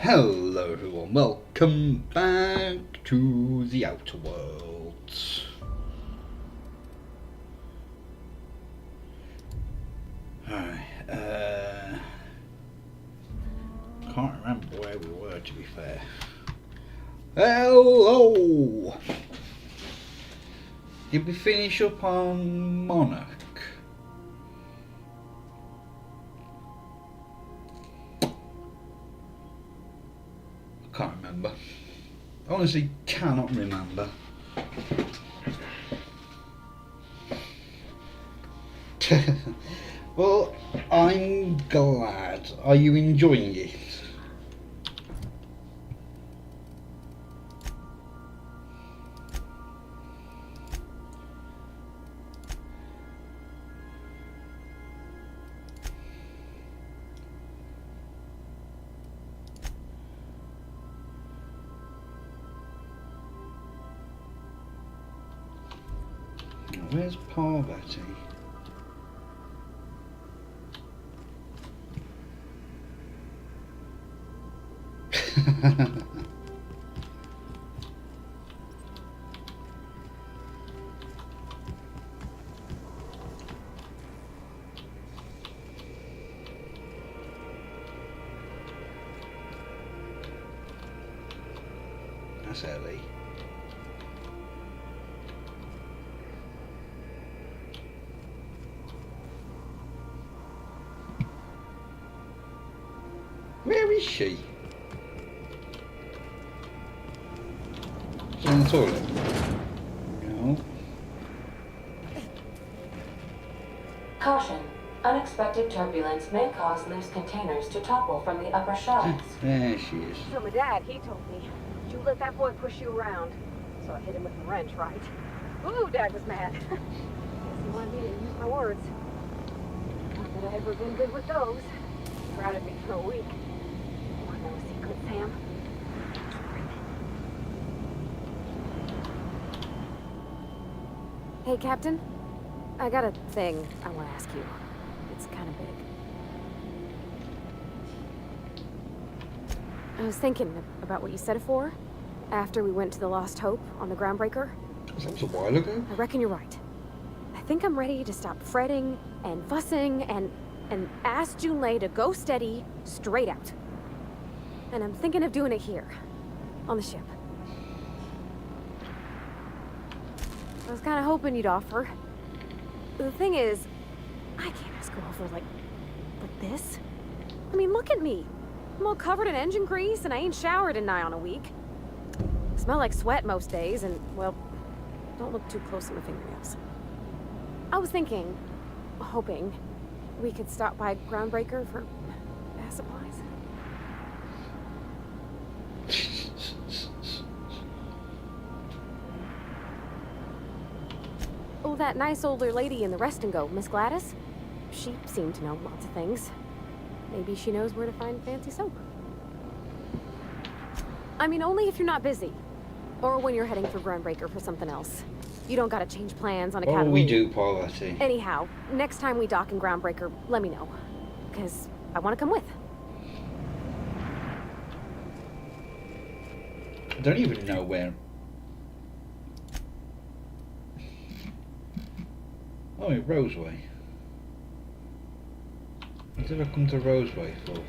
Hello everyone, welcome back to the Outer Worlds. Alright, can't remember where we were, to be fair. Hello! Did we finish up on Monarch? Can't remember. Honestly, cannot remember. Well, I'm glad. Are you enjoying it? Where's Parvati? That's Ellie. Where is she? She's on the toilet. No. Caution. Unexpected turbulence may cause loose containers to topple from the upper shelves. There she is. So my dad, he told me, you let that boy push you around. So I hit him with the wrench, right? Ooh, Dad was mad. Guess he wanted me to use my words. Not that I've ever been good with those. He grounded me for a week. Want to know a secret, Sam? Hey, Captain. I got a thing I want to ask you. It's kind of big. I was thinking about what you said afore, after we went to the Lost Hope on the Groundbreaker. That was a while ago. I reckon you're right. I think I'm ready to stop fretting and fussing and ask Junlei to go steady, straight out. And I'm thinking of doing it here, on the ship. I was kind of hoping you'd offer. The thing is, I can't ask her over like this. I mean, look at me. I'm all covered in engine grease and I ain't showered in nigh on a week. I smell like sweat most days and, well, don't look too close at my fingernails. I was hoping, we could stop by Groundbreaker for gas supplies. Oh, that nice older lady in the rest and go, Miss Gladys? She seemed to know lots of things. Maybe she knows where to find fancy soap. I mean, only if you're not busy. Or when you're heading for Groundbreaker for something else. You don't gotta change plans on account of we me. do, Parvati. Anyhow, next time we dock in Groundbreaker, let me know. Because I want to come with. I don't even know where. Oh, Roseway. What did I come to Roseway for?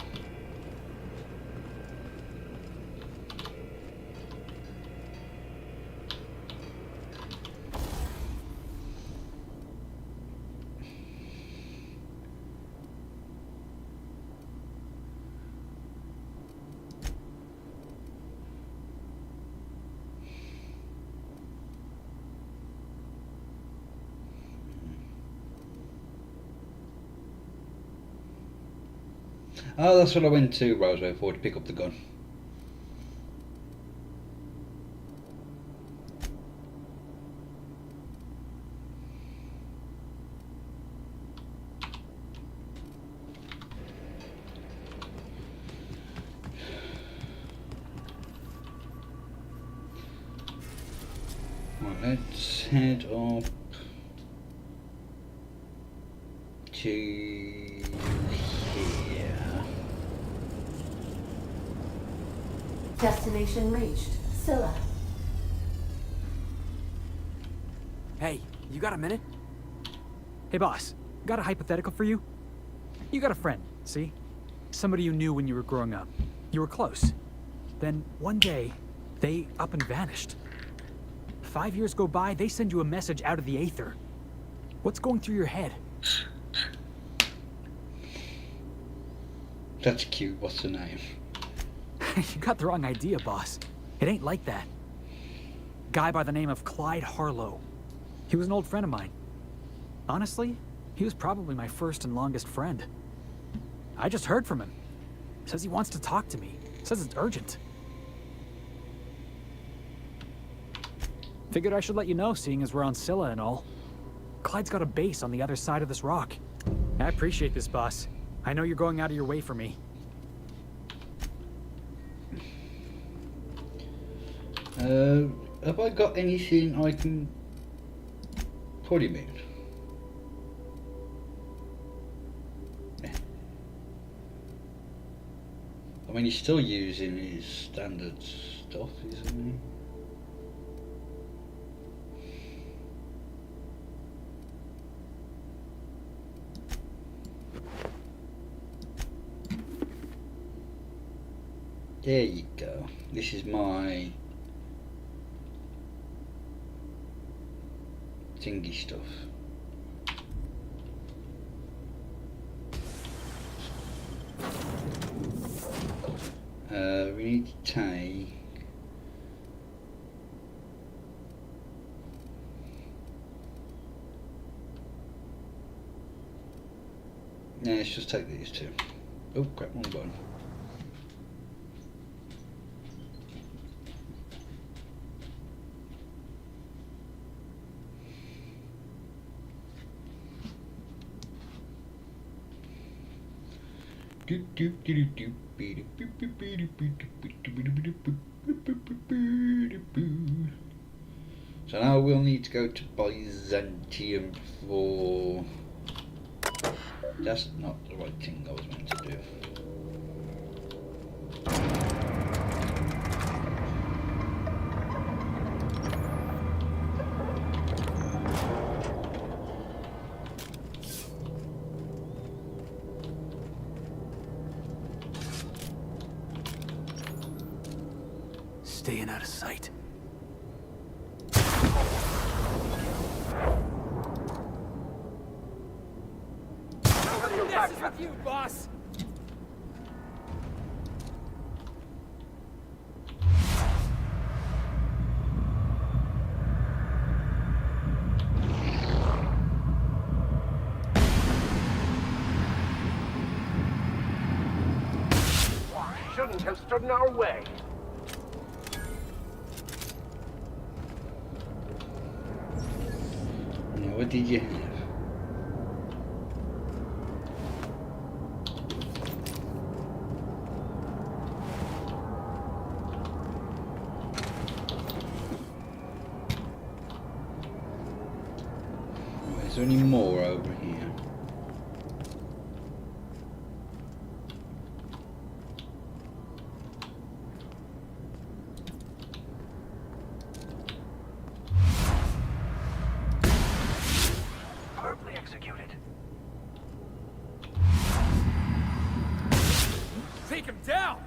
Oh, that's what I went to Roseway for, to pick up the gun. Right, let's head up to... Destination reached. Scylla. Hey, you got a minute? Hey boss, got a hypothetical for you? You got a friend, see? Somebody you knew when you were growing up. You were close. Then one day, they up and vanished. 5 years go by, they send you a message out of the aether. What's going through your head? That's cute. What's the name? You got the wrong idea, boss. It ain't like that. Guy by the name of Clyde Harlow. He was an old friend of mine. Honestly, he was probably my first and longest friend. I just heard from him. Says he wants to talk to me. Says it's urgent. Figured I should let you know, seeing as we're on Scylla and all. Clyde's got a base on the other side of this rock. I appreciate this, boss. I know you're going out of your way for me. Have I got anything I can put him in? I mean, he's still using his standard stuff, isn't he? There you go. This is my thingy stuff. We need to take let's just take these two. Oh crap, wrong button. So now we'll need to go to Byzantium for... That's not the right thing I was meant to do. Staying out of sight. This is with you, boss! Shouldn't have stood in our way. Now, what did you have? Is there any more over here? Perfectly executed. Take him down!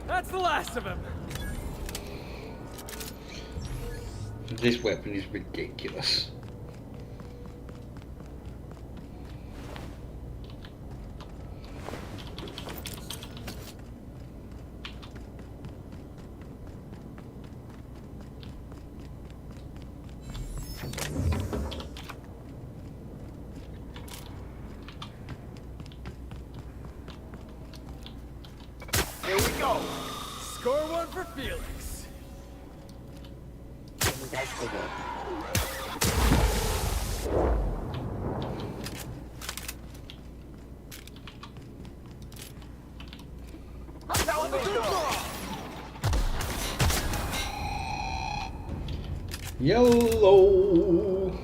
That's the last of him. This weapon is ridiculous. Here we go. Score one for Felix. Down the door. Yellow.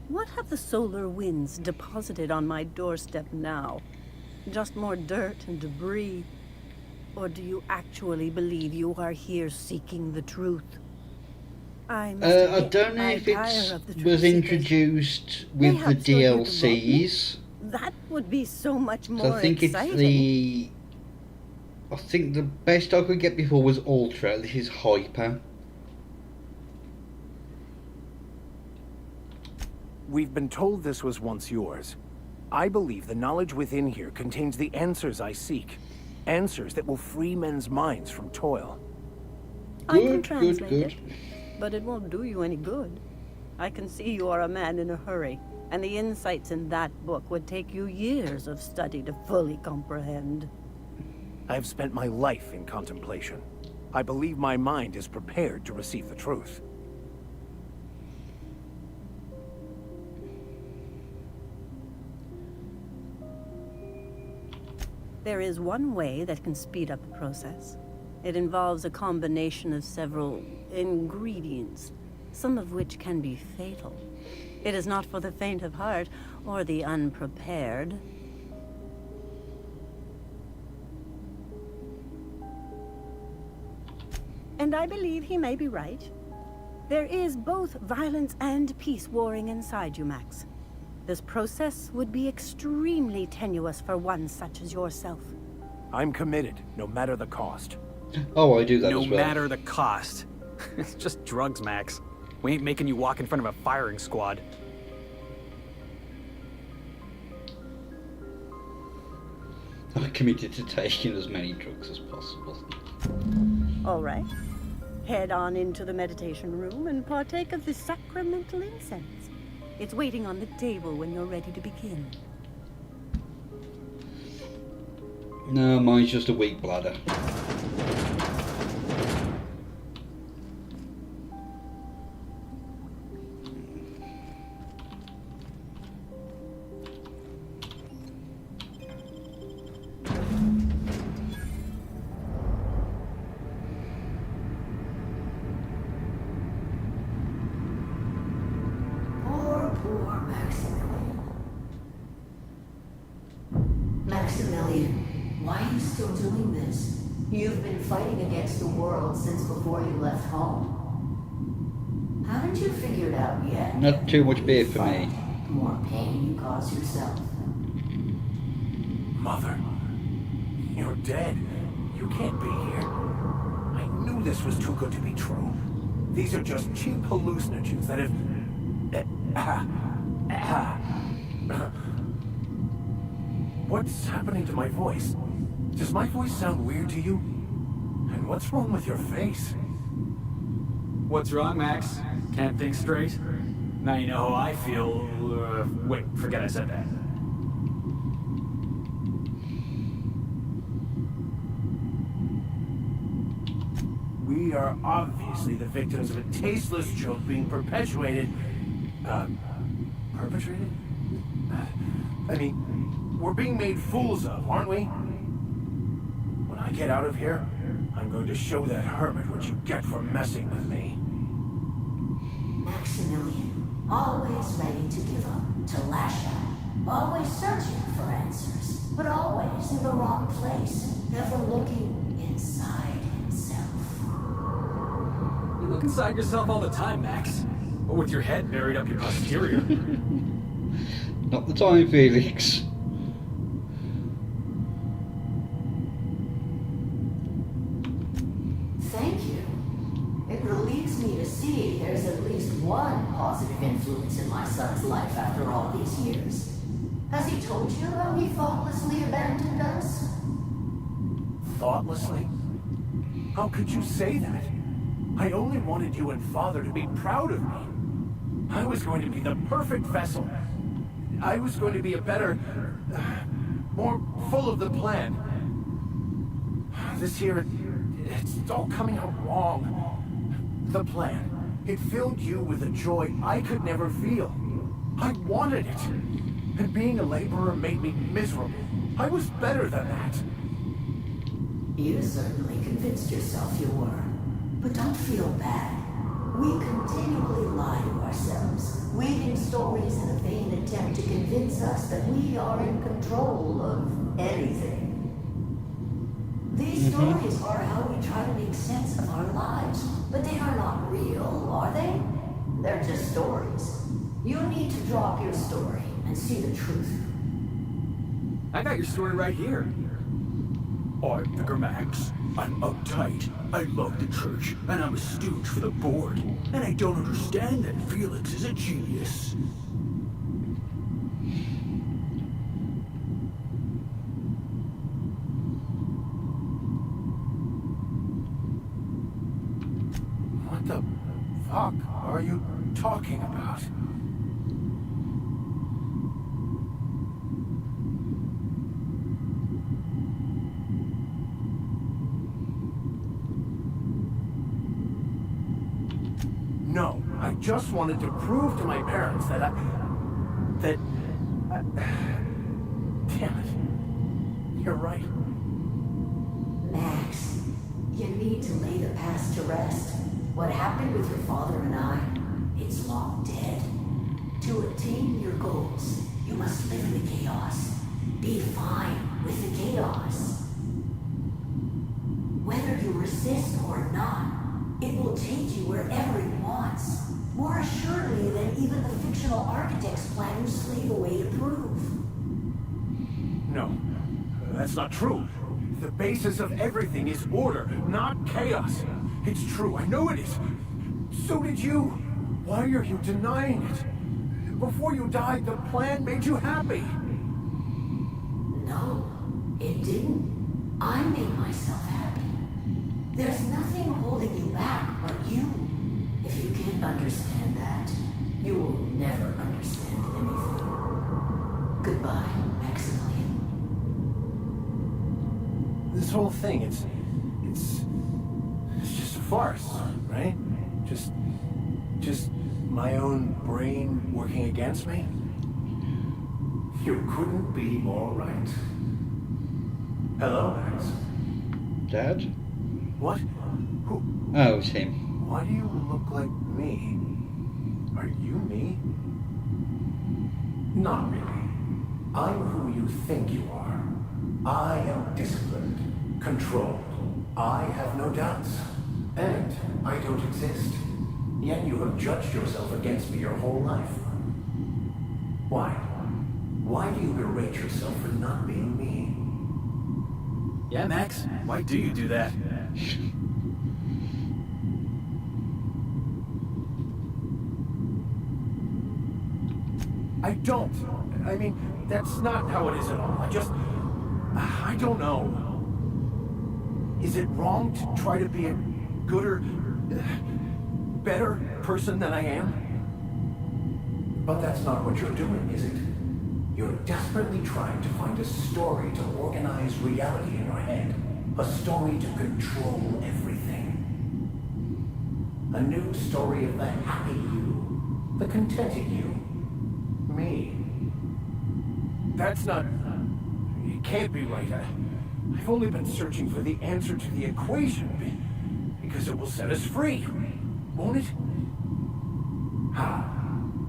What have the solar winds deposited on my doorstep now? Just more dirt and debris? Or do you actually believe you are here seeking the truth? I don't know if it was introduced with the DLCs. That would be so much So more I think exciting. I think the best I could get before was Ultra. This is Hyper. We've been told this was once yours. I believe the knowledge within here contains the answers I seek. Answers that will free men's minds from toil. I can Good, translate good. it, but it won't do you any good. I can see you are a man in a hurry, and the insights in that book would take you years of study to fully comprehend. I have spent my life in contemplation. I believe my mind is prepared to receive the truth. There is one way that can speed up the process. It involves a combination of several ingredients, some of which can be fatal. It is not for the faint of heart or the unprepared. And I believe he may be right. There is both violence and peace warring inside you, Max. This process would be extremely tenuous for one such as yourself. I'm committed, no matter the cost. Oh, I do that No as well. matter the cost. It's just drugs, Max. We ain't making you walk in front of a firing squad. I'm committed to taking as many drugs as possible. All right. Head on into the meditation room and partake of the sacramental incense. It's waiting on the table when you're ready to begin. No, mine's just a weak bladder. Poor Maximilian. Maximilian, why are you still doing this? You've been fighting against the world since before you left home. Haven't you figured out yet? Not too much beer for me. The more pain you cause yourself. Mother, you're dead. You can't be here. I knew this was too good to be true. These are just cheap hallucinogens that have... What's happening to my voice? Does my voice sound weird to you? And what's wrong with your face? What's wrong, Max? Can't think straight? Now you know how I feel. Wait, forget I said that. We are obviously the victims of a tasteless joke being perpetuated. Perpetrated? I mean, we're being made fools of, aren't we? When I get out of here, I'm going to show that hermit what you get for messing with me. Maximilian, always ready to give up, to lash out. Always searching for answers, but always in the wrong place. Never looking inside himself. You look inside yourself all the time, Max. But with your head buried up your posterior. Not the time, Felix. Thank you. It relieves me to see there's at least one positive influence in my son's life after all these years. Has he told you how he thoughtlessly abandoned us? Thoughtlessly? How could you say that? I only wanted you and Father to be proud of me. I was going to be the perfect vessel. I was going to be a better, more full of the plan. This year, it's all coming out wrong. The plan. It filled you with a joy I could never feel. I wanted it. And being a laborer made me miserable. I was better than that. You certainly convinced yourself you were. But don't feel bad. We continually lie to ourselves, weaving stories in a vain attempt to convince us that we are in control of anything. These stories are how we try to make sense of our lives, but they are not real, are they? They're just stories. You need to drop your story and see the truth. I got your story right here. I'm Vicar Max. I'm uptight. I love the church, and I'm a stooge for the board. And I don't understand that Felix is a genius. What the fuck are you talking about? No, I just wanted to prove to my parents that damn it. You're right. Max, you need to lay the past to rest. What happened with your father and I, it's long dead. To attain your goals, you must live in the chaos. Be fine with the chaos. Whether you resist or not, it will take you wherever it wants. More assuredly than even the fictional architect's plan you slave away to prove. No, that's not true. The basis of everything is order, not chaos. It's true, I know it is. So did you. Why are you denying it? Before you died, the plan made you happy. No, it didn't. I made myself happy. There's nothing holding you back but you. If you can't understand that, you will never understand anything. Goodbye, Maximilian. This whole thing, it's just a farce, right? Just my own brain working against me? You couldn't be more right. Hello, Max. Dad? What? Who? Oh, it's him. Why do you look like me? Are you me? Not really. I'm who you think you are. I am disciplined, controlled. I have no doubts. And I don't exist. Yet you have judged yourself against me your whole life. Why? Why do you berate yourself for not being me? Yeah, Max? Why do you do that? I don't. I mean, that's not how it is at all. I don't know. Is it wrong to try to be a gooder, better person than I am? But that's not what you're doing, is it? You're desperately trying to find a story to organize reality in your head. A story to control everything. A new story of the happy you, the contented you. Me. That's not... It can't be right. I've only been searching for the answer to the equation, because it will set us free, won't it? How?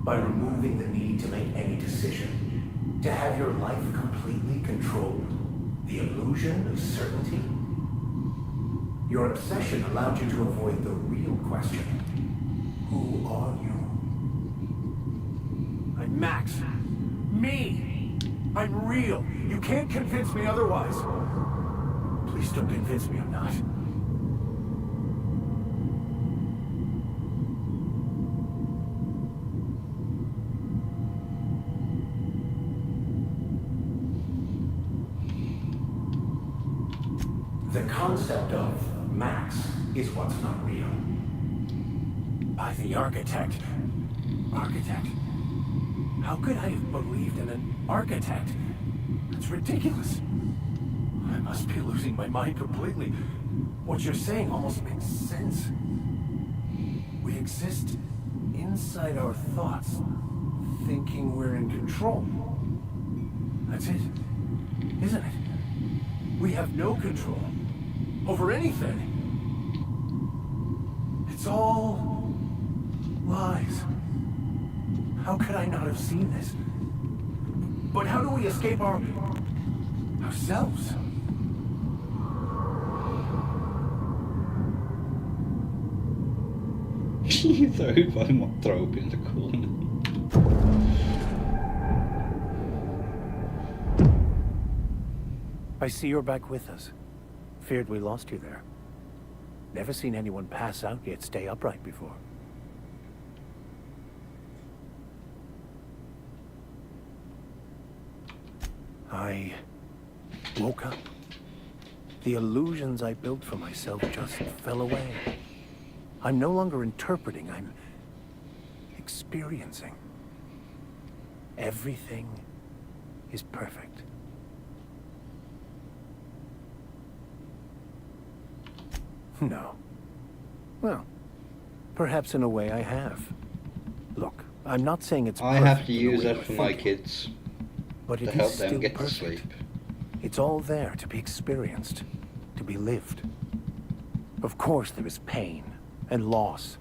By removing the need to make any decision. To have your life completely controlled. The illusion of certainty. Your obsession allowed you to avoid the real question. Who are you? I'm Max. Me! I'm real. You can't convince me otherwise. Please don't convince me I'm not. The concept of Max is what's not real. By the architect. Architect? How could I have believed in an architect? It's ridiculous. I must be losing my mind completely. What you're saying almost makes sense. We exist inside our thoughts, thinking we're in control. That's it, isn't it? We have no control over anything. It's all lies. How could I not have seen this? But how do we escape ourselves? You throw up in the corner. I see you're back with us. Feared we lost you there. Never seen anyone pass out yet stay upright before. I woke up. The illusions I built for myself just fell away. I'm no longer interpreting, I'm experiencing. Everything is perfect. No. Well, perhaps in a way I have. Look, I'm not saying it's I perfect have to in the use way that you're for my thinking, kids but to it help is them still get to perfect. sleep. It's all there to be experienced, to be lived. Of course there is pain and loss,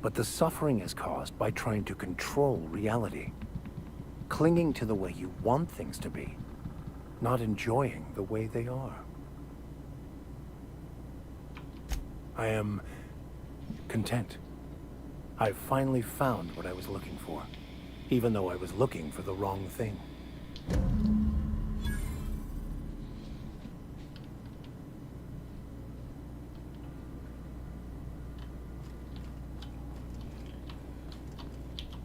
but the suffering is caused by trying to control reality, clinging to the way you want things to be, not enjoying the way they are. I am content. I've finally found what I was looking for, even though I was looking for the wrong thing.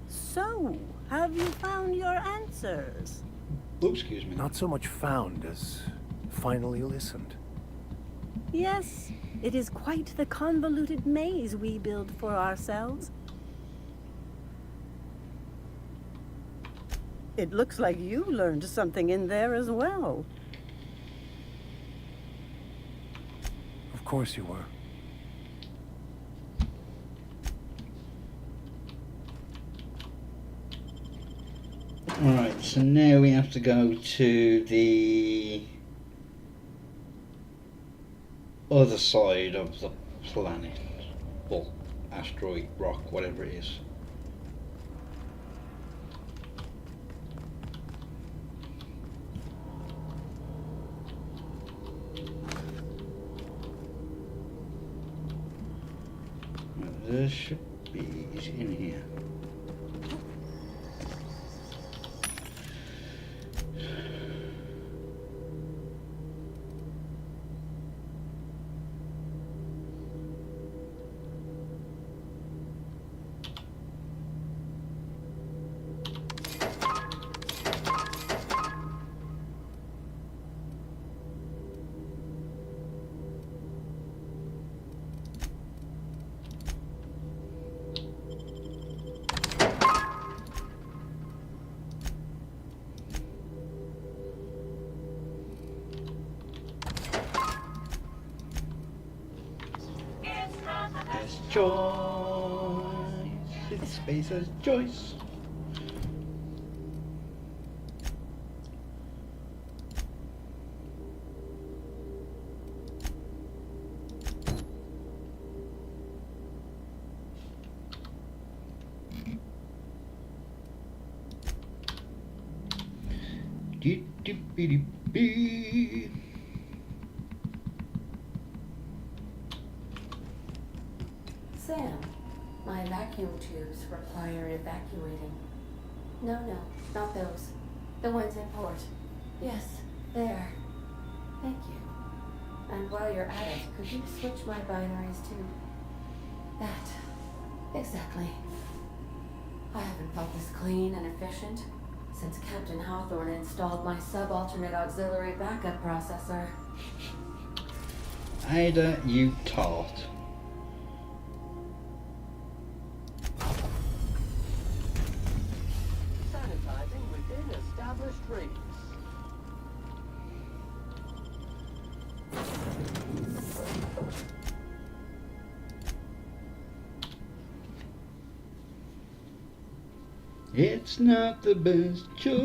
So, have you found your answers? Oops, excuse me. Not so much found as finally listened. Yes, it is quite the convoluted maze we build for ourselves. It looks like you learned something in there as well. Of course you were. Alright, so now we have to go to the other side of the planet. Well, asteroid, rock, whatever it is. There should be in here. There's choice. It's space as choice. Dee-dee-bee-dee-bee. Sam, my vacuum tubes require evacuating. No, not those. The ones in port. Yes, there. Thank you. And while you're at it, could you switch my binaries to that? Exactly. I haven't felt this clean and efficient since Captain Hawthorne installed my subalternate auxiliary backup processor. Ada, you tart. Sanitizing within established rings. It's not the best choice.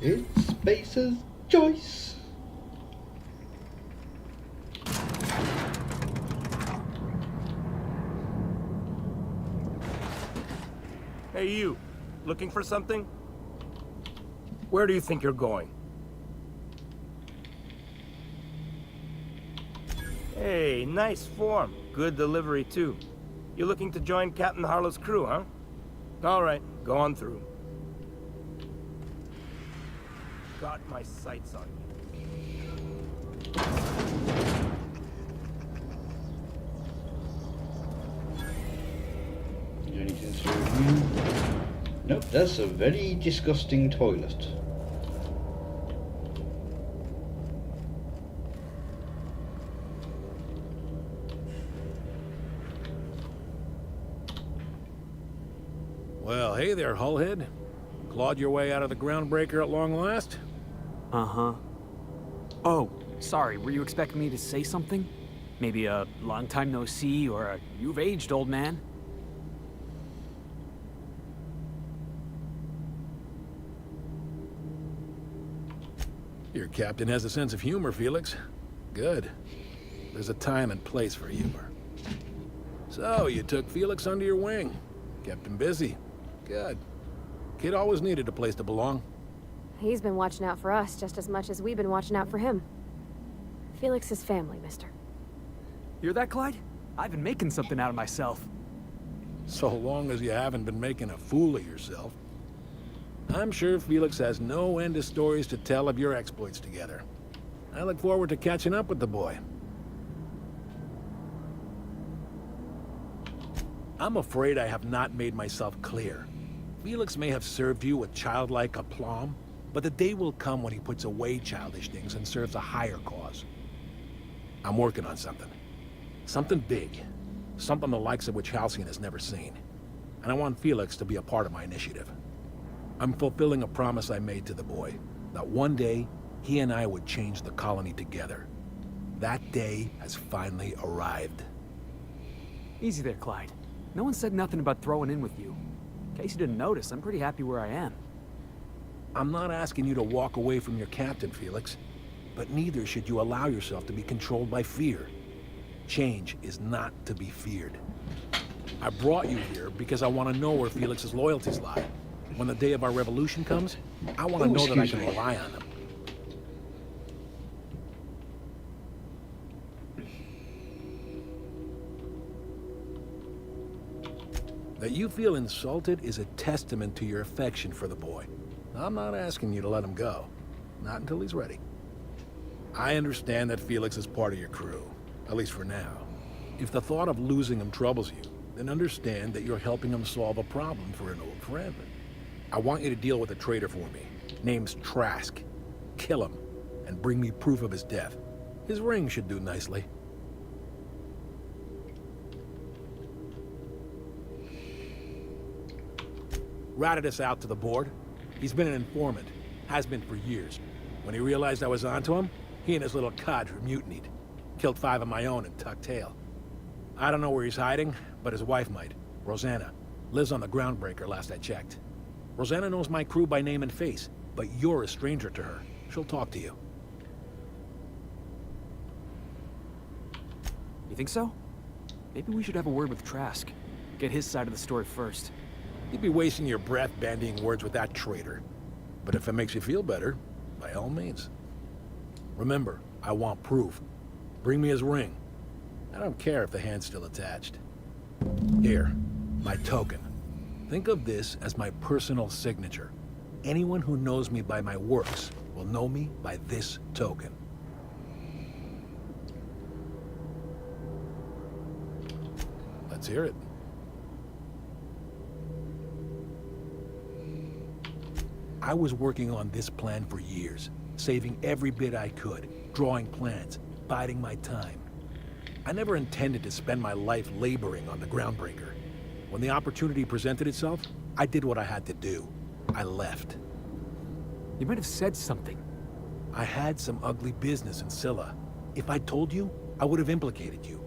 It's Spacer's choice. Hey, you. Looking for something? Where do you think you're going? Hey, nice form. Good delivery, too. You looking to join Captain Harlow's crew, huh? All right, go on through. Got my sights on you. Anything through here? Nope, that's a very disgusting toilet. Well, hey there, Hullhead. Clawed your way out of the groundbreaker at long last? Uh-huh. Oh, sorry, were you expecting me to say something? Maybe a long time no see, or a you've aged, old man? Your captain has a sense of humor, Felix. Good. There's a time and place for humor. So, you took Felix under your wing. Kept him busy. Good. Kid always needed a place to belong. He's been watching out for us just as much as we've been watching out for him. Felix is family, mister. Hear that, Clyde? I've been making something out of myself. So long as you haven't been making a fool of yourself. I'm sure Felix has no end of stories to tell of your exploits together. I look forward to catching up with the boy. I'm afraid I have not made myself clear. Felix may have served you with childlike aplomb, but the day will come when he puts away childish things and serves a higher cause. I'm working on something. Something big. Something the likes of which Halcyon has never seen. And I want Felix to be a part of my initiative. I'm fulfilling a promise I made to the boy, that one day, he and I would change the colony together. That day has finally arrived. Easy there, Clyde. No one said nothing about throwing in with you. In case you didn't notice, I'm pretty happy where I am. I'm not asking you to walk away from your captain, Felix, but neither should you allow yourself to be controlled by fear. Change is not to be feared. I brought you here because I want to know where Felix's loyalties lie. When the day of our revolution comes, I want to know that I can rely on them. That you feel insulted is a testament to your affection for the boy. I'm not asking you to let him go. Not until he's ready. I understand that Felix is part of your crew, at least for now. If the thought of losing him troubles you, then understand that you're helping him solve a problem for an old friend. I want you to deal with a traitor for me. Name's Trask. Kill him, and bring me proof of his death. His ring should do nicely. Ratted us out to the board. He's been an informant. Has been for years. When he realized I was onto him, he and his little cadre mutinied. Killed 5 of my own and tucked tail. I don't know where he's hiding, but his wife might. Rosanna. Lives on the groundbreaker last I checked. Rosanna knows my crew by name and face, but you're a stranger to her. She'll talk to you. You think so? Maybe we should have a word with Trask. Get his side of the story first. You'd be wasting your breath bandying words with that traitor. But if it makes you feel better, by all means. Remember, I want proof. Bring me his ring. I don't care if the hand's still attached. Here, my token. Think of this as my personal signature. Anyone who knows me by my works will know me by this token. Let's hear it. I was working on this plan for years, saving every bit I could, drawing plans, biding my time. I never intended to spend my life laboring on the groundbreaker. When the opportunity presented itself, I did what I had to do. I left. You might have said something. I had some ugly business in Scylla. If I'd told you, I would have implicated you.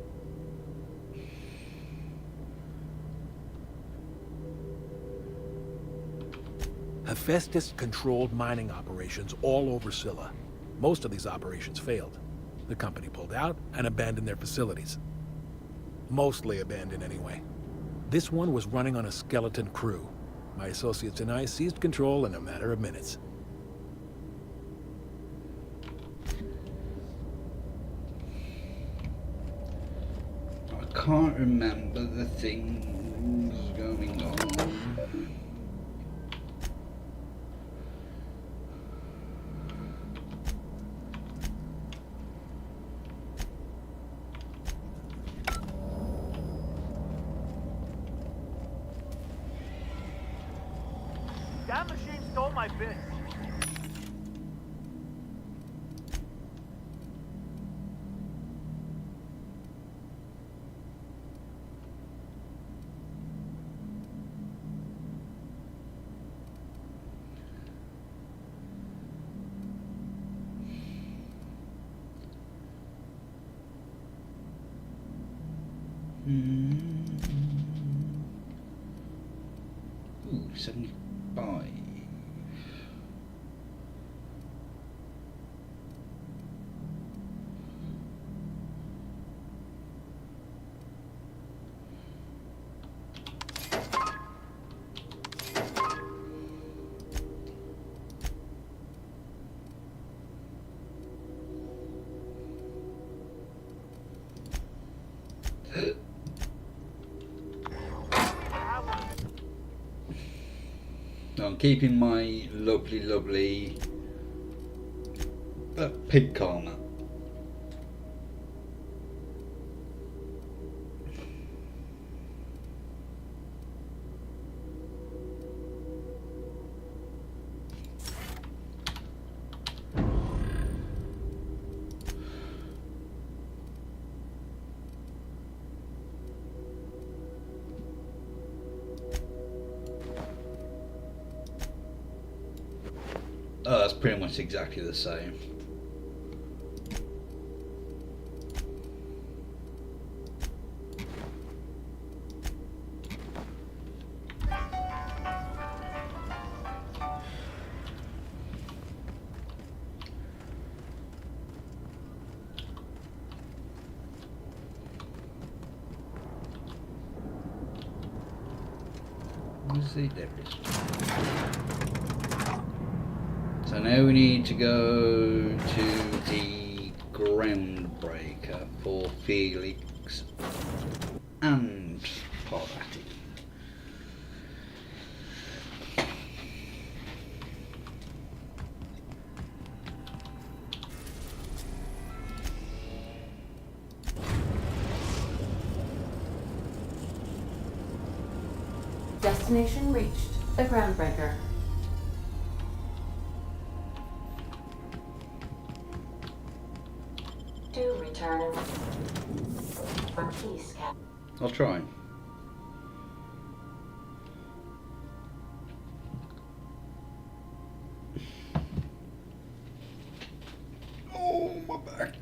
Hephaestus controlled mining operations all over Scylla. Most of these operations failed. The company pulled out and abandoned their facilities. Mostly abandoned anyway. This one was running on a skeleton crew. My associates and I seized control in a matter of minutes. I can't remember the things going on. That machine stole my bits. Ooh, 75. I'm keeping my lovely pig corner. Oh, that's pretty much exactly the same. Let's see, there it is. So now we need to go to the groundbreaker for Felix and Parvati. Destination reached. The groundbreaker. Do return for peace, Captain. I'll try. Oh, my back.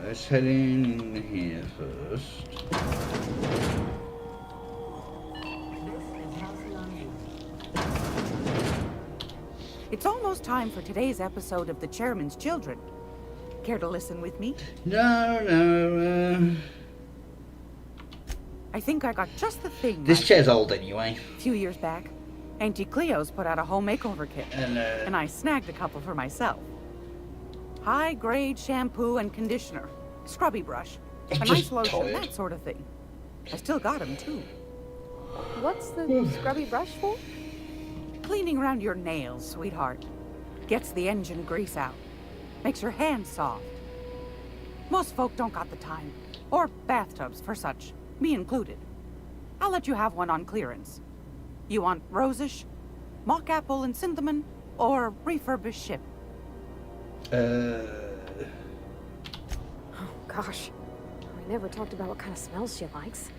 Let's head in here first. It's almost time for today's episode of The Chairman's Children. Care to listen with me? No. I think I got just the thing. This chair's old anyway. A few years back, Auntie Cleo's put out a home makeover kit. And I snagged a couple for myself. High-grade shampoo and conditioner. Scrubby brush. A nice lotion, that sort of thing. I still got them, too. What's the scrubby brush for? Cleaning around your nails, sweetheart. Gets the engine grease out. Makes your hands soft. Most folk don't got the time. Or bathtubs for such. Me included. I'll let you have one on clearance. You want rosish, mock apple and cinnamon, or refurbished ship? Oh, gosh. We never talked about what kind of smells she likes.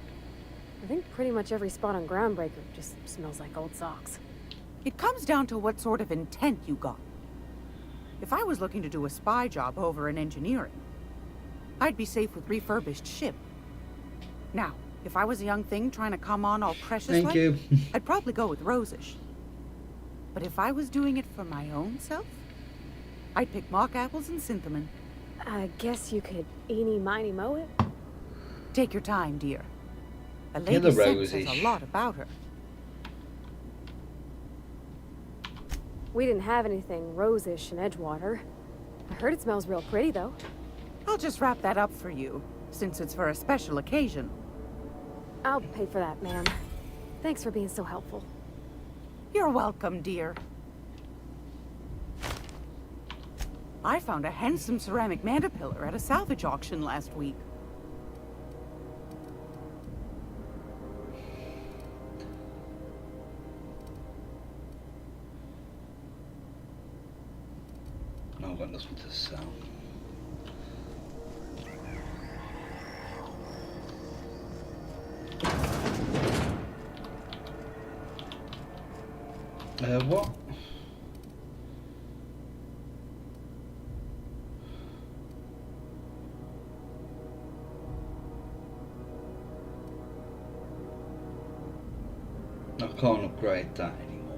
I think pretty much every spot on Groundbreaker just smells like old socks. It comes down to what sort of intent you got. If I was looking to do a spy job over in engineering, I'd be safe with refurbished ship. Now, if I was a young thing trying to come on all precious Thank like, you. I'd probably go with rosish. But if I was doing it for my own self, I'd pick mock apples and cinnamon. I guess you could eeny, miny, moe it? Take your time, dear. A Yeah, the lady's scent says rosish. a lot about her. We didn't have anything rosish in Edgewater. I heard it smells real pretty, though. I'll just wrap that up for you, since it's for a special occasion. I'll pay for that, ma'am. Thanks for being so helpful. You're welcome, dear. I found a handsome ceramic mandapillar at a salvage auction last week. No, I've got nothing to sell. What? I can't upgrade that anymore.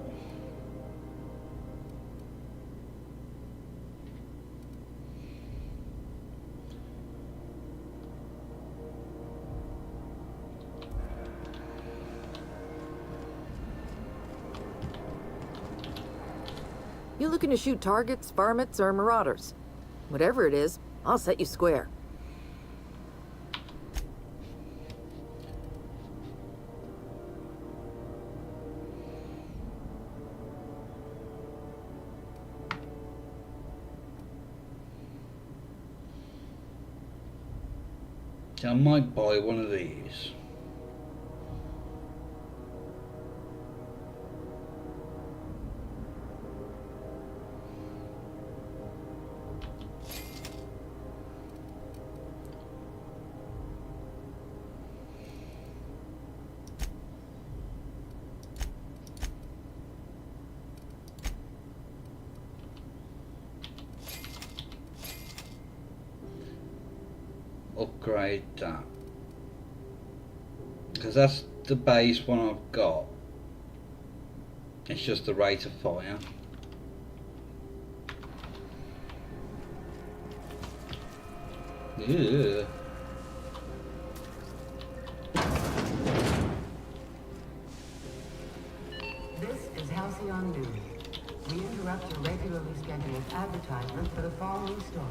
You looking to shoot targets, varmints, or marauders? Whatever it is, I'll set you square. I might buy one of these. Upgrade that, because that's the base one I've got. It's just the rate of fire. Yeah. This is Halcyon News. We interrupt your regularly scheduled advertisement for the following story.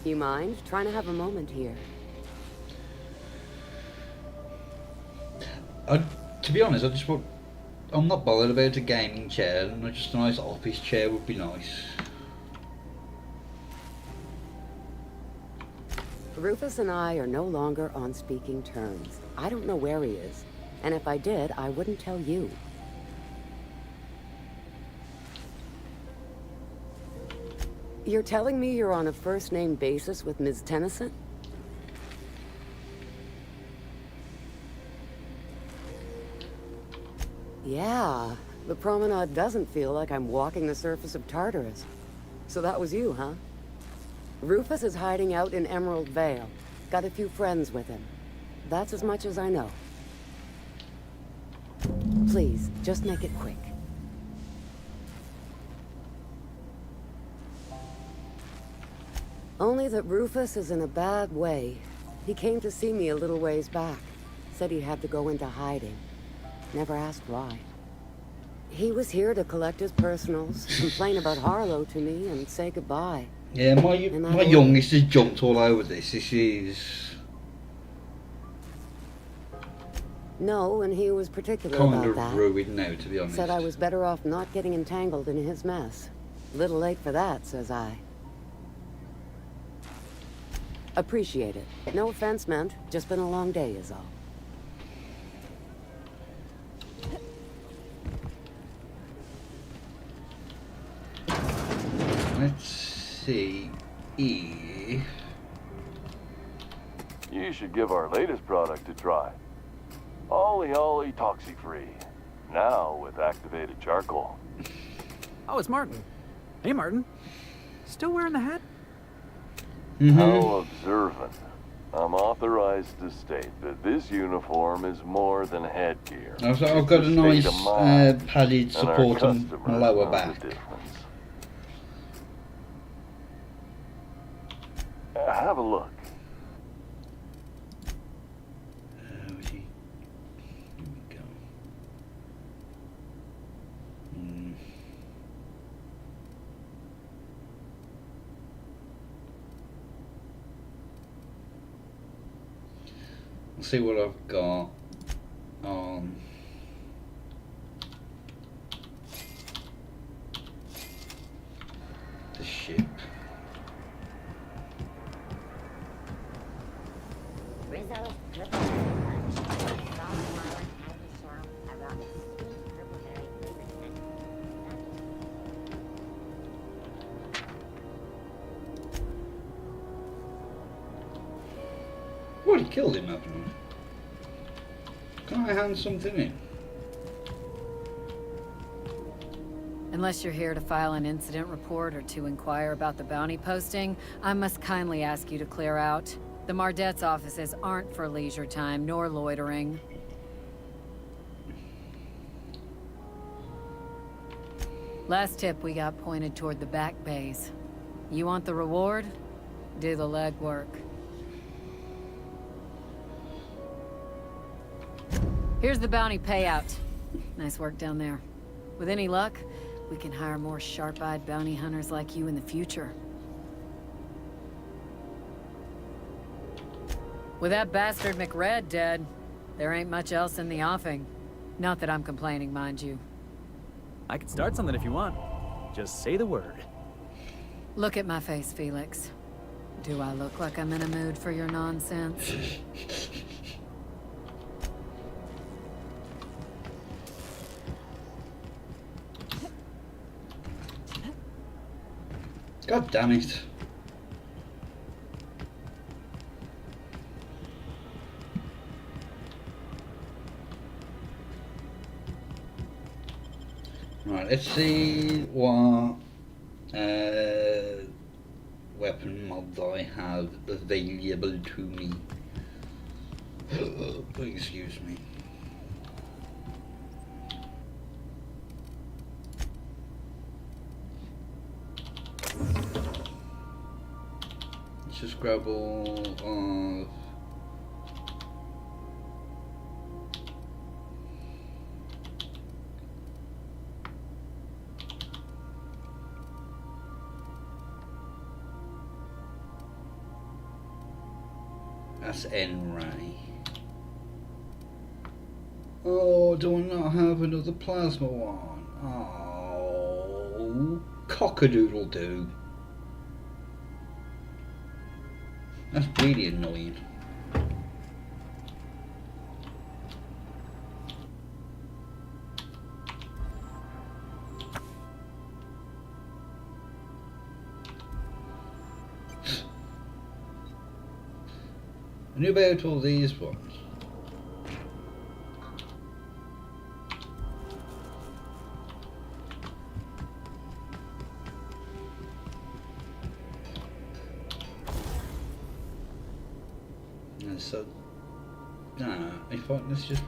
You mind trying to have a moment here? To be honest, I'm not bothered about a gaming chair, and just a nice office chair would be nice. Rufus and I are no longer on speaking terms. I don't know where he is, and if I did, I wouldn't tell you. You're telling me you're on a first-name basis with Ms. Tennyson? Yeah, the promenade doesn't feel like I'm walking the surface of Tartarus. So that was you, huh? Rufus is hiding out in Emerald Vale. Got a few friends with him. That's as much as I know. Please, just make it quick. Only that Rufus is in a bad way. He came to see me a little ways back. Said he had to go into hiding. Never asked why. He was here to collect his personals, complain about Harlow to me, and say goodbye. Yeah, my youngest has jumped all over this. This is... No, and he was particular kind about of that. ruined now, to be honest. Said I was better off not getting entangled in his mess. Little late for that, says I. Appreciate it. No offense meant. Just been a long day is all. let's see if... You should give our latest product a try. Ollie toxi-free. Now with activated charcoal. Oh, it's Martin. Hey, Martin. Still wearing the hat? How observant. I'm authorized to state that this uniform is more than headgear. I've got a nice padded support on my lower back. Have a look. Here we go. Let's see what I've got on the ship. What, he killed him, haven't I? Can I hand something in? Unless you're here to file an incident report or to inquire about the bounty posting, I must kindly ask you to clear out. The Mardet's offices aren't for leisure time, nor loitering. Last tip we got pointed toward the back bays. You want the reward? Do the legwork. Here's the bounty payout. Nice work down there. With any luck, we can hire more sharp-eyed bounty hunters like you in the future. With that bastard McRed dead, there ain't much else in the offing. Not that I'm complaining, mind you. I can start something if you want. Just say the word. Look at my face, Felix. Do I look like I'm in a mood for your nonsense? God damn it. Right, let's see what weapon mods I have available to me. Excuse me. Let's just grab all of that's N-Ray. Oh, do I not have another plasma one? Oh, cock-a-doodle-doo. That's really annoying. I knew about all these ones. And so, if I, let's just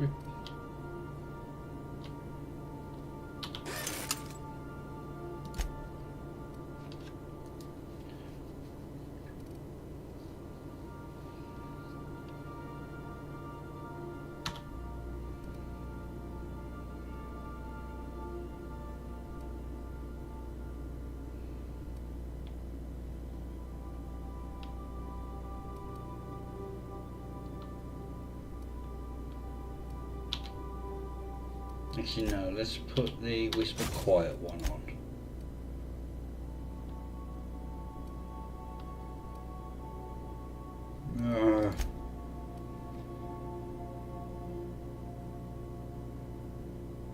actually no, let's put the Whisper Quiet one on.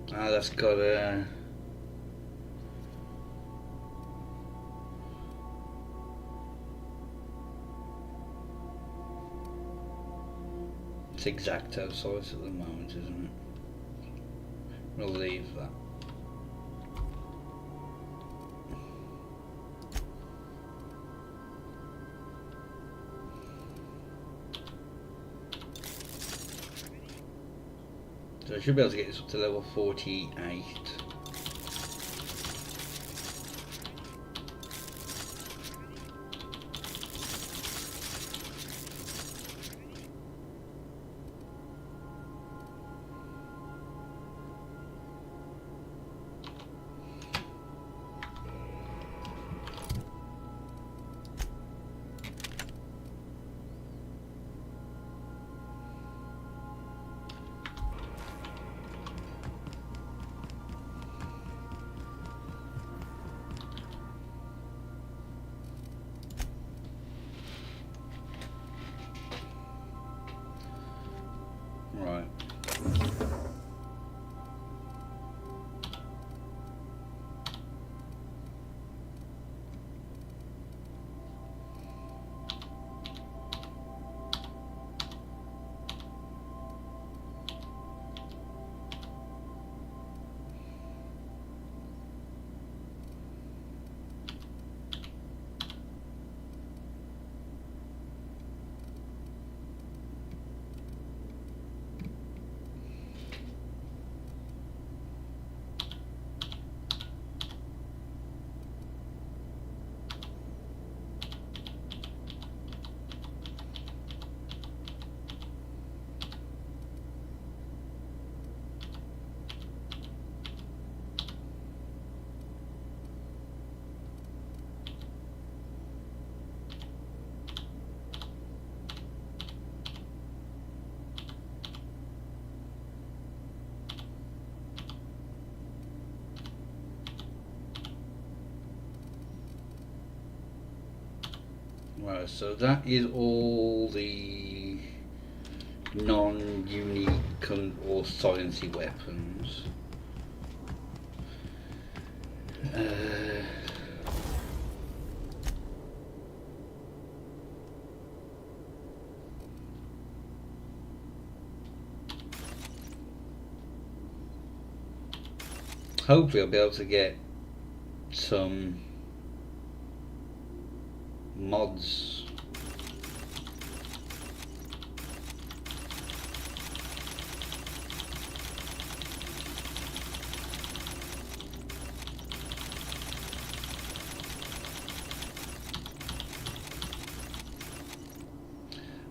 That's got a It's exacto size at the moment, isn't it? We'll leave that. So I should be able to get this up to level 48. Right. Right, so that is all the non-unique or silency weapons. Hopefully I'll be able to get some mods.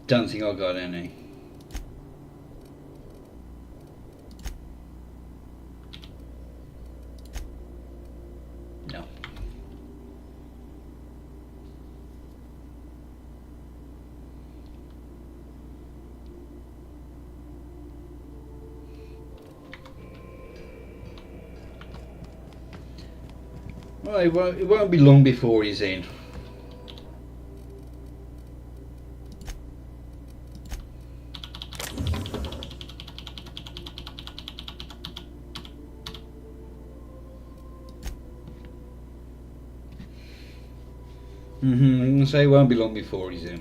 Don't think I got any. No. Well, it won't be long before he's in. So it won't be long before he's in.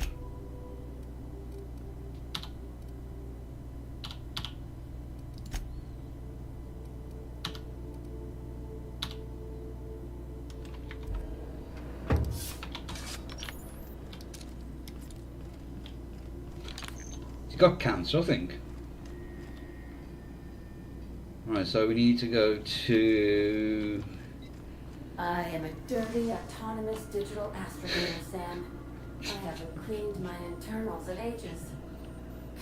He's got cancer, I think. Right, so we need to go to... I am a dirty, autonomous digital astrogator, Sam. I haven't cleaned my internals in ages.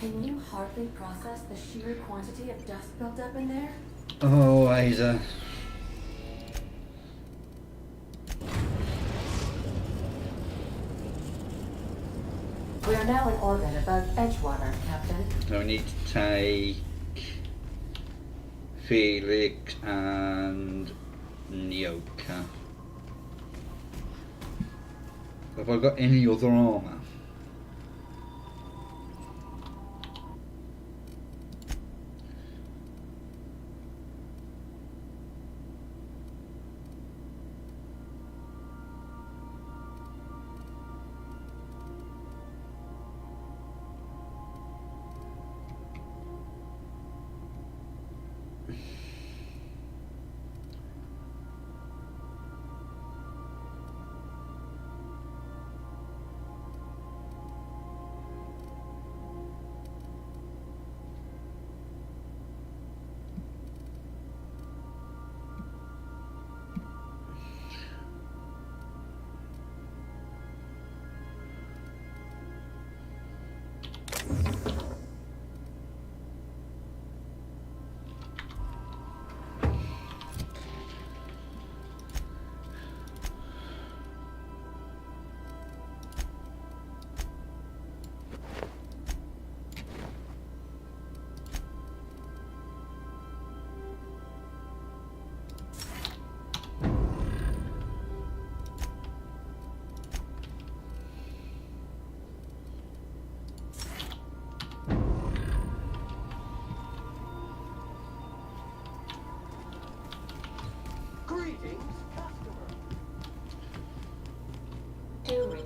Can you hardly process the sheer quantity of dust built up in there? Oh, Asa. We are now in orbit above Edgewater, Captain. So we need to take Felix and Nyoka. Have I got any other armour?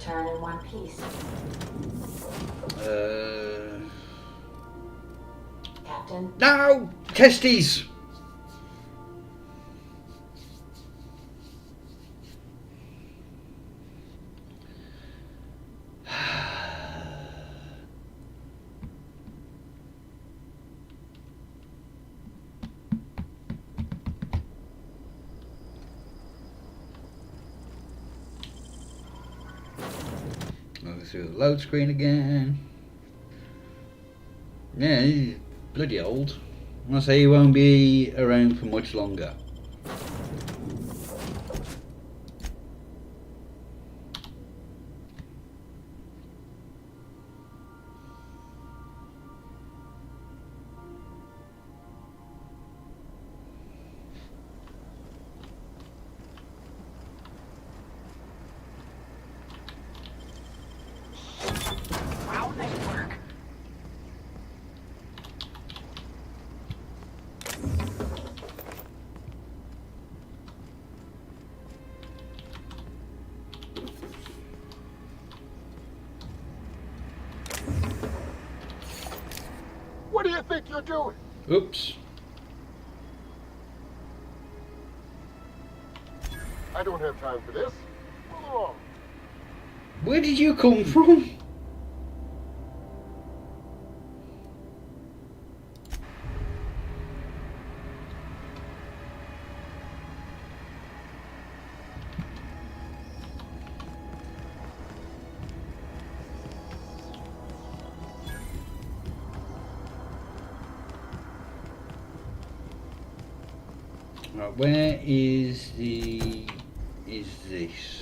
return in one piece. Captain? No! Testes! I'll go through the load screen again. Yeah, he's bloody old. I say he won't be around for much longer. What do you think you're doing? Oops. I don't have time for this. Move along. Where did you come from? Right, where is this?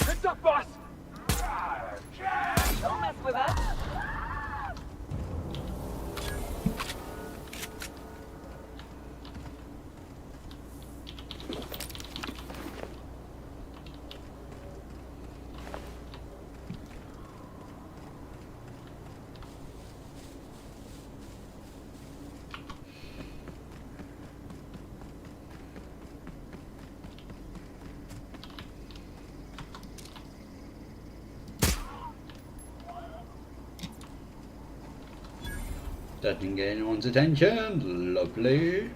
Heads up, boss! Don't mess with us. That didn't get anyone's attention. Lovely.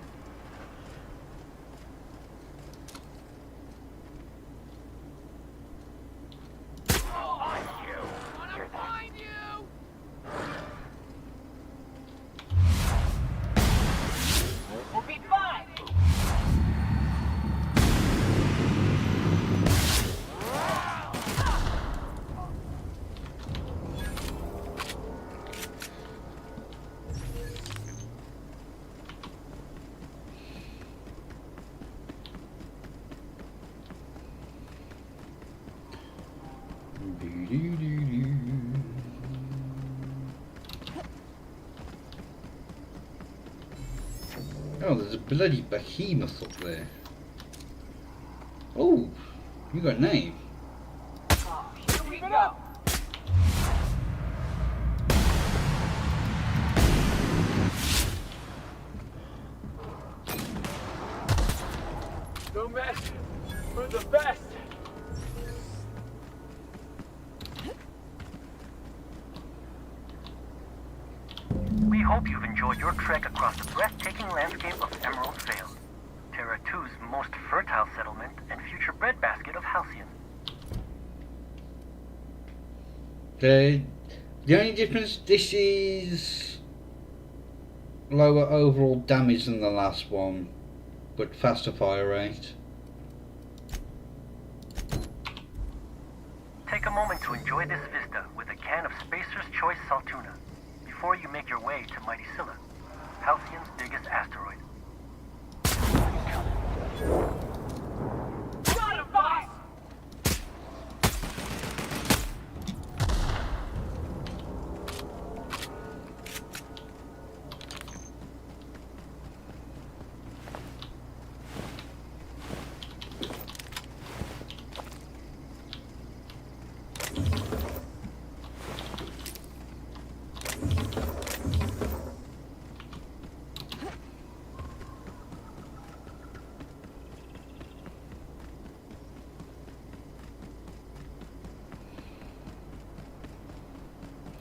We'll be fine. Oh, there's a bloody behemoth up there. Oh, you got a name. Here we go. No mess. We're the best. We hope you've enjoyed your trek across the breathtaking landscape of Emerald Vale, Terra 2's most fertile settlement and future breadbasket of Halcyon. The only difference, this is lower overall damage than the last one, but faster fire rate. Take a moment to enjoy this vista with a can of Spacer's Choice Saltuna before you make your way to Mighty Scylla, Halcyon's biggest asteroid. Got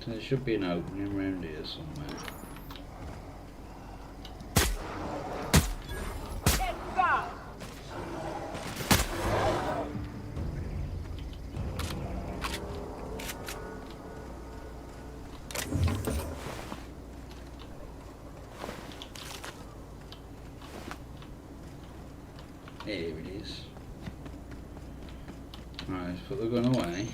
So there should be an opening around here somewhere. Here it is. Right, let's put the gun away.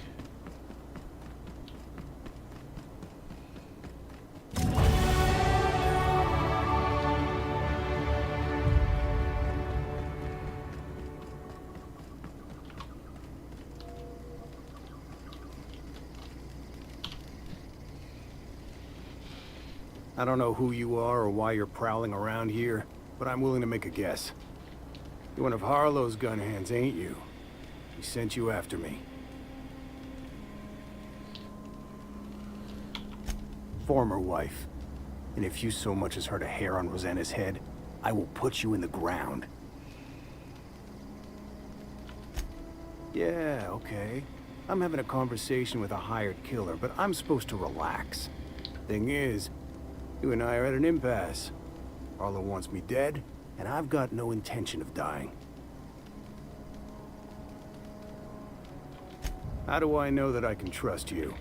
I don't know who you are or why you're prowling around here, but I'm willing to make a guess. You're one of Harlow's gun hands, ain't you? He sent you after me. Former wife. And if you so much as hurt a hair on Rosanna's head, I will put you in the ground. Yeah, okay. I'm having a conversation with a hired killer, but I'm supposed to relax. Thing is, you and I are at an impasse. Harlow wants me dead, and I've got no intention of dying. How do I know that I can trust you?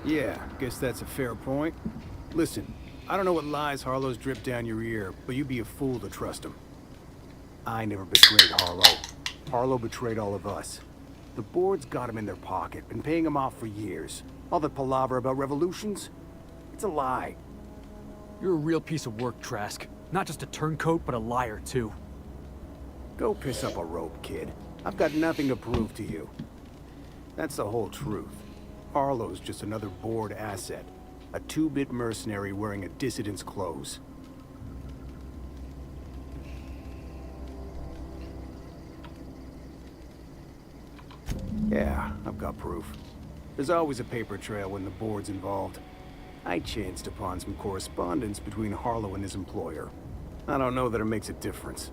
Yeah, guess that's a fair point. Listen, I don't know what lies Harlow's dripped down your ear, but you'd be a fool to trust him. I never betrayed Harlow. Harlow betrayed all of us. The board's got him in their pocket, been paying him off for years. All that palaver about revolutions? It's a lie. You're a real piece of work, Trask. Not just a turncoat, but a liar, too. Go piss up a rope, kid. I've got nothing to prove to you. That's the whole truth. Harlow's just another board asset. A two-bit mercenary wearing a dissident's clothes. Yeah, I've got proof. There's always a paper trail when the board's involved. I chanced upon some correspondence between Harlow and his employer. I don't know that it makes a difference.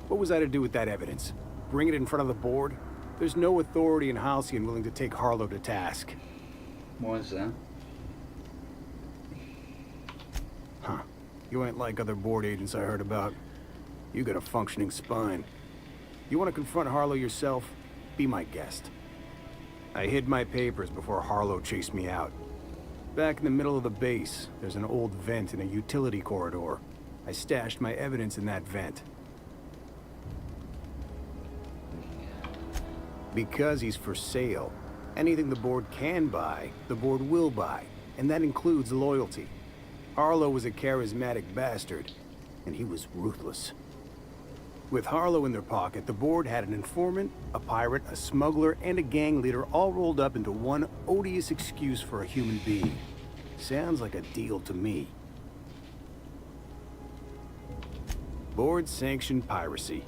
What was I to do with that evidence? Bring it in front of the board? There's no authority in Halcyon willing to take Harlow to task. Why is that? Huh. You ain't like other board agents I heard about. You got a functioning spine. You want to confront Harlow yourself? Be my guest. I hid my papers before Harlow chased me out. Back in the middle of the base, there's an old vent in a utility corridor. I stashed my evidence in that vent. Because he's for sale. Anything the board can buy, the board will buy, and that includes loyalty. Harlow was a charismatic bastard, and he was ruthless. With Harlow in their pocket, the board had an informant, a pirate, a smuggler, and a gang leader all rolled up into one odious excuse for a human being. Sounds like a deal to me. Board-sanctioned piracy.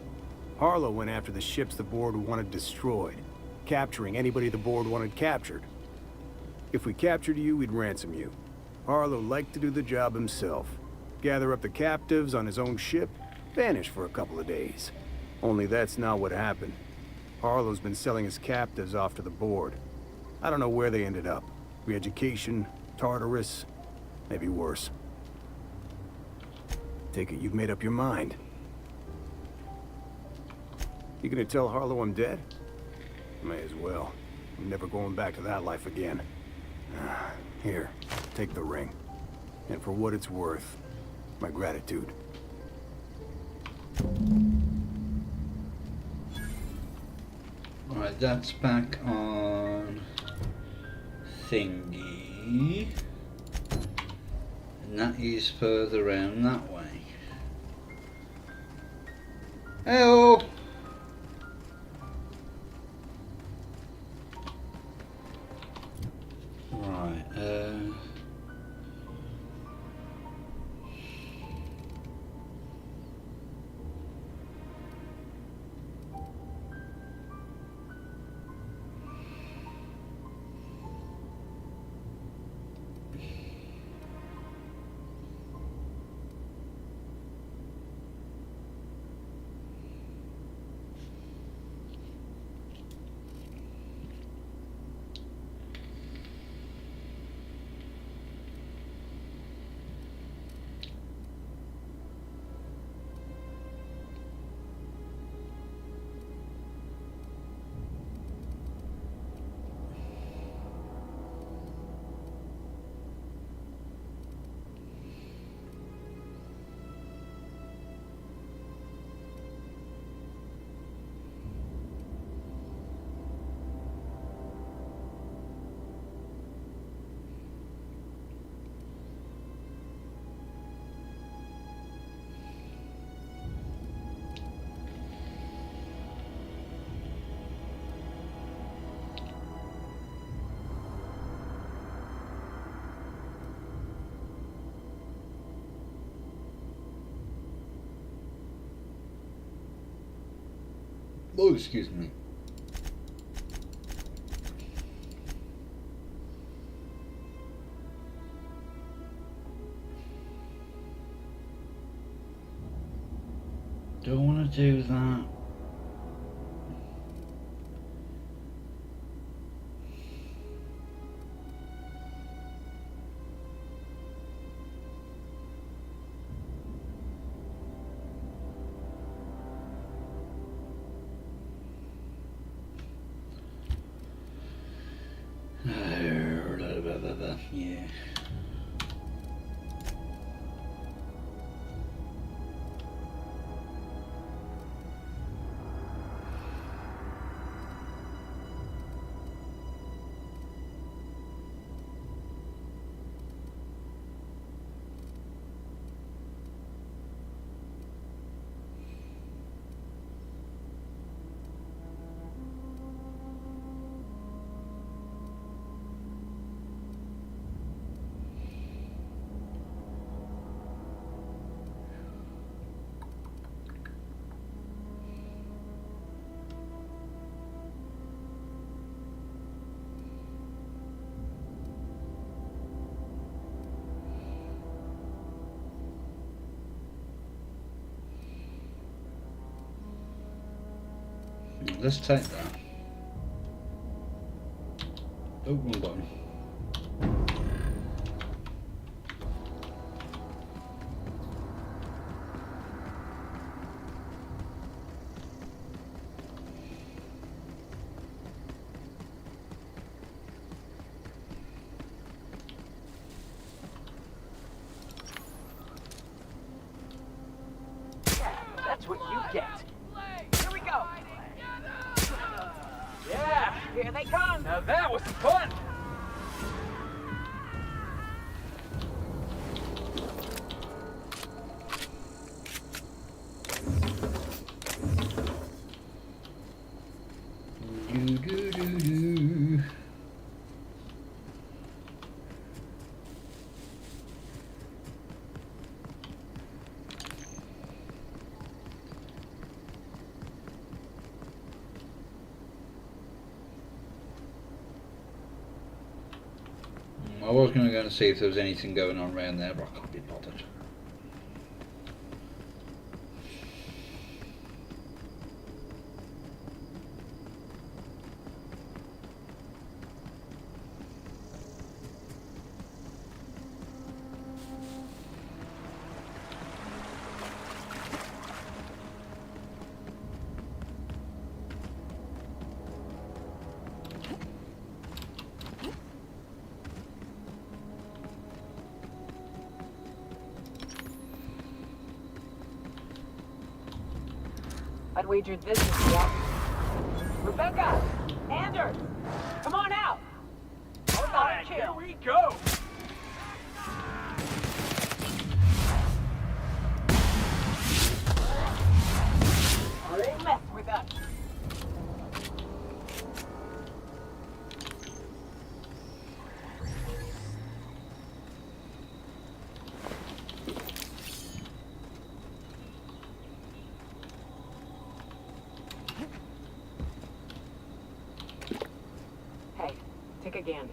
Harlow went after the ships the board wanted destroyed, capturing anybody the board wanted captured. If we captured you, we'd ransom you. Harlow liked to do the job himself. Gather up the captives on his own ship, vanish for a couple of days. Only that's not what happened. Harlow's been selling his captives off to the board. I don't know where they ended up. Re-education, Tartarus, maybe worse. Take it you've made up your mind. You gonna tell Harlow I'm dead? May as well. I'm never going back to that life again. Here, take the ring. And for what it's worth, my gratitude. Alright, that's back on thingy. And that is further around that way. Hello! Right, Oh, excuse me. Don't want to do that. Yeah. Let's take that. Oh, wrong button. That's what you get. Here we go. Yeah, here they come. Now that was fun. I was going to go and see if there was anything going on around there, but I can't be bothered. I'd wager this is the opposite. Rebecca! Anders! Come on out! All right, here we go! They mess with us. Hey, take a gander.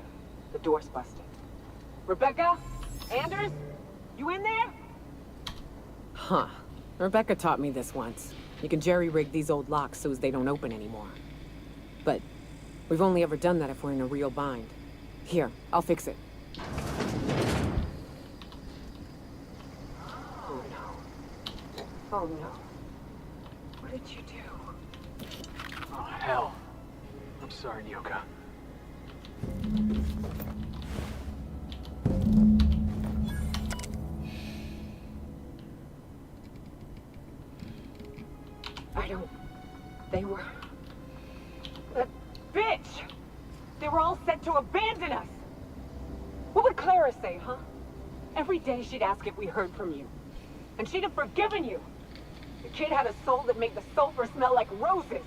The door's busted. Rebecca? Anders? You in there? Huh. Rebecca taught me this once. You can jerry-rig these old locks so as they don't open anymore. But we've only ever done that if we're in a real bind. Here, I'll fix it. Oh no. Oh no. What did you do? Oh, hell. I'm sorry, Nyoka. I don't... They were... That bitch! They were all set to abandon us! What would Clara say, huh? Every day she'd ask if we heard from you. And she'd have forgiven you. The kid had a soul that made the sulfur smell like roses.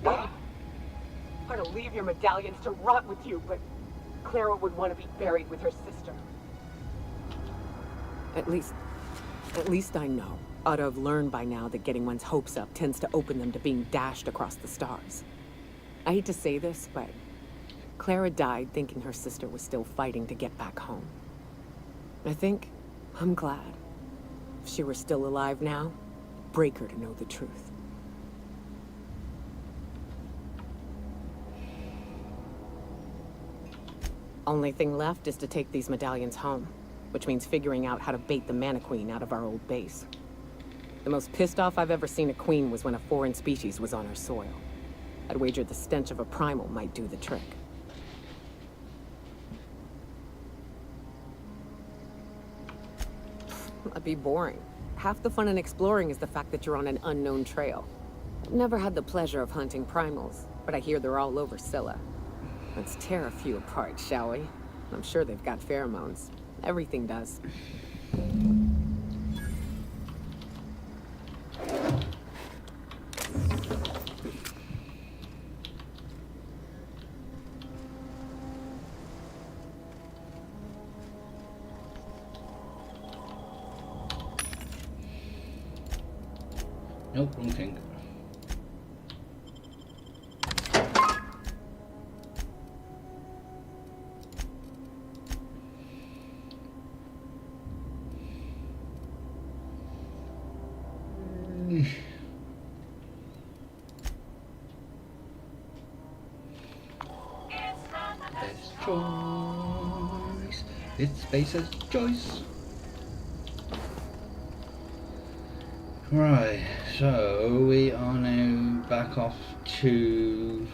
Or to leave your medallions to rot with you, but Clara would want to be buried with her sister. At least I know. Ought to have learned by now that getting one's hopes up tends to open them to being dashed across the stars. I hate to say this, but Clara died thinking her sister was still fighting to get back home. I think I'm glad. If she were still alive now, break her to know the truth. Only thing left is to take these medallions home, which means figuring out how to bait the Mana-Queen out of our old base. The most pissed off I've ever seen a queen was when a foreign species was on her soil. I'd wager the stench of a primal might do the trick. That'd be boring. Half the fun in exploring is the fact that you're on an unknown trail. I've never had the pleasure of hunting primals, but I hear they're all over Scylla. Let's tear a few apart, shall we? I'm sure they've got pheromones. Everything does. Nope, wrong thing. Best choice. It's Spacer's choice. Right, so we are now back off to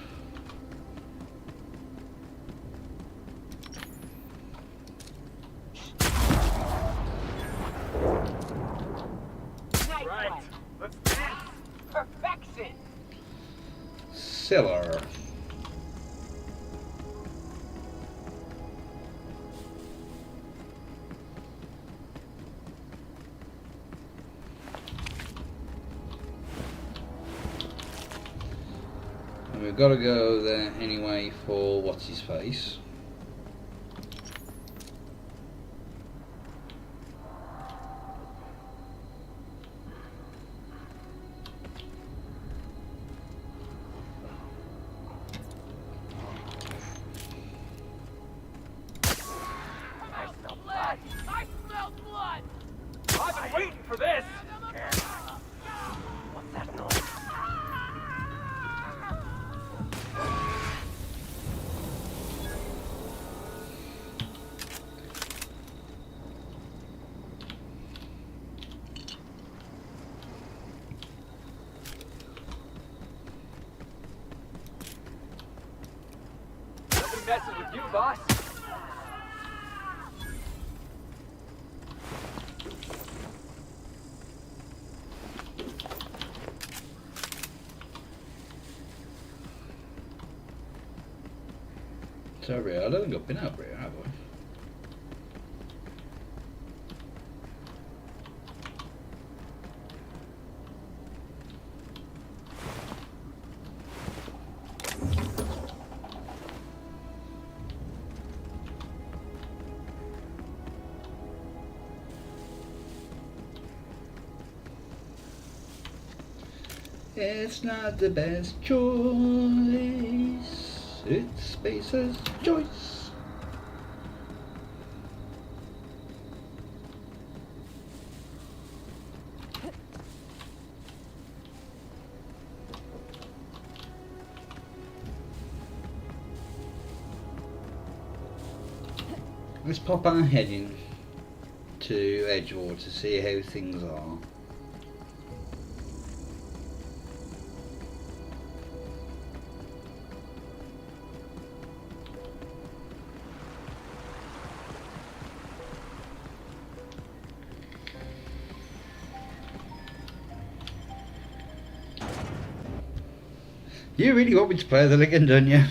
Right. Let's dance. Perfection. Scylla. And we've got to go there anyway for what's his face. I smell blood. I smell blood. I've been waiting for this. What's that noise? Nothing messes with you, boss. Sorry, I don't think I've been out here, have I? It's not the best choice. It's Spacer's choice. Let's pop our head in to Edgewater to see how things are. You really want me to play that again, don't you?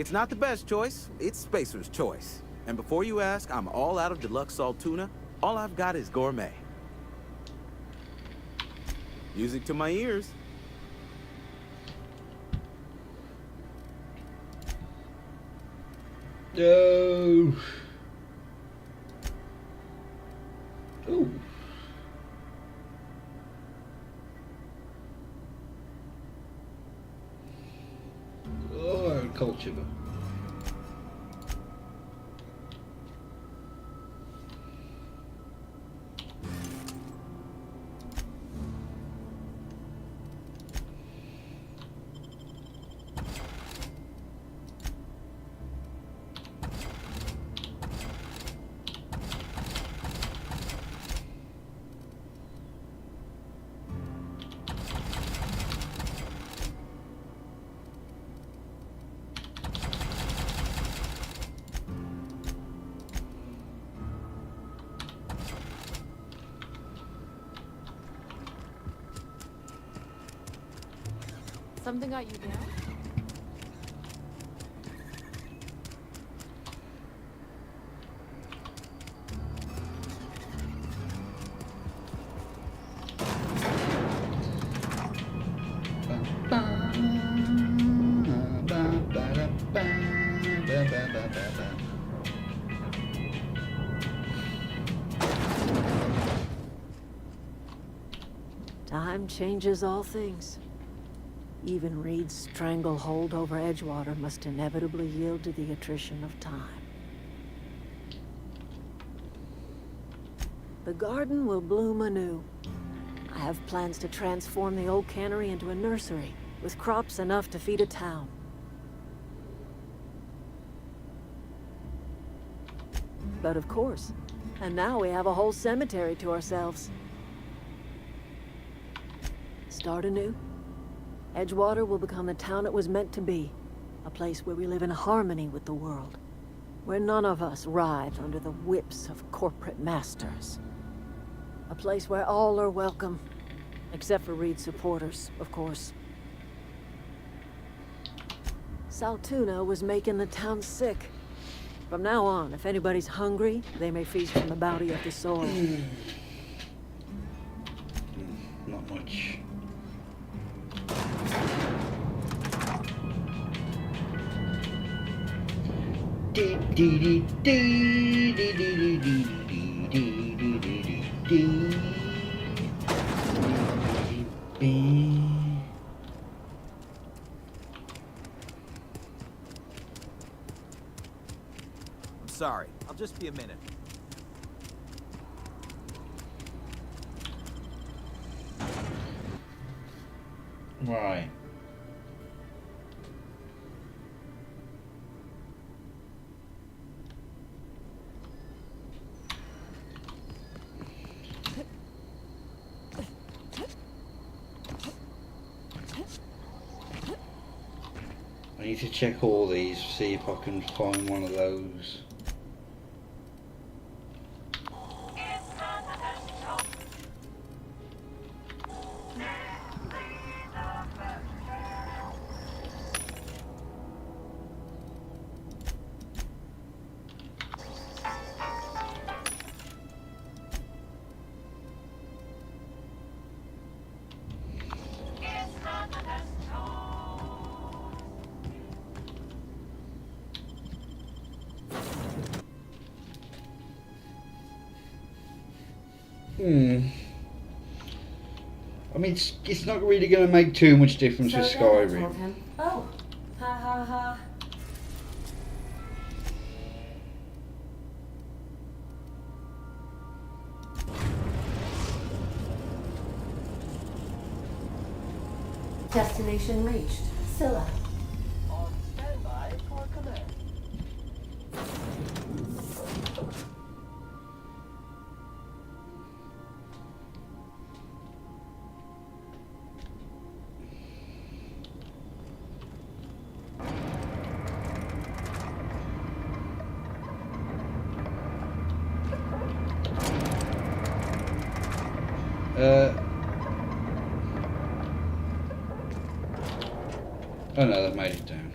It's not the best choice, it's Spacer's choice. And before you ask, I'm all out of deluxe salt tuna. All I've got is gourmet. Music to my ears. No. Ooh. Oh, culture. Something got you down? Time changes all things. Even Reed's stranglehold over Edgewater must inevitably yield to the attrition of time. The garden will bloom anew. I have plans to transform the old cannery into a nursery, with crops enough to feed a town. But of course, and now we have a whole cemetery to ourselves. Start anew. Edgewater will become the town it was meant to be. A place where we live in harmony with the world. Where none of us writhe under the whips of corporate masters. A place where all are welcome. Except for Reed's supporters, of course. Saltuna was making the town sick. From now on, if anybody's hungry, they may feast from the bounty of the soil. Not much. I'm sorry, I'll just be a minute. Right. I need to check all these, see if I can find one of those. I mean, it's not really going to make too much difference with Skyrim. Oh, ha ha ha. Destination reached. Scylla. On standby for command. Oh no, that made it down.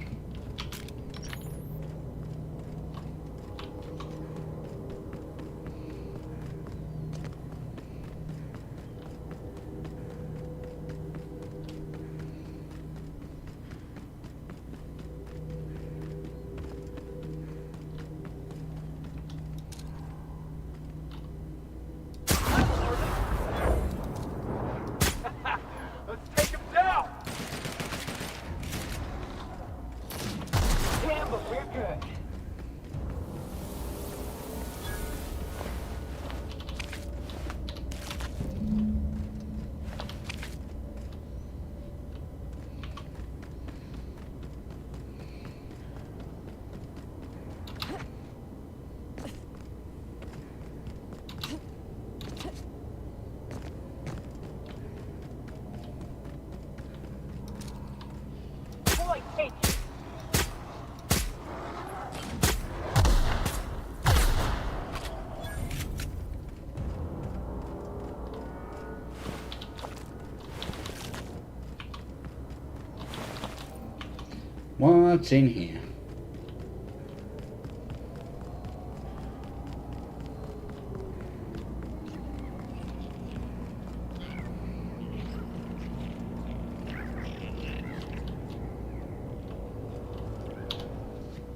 What's in here?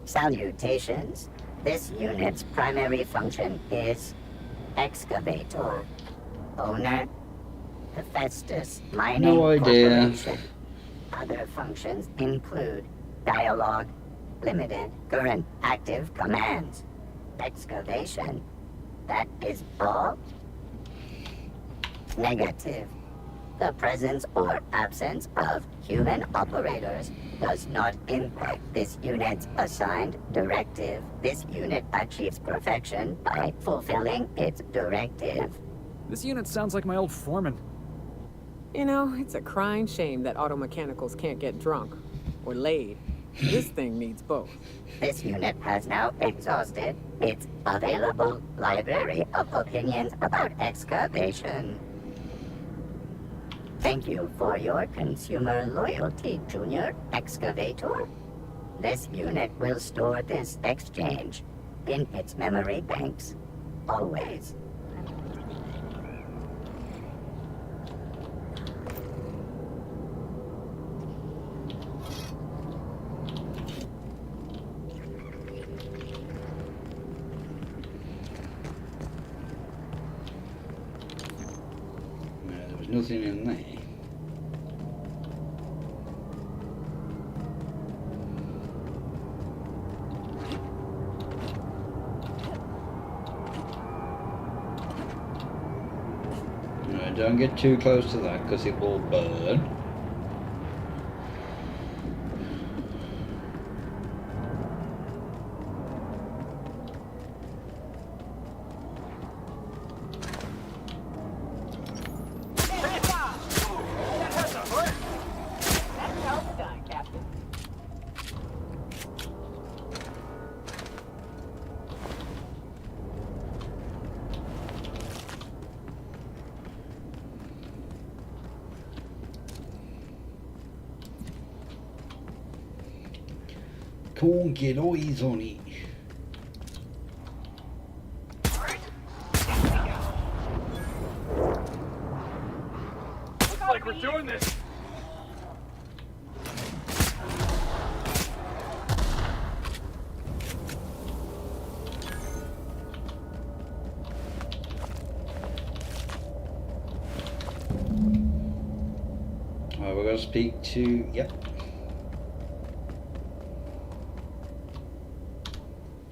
Salutations. This unit's primary function is excavator. Owner, Hephaestus Mining No idea. Corporation. Other functions include dialogue, limited current active commands, excavation. That is all? Negative. The presence or absence of human operators does not impact this unit's assigned directive. This unit achieves perfection by fulfilling its directive. This unit sounds like my old foreman. You know, it's a crying shame that auto mechanicals can't get drunk. Or laid. This thing needs both. This unit has now exhausted its available library of opinions about excavation. Thank you for your consumer loyalty, Junior Excavator. This unit will store this exchange in its memory banks, always. No, there was nothing in there. No, don't get too close to that because it will burn. Can't get eyes on it. Looks like we're doing this. Alright, we're gonna speak to, yep.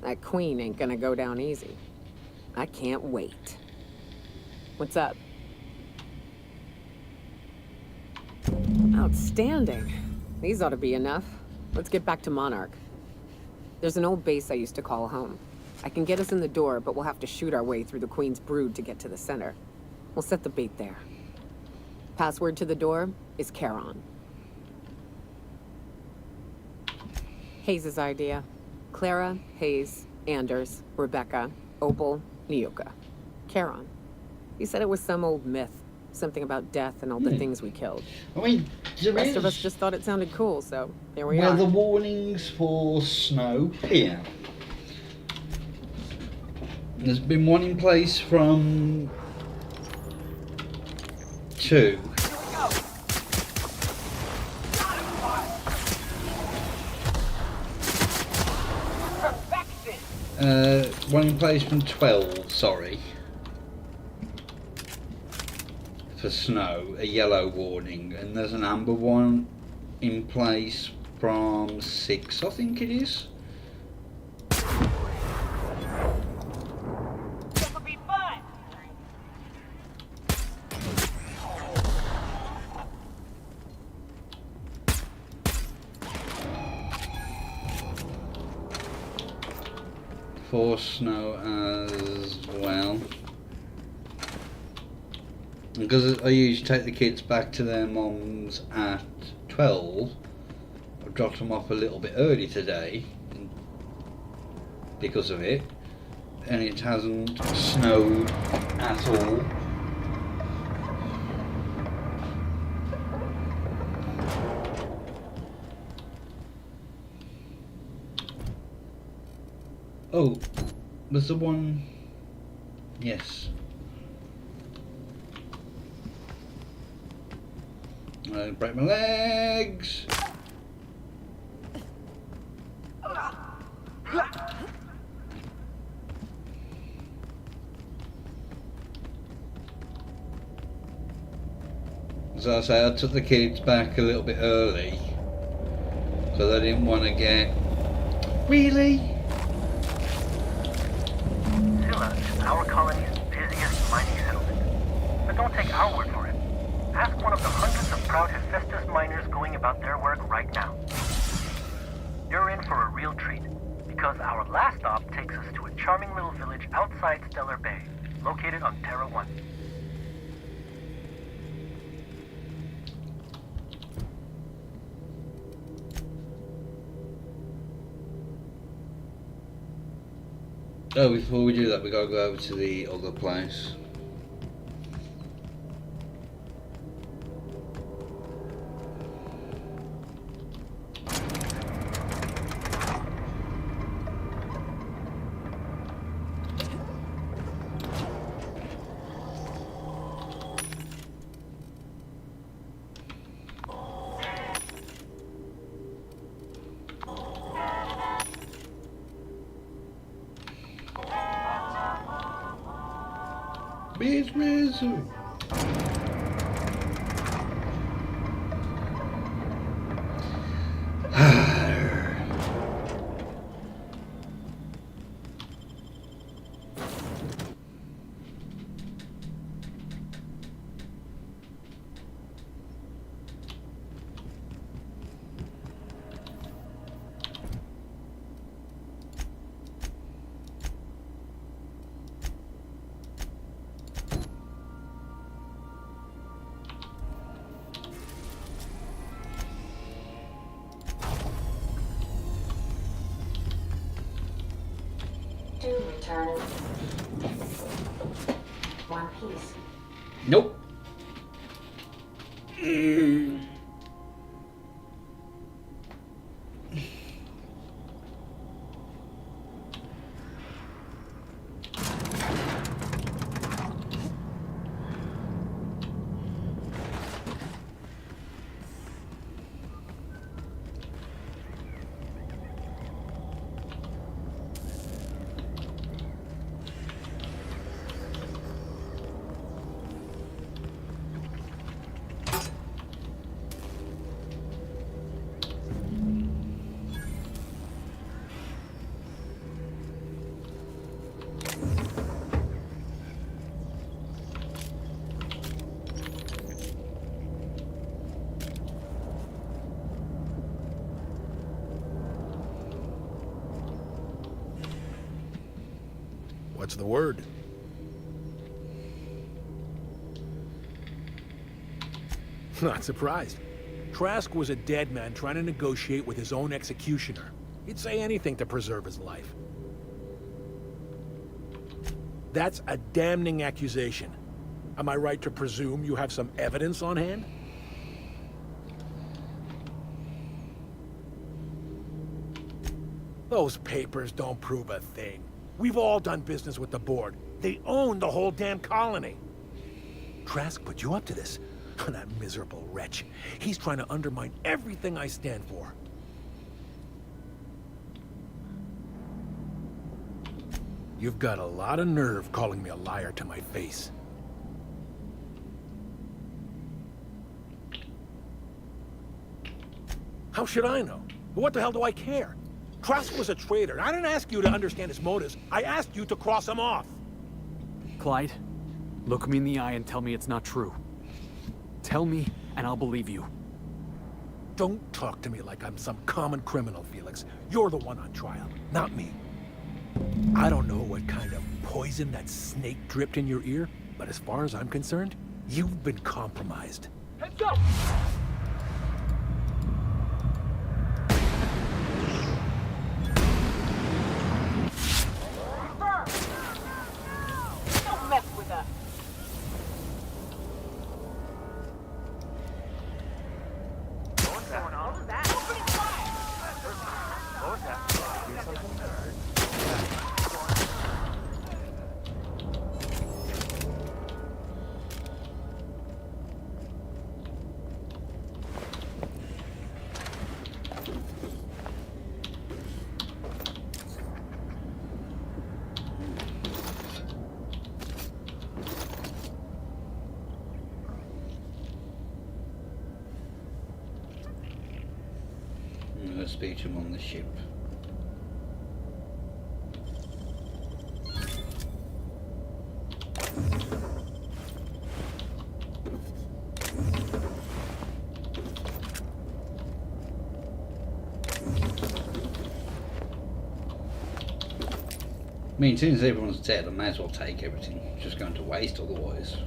That queen ain't gonna go down easy. I can't wait. What's up? Outstanding. These ought to be enough. Let's get back to Monarch. There's an old base I used to call home. I can get us in the door, but we'll have to shoot our way through the Queen's brood to get to the center. We'll set the bait there. Password to the door is Charon. Hayes' idea. Clara, Hayes, Anders, Rebecca, Opal, Nyoka. Charon. He said it was some old myth. Something about death and all the things we killed. I mean, the rest of us just thought it sounded cool, so here we are. Weather warnings for snow here. There's been one in place from 2. One in place from 12, sorry. For snow, a yellow warning, and there's an amber one in place from 6, I think it is. For snow as well. Because I usually take the kids back to their mums at 12, I dropped them off a little bit early today because of it, and it hasn't snowed at all. Oh, was the one... Yes. I break my legs. As I say, I took the kids back a little bit early because I didn't want to get... Really? Scylla is our colony's busiest mining settlement. But don't take our word for it. Ask one of the hundreds of proud Hephaestus miners going about their work right now. You're in for a real treat, because our last stop takes us to a charming little village outside Stellar Bay, located on Terra 1. Oh, before we do that, we gotta go over to the other place. Business. Return. One piece. Nope. What's the word? Not surprised. Trask was a dead man trying to negotiate with his own executioner. He'd say anything to preserve his life. That's a damning accusation. Am I right to presume you have some evidence on hand? Those papers don't prove a thing. We've all done business with the board. They own the whole damn colony. Trask put you up to this. That miserable wretch. He's trying to undermine everything I stand for. You've got a lot of nerve calling me a liar to my face. How should I know? What the hell do I care? Trask was a traitor. I didn't ask you to understand his motives. I asked you to cross him off. Clyde, look me in the eye and tell me it's not true. Tell me, and I'll believe you. Don't talk to me like I'm some common criminal, Felix. You're the one on trial, not me. I don't know what kind of poison that snake dripped in your ear, but as far as I'm concerned, you've been compromised. Heads up! Don't mess with us. What's going on? What was that? Do something? speak to him on the ship. I mean, as soon as everyone's dead, I may as well take everything. It's just going to waste otherwise.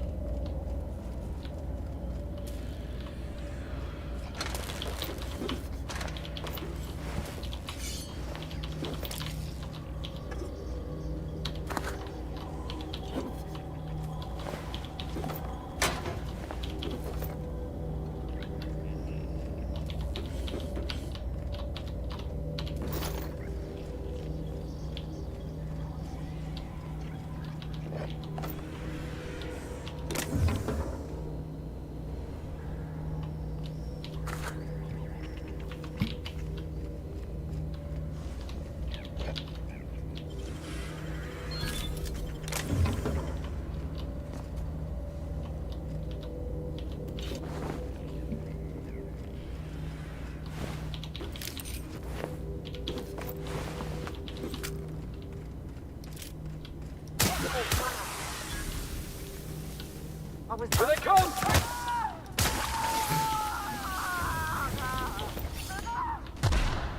Here they come!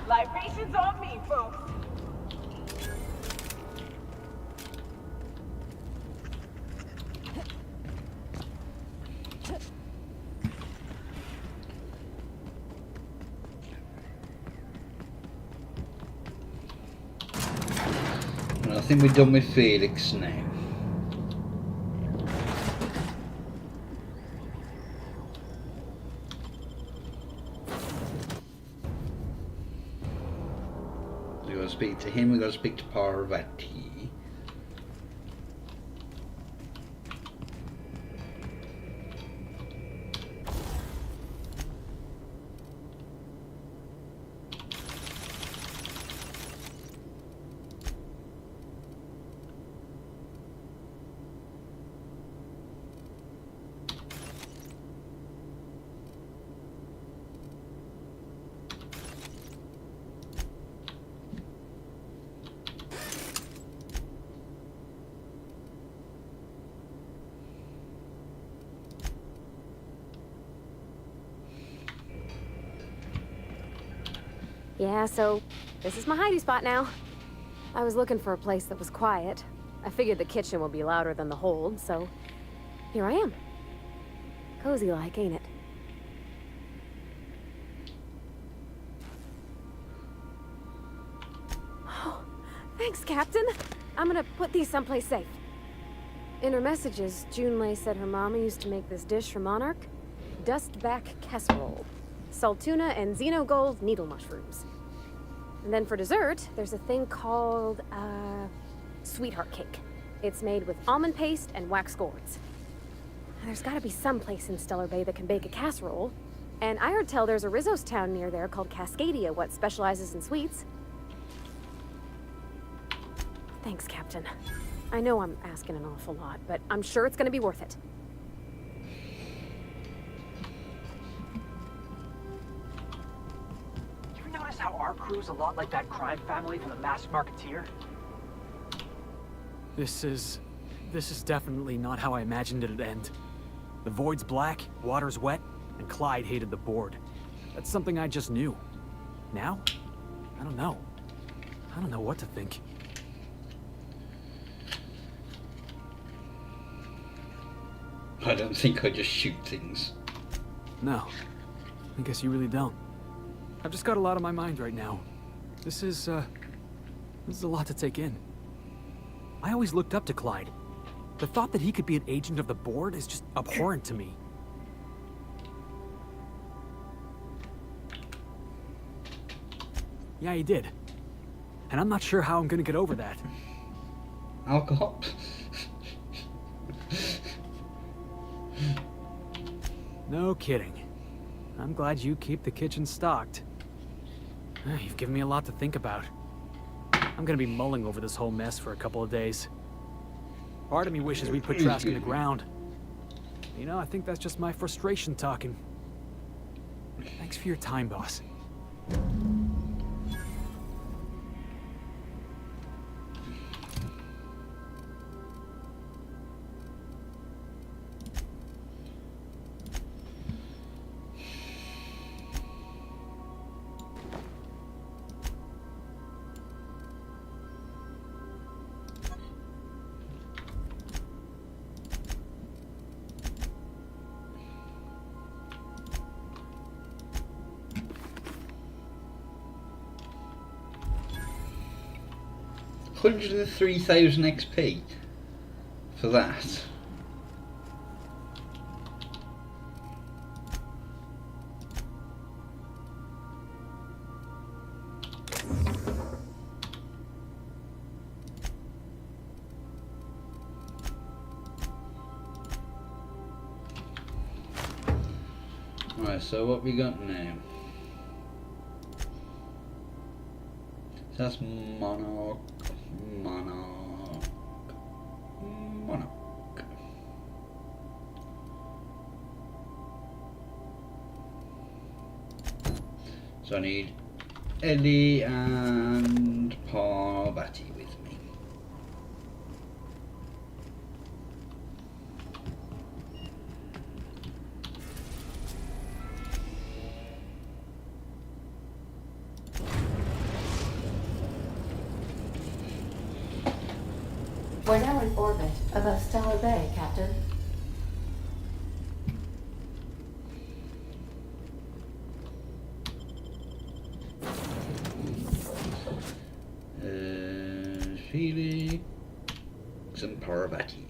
Libations on me, folks. Well, I think we're done with Felix now. We've got to speak to him, we've got to speak to Parvati. Yeah, so this is my hiding spot now. I was looking for a place that was quiet. I figured the kitchen would be louder than the hold, so here I am. Cozy like, ain't it? Oh, thanks, Captain. I'm gonna put these someplace safe. In her messages, Junlei said her mama used to make this dish for Monarch. Dustback casserole. Salt tuna and xenogold needle mushrooms. And then for dessert, there's a thing called, sweetheart cake. It's made with almond paste and wax gourds. There's gotta be some place in Stellar Bay that can bake a casserole. And I heard tell there's a Rizzo's town near there called Cascadia, what specializes in sweets. Thanks, Captain. I know I'm asking an awful lot, but I'm sure it's gonna be worth it. How our crew's a lot like that crime family from the Masked Marketeer? This is definitely not how I imagined it'd end. The void's black, water's wet, and Clyde hated the board. That's something I just knew. Now? I don't know. I don't know what to think. I don't think I just shoot things. No. I guess you really don't. I've just got a lot on my mind right now. This is a lot to take in. I always looked up to Clyde. The thought that he could be an agent of the board is just abhorrent to me. Yeah, he did. And I'm not sure how I'm gonna get over that. Alcohol? No kidding. I'm glad you keep the kitchen stocked. You've given me a lot to think about. I'm gonna be mulling over this whole mess for a couple of days. Part of me wishes we'd put Trask in the ground. You know, I think that's just my frustration talking. Thanks for your time, boss. 103,000 XP for that. Right, so what we got now? That's Monarch. So I need Ellie and Parvati with me. We're now in orbit above Stellar Bay, Captain. Felix and Parvati.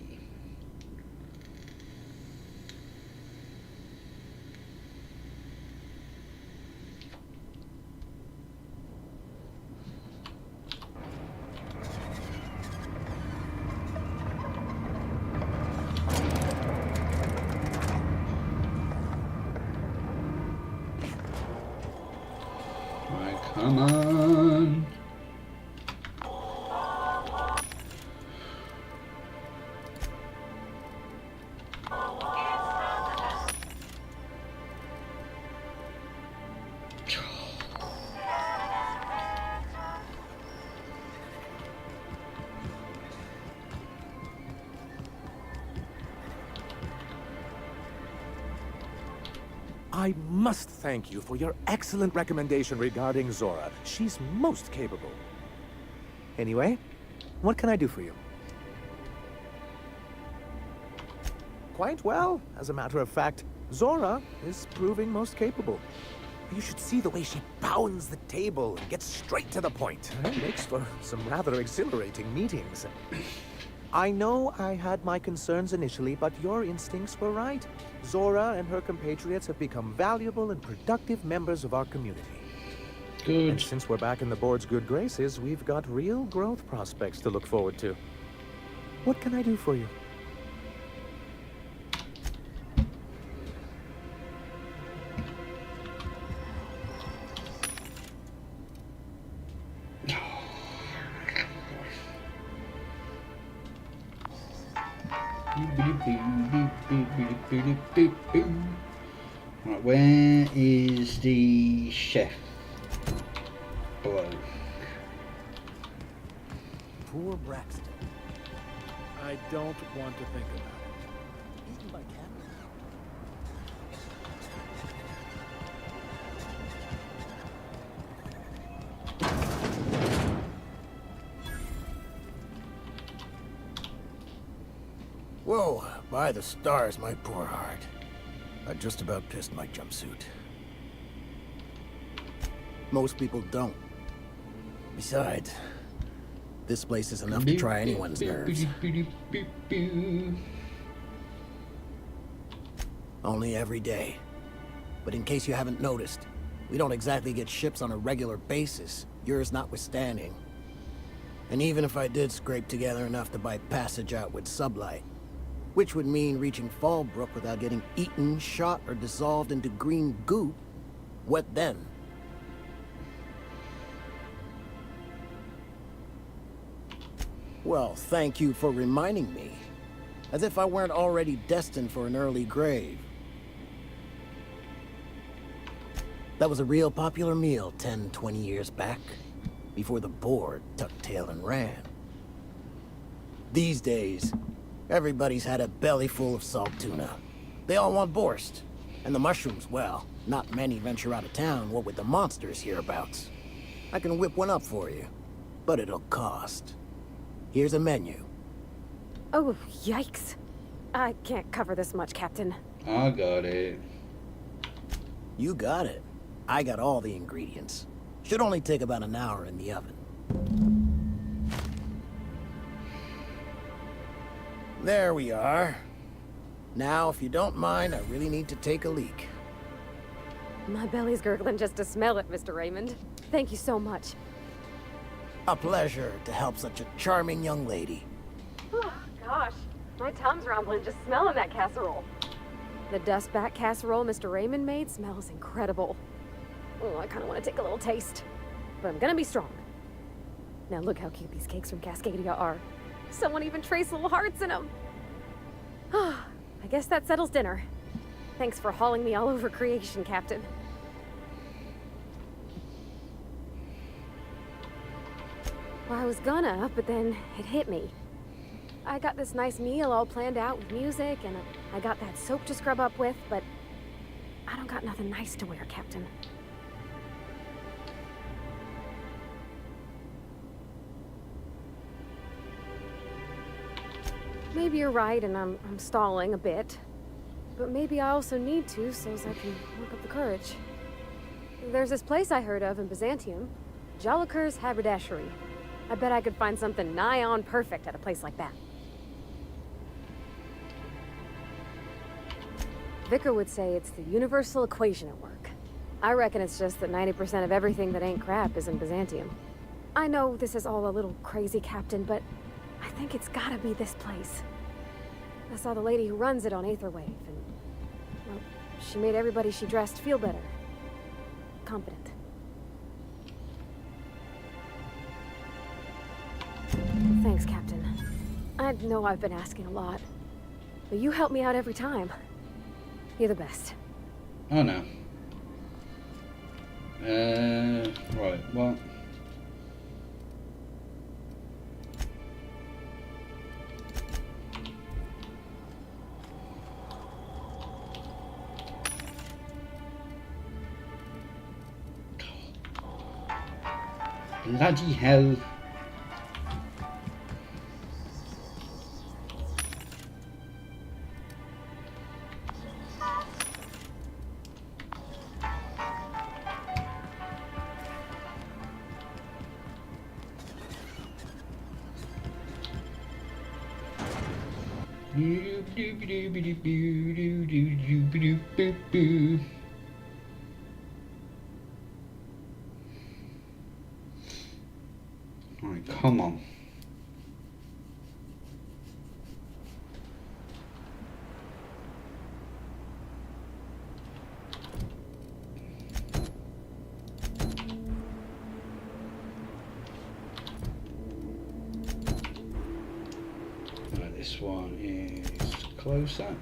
Right, come on. I must thank you for your excellent recommendation regarding Zora. She's most capable. Anyway, what can I do for you? Quite well. As a matter of fact, Zora is proving most capable. You should see the way she pounds the table and gets straight to the point. It makes for some rather exhilarating meetings. I know I had my concerns initially, but your instincts were right. Zora and her compatriots have become valuable and productive members of our community. Good. And since we're back in the board's good graces, we've got real growth prospects to look forward to. What can I do for you? Right, where is the chef bloke? Poor Braxton. I don't want to think about it. Eaten by cats? Whoa, by the stars, my poor heart. I just about pissed my jumpsuit. Most people don't. Besides, this place is enough to try anyone's nerves. Only every day. But in case you haven't noticed, we don't exactly get ships on a regular basis, yours notwithstanding. And even if I did scrape together enough to buy passage out with sublight, which would mean reaching Fallbrook without getting eaten, shot, or dissolved into green goop, what then? Well, thank you for reminding me. As if I weren't already destined for an early grave. That was a real popular meal 10, 20 years back, before the board tucked tail and ran. These days, everybody's had a belly full of salt tuna. They all want borscht. And the mushrooms, well, not many venture out of town, what with the monsters hereabouts. I can whip one up for you, but it'll cost. Here's a menu. Oh, yikes. I can't cover this much, Captain. I got it. You got it. I got all the ingredients. Should only take about an hour in the oven. There we are. Now, if you don't mind, I really need to take a leak. My belly's gurgling just to smell it, Mr. Raymond. Thank you so much. A pleasure to help such a charming young lady. Oh, gosh. My tum's rumbling just smelling that casserole. The dustback casserole Mr. Raymond made smells incredible. Oh, I kind of want to take a little taste. But I'm gonna be strong. Now look how cute these cakes from Cascadia are. Someone even traced little hearts in them. I guess that settles dinner. Thanks for hauling me all over creation, Captain. Well, I was gonna, but then it hit me. I got this nice meal all planned out with music, and I got that soap to scrub up with, but I don't got nothing nice to wear, Captain. Maybe you're right, and I'm stalling a bit. But maybe I also need to, so as I can work up the courage. There's this place I heard of in Byzantium, Jolicoeur's Haberdashery. I bet I could find something nigh on perfect at a place like that. Vicar would say it's the universal equation at work. I reckon it's just that 90% of everything that ain't crap is in Byzantium. I know this is all a little crazy, Captain, but I think it's gotta be this place. I saw the lady who runs it on Aetherwave, and, well, she made everybody she dressed feel better. Competent. Thanks, Captain. I know I've been asking a lot, but you help me out every time. You're the best. Oh no. Right, well. Bloody hell. Alright, come on. Right, this one is closer.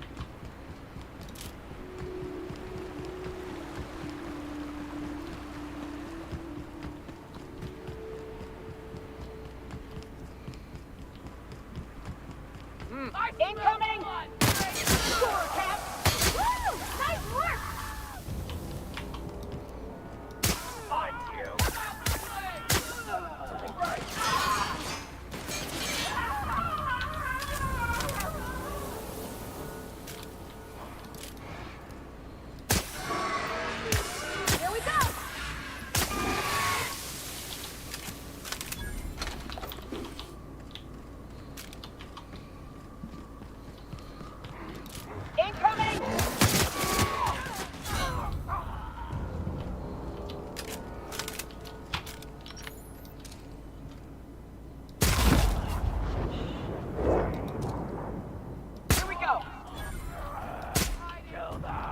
Incoming! Score, Cap! Woo! Nice work! On you! Here we go! Incoming! Here we go! Kill them!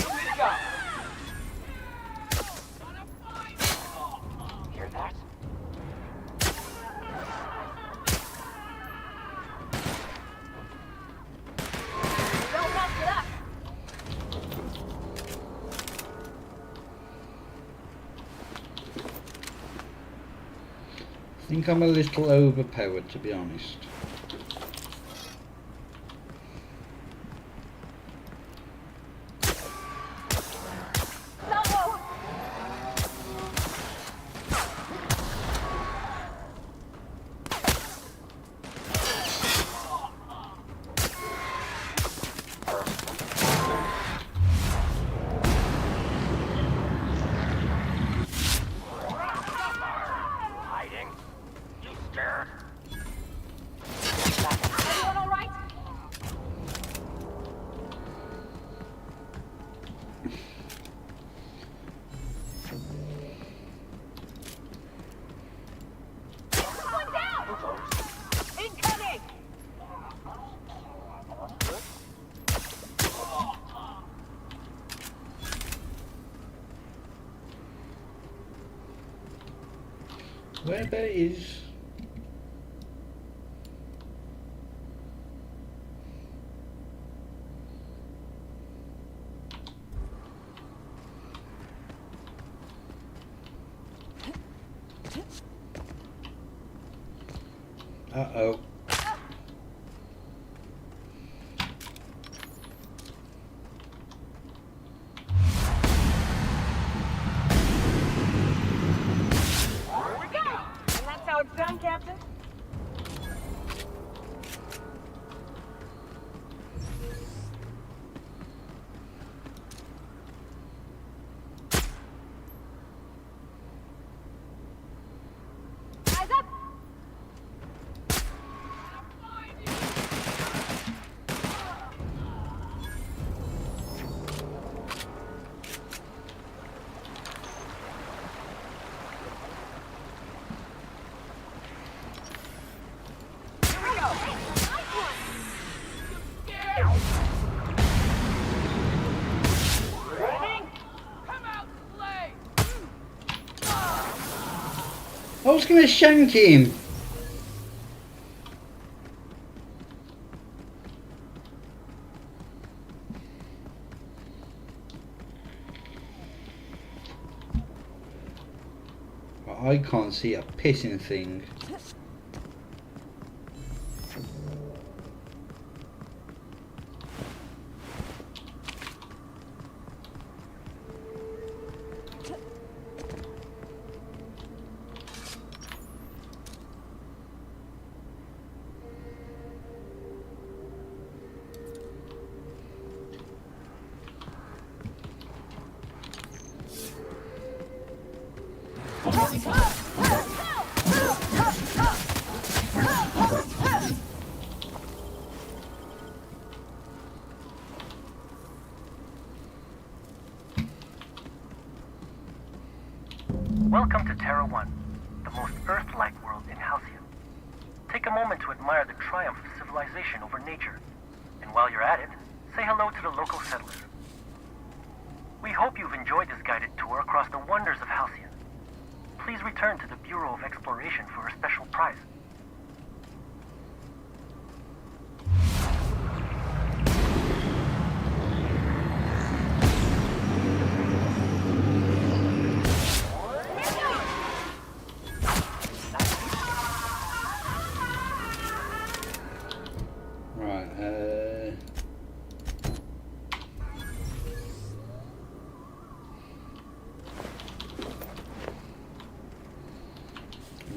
Way to go! Hear that? Don't mess it up! I think I'm a little overpowered, to be honest. Salvo! Where is? Uh-oh. And that's how it's done, Captain? Eyes up! I was gonna shank him. I can't see a pissing thing. Welcome to Terra 1, the most Earth-like world in Halcyon. Take a moment to admire the triumph of civilization over nature, and while you're at it, say hello to the local settlers. We hope you've enjoyed this guided tour across the wonders of Halcyon. Please return to the Bureau of Exploration for a special prize.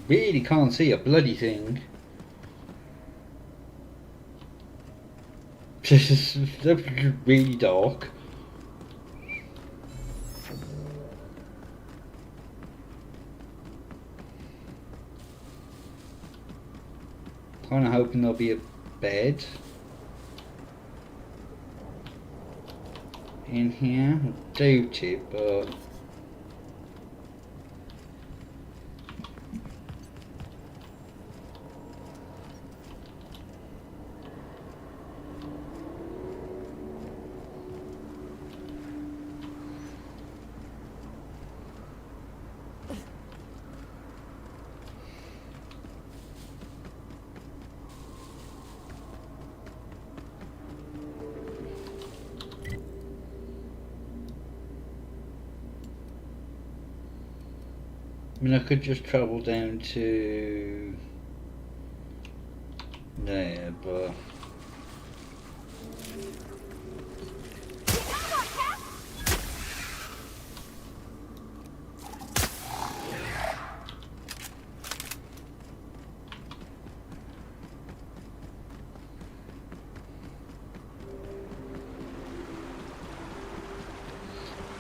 Really can't see a bloody thing. This is really dark. Kinda hoping there'll be a bed in here. I doubt it, but I mean, I could just travel down to there, but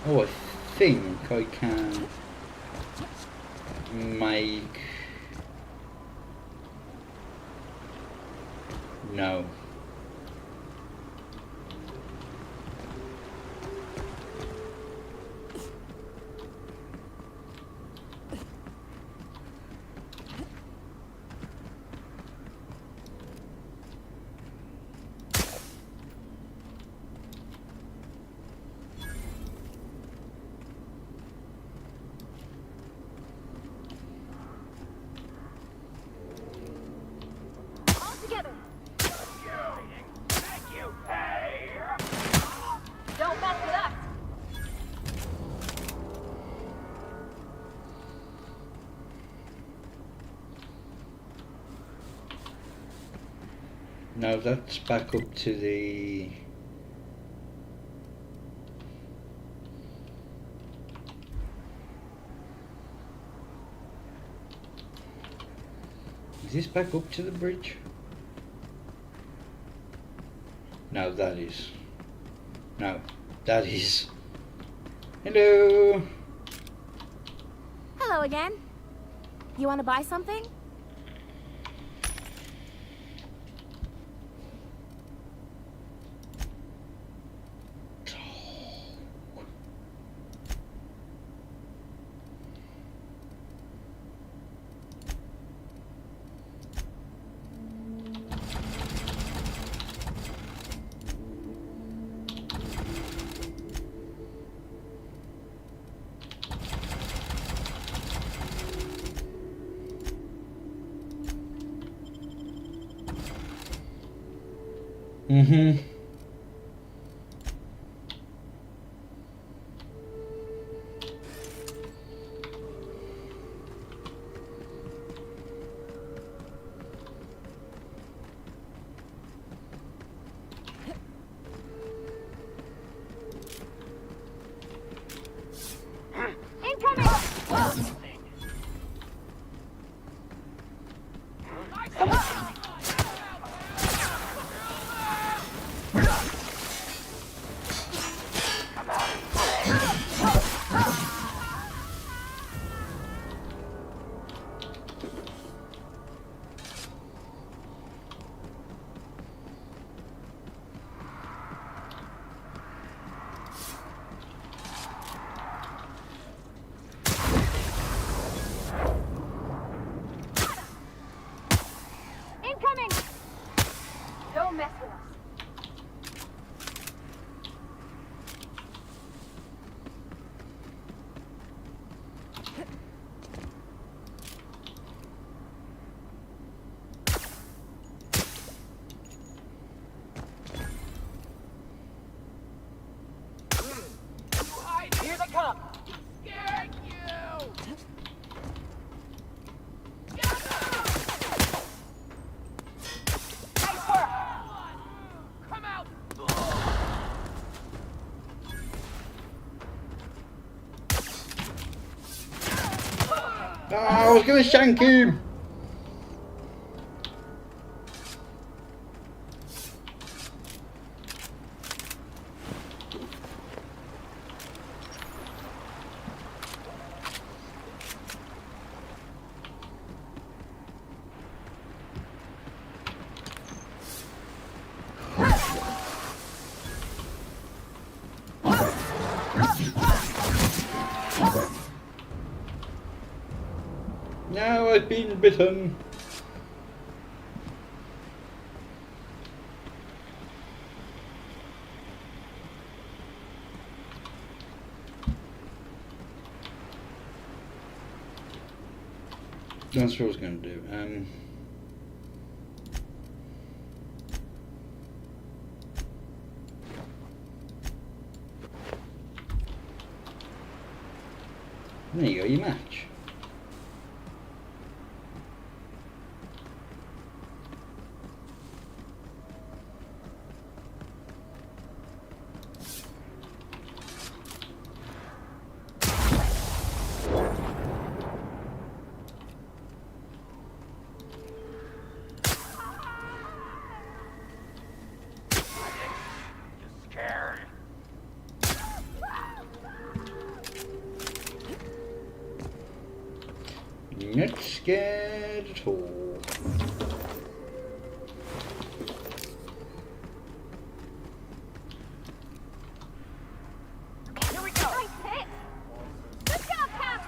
oh, I think I can make no. No, that's back up to the... Is this back up to the bridge? No, that is. No, that is. Hello! Hello again. You want to buy something? Mm-hmm. Don't mess with us. Here they come! Scared you! Nice work! Come out! I was gonna shank him! Now I've been bitten. That's what I was going to do. There you go, your match. Not scared at all. Here we go. Nice hit. Good job, Cap.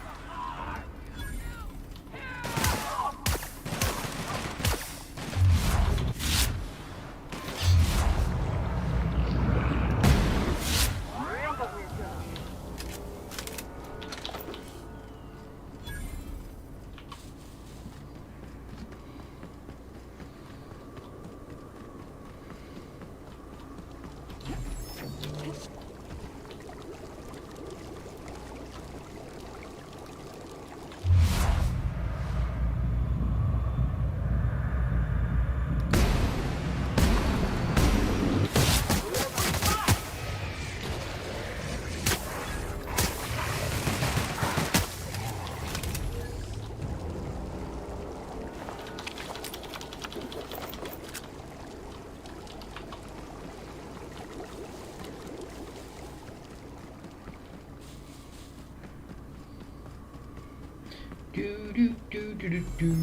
Do do do do do do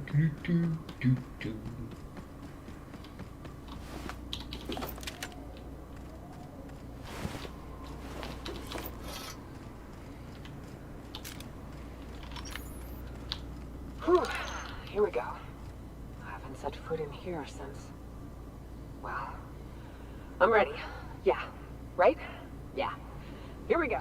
do do do do. Whew. Here we go. I haven't set foot in here since... Well... I'm ready. Yeah. Right? Yeah. Here we go.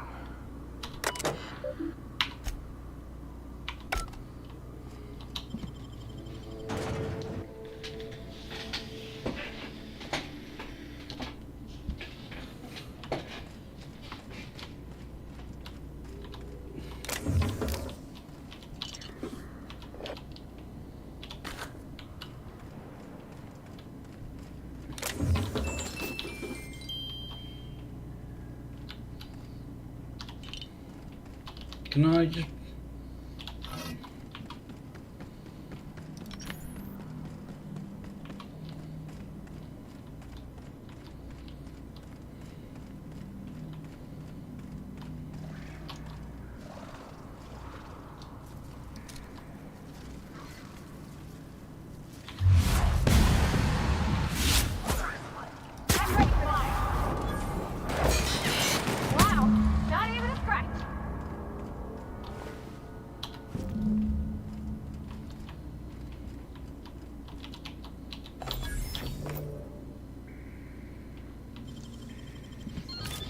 Can I just... Wow, not even a scratch.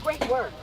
Great work.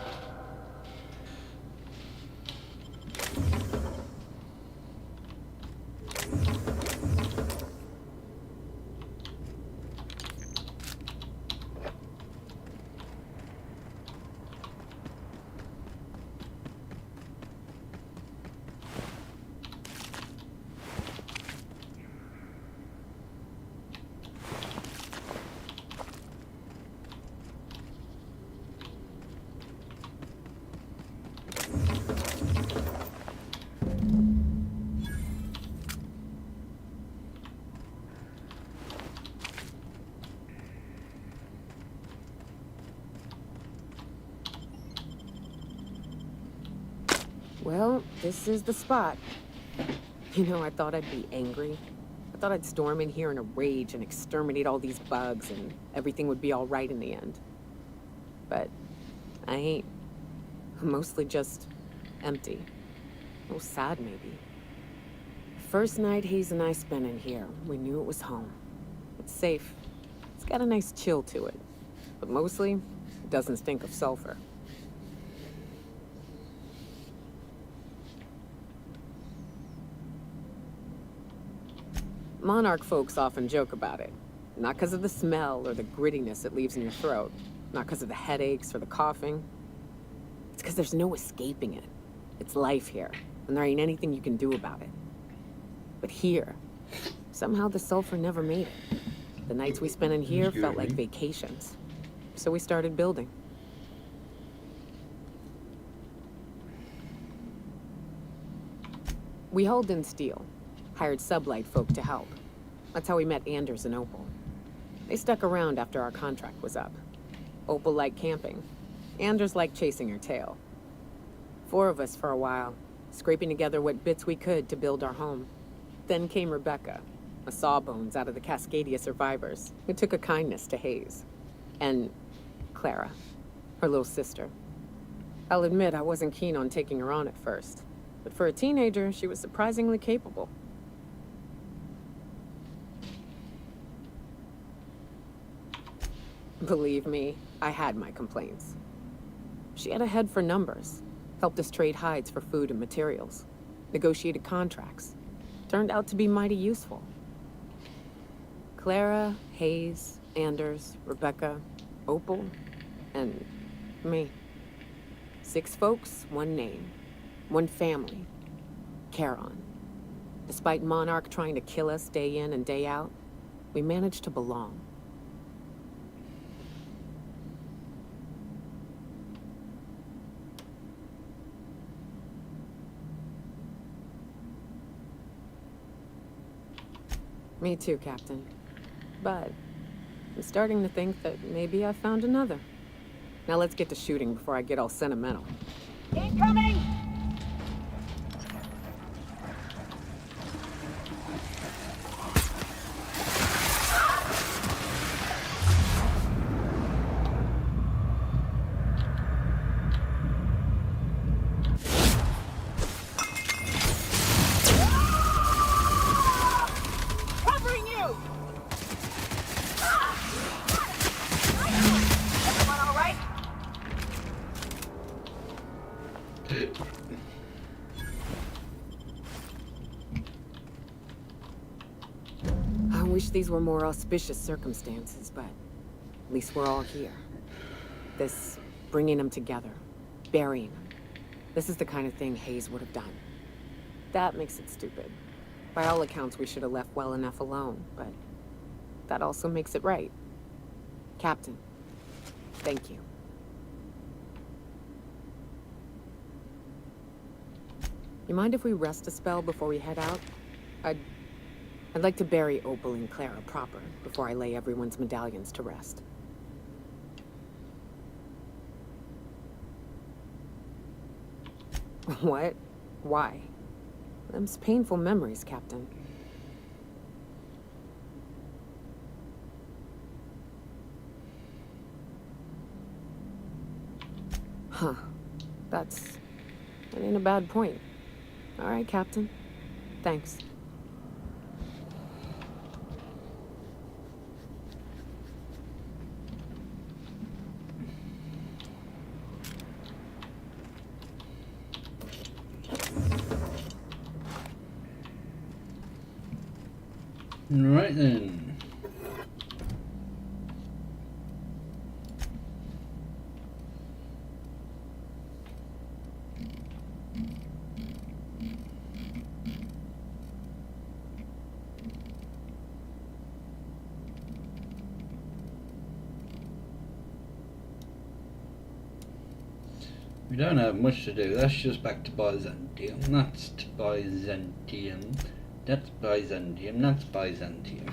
Well, this is the spot. You know, I thought I'd be angry. I thought I'd storm in here in a rage and exterminate all these bugs and everything would be all right in the end. But I ain't. I'm mostly just empty. A little sad, maybe. First night Hayes and I spent in here, we knew it was home. It's safe. It's got a nice chill to it. But mostly, it doesn't stink of sulfur. Monarch folks often joke about it. Not because of the smell or the grittiness it leaves in your throat. Not because of the headaches or the coughing. It's because there's no escaping it. It's life here, and there ain't anything you can do about it. But here, somehow the sulfur never made it. The nights we spent in here felt like vacations. So we started building. We hauled in steel. Hired sublight folk to help. That's how we met Anders and Opal. They stuck around after our contract was up. Opal liked camping. Anders liked chasing her tail. 4 of us for a while, scraping together what bits we could to build our home. Then came Rebecca, a sawbones out of the Cascadia survivors, who took a kindness to Hayes. And Clara, her little sister. I'll admit I wasn't keen on taking her on at first, but for a teenager, she was surprisingly capable. Believe me, I had my complaints. She had a head for numbers, helped us trade hides for food and materials, negotiated contracts. Turned out to be mighty useful. Clara, Hayes, Anders, Rebecca, Opal, and me. 6 folks, 1 name, 1 family, Charon. Despite Monarch trying to kill us day in and day out, we managed to belong. Me too, Captain. But I'm starting to think that maybe I found another. Now let's get to shooting before I get all sentimental. Incoming! Wish these were more auspicious circumstances, but at least we're all here. This bringing them together, burying them. This is the kind of thing Hayes would have done. That makes it stupid. By all accounts, we should have left well enough alone, but that also makes it right. Captain, thank you. You mind if we rest a spell before we head out? I'd like to bury Opal and Clara proper before I lay everyone's medallions to rest. What? Why? Them's painful memories, Captain. Huh. That ain't a bad point. All right, Captain. Thanks. Right then. We don't have much to do. That's just back to Byzantium. That's to Byzantium. That's Byzantium. That's Byzantium.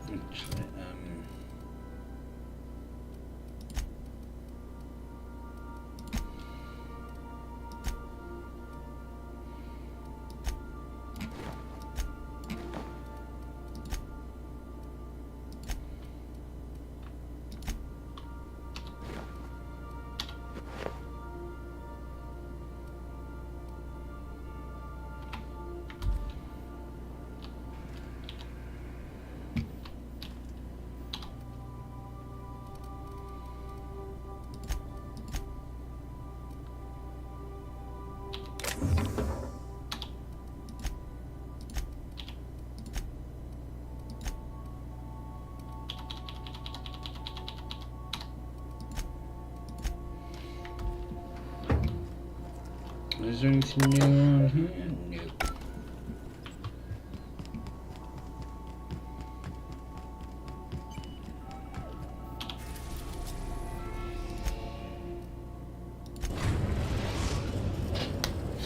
Actually, is there anything new on here? Nope.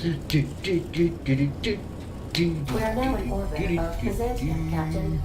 We are now in orbit of Byzantium, Captain.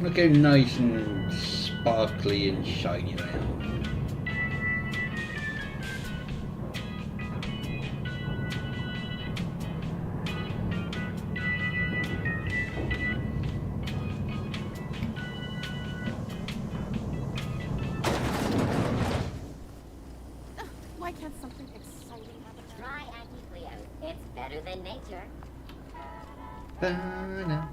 Look how nice and sparkly and shiny they are. Why can't something exciting happen? Try anti-Cleo. It's better than nature. Ba-na.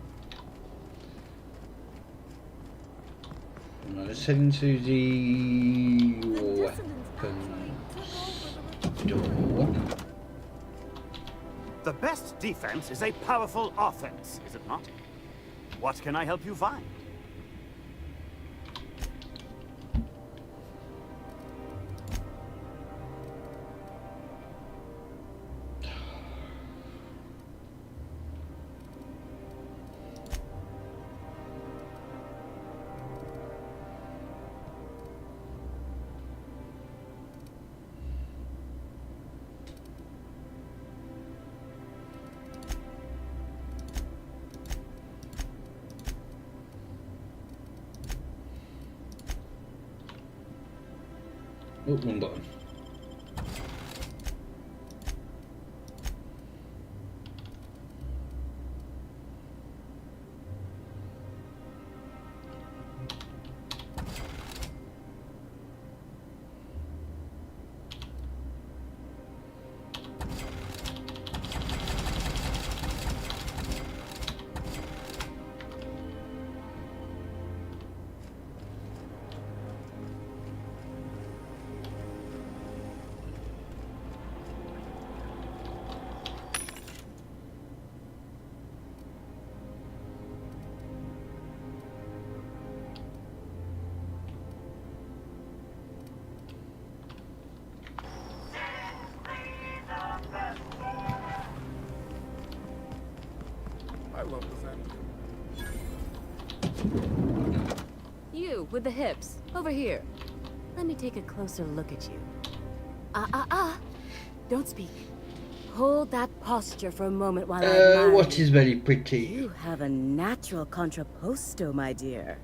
Let's head into the weapons door. The best defense is a powerful offense, is it not? What can I help you find? Oh, one button. I love that. You, with the hips. Over here. Let me take a closer look at you. Don't speak. Hold that posture for a moment while I admire what you. is very pretty? You have a natural contrapposto, my dear.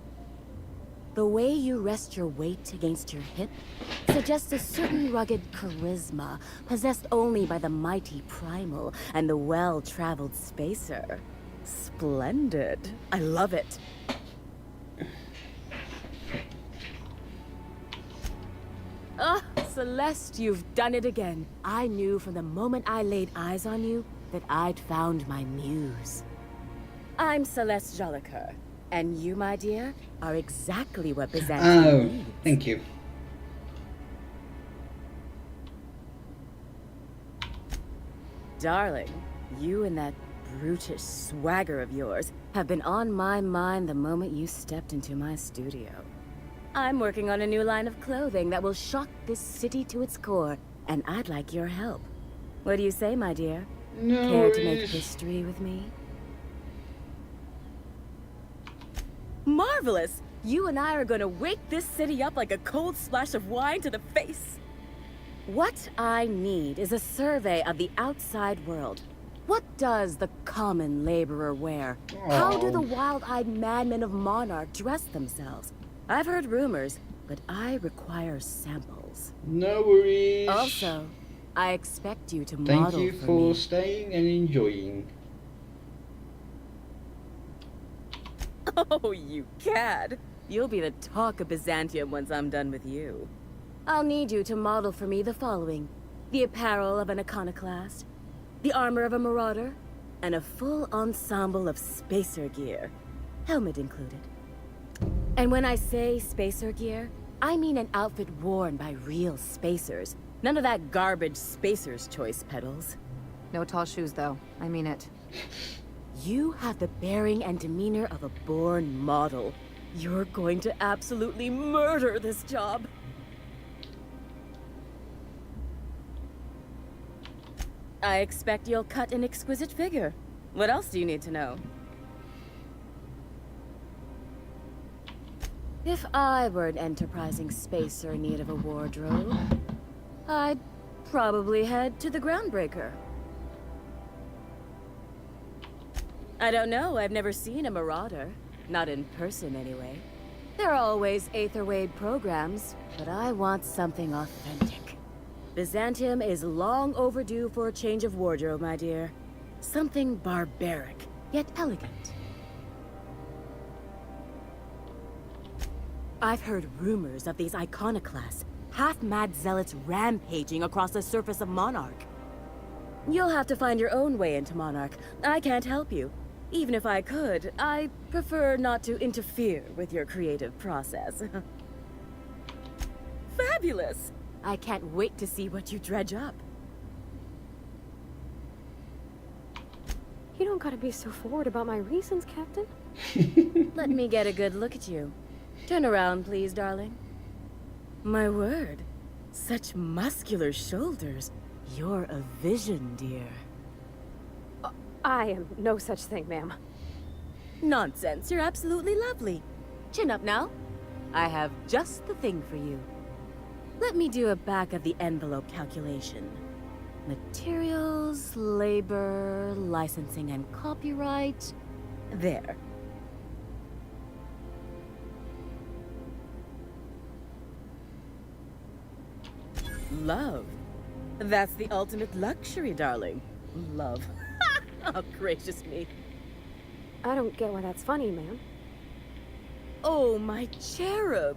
The way you rest your weight against your hip suggests a certain rugged charisma possessed only by the mighty primal and the well-traveled spacer. Splendid. I love it. Ah, Celeste, you've done it again. I knew from the moment I laid eyes on you that I'd found my muse. I'm Celeste Jolicoeur, and you, my dear, are exactly what Byzantium needs. Thank you. Darling, you and that brutish swagger of yours have been on my mind the moment you stepped into my studio. I'm working on a new line of clothing that will shock this city to its core, and I'd like your help. What do you say, my dear? No Care to make worries. history with me? Marvelous! You and I are gonna wake this city up like a cold splash of wine to the face. What I need is a survey of the outside world. What does the common laborer wear? How do the wild-eyed madmen of Monarch dress themselves? I've heard rumors, but I require samples. No worries. Also, I expect you to Thank model you for for me. staying and enjoying. Oh, you cad. You'll be the talk of Byzantium once I'm done with you. I'll need you to model for me the following: the apparel of an iconoclast, the armor of a marauder, and a full ensemble of spacer gear, helmet included. And when I say spacer gear, I mean an outfit worn by real spacers. None of that garbage spacer's choice pedals. No tall shoes, though. I mean it. You have the bearing and demeanor of a born model. You're going to absolutely murder this job. I expect you'll cut an exquisite figure. What else do you need to know? If I were an enterprising spacer in need of a wardrobe, I'd probably head to the Groundbreaker. I don't know, I've never seen a marauder. Not in person, anyway. There are always Aetherwade programs, but I want something authentic. Byzantium is long overdue for a change of wardrobe, my dear. Something barbaric, yet elegant. I've heard rumors of these iconoclasts, half-mad zealots rampaging across the surface of Monarch. You'll have to find your own way into Monarch. I can't help you. Even if I could, I prefer not to interfere with your creative process. Fabulous! I can't wait to see what you dredge up. You don't gotta be so forward about my reasons, Captain. Let me get a good look at you. Turn around, please, darling. My word. Such muscular shoulders. You're a vision, dear. I am no such thing, ma'am. Nonsense. You're absolutely lovely. Chin up now. I have just the thing for you. Let me do a back-of-the-envelope calculation. Materials, labor, licensing and copyright. There. Love. That's the ultimate luxury, darling. Love. Oh, gracious me. I don't get why that's funny, ma'am. Oh, my cherub.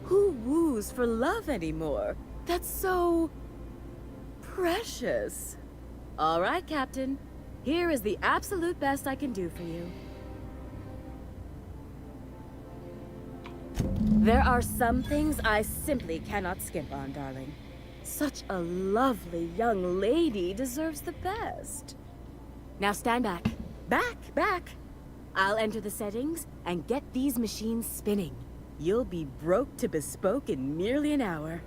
Who woos for love anymore? That's so... precious. All right, Captain. Here is the absolute best I can do for you. There are some things I simply cannot skimp on, darling. Such a lovely young lady deserves the best. Now stand back. Back! I'll enter the settings and get these machines spinning. You'll be broke to bespoke in merely an hour.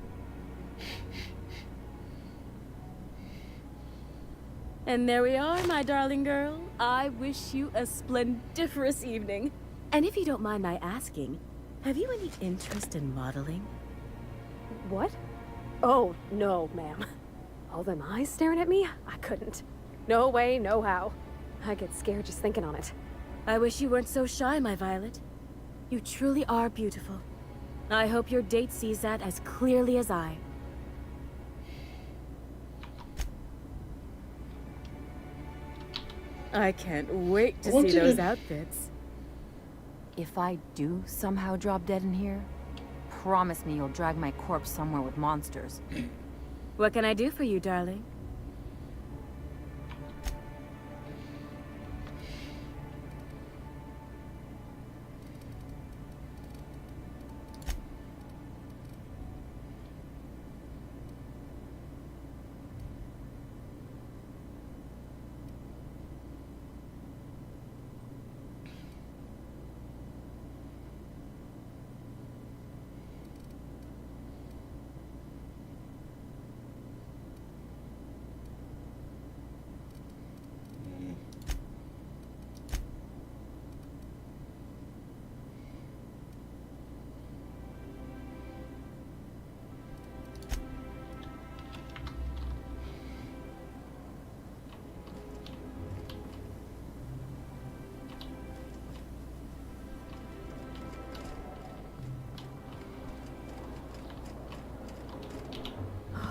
And there we are, my darling girl. I wish you a splendiferous evening. And if you don't mind my asking, have you any interest in modeling? What? Oh, no, ma'am. All them eyes staring at me? I couldn't. No way, no how. I get scared just thinking on it. I wish you weren't so shy, my Violet. You truly are beautiful. I hope your date sees that as clearly as I. I can't wait to see those outfits. If I do somehow drop dead in here, promise me you'll drag my corpse somewhere with monsters. What can I do for you, darling?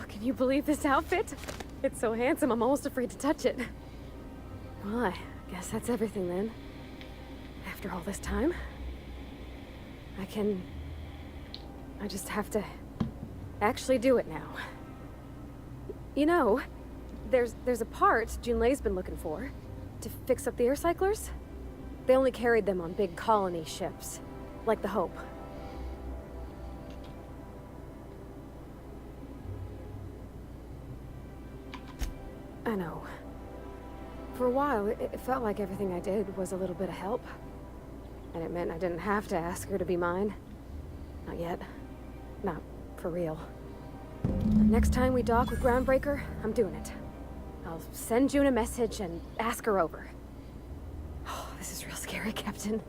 Can you believe this outfit? It's so handsome, I'm almost afraid to touch it. Well, I guess that's everything then. After all this time, I just have to actually do it now. You know, there's a part Junlei's been looking for to fix up the air cyclers. They only carried them on big colony ships, like the Hope. I know. For a while, it felt like everything I did was a little bit of help. And it meant I didn't have to ask her to be mine. Not yet. Not for real. Next time we dock with Groundbreaker, I'm doing it. I'll send June a message and ask her over. Oh, this is real scary, Captain.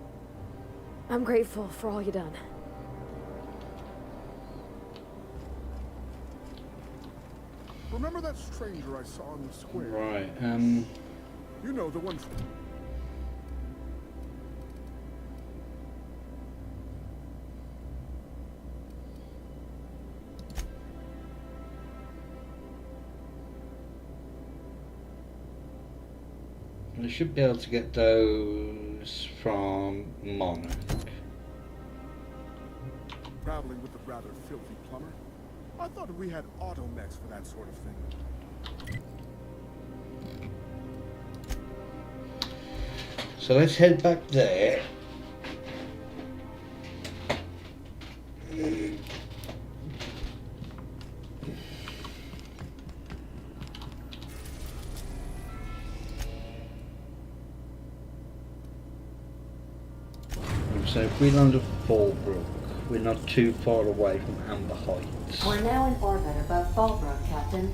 I'm grateful for all you done. Remember that stranger I saw in the square? Right, You know, the one... We should be able to get those from Monarch. Traveling with a rather filthy plumber? I thought we had automechs for that sort of thing. So let's head back there. So if we land at Fallbrook, we're not too far away from Amber Heights. We're now in orbit above Fallbrook, Captain.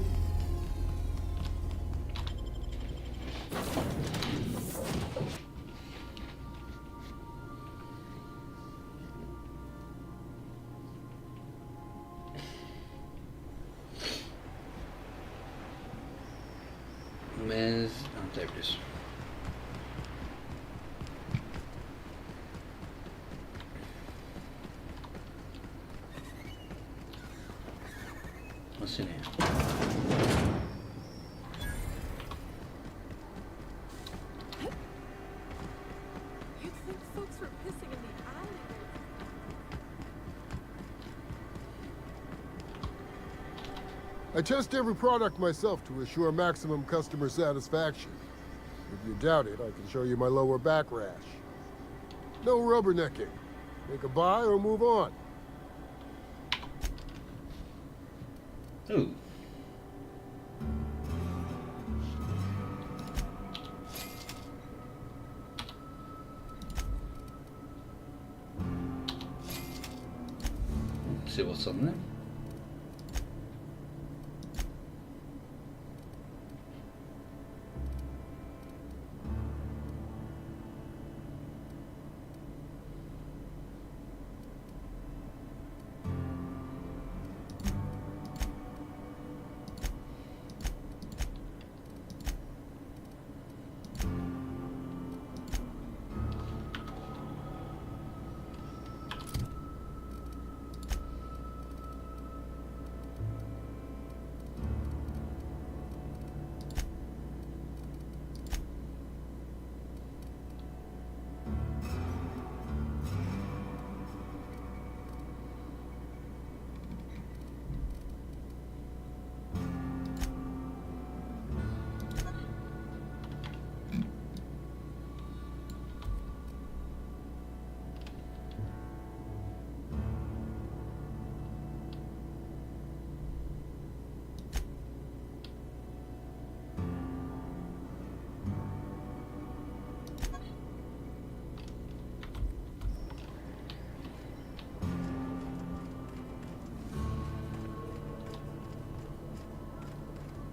Where's... oh, there it is. What's in here? You'd think folks were pissing in the alley. I test every product myself to assure maximum customer satisfaction. If you doubt it, I can show you my lower back rash. No rubbernecking. Make a buy or move on. Ooh. Let's see what's on there.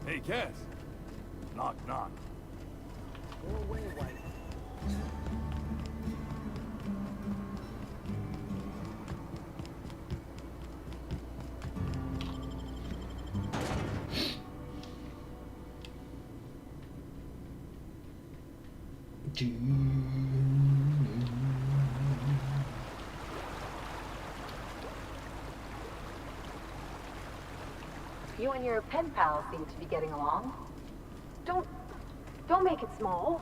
Hey, Cass. Knock, knock. Go away, wife. You and your pen pals seem to be getting along. Don't make it small.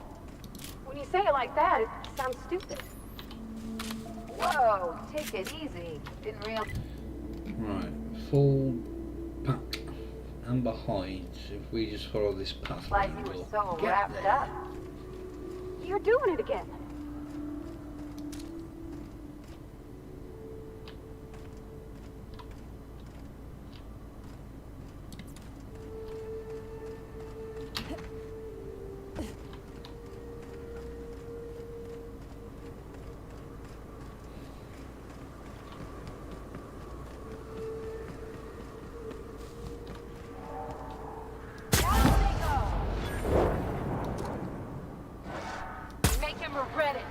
When you say it like that, it sounds stupid. Whoa, take it easy. Didn't realize. Right, full pack. Amber Heights. If we just follow this path, Like you we'll were so get wrapped there. up. You're doing it again. Make him regret it.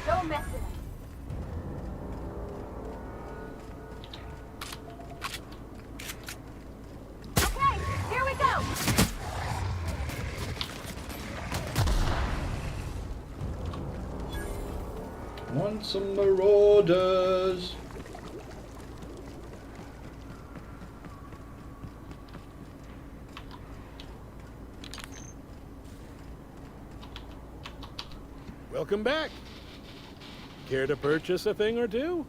Don't mess it up. Okay, here we go. Want some marauders? Welcome back. Care to purchase a thing or two?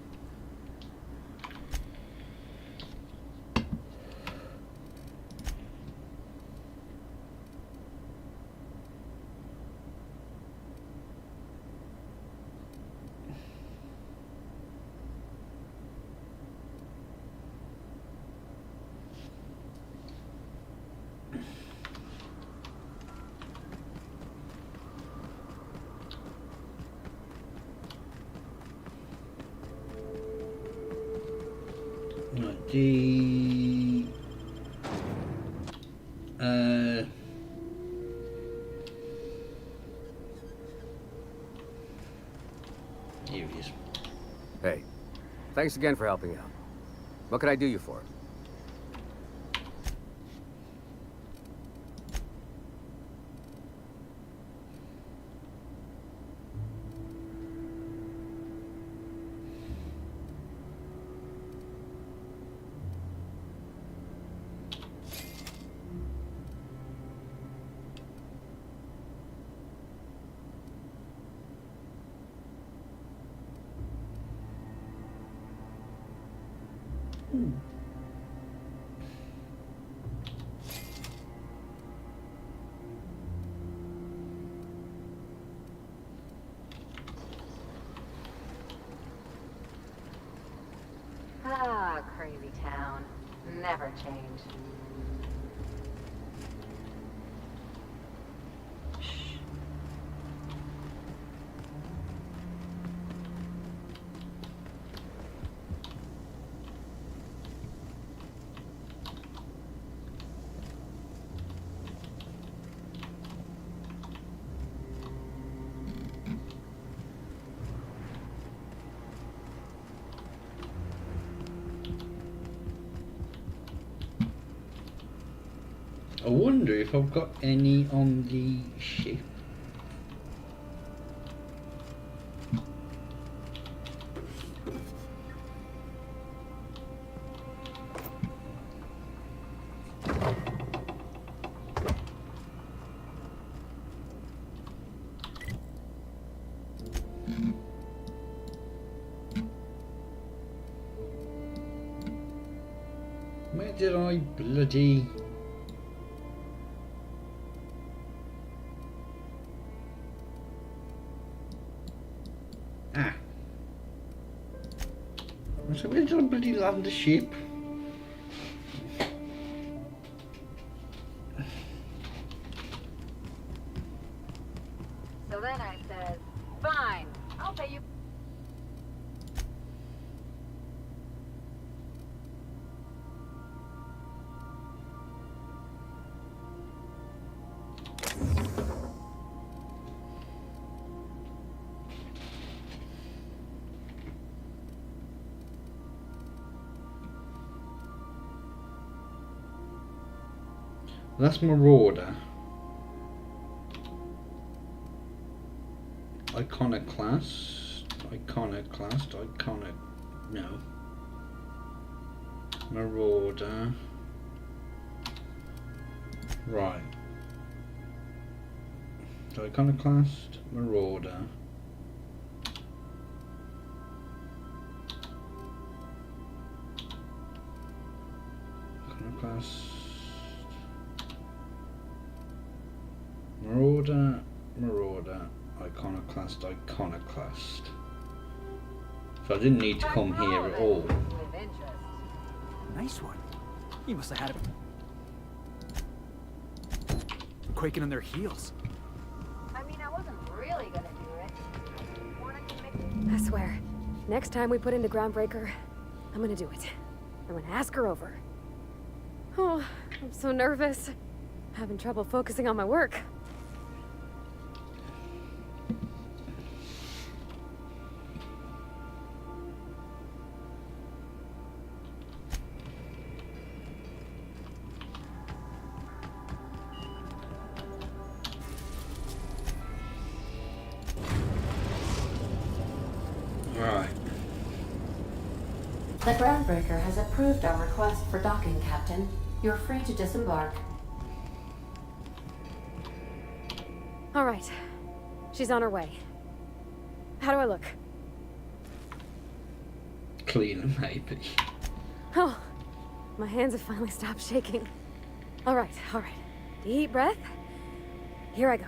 The here it is. Hey, thanks again for helping out. What can I do you for? Ah, crazy town. Never change. I wonder if I've got any on the ship. Where did I bloody... So where did I bloody land the ship? So then I said, fine, I'll pay you. That's Marauder. Iconoclast. No. Marauder. Right. So Iconoclast, Marauder. Iconoclast. Marauder, Iconoclast. So I didn't need to come here at all. Nice one. You must have had it quaking in their heels. I mean, I wasn't really gonna do it. I swear, next time we put into Groundbreaker, I'm gonna do it. I'm gonna ask her over. Oh, I'm so nervous. Having trouble focusing on my work. The Groundbreaker has approved our request for docking, Captain. You're free to disembark. All right. She's on her way. How do I look? Cleaner, maybe. Oh, my hands have finally stopped shaking. All right. Deep breath. Here I go.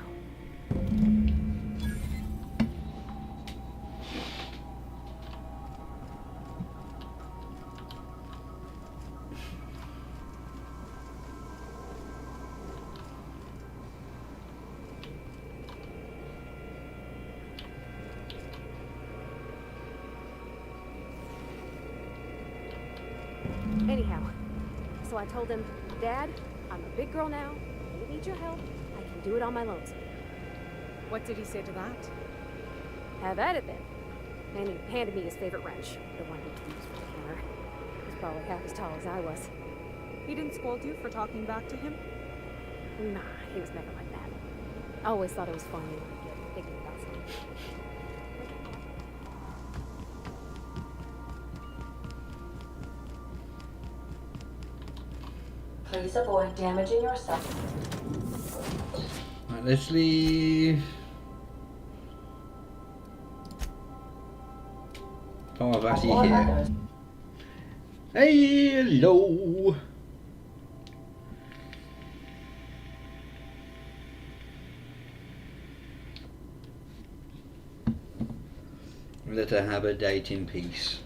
Anyhow, so I told him, Dad, I'm a big girl now. I don't need your help. I can do it on my lonesome. What did he say to that? Have at it then. And he handed me his favorite wrench, the one he used for the hammer. He's probably half as tall as I was. He didn't scold you for talking back to him? Nah, he was never like that. I always thought it was funny when I get thinking about something. Please avoid damaging yourself. Right, let's leave. Parvati here. Hello. Let her have a date in peace.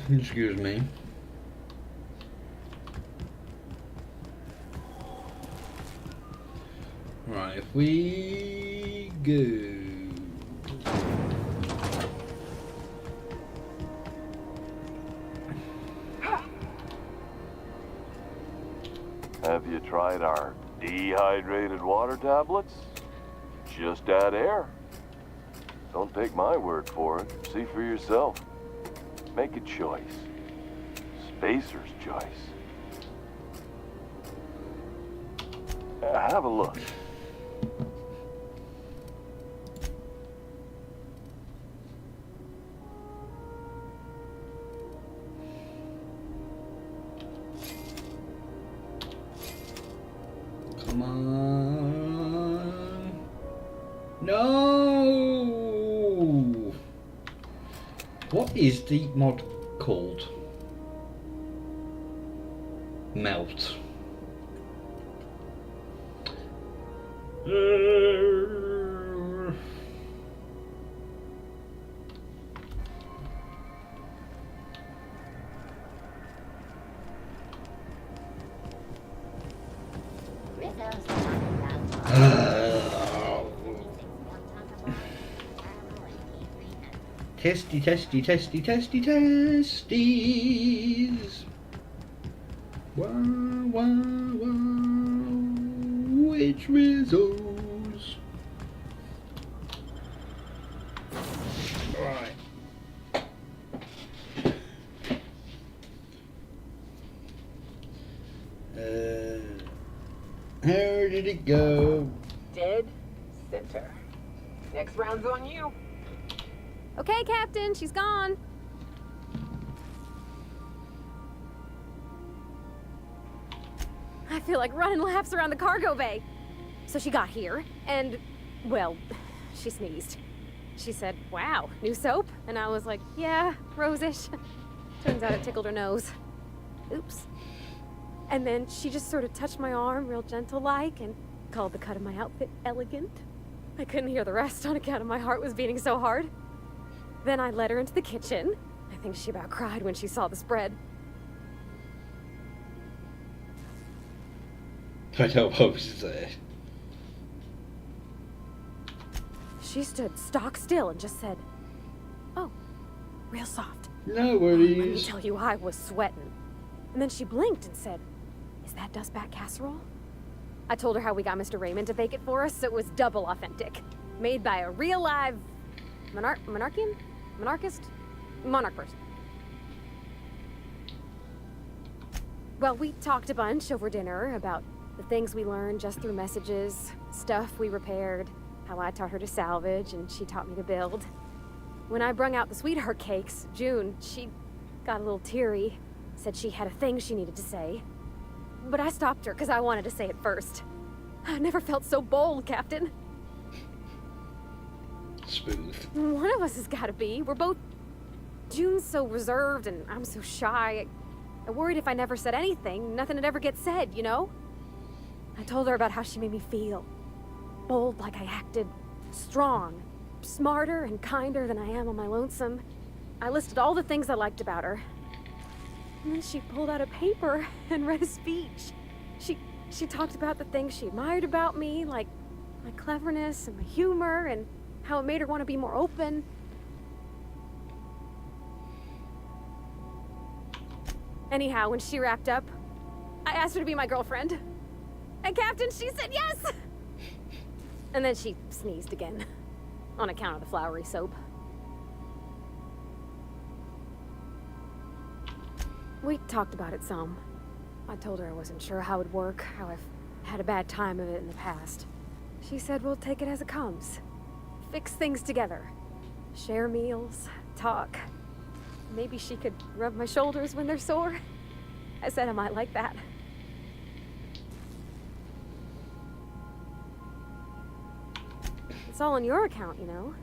Excuse me. Right, if we go. Have you tried our dehydrated water tablets? Just add air. Don't take my word for it. See for yourself. Make a choice. Spacer's choice. Have a look. Come on. No! What is the mod called? Melt. Testy, testy, testy, testy, testies. Wow, wow, wow. Which Rizzos? Right. How did it go? Dead center. Next round's on you. Okay, Captain, she's gone. I feel like running laps around the cargo bay. So she got here, and, well, she sneezed. She said, wow, new soap? And I was like, yeah, rosish. Turns out it tickled her nose. Oops. And then she just sort of touched my arm real gentle-like and called the cut of my outfit elegant. I couldn't hear the rest on account of my heart was beating so hard. Then I led her into the kitchen. I think she about cried when she saw the spread. I don't know what to say. She stood stock still and just said, oh, real soft. No Let me worries. tell you, I was sweating. And then she blinked and said, is that dustback casserole? I told her how we got Mr. Raymond to bake it for us, so it was double authentic. Made by a real live monarch person. Well, we talked a bunch over dinner about the things we learned just through messages, stuff we repaired, how I taught her to salvage and she taught me to build. When I brung out the sweetheart cakes, June, she got a little teary, said she had a thing she needed to say. but I stopped her because I wanted to say it first. I never felt so bold, Captain. Smooth. One of us has got to be. We're both... June's so reserved and I'm so shy. I worried if I never said anything, nothing would ever get said, you know? I told her about how she made me feel. Bold like I acted. Strong. Smarter and kinder than I am on my lonesome. I listed all the things I liked about her. And then she pulled out a paper and read a speech. She talked about the things she admired about me, like my cleverness and my humor, and how it made her want to be more open. Anyhow, when she wrapped up, I asked her to be my girlfriend. And Captain, she said yes! And then she sneezed again, on account of the flowery soap. We talked about it some. I told her I wasn't sure how it'd work, how I've had a bad time of it in the past. She said we'll take it as it comes. Fix things together. Share meals, talk. Maybe she could rub my shoulders when they're sore. I said I might like that. It's all on your account, you know.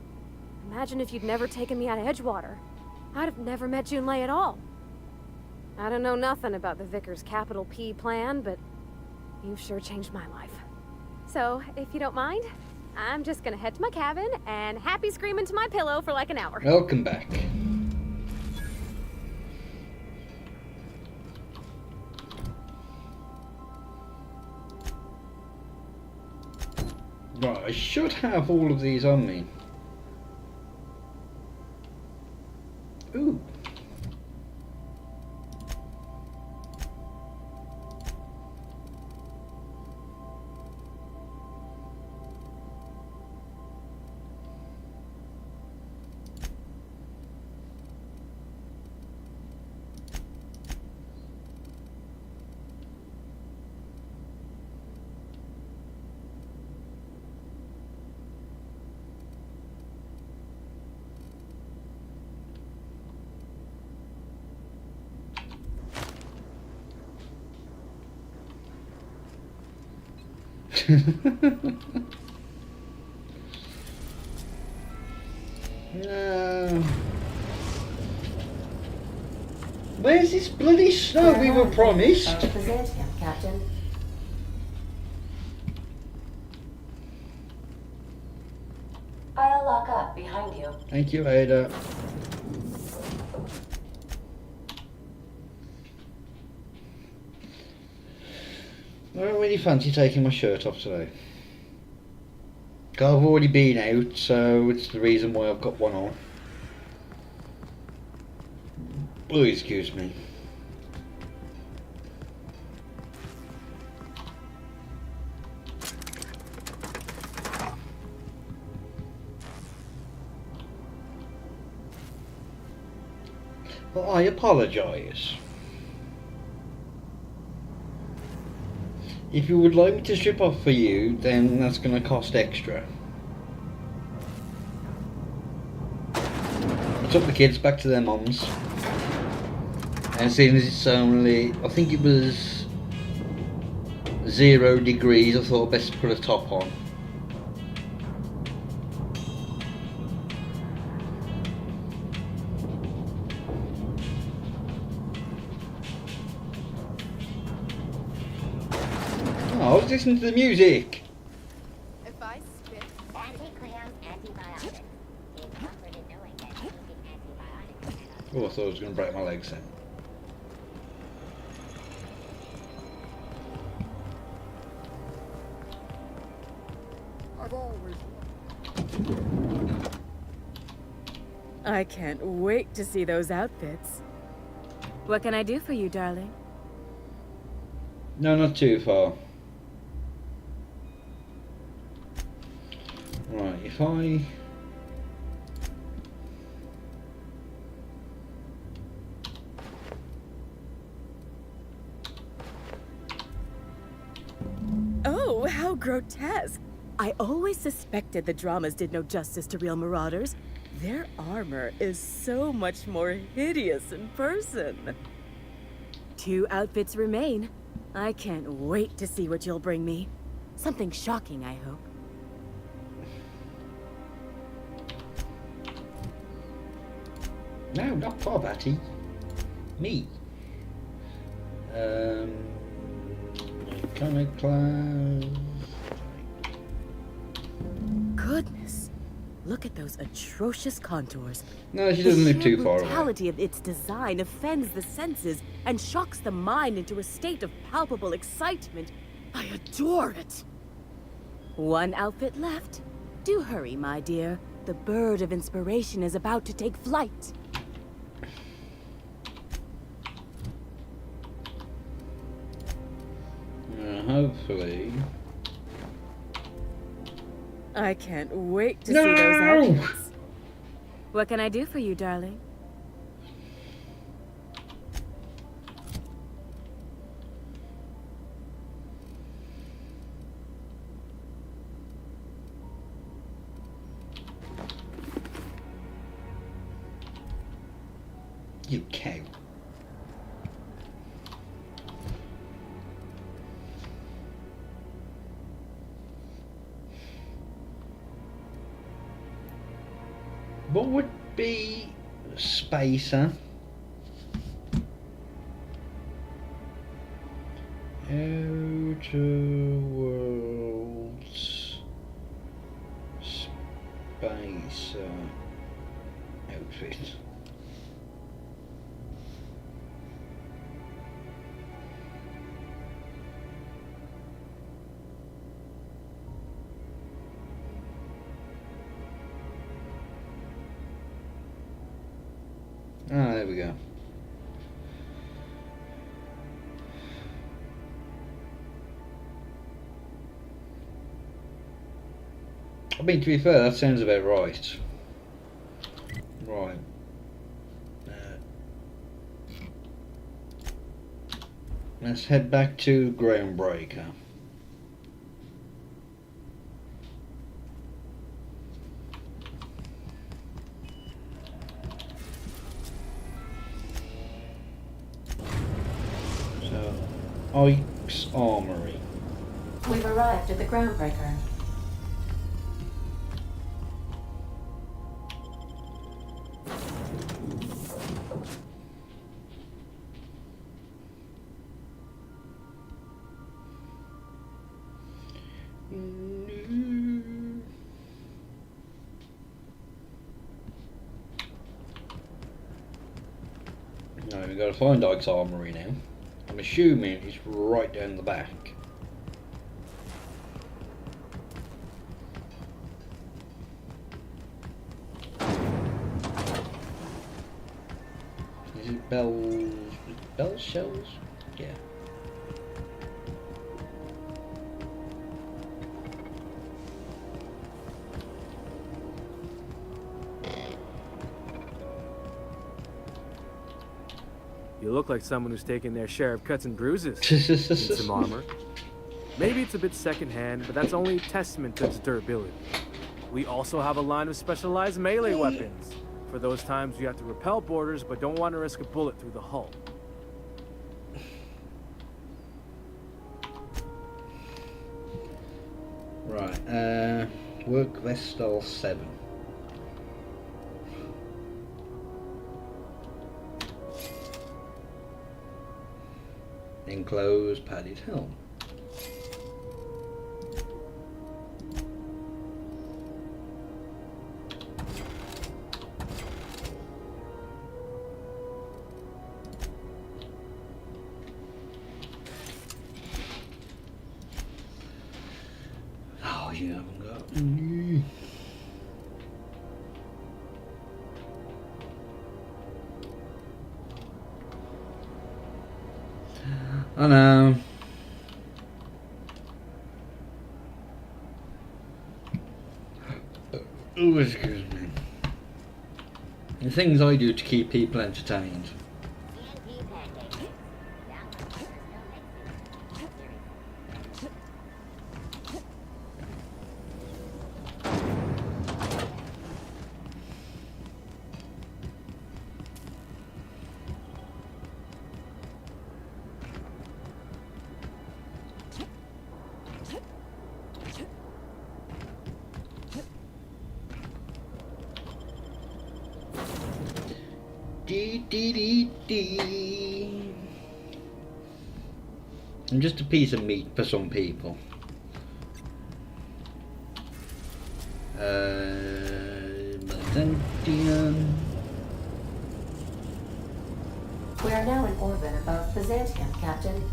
Imagine if you'd never taken me out of Edgewater. I'd have never met Junlei at all. I don't know nothing about the Vickers capital P plan, but you've sure changed my life. So, if you don't mind, I'm just gonna head to my cabin and happy scream into my pillow for like an hour. Welcome back. Right, I should have all of these on me. Ooh. No. Where's this bloody snow we were promised? Byzantium, Captain. I'll lock up behind you. Thank you, Ada. I don't really fancy taking my shirt off today. I've already been out, so it's the reason why I've got one on. Oh, excuse me. Well, I apologise. If you would like me to strip off for you, then that's going to cost extra. I took the kids back to their mums. And seeing as it's only, I think it was 0 degrees, I thought best to put a top on. Oh, I was listening to the music. If I spit... Oh, I thought I was going to break my legs then. I've always... I can't wait to see those outfits. What can I do for you, darling? No, not too far. Right, if I... Oh, how grotesque! I always suspected the dramas did no justice to real marauders. Their armor is so much more hideous in person. 2 outfits remain. I can't wait to see what you'll bring me. Something shocking, I hope. No, not poverty. Me. Iconoclast. Goodness. Look at those atrocious contours. No, she doesn't live too The far sheer away. brutality of its design offends the senses and shocks the mind into a state of palpable excitement. I adore it. One outfit left. Do hurry, my dear. The bird of inspiration is about to take flight. Hopefully. I can't wait to No! see those outfits. What can I do for you, darling? You cow. What would be Spacer? Outer Worlds Spacer outfit. Ah, there we go. I mean, to be fair, that sounds about right. Right. Let's head back to Groundbreaker. Ike's Armory. We've arrived at the Groundbreaker. No, we've got to find Ike's Armory now. I'm assuming it's right down the back. Is it Bell Shells? Yeah. You look like someone who's taken their share of cuts and bruises. Need some armor. Maybe it's a bit secondhand, but that's only a testament to its durability. We also have a line of specialized melee weapons, for those times you have to repel boarders but don't want to risk a bullet through the hull. Right, work Vestal 7. Enclosed padded helm. Oh, you haven't got any. I know. Oh, excuse me. The things I do to keep people entertained. I'm just a piece of meat for some people. Byzantium. We are now in orbit above Byzantium, Captain.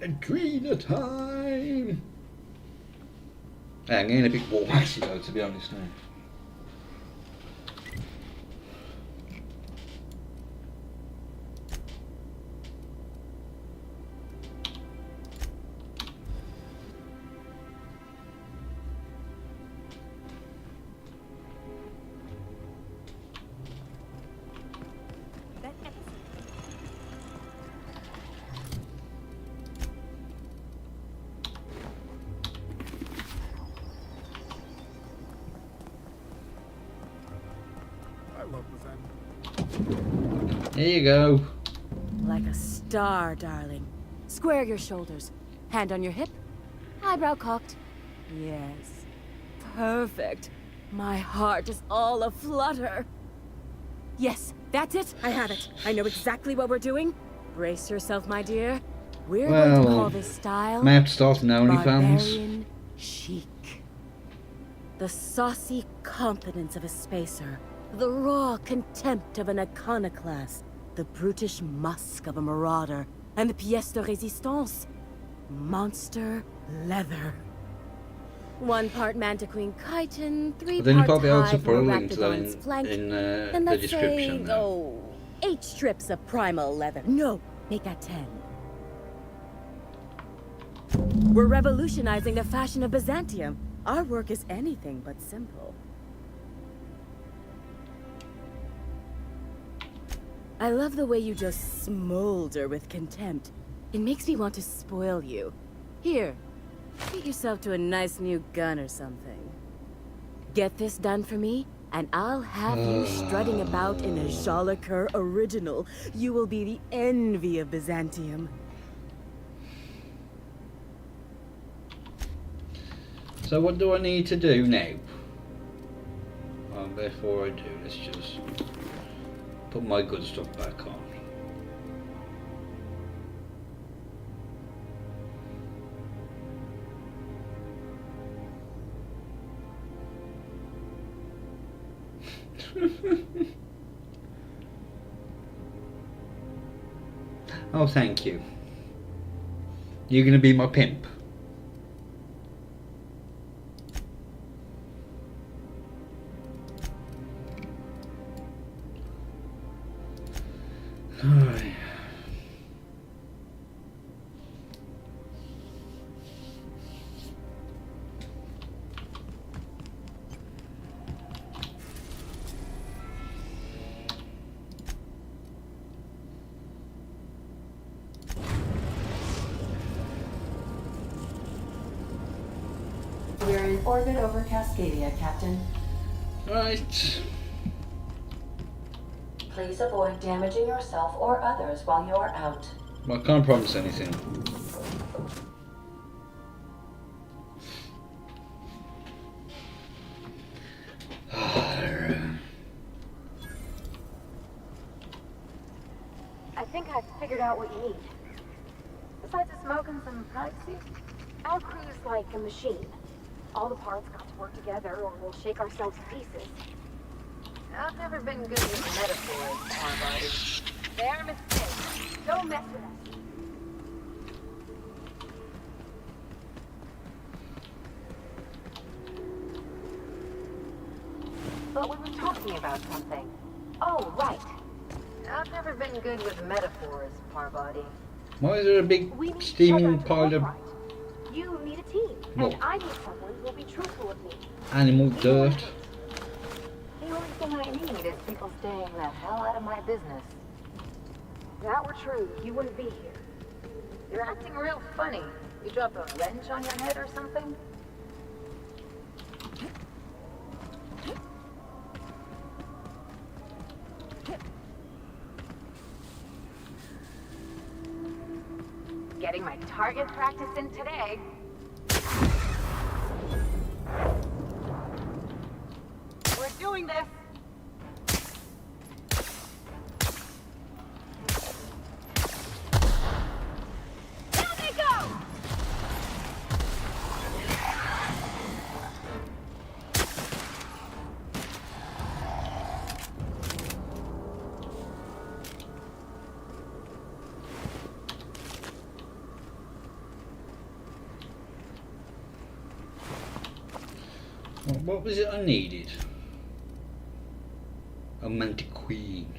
Adrena time! I'm getting a bit warm actually though, to be honest now. There you go. Like a star, darling. Square your shoulders. Hand on your hip. Eyebrow cocked. Yes. Perfect. My heart is all aflutter. Yes, that's it. I have it. I know exactly what we're doing. Brace yourself, my dear. We're going to call this style may have to start an OnlyFans. Barbarian chic. The saucy confidence of a spacer. The raw contempt of an iconoclast. The brutish musk of a marauder. And the pièce de résistance. Monster leather. 1 part Mantiqueen chitin, 3 then you parts probably also hive put a link to that Raptidon's flank, in and the let's description. say, 8 strips of primal leather. No, make that 10. We're revolutionizing the fashion of Byzantium. Our work is anything but simple. I love the way you just smolder with contempt. It makes me want to spoil you. Here, treat yourself to a nice new gun or something. Get this done for me, and I'll have you strutting about in a Jolicoeur original. You will be the envy of Byzantium. So what do I need to do now? Well, before I do, let's just put my good stuff back on. Oh, thank you. You're gonna be my pimp. Alright. We're in orbit over Cascadia, Captain. Right. Please avoid damaging yourself or others while you're out. Well, I can't promise anything. I think I've figured out what you need. Besides the smoke and some privacy, our crew's like a machine. All the parts got to work together or we'll shake ourselves to pieces. I've never been good with metaphors, Motherboard. They're mistakes. Don't mess with us. But we were talking about something. Oh, right. I've never been good with metaphors, Parbody. Why is there a big steaming pile of You need a team, What? and I need someone who will be truthful with me. animal dirt? The only thing I need is people staying the hell out of my business. If that were true, you wouldn't be here. You're acting real funny. You dropped a wrench on your head or something? Getting my target practice in today. doing this. Down they go! What was it I needed? A Mantic Queen.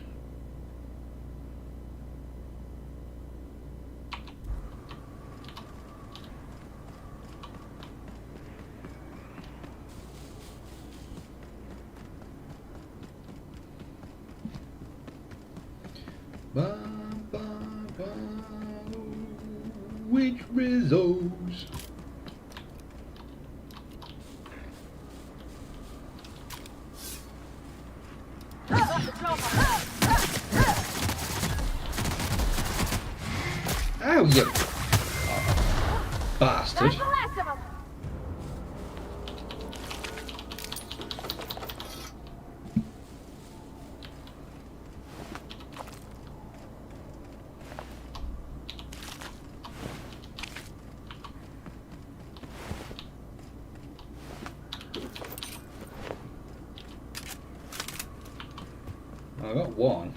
Ba, ba, ba, which Rizzos? Oh, you bastard. I got one.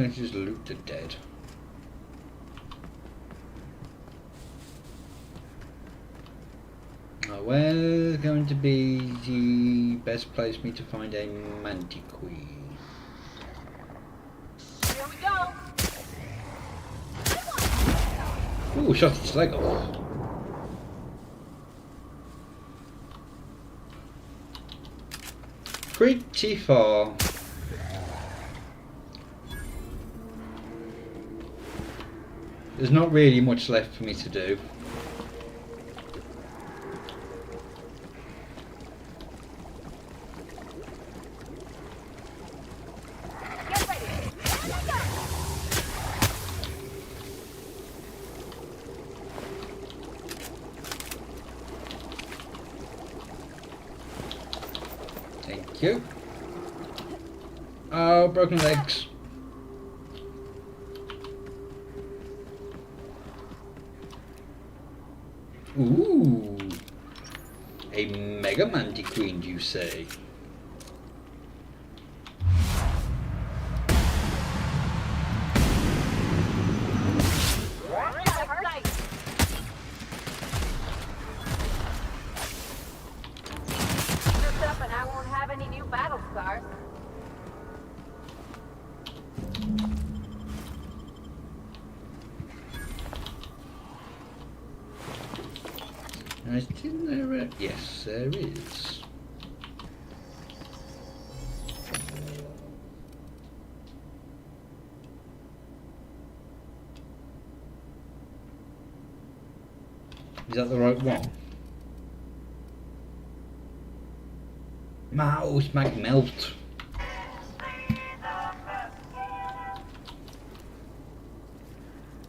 Just loot the dead. Where's going to be the best place for me to find a Mantiqueen? Here we go. Ooh, shot its leg off. Pretty far. There's not really much left for me to do. Get ready. Here we go. Thank you. Oh, broken legs. Ooh, a Mega Mantiqueen, you say? Up and I won't have any new battle scars. Isn't there a... Yes, there is. Is that the right one? Mouse mag melt.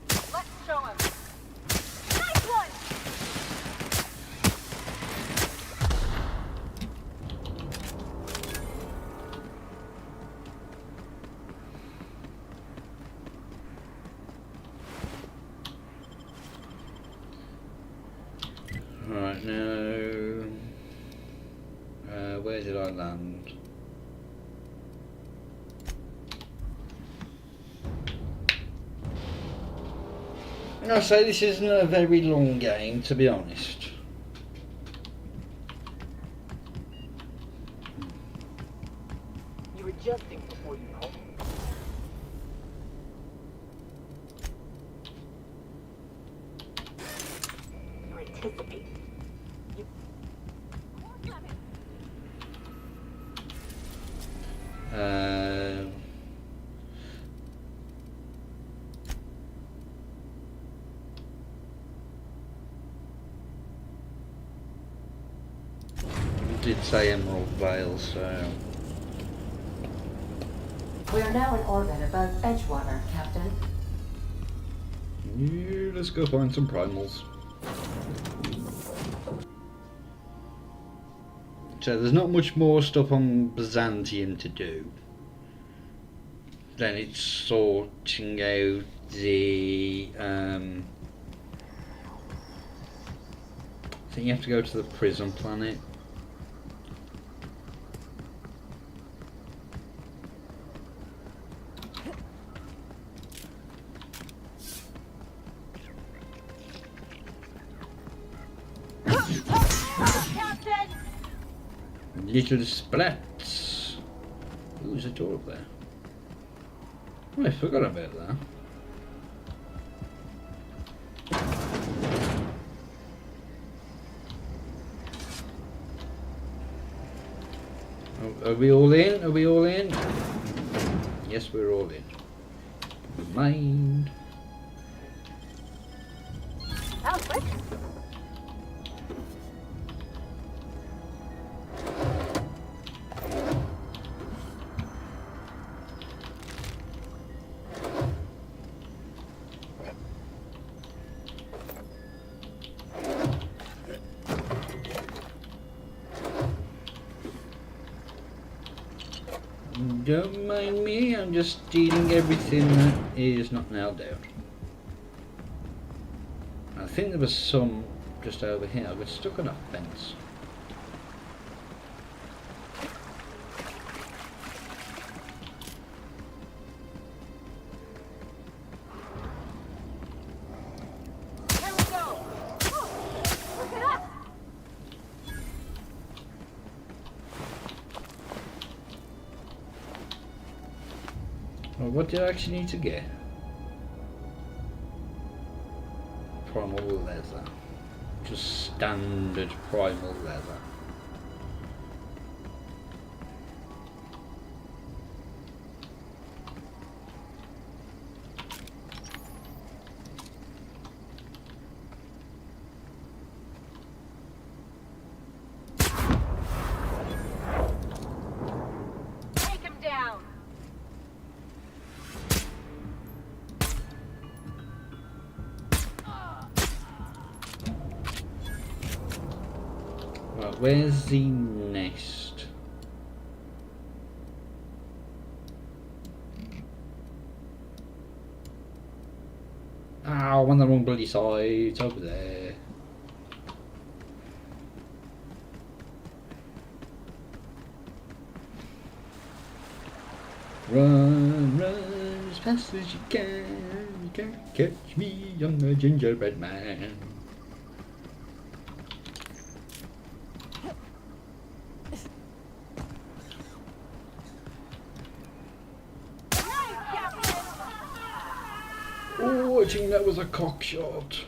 Let's show him. Nice one. Right now, where did I land? I'm gonna say this isn't a very long game, to be honest. You're adjusting before you call. You're did say Emerald Vale, so... We are now in orbit above Edgewater, Captain. Yeah, let's go find some primals. So there's not much more stuff on Byzantium to do. Then it's sorting out the... I think you have to go to the prison planet. Little splats. Ooh, there's a door up there. Oh, I forgot about that. Are we all in? Are we all in? Yes, we're all in. Mind. That was quick. Don't mind me, I'm just stealing everything that is not nailed down. I think there was some just over here. I got stuck on a fence. Here we go. Look at us. Well, what do I actually need to get? Primal leather. Just standard primal leather. Take him down. Right, where's the nest? Ow, I'm on the wrong bloody side. It's over there. Run, run as fast as you can. You can't catch me, I'm a gingerbread man. Oh, I think that was a cock shot.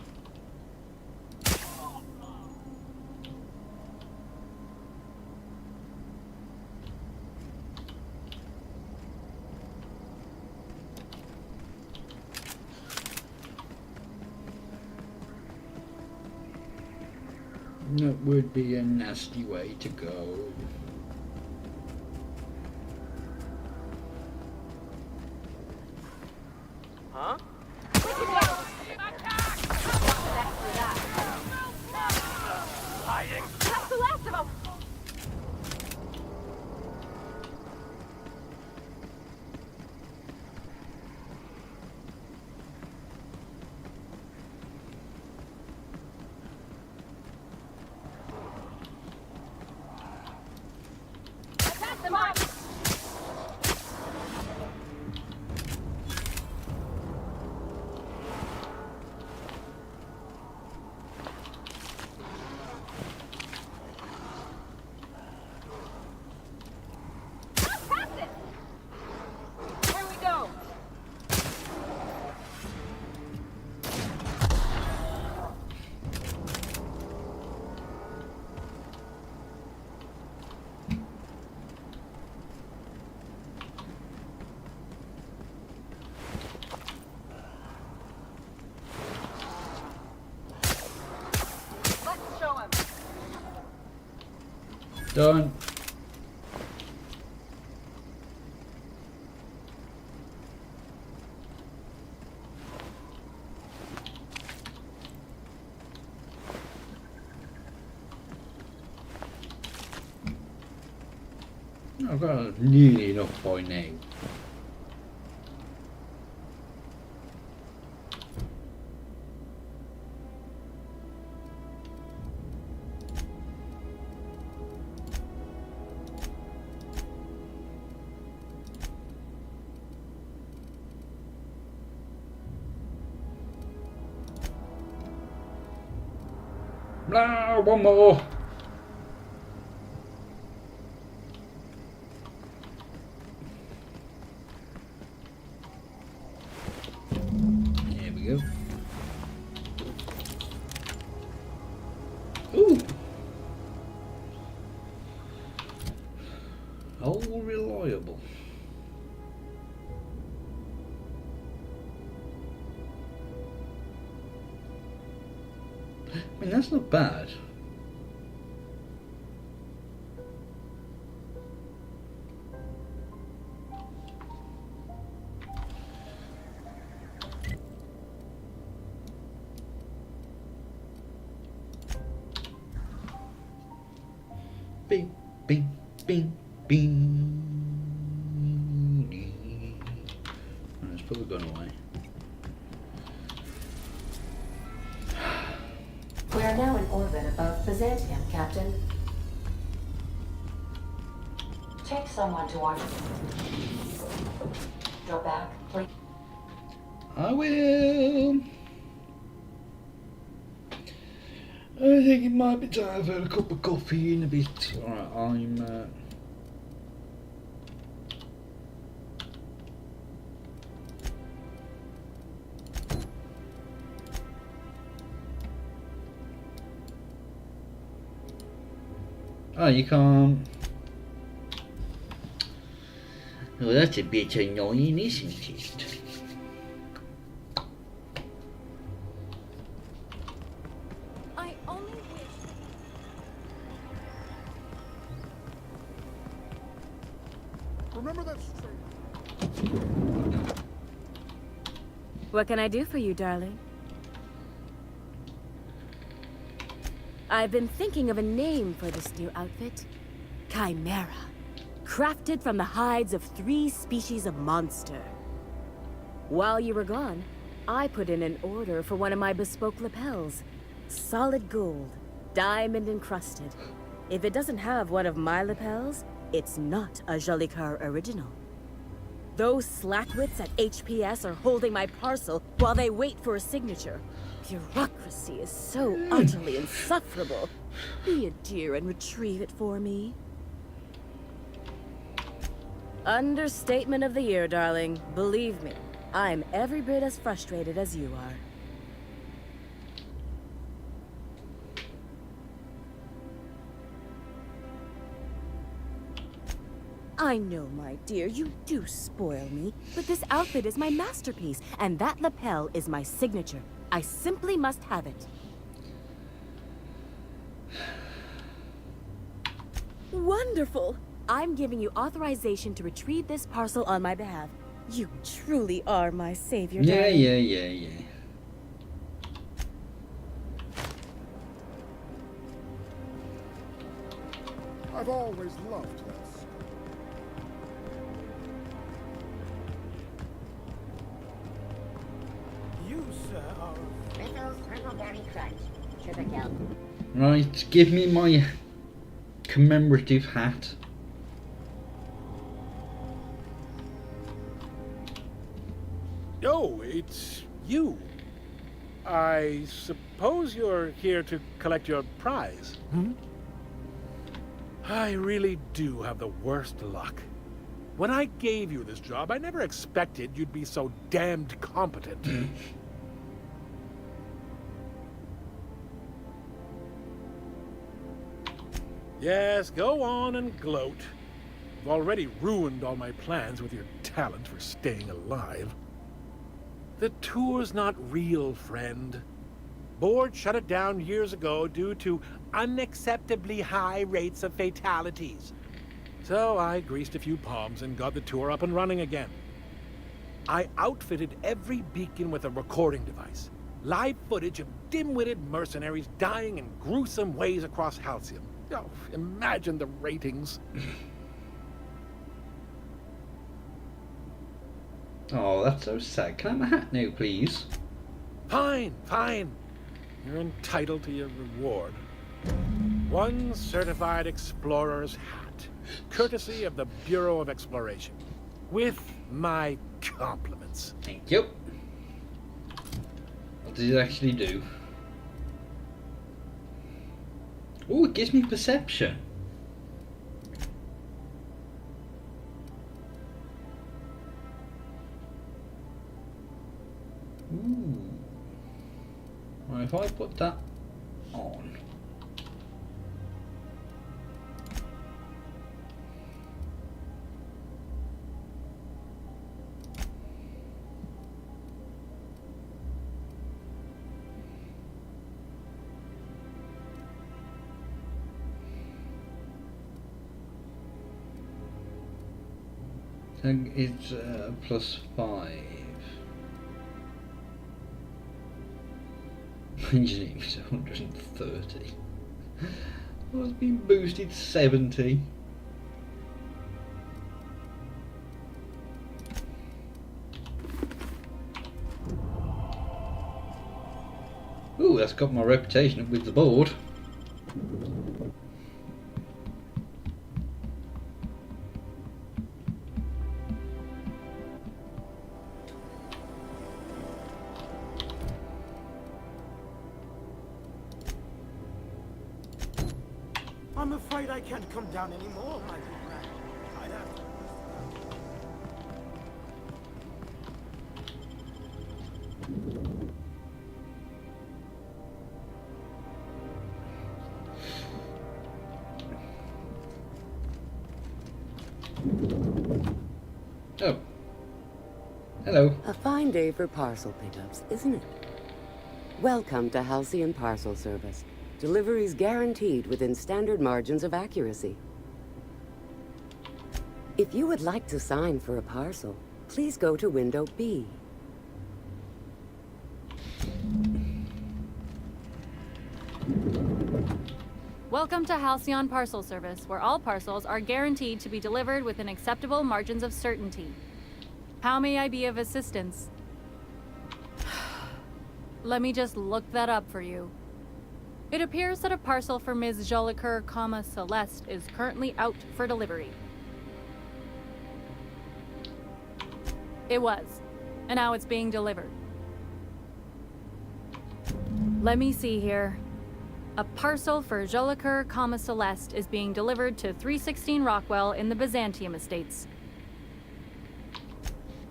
That would be a nasty way to go. Huh? Hiding. That's the last of them. Attack them up. Done. I've got nearly enough by now. No, one more. There we go. Ooh. All reliable. I mean, that's not bad. Bing, bing, bing, bing. It's probably gone away. We are now in orbit above Byzantium, Captain. Take someone to our... Go back, please. I will. I think it might be time for a cup of coffee in a bit. Alright, I'm... Oh, you can't... Oh, that's a bit annoying, isn't it? I only wish... Remember that straight. What can I do for you, darling? I've been thinking of a name for this new outfit. Chimera. Crafted from the hides of 3 species of monster. While you were gone, I put in an order for one of my bespoke lapels. Solid gold, diamond encrusted. If it doesn't have one of my lapels, it's not a Jolicoeur original. Those slackwits at HPS are holding my parcel while they wait for a signature. Bureaucracy is so utterly insufferable. Be a dear and retrieve it for me. Understatement of the year, darling. Believe me, I'm every bit as frustrated as you are. I know, my dear, you do spoil me, but this outfit is my masterpiece, and that lapel is my signature. I simply must have it. Wonderful! I'm giving you authorization to retrieve this parcel on my behalf. You truly are my savior, darling. Yeah. I've always loved this. You, sir, are... Sprinkles, Huckleberry Crunch. Sugar kelp. Right, give me my commemorative hat. Oh, it's you. I suppose you're here to collect your prize. Hmm? I really do have the worst luck. When I gave you this job, I never expected you'd be so damned competent. Yes, go on and gloat. You've already ruined all my plans with your talent for staying alive. The tour's not real, friend. Board shut it down years ago due to unacceptably high rates of fatalities. So I greased a few palms and got the tour up and running again. I outfitted every beacon with a recording device. Live footage of dim-witted mercenaries dying in gruesome ways across Halcyon. Oh, imagine the ratings. Oh, that's so sad. Can I have my hat now, please? Fine, fine. You're entitled to your reward. One certified explorer's hat, courtesy of the Bureau of Exploration. With my compliments. Thank you. What does it actually do? Oh, it gives me perception. Ooh. Right, if I put that on. It's +5. Engineering is 130. Well, it's been boosted to 70. Ooh, that's got my reputation up with the board. I'm afraid I can't come down anymore, my good man. I'd have to. Oh. Hello. A fine day for parcel pickups, isn't it? Welcome to Halcyon Parcel Service. Deliveries guaranteed within standard margins of accuracy. If you would like to sign for a parcel, please go to window B. Welcome to Halcyon Parcel Service, where all parcels are guaranteed to be delivered within acceptable margins of certainty. How may I be of assistance? Let me just look that up for you. It appears that a parcel for Ms. Jolicoeur, Celeste is currently out for delivery. It was, and now it's being delivered. Let me see here. A parcel for Jolicoeur, Celeste is being delivered to 316 Rockwell in the Byzantium Estates.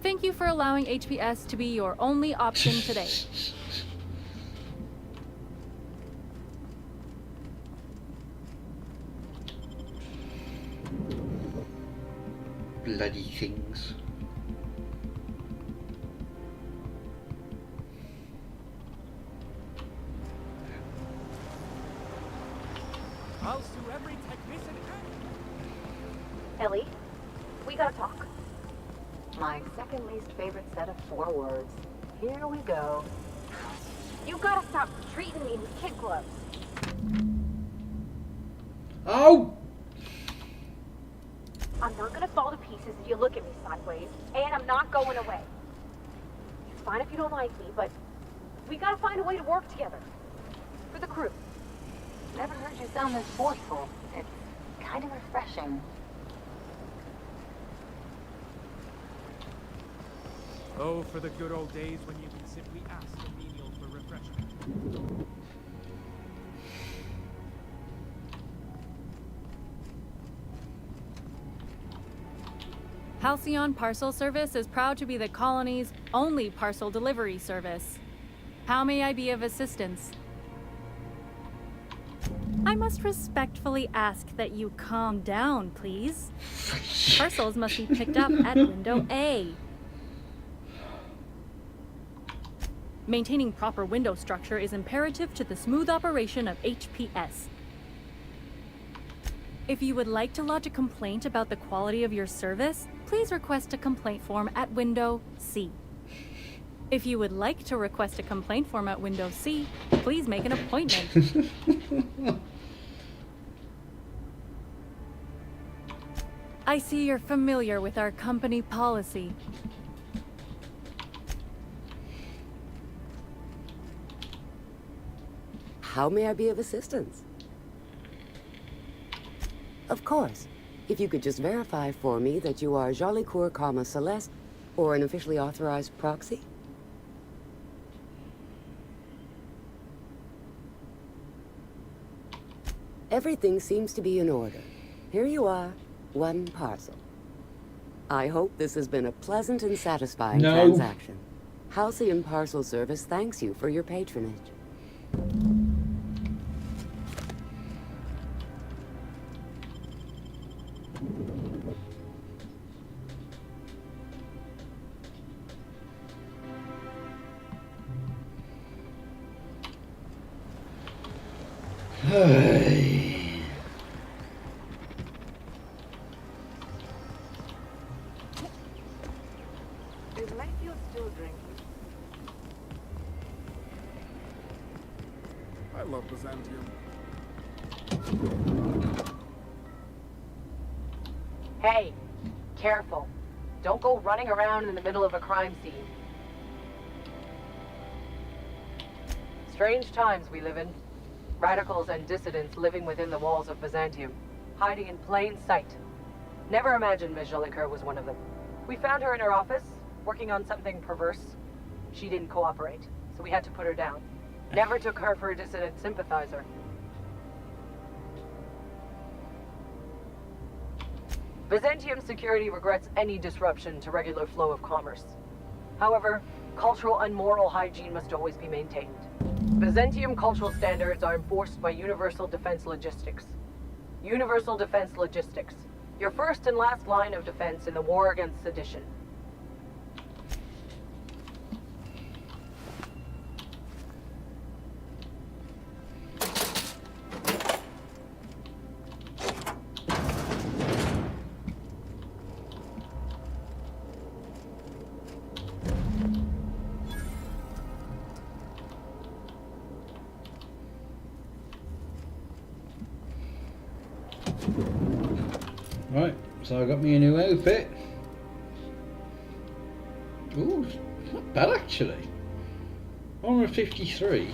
Thank you for allowing HPS to be your only option today. Bloody things. I'll sue every technician. Ellie, we gotta talk. My second least favorite set of 4 words. Here we go. You gotta stop treating me with kid gloves. Oh! I'm not gonna fall to pieces if you look at me sideways, and I'm not going away. It's fine if you don't like me, but we gotta find a way to work together. For the crew. Never heard you sound this forceful. It's kind of refreshing. Oh, for the good old days when you can simply ask a menial for refreshment. Halcyon Parcel Service is proud to be the colony's only parcel delivery service. How may I be of assistance? I must respectfully ask that you calm down, please. Parcels must be picked up at window A. Maintaining proper window structure is imperative to the smooth operation of HPS. If you would like to lodge a complaint about the quality of your service, please request a complaint form at window C. If you would like to request a complaint form at window C, please make an appointment. I see you're familiar with our company policy. How may I be of assistance? Of course. If you could just verify for me that you are Jolicoeur, Celeste, or an officially authorized proxy? Everything seems to be in order. Here you are, one parcel. I hope this has been a pleasant and satisfying transaction. Halcyon Parcel Service thanks you for your patronage. Is Matthew still drinking? I love Byzantium. Hey, careful. Don't go running around in the middle of a crime scene. Strange times we live in. Radicals and dissidents living within the walls of Byzantium, hiding in plain sight. Never imagined Ms. Jolicoeur was one of them. We found her in her office, working on something perverse. She didn't cooperate, so we had to put her down. Never took her for a dissident sympathizer. Byzantium security regrets any disruption to regular flow of commerce. However, cultural and moral hygiene must always be maintained. Byzantium cultural standards are enforced by Universal Defense Logistics. Universal Defense Logistics, your first and last line of defense in the war against sedition. Right, so I got me a new outfit. Ooh, not bad actually. 153.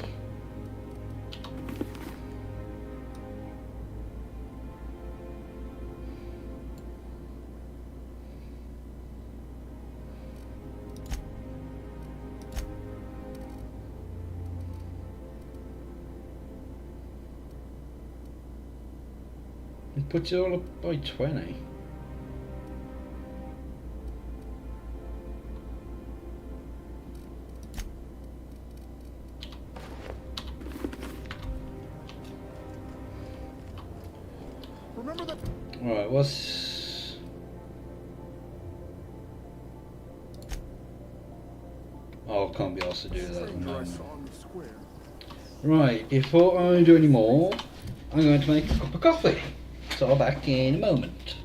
It puts it all up by 20. Remember that. Right, what's... Oh, I can't be asked to do that at the moment. Right, before I do any more, I'm going to make a cup of coffee. So I'll be back in a moment.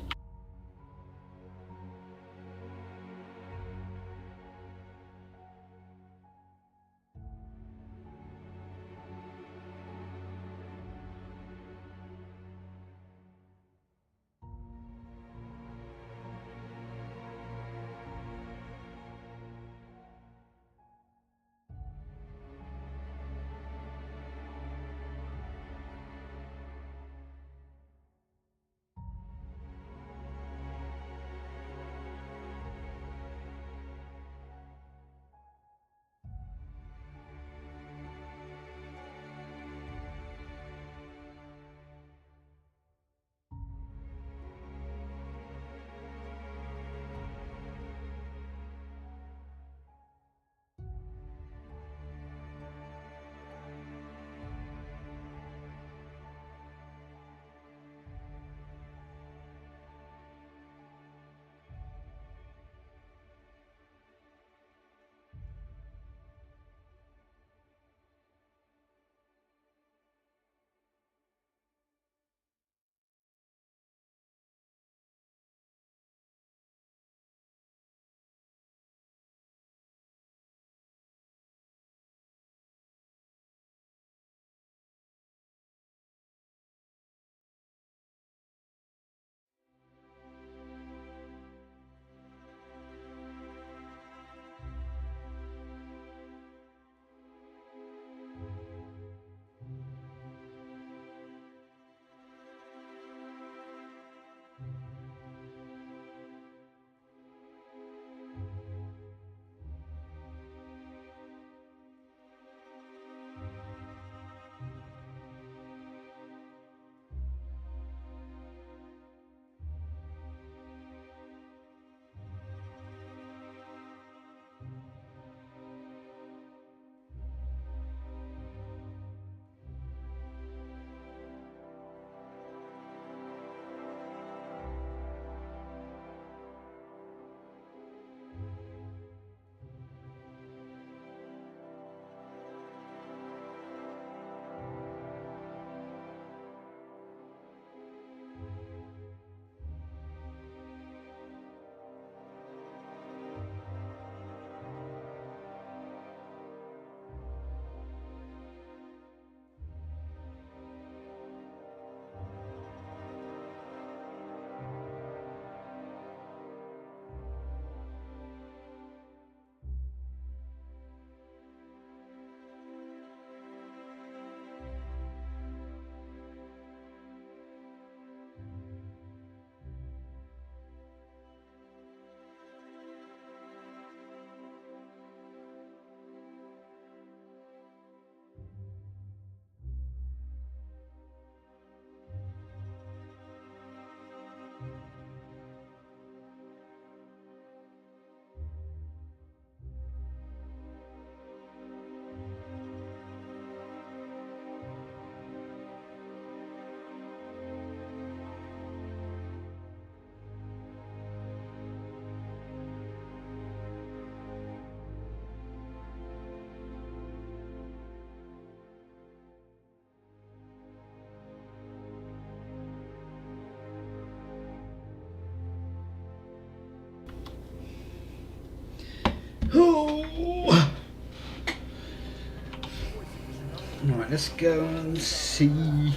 Right, let's go and see.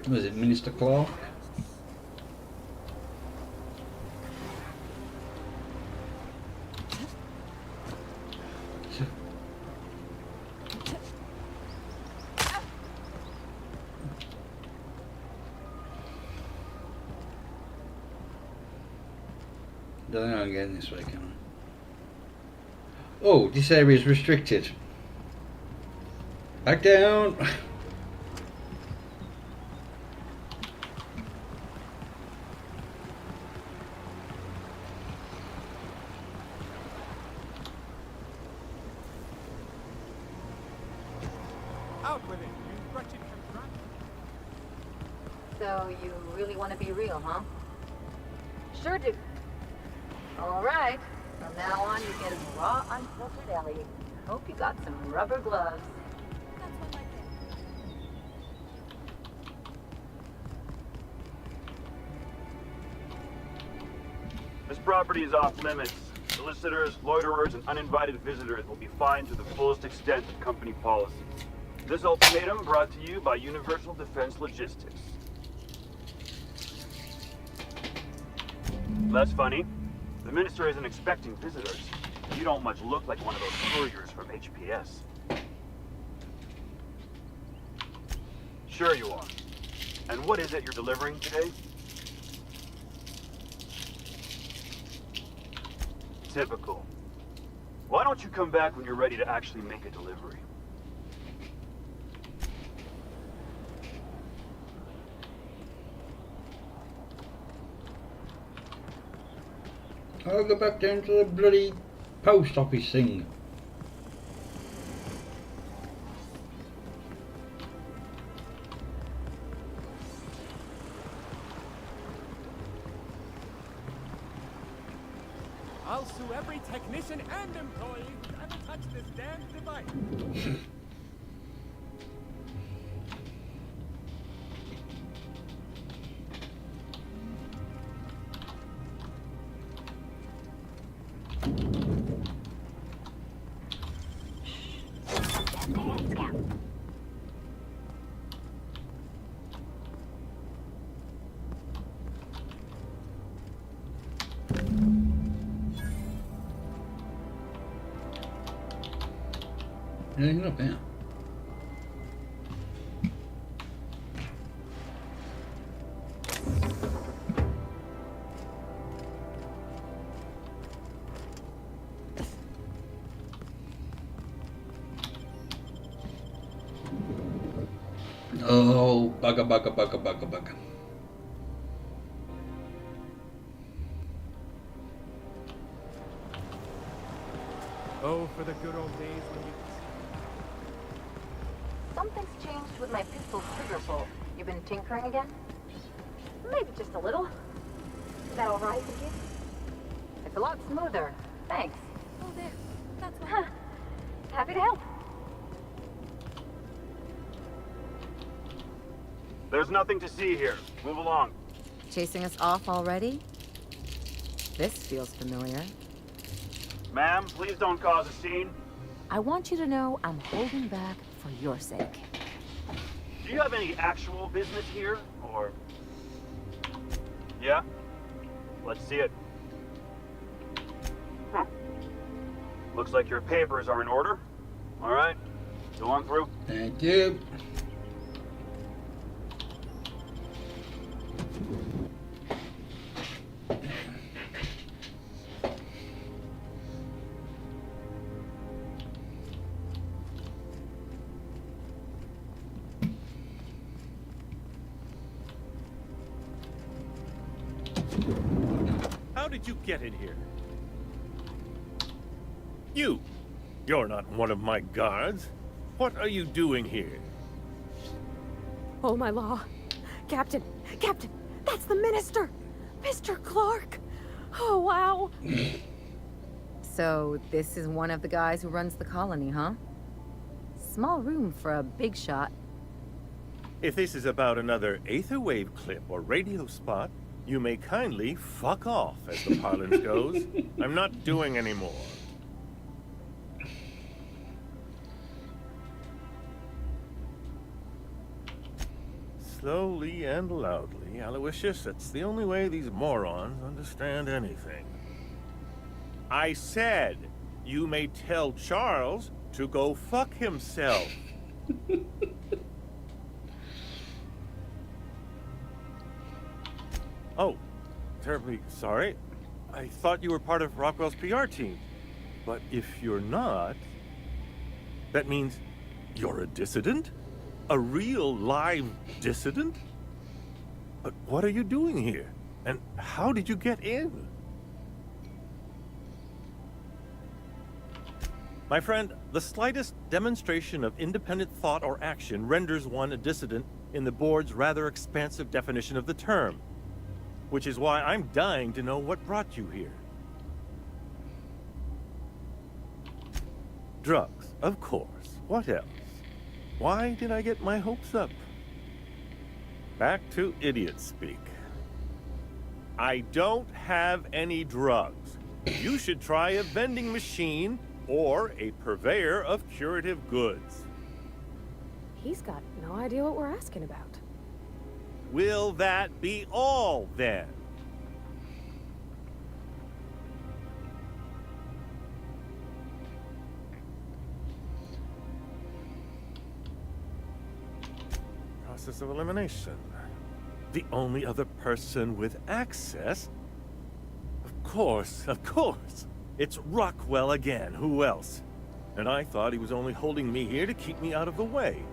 Was it Minister Clark? Don't think I'm getting this way, can I? Oh, this area is restricted. Back down. Out with it, you wretched contract. So you really want to be real, huh? Sure do. All right. From now on, you're getting raw, unfiltered Ellie. Hope you got some rubber gloves. This property is off limits. Solicitors, loiterers, and uninvited visitors will be fined to the fullest extent of company policy. This ultimatum brought to you by Universal Defense Logistics. That's funny. The minister isn't expecting visitors. You don't much look like one of those couriers from HPS. Sure you are. And what is it you're delivering today? Typical. Why don't you come back when you're ready to actually make a delivery? I'll go back down to the bloody post office thing. I'll sue every technician and employee who ever touched this damn device. Anything up here? Oh, bugger. Oh, for the good old days when you... Something's changed with my pistol's trigger pull. You've been tinkering again? Maybe just a little. Is that all right with you? It's a lot smoother. Thanks. Oh, there. That's why. Happy to help. There's nothing to see here. Move along. Chasing us off already? This feels familiar. Ma'am, please don't cause a scene. I want you to know I'm holding back for your sake. Do you have any actual business here, or... Yeah? Let's see it. Huh. Looks like your papers are in order. All right, go on through. Thank you. How did you get in here? You're not one of my guards. What are you doing here? Oh, my law. Captain, that's the minister! Mr. Clark! Oh, wow. So, this is one of the guys who runs the colony, huh? Small room for a big shot. If this is about another Aetherwave clip or radio spot, you may kindly fuck off, as the parlance goes. I'm not doing any more. slowly and loudly, Aloysius. That's the only way these morons understand anything. I said you may tell Charles to go fuck himself. Oh, terribly sorry. I thought you were part of Rockwell's PR team. But if you're not, that means you're a dissident? A real live dissident? But what are you doing here? And how did you get in? My friend, the slightest demonstration of independent thought or action renders one a dissident in the board's rather expansive definition of the term. Which is why I'm dying to know what brought you here. Drugs, of course. What else? Why did I get my hopes up? Back to idiot speak. I don't have any drugs. You should try a vending machine or a purveyor of curative goods. He's got no idea what we're asking about. Will that be all, then? Process of elimination. The only other person with access? Of course. It's Rockwell again. Who else? And I thought he was only holding me here to keep me out of the way.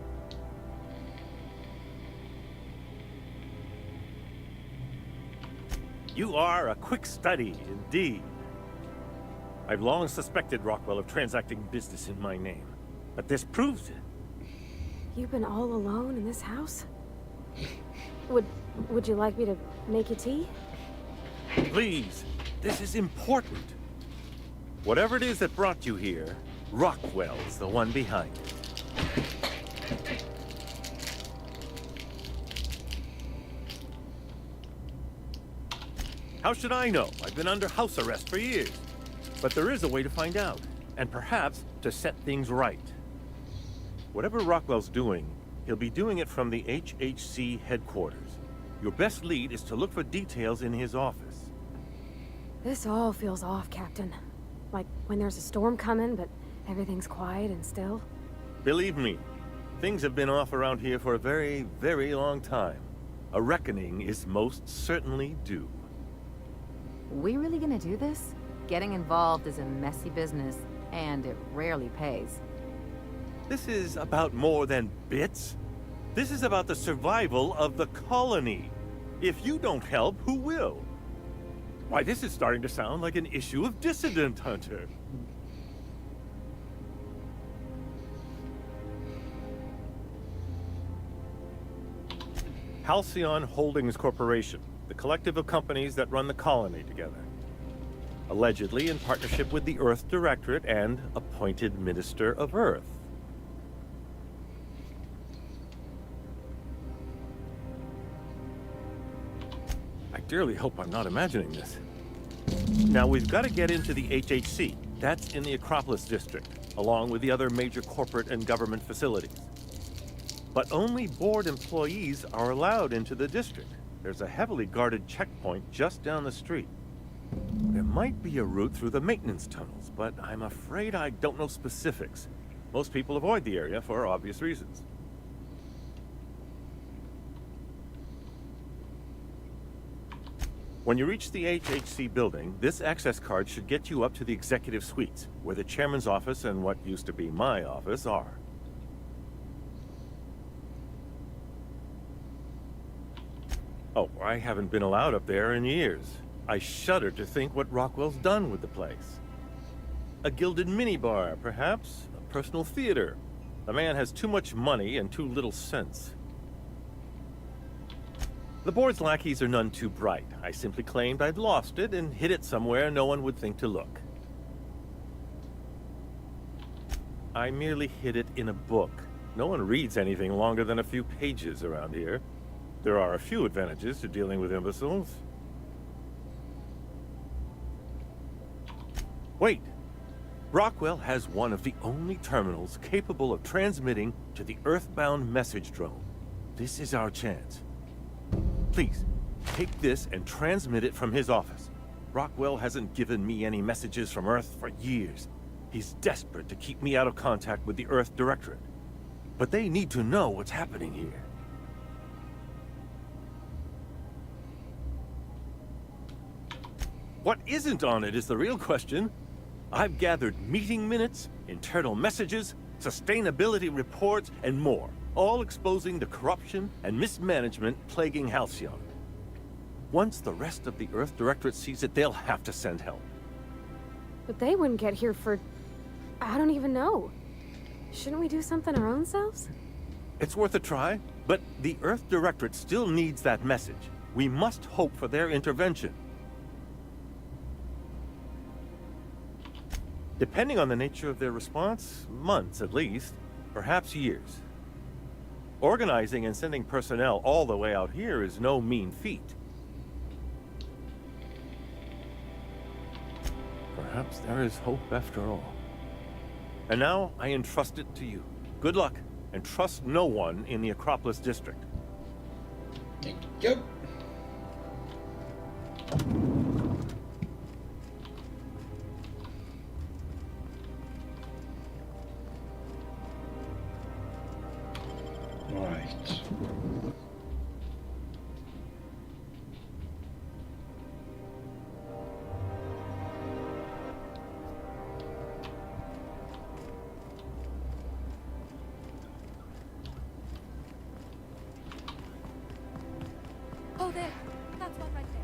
You are a quick study, indeed. I've long suspected Rockwell of transacting business in my name, but this proves it. You've been all alone in this house? Would you like me to make you tea? Please, this is important. Whatever it is that brought you here, Rockwell's the one behind it. How should I know? I've been under house arrest for years. But there is a way to find out, and perhaps to set things right. Whatever Rockwell's doing, he'll be doing it from the HHC headquarters. Your best lead is to look for details in his office. This all feels off, Captain. Like when there's a storm coming, but everything's quiet and still. Believe me, things have been off around here for a very, very long time. A reckoning is most certainly due. We really gonna do this? Getting involved is a messy business, and it rarely pays. This is about more than bits. This is about the survival of the colony. If you don't help, who will? Why, this is starting to sound like an issue of Dissident Hunter. Halcyon Holdings Corporation, the collective of companies that run the colony together. Allegedly in partnership with the Earth Directorate and appointed Minister of Earth. I dearly hope I'm not imagining this. Now, we've got to get into the HHC. That's in the Acropolis District, along with the other major corporate and government facilities. But only board employees are allowed into the district. There's a heavily guarded checkpoint just down the street. There might be a route through the maintenance tunnels, but I'm afraid I don't know specifics. Most people avoid the area for obvious reasons. When you reach the HHC building, this access card should get you up to the executive suites, where the chairman's office and what used to be my office are. Oh, I haven't been allowed up there in years. I shudder to think what Rockwell's done with the place. A gilded minibar, perhaps? A personal theater. The man has too much money and too little sense. The board's lackeys are none too bright. I simply claimed I'd lost it and hid it somewhere no one would think to look. I merely hid it in a book. No one reads anything longer than a few pages around here. There are a few advantages to dealing with imbeciles. Wait! Rockwell has one of the only terminals capable of transmitting to the Earthbound message drone. This is our chance. Please, take this and transmit it from his office. Rockwell hasn't given me any messages from Earth for years. He's desperate to keep me out of contact with the Earth Directorate. But they need to know what's happening here. What isn't on it is the real question. I've gathered meeting minutes, internal messages, sustainability reports, and more, all exposing the corruption and mismanagement plaguing Halcyon. Once the rest of the Earth Directorate sees it, they'll have to send help. But they wouldn't get here for... I don't even know. Shouldn't we do something our own selves? It's worth a try, but the Earth Directorate still needs that message. We must hope for their intervention. Depending on the nature of their response, months at least, perhaps years. Organizing and sending personnel all the way out here is no mean feat. Perhaps there is hope after all. And now I entrust it to you. Good luck, and trust no one in the Acropolis district. Thank you. Right. Oh, there. That's one right there.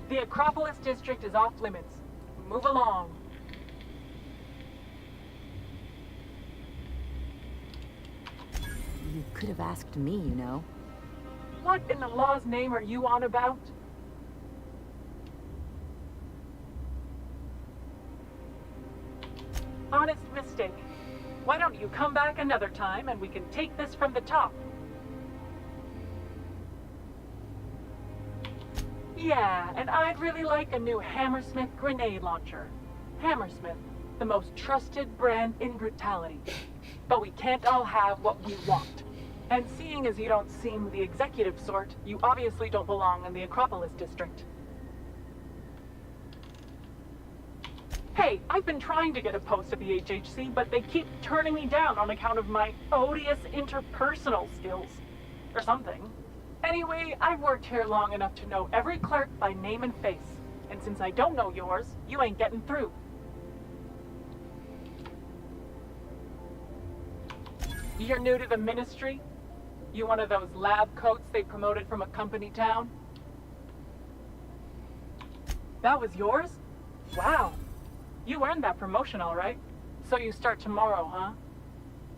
The Acropolis district is off limits. Move along. You could have asked me, you know. What in the law's name are you on about? Honest mistake. Why don't you come back another time and we can take this from the top? Yeah, and I'd really like a new Hammersmith grenade launcher. Hammersmith, the most trusted brand in brutality. But we can't all have what we want. And seeing as you don't seem the executive sort, you obviously don't belong in the Acropolis district. Hey, I've been trying to get a post at the HHC, but they keep turning me down on account of my odious interpersonal skills. Or something. Anyway, I've worked here long enough to know every clerk by name and face. And since I don't know yours, you ain't getting through. You're new to the ministry? You one of those lab coats they promoted from a company town? That was yours? Wow. You earned that promotion, all right. So you start tomorrow, huh?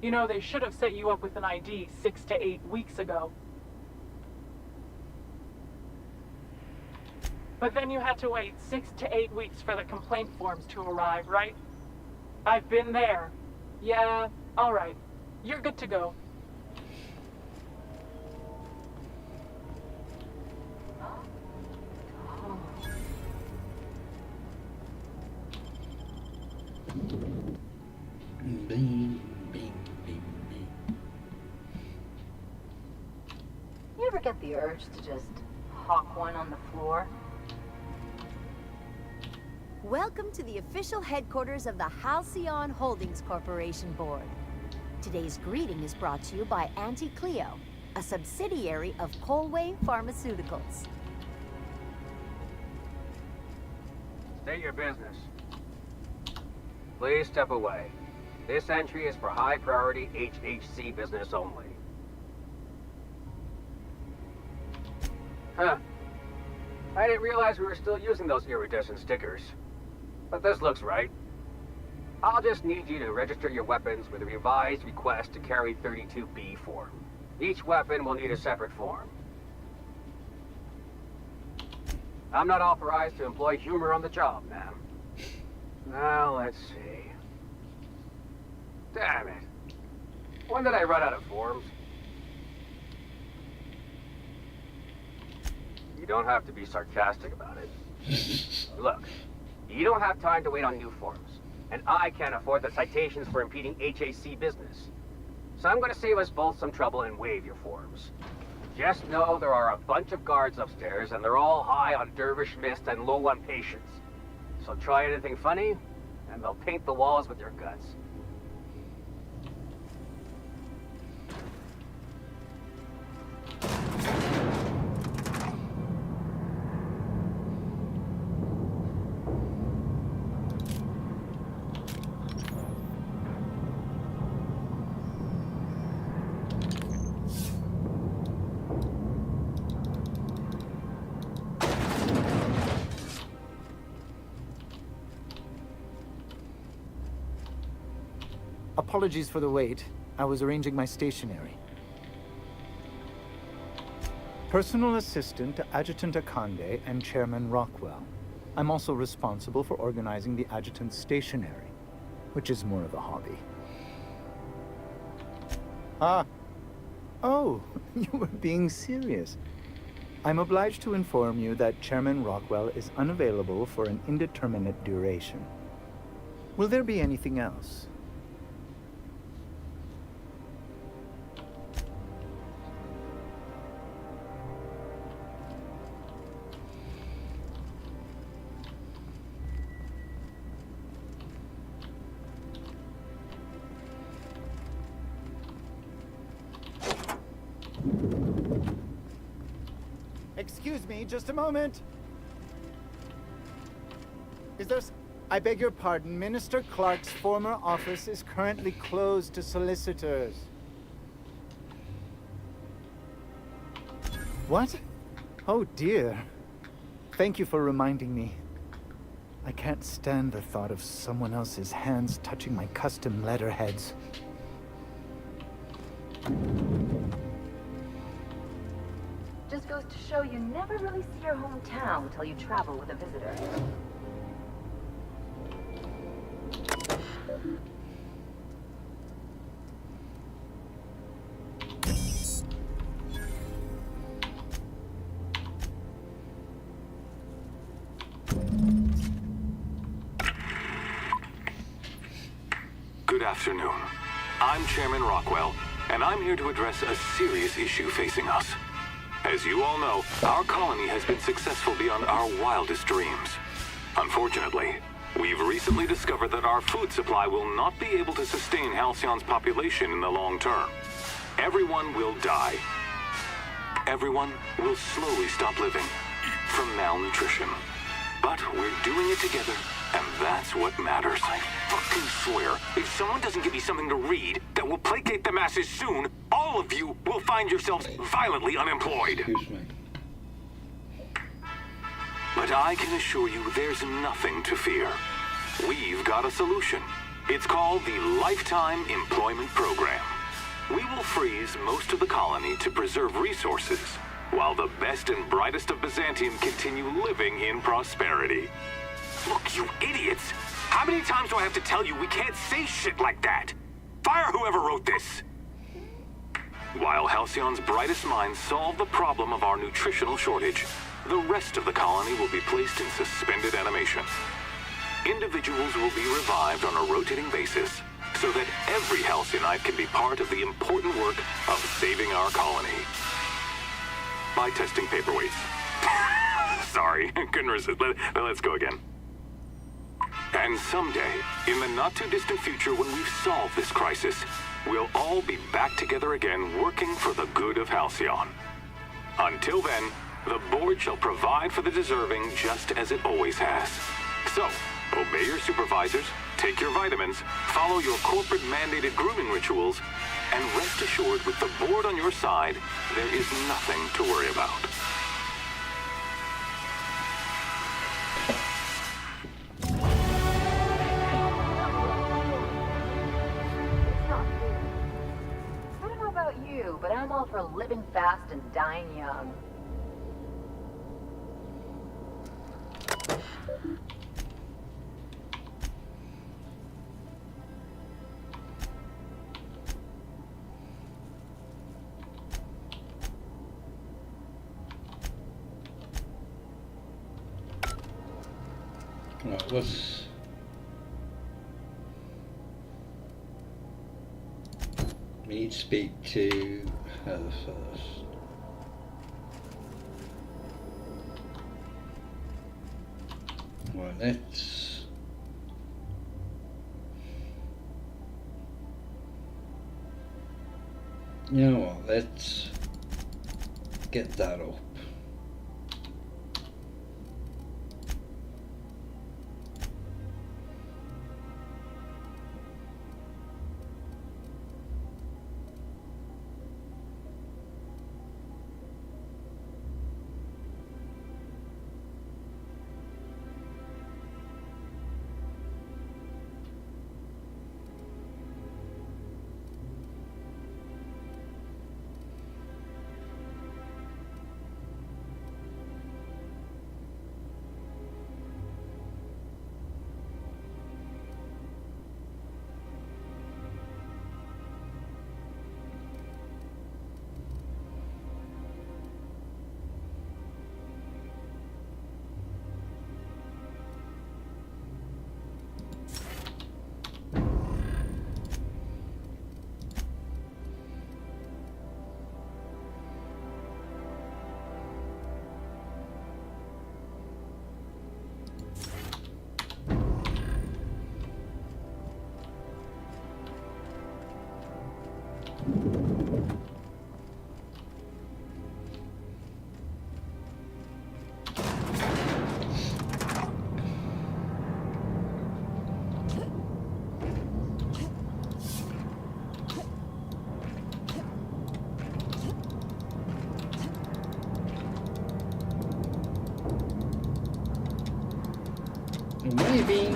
You know, they should have set you up with an ID 6 to 8 weeks ago. But then you had to wait 6 to 8 weeks for the complaint forms to arrive, right? I've been there. Yeah, all right. You're good to go. Bing, bing, bing, bing. You ever get the urge to just hawk one on the floor? Welcome to the official headquarters of the Halcyon Holdings Corporation Board. Today's greeting is brought to you by Auntie Cleo, a subsidiary of Colway Pharmaceuticals. State your business. Please step away. This entry is for high-priority HHC business only. Huh. I didn't realize we were still using those iridescent stickers. But this looks right. I'll just need you to register your weapons with a revised request to carry 32B form. Each weapon will need a separate form. I'm not authorized to employ humor on the job, ma'am. Now, let's see. Damn it. When did I run out of forms? You don't have to be sarcastic about it. Look, You don't have time to wait on new forms, and I can't afford the citations for impeding HAC business. So I'm going to save us both some trouble and waive your forms. Just know there are a bunch of guards upstairs, and they're all high on dervish mist and low on patience. So try anything funny, and they'll paint the walls with your guts. Apologies for the wait. I was arranging my stationery. Personal assistant to Adjutant Akande and Chairman Rockwell. I'm also responsible for organizing the adjutant's stationery, which is more of a hobby. Ah. Oh, you were being serious. I'm obliged to inform you that Chairman Rockwell is unavailable for an indeterminate duration. Will there be anything else? Excuse me, just a moment. Is there... I beg your pardon. Minister Clark's former office is currently closed to solicitors. What? Oh dear. Thank you for reminding me. I can't stand the thought of someone else's hands touching my custom letterheads. Just goes to show you never really see your hometown until you travel with a visitor. Good afternoon. I'm Chairman Rockwell, and I'm here to address a serious issue facing us. As you all know, our colony has been successful beyond our wildest dreams. Unfortunately, we've recently discovered that our food supply will not be able to sustain Halcyon's population in the long term. Everyone will die. Everyone will slowly stop living from malnutrition. But we're doing it together, and that's what matters. I fucking swear, if someone doesn't give me something to read that will placate the masses soon, all of you will find yourselves violently unemployed. Excuse me. But I can assure you there's nothing to fear. We've got a solution. It's called the Lifetime Employment Program. We will freeze most of the colony to preserve resources, while the best and brightest of Byzantium continue living in prosperity. Look, you idiots! How many times do I have to tell you we can't say shit like that? Fire whoever wrote this! While Halcyon's brightest minds solve the problem of our nutritional shortage, the rest of the colony will be placed in suspended animation. Individuals will be revived on a rotating basis, so that every Halcyonite can be part of the important work of saving our colony. By testing paperweights. Sorry, couldn't resist. Let's go again. And someday, in the not-too-distant future when we've solved this crisis, we'll all be back together again working for the good of Halcyon. Until then, the board shall provide for the deserving just as it always has. So, obey your supervisors, take your vitamins, follow your corporate-mandated grooming rituals, and rest assured with the board on your side, there is nothing to worry about. I don't know about you, but I'm all for living fast and dying young. Right, what's... We need to speak to her first. Right, let's... You know what, let's get that up. Maybe.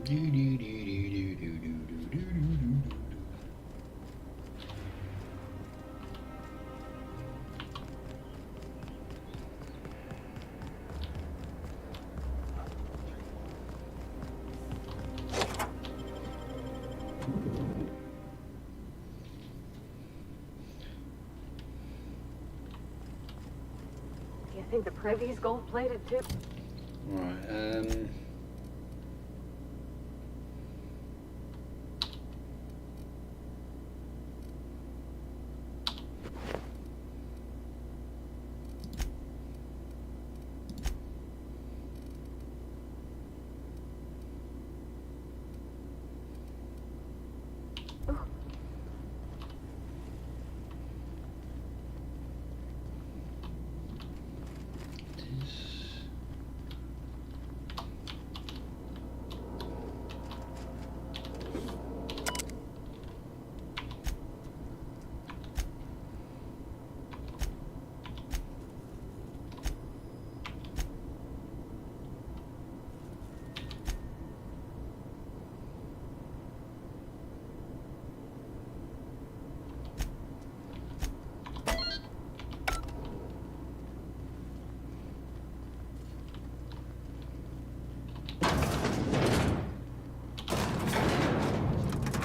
Do you think the privy's gold-plated too? Right,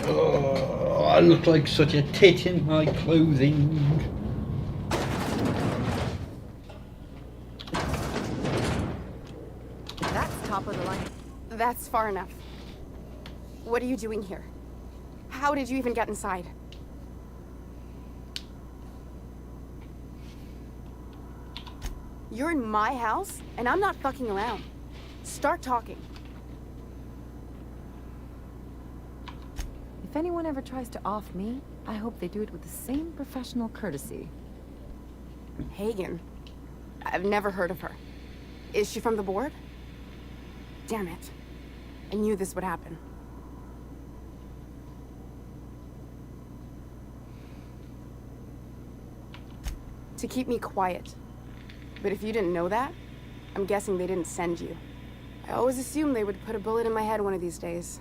oh, I look like such a tit in my clothing. That's top of the line. That's far enough. What are you doing here? How did you even get inside? You're in my house, and I'm not fucking around. Start talking. If anyone ever tries to off me, I hope they do it with the same professional courtesy. Hagen? I've never heard of her. Is she from the board? Damn it. I knew this would happen. To keep me quiet. But if you didn't know that, I'm guessing they didn't send you. I always assumed they would put a bullet in my head one of these days.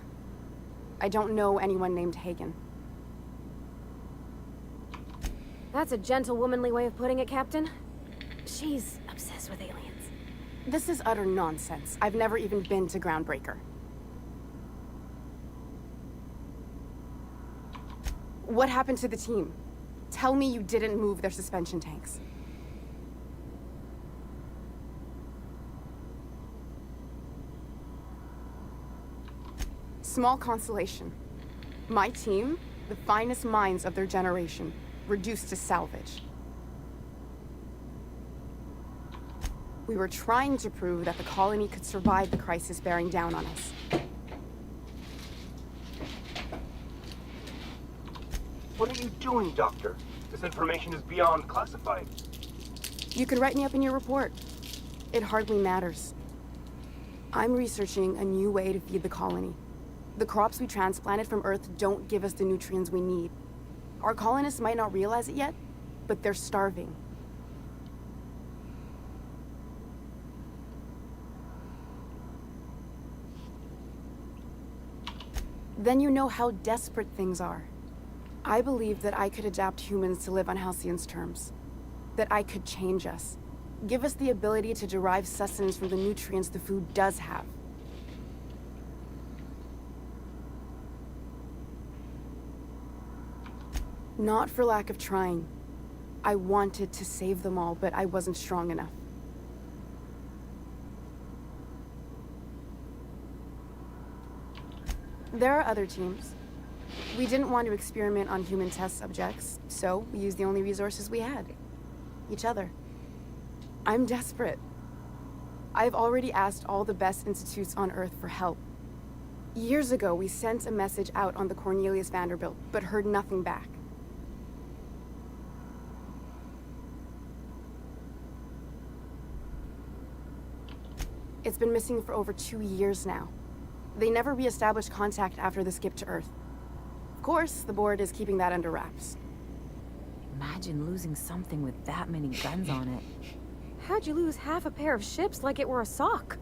I don't know anyone named Hagen. That's a gentle, womanly way of putting it, Captain. She's obsessed with aliens. This is utter nonsense. I've never even been to Groundbreaker. What happened to the team? Tell me you didn't move their suspension tanks. Small consolation. My team, the finest minds of their generation, reduced to salvage. We were trying to prove that the colony could survive the crisis bearing down on us. What are you doing, Doctor? This information is beyond classified. You can write me up in your report. It hardly matters. I'm researching a new way to feed the colony. The crops we transplanted from Earth don't give us the nutrients we need. Our colonists might not realize it yet, but they're starving. Then you know how desperate things are. I believe that I could adapt humans to live on Halcyon's terms. That I could change us. Give us the ability to derive sustenance from the nutrients the food does have. Not for lack of trying. I wanted to save them all, but I wasn't strong enough. There are other teams. We didn't want to experiment on human test subjects, so we used the only resources we had. Each other. I'm desperate. I've already asked all the best institutes on Earth for help. Years ago, we sent a message out on the Cornelius Vanderbilt, but heard nothing back. It's been missing for over 2 years now. They never re-established contact after the skip to Earth. Of course, the board is keeping that under wraps. Imagine losing something with that many guns on it. How'd you lose half a pair of ships like it were a sock?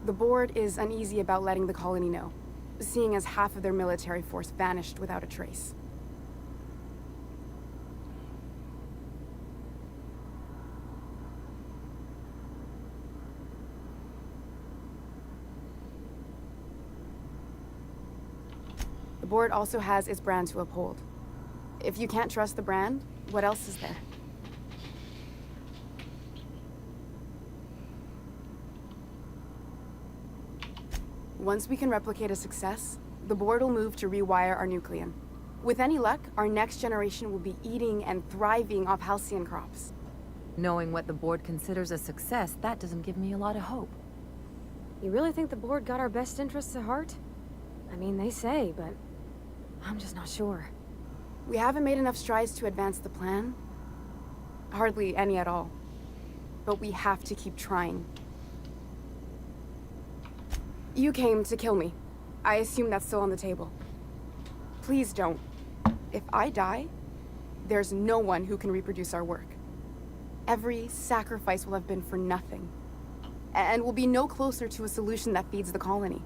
The board is uneasy about letting the colony know, seeing as half of their military force vanished without a trace. The board also has its brand to uphold. If you can't trust the brand, what else is there? Once we can replicate a success, the board will move to rewire our nucleon. With any luck, our next generation will be eating and thriving off halcyon crops. Knowing what the board considers a success, that doesn't give me a lot of hope. You really think the board got our best interests at heart? I mean, they say, but I'm just not sure. We haven't made enough strides to advance the plan. Hardly any at all. But we have to keep trying. You came to kill me. I assume that's still on the table. Please don't. If I die, there's no one who can reproduce our work. Every sacrifice will have been for nothing. And we'll be no closer to a solution that feeds the colony.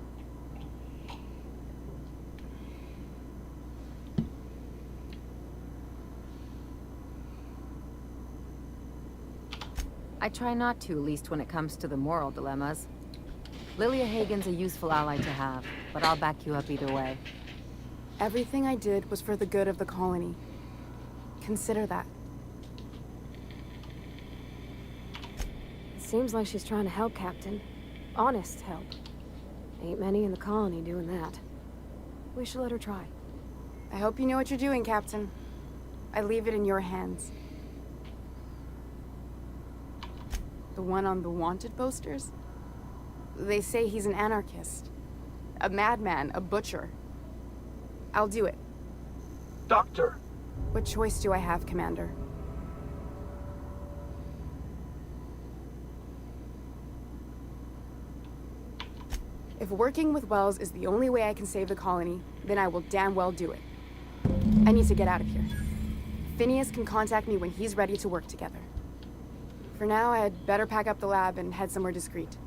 I try not to, at least when it comes to the moral dilemmas. Lilia Hagen's a useful ally to have, but I'll back you up either way. Everything I did was for the good of the colony. Consider that. It seems like she's trying to help, Captain. Honest help. Ain't many in the colony doing that. We should let her try. I hope you know what you're doing, Captain. I leave it in your hands. The one on the wanted posters? They say he's an anarchist. A madman, a butcher. I'll do it. Doctor! What choice do I have, Commander? If working with Wells is the only way I can save the colony, then I will damn well do it. I need to get out of here. Phineas can contact me when he's ready to work together. For now, I'd better pack up the lab and head somewhere discreet.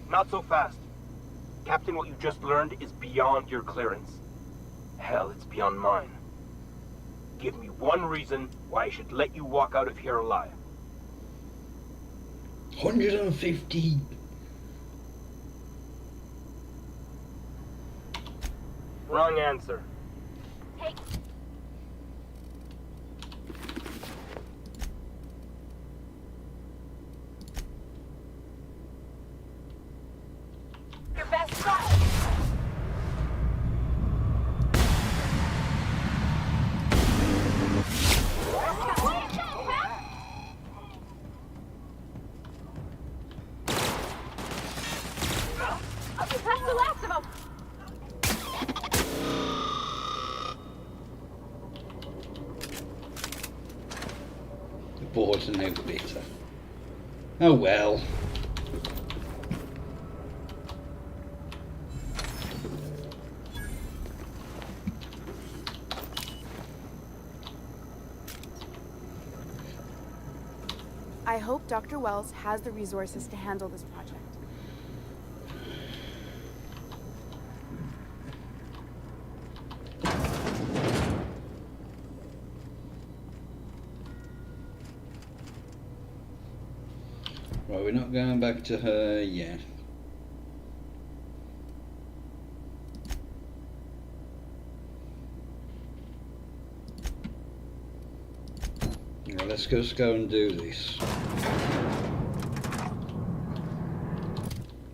Not so fast. Captain, what you just learned is beyond your clearance. Hell, it's beyond mine. Give me one reason why I should let you walk out of here alive. 150. Wrong answer. Hey. Your best shot. I'll just have the last of them. The board's no better. Oh well. I hope Dr. Wells has the resources to handle this project. Right, we're not going back to her yet. Right, let's just go and do this.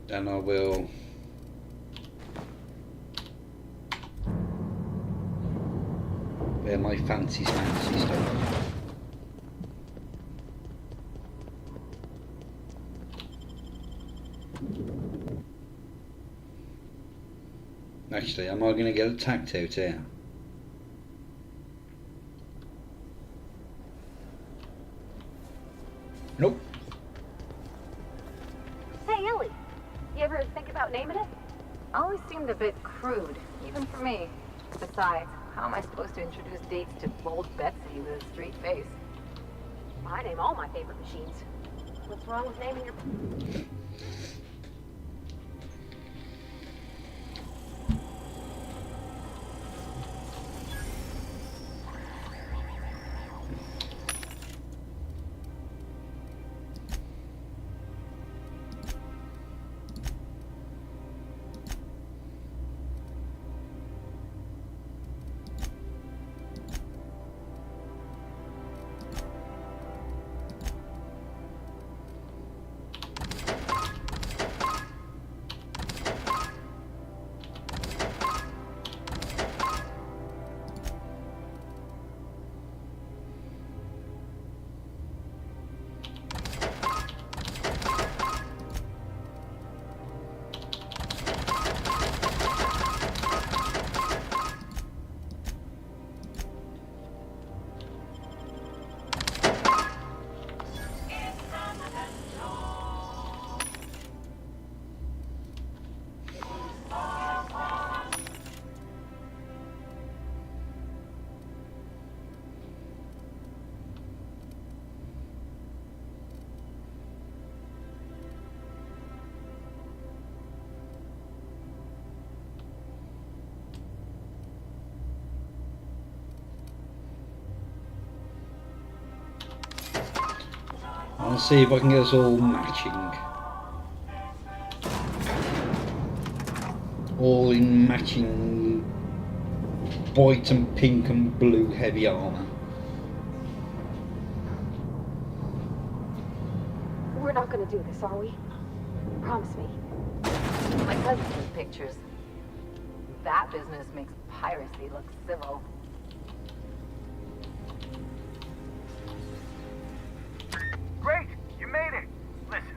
Then I will wear my fancy stuff. Actually, am I going to get attacked out here? Nope. Hey, Ellie. You ever think about naming it? Always seemed a bit crude, even for me. Besides, how am I supposed to introduce dates to bold Betsy with a straight face? I name all my favorite machines. What's wrong with naming your... I'll see if I can get us all matching. All in matching white and pink and blue heavy armour. We're not gonna do this, are we? Promise me. My cousin took pictures. That business makes piracy look civil. Great! You made it! Listen,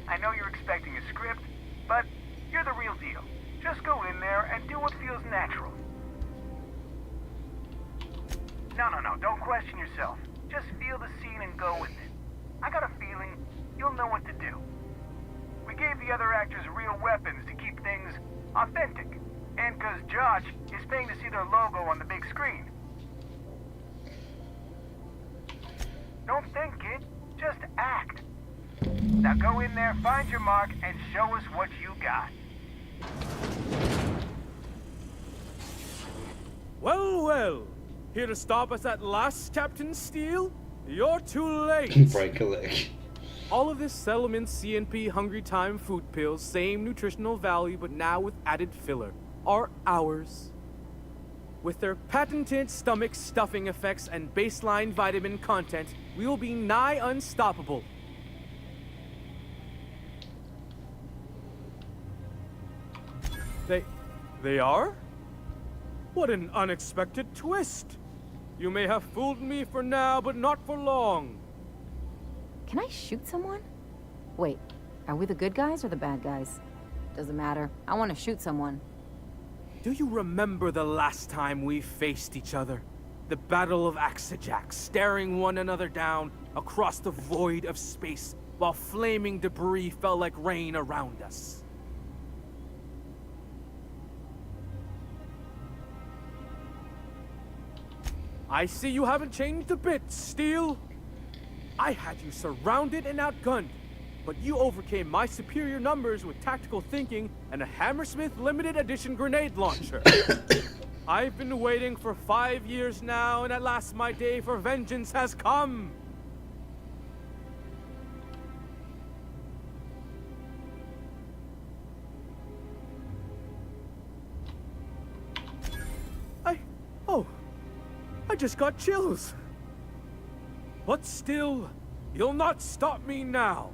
I know you're expecting a script, but you're the real deal. Just go in there and do what feels natural. No, don't question yourself. Just feel the scene and go with it. I got a feeling you'll know what to do. We gave the other actors real weapons to keep things authentic. And because Josh is paying to see their logo on the big screen. Don't think, kid. Just act. Now go in there, find your mark, and show us what you got. Well. Here to stop us at last, Captain Steele? You're too late. Break a leg. All of this settlement CNP Hungry Time food pills, same nutritional value but now with added filler, are ours. With their patented stomach stuffing effects and baseline vitamin content, we will be nigh unstoppable. They are? What an unexpected twist! You may have fooled me for now, but not for long. Can I shoot someone? Wait, are we the good guys or the bad guys? Doesn't matter. I want to shoot someone. Do you remember the last time we faced each other? The Battle of Axejack, staring one another down across the void of space while flaming debris fell like rain around us. I see you haven't changed a bit, Steel. I had you surrounded and outgunned, but you overcame my superior numbers with tactical thinking and a Hammersmith limited edition grenade launcher. I've been waiting for 5 years now, and at last my day for vengeance has come. I just got chills. But still, you'll not stop me now.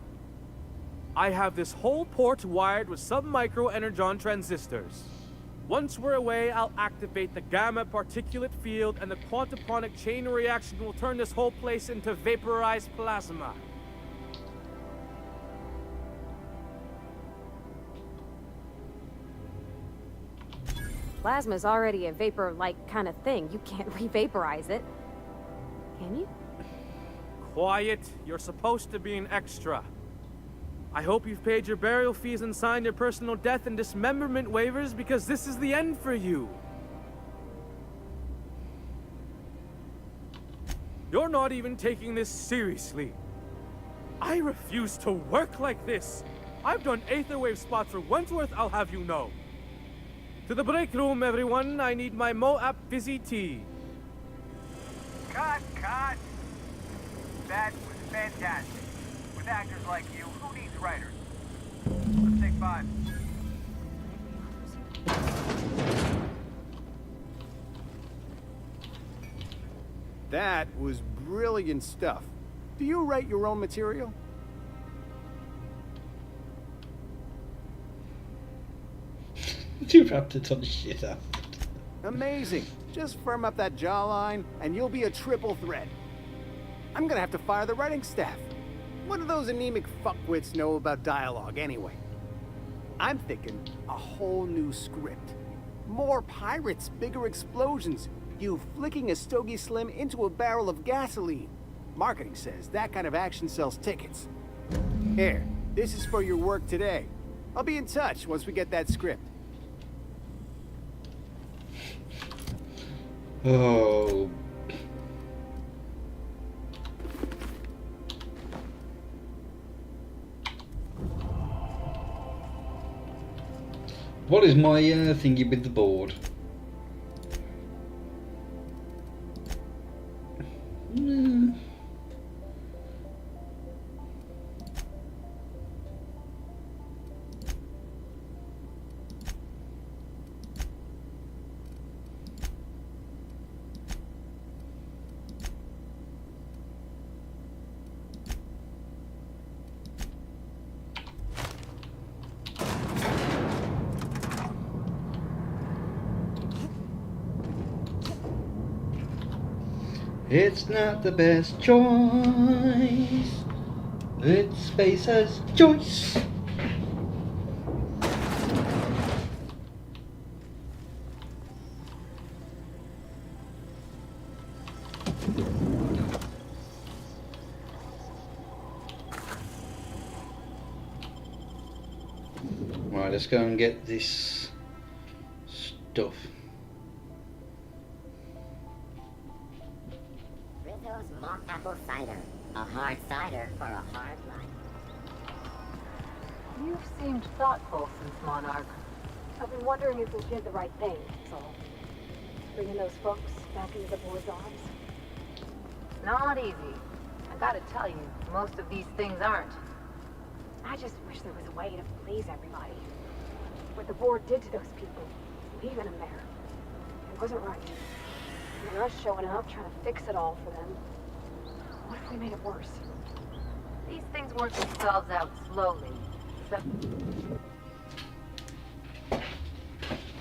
I have this whole port wired with sub-micro energon transistors. Once we're away, I'll activate the gamma particulate field and the quantaponic chain reaction will turn this whole place into vaporized plasma. Plasma's already a vapor-like kind of thing. You can't re-vaporize it. Can you? Quiet. You're supposed to be an extra. I hope you've paid your burial fees and signed your personal death and dismemberment waivers because this is the end for you. You're not even taking this seriously. I refuse to work like this. I've done Aetherwave spots for Wentworth, I'll have you know. To the break room, everyone. I need my Moab fizzy tea. Cut! That was fantastic. With actors like you, who needs writers? Let's take 5. That was brilliant stuff. Do you write your own material? You wrapped a ton of shit up. Amazing. Just firm up that jawline, and you'll be a triple threat. I'm gonna have to fire the writing staff. What do those anemic fuckwits know about dialogue anyway? I'm thinking a whole new script. More pirates, bigger explosions, you flicking a Stogie Slim into a barrel of gasoline. Marketing says that kind of action sells tickets. Here, this is for your work today. I'll be in touch once we get that script. Oh. What is my thingy with the board? It's not the best choice. It's Spacer's choice. Right, let's go and get this stuff. Mock apple cider. A hard cider for a hard life. You've seemed thoughtful since Monarch. I've been wondering if we did the right thing, that's all. Bringing those folks back into the board's arms. Not easy. I gotta tell you, most of these things aren't. I just wish there was a way to please everybody. What the board did to those people, leaving them there, it wasn't right. And us showing up, trying to fix it all for them. What if we made it worse? These things work themselves out slowly. So...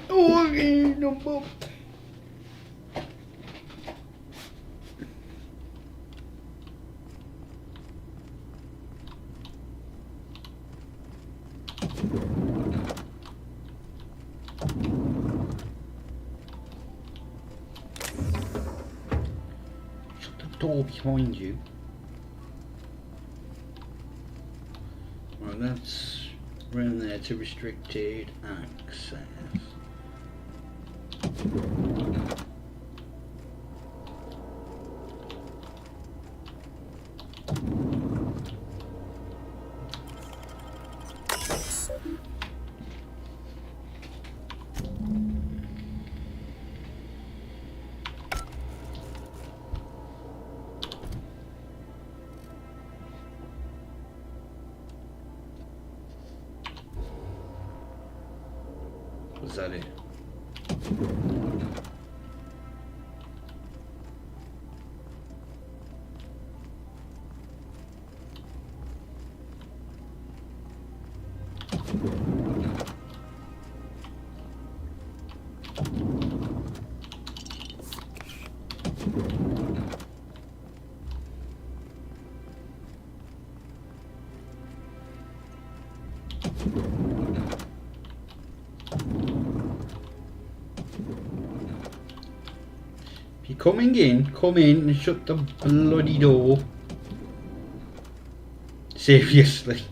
Oh, no, Bob. Shut the door behind you. Right, that's room there to restricted access. Was that it? If you're coming in, come in and shut the bloody door. Seriously.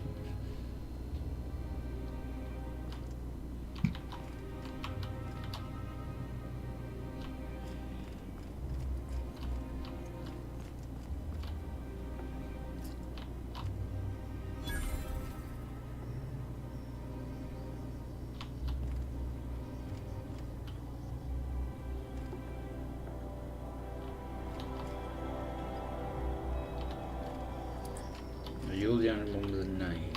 You're the only one with a name.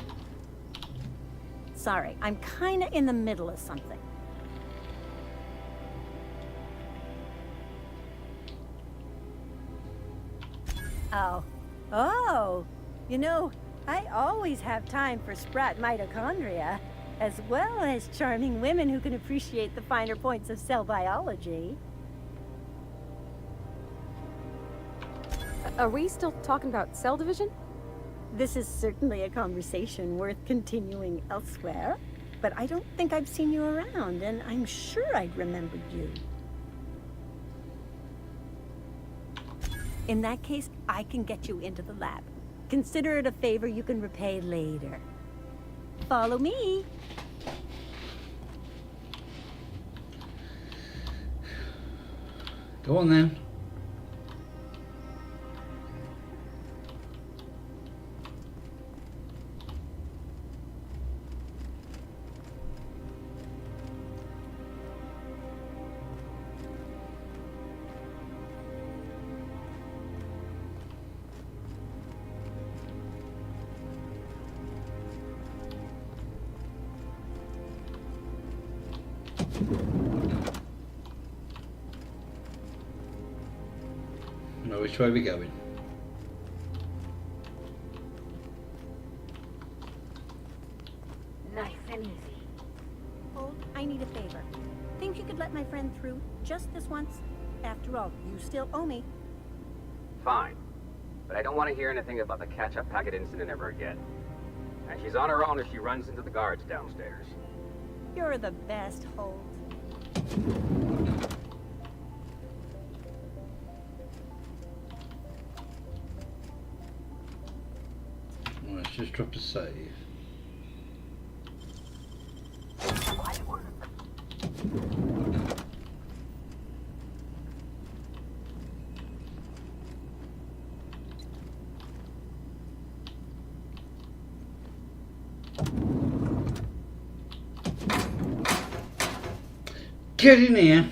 Sorry, I'm kinda in the middle of something. Oh, you know, I always have time for sprat mitochondria, as well as charming women who can appreciate the finer points of cell biology. Are we still talking about cell division? This is certainly a conversation worth continuing elsewhere, but I don't think I've seen you around, and I'm sure I'd remembered you. In that case, I can get you into the lab. Consider it a favor you can repay later. Follow me. Go on then. Now, which way are we going? Nice and easy. Oh, I need a favor. Think you could let my friend through just this once? After all, you still owe me. Fine. But I don't want to hear anything about the catch-up packet incident ever again. And she's on her own if she runs into the guards downstairs. You're the best, Holt. Let's just drop a save. Get in here.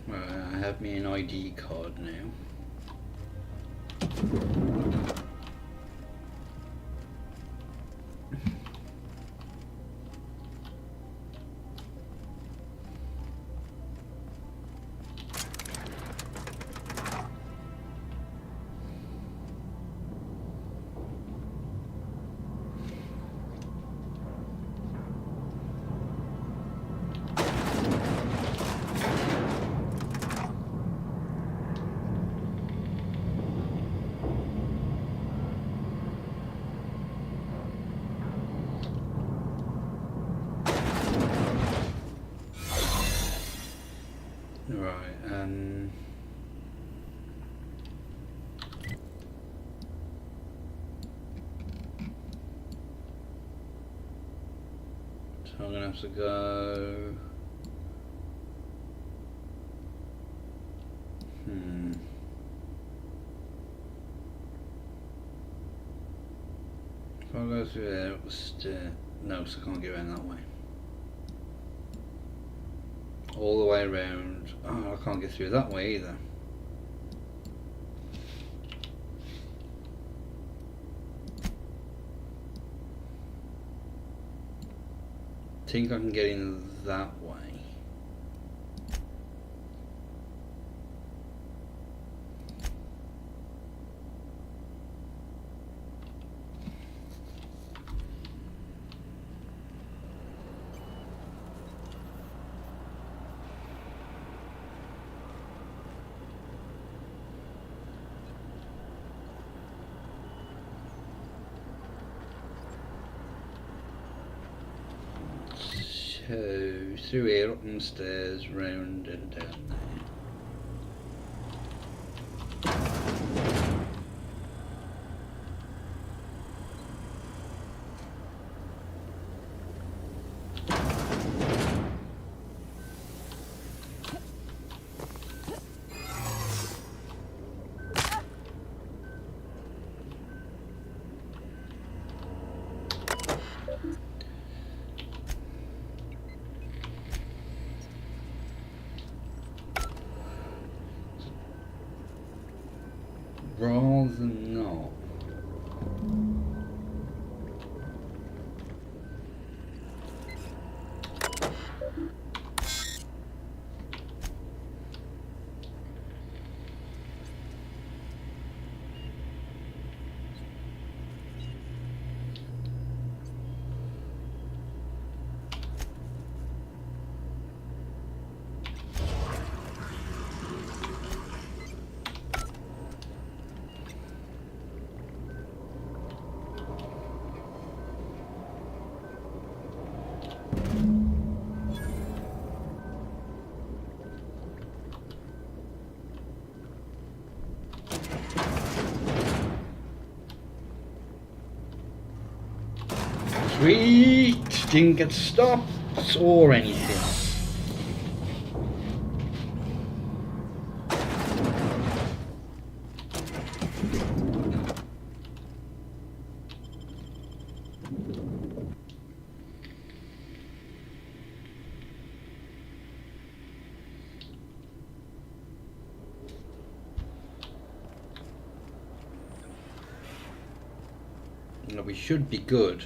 Right, I have me an ID card now. Right, so I'm gonna have to go. If I go through there, it was no, so I can't get around that way. All the way around. Oh, I can't get through that way either. I think I can get in that way. So, through here, up the stairs, round and down there. Rather not. Sweet! Didn't get stopped or anything. No, we should be good.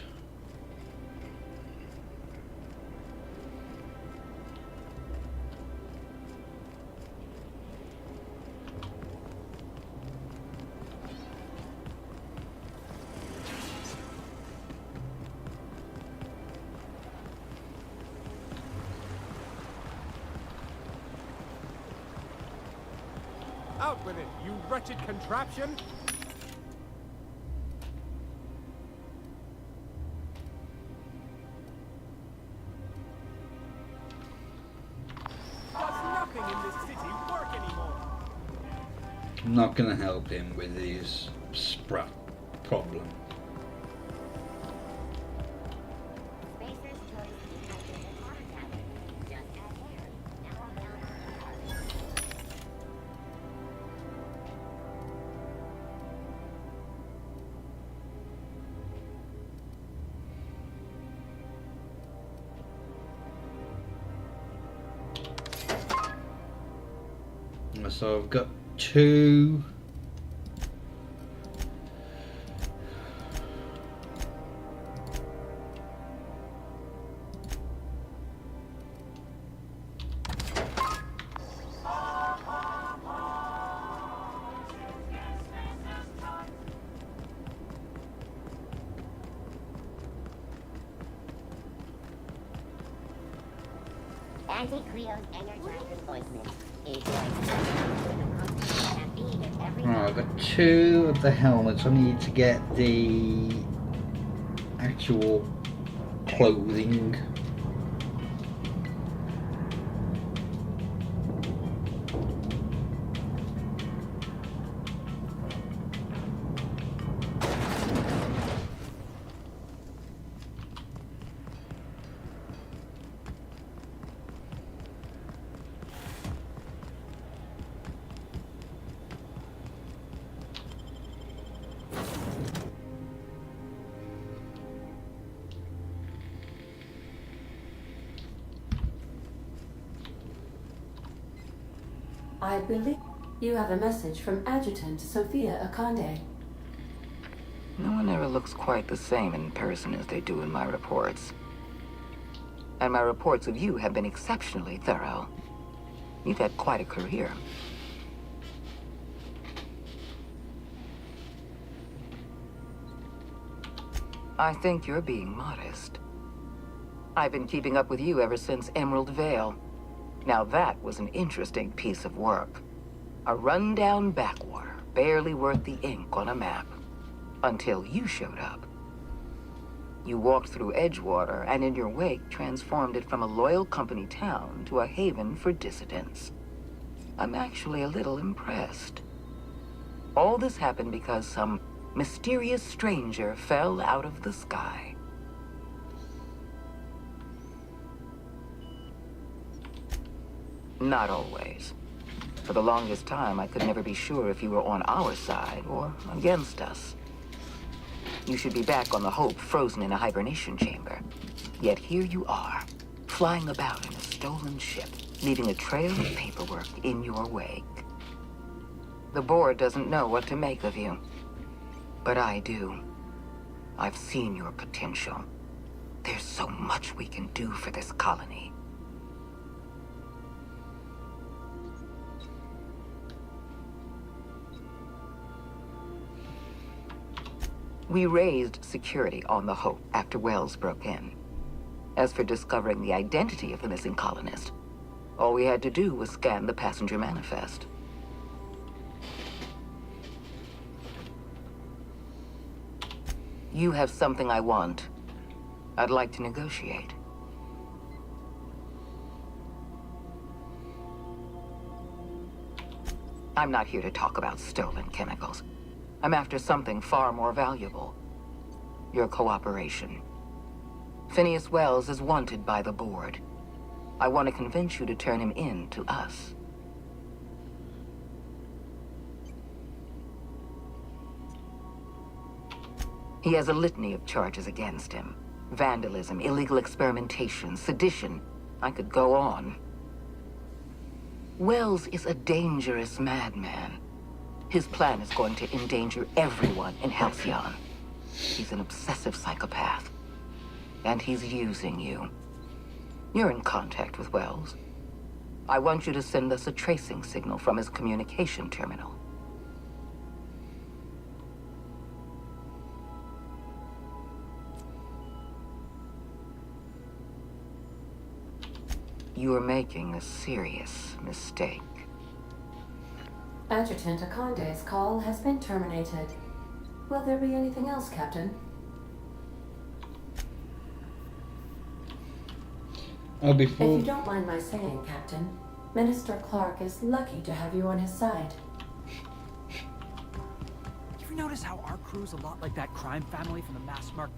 Out with it, you wretched contraption! Does nothing in this city work anymore? I'm not going to help him with his sprat problem. armor, so I've got 2. Auntie Cleo's energizing voicemail is Right, I've got 2 of the helmets. I need to get the actual clothing. I believe you have a message from Adjutant Sophia Akande. No one ever looks quite the same in person as they do in my reports. And my reports of you have been exceptionally thorough. You've had quite a career. I think you're being modest. I've been keeping up with you ever since Emerald Vale. Now that was an interesting piece of work. A rundown backwater, barely worth the ink on a map. Until you showed up. You walked through Edgewater and in your wake transformed it from a loyal company town to a haven for dissidents. I'm actually a little impressed. All this happened because some mysterious stranger fell out of the sky. Not always. For the longest time, I could never be sure if you were on our side or against us. You should be back on the Hope, frozen in a hibernation chamber. Yet here you are, flying about in a stolen ship, leaving a trail of paperwork in your wake. The board doesn't know what to make of you. But I do. I've seen your potential. There's so much we can do for this colony. We raised security on the Hope after Wells broke in. As for discovering the identity of the missing colonist, all we had to do was scan the passenger manifest. You have something I want. I'd like to negotiate. I'm not here to talk about stolen chemicals. I'm after something far more valuable. Your cooperation. Phineas Wells is wanted by the board. I want to convince you to turn him in to us. He has a litany of charges against him. Vandalism, illegal experimentation, sedition. I could go on. Wells is a dangerous madman. His plan is going to endanger everyone in Halcyon. He's an obsessive psychopath. And he's using you. You're in contact with Wells. I want you to send us a tracing signal from his communication terminal. You are making a serious mistake. Adjutant Akande's call has been terminated. Will there be anything else, Captain? If you don't mind my saying, Captain, Minister Clark is lucky to have you on his side. You ever notice how our crew's a lot like that crime family from the mass market?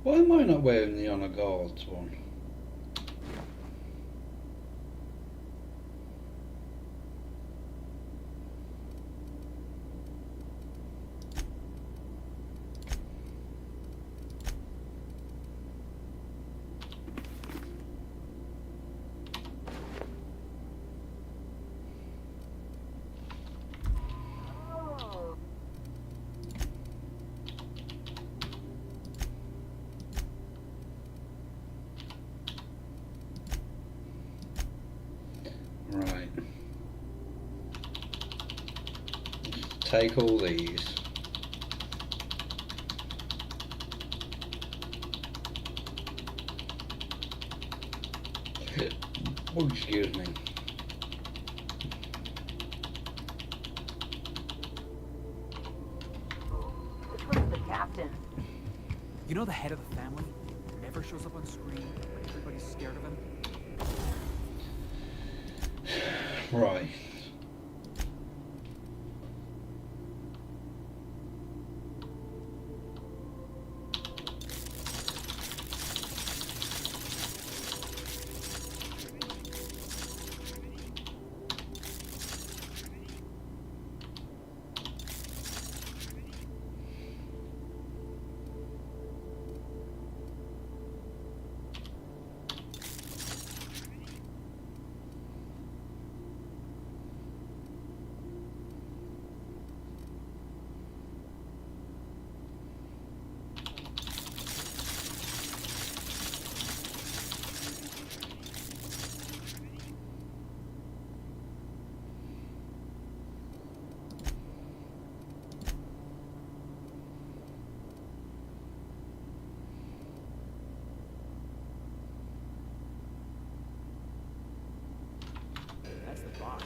Why am I not wearing the Honor Guards one? Right. Take all these. Oh, excuse me. Which one's the captain? You know the head of the family? Never shows up on screen, but everybody's scared of him. Right. That's the boss.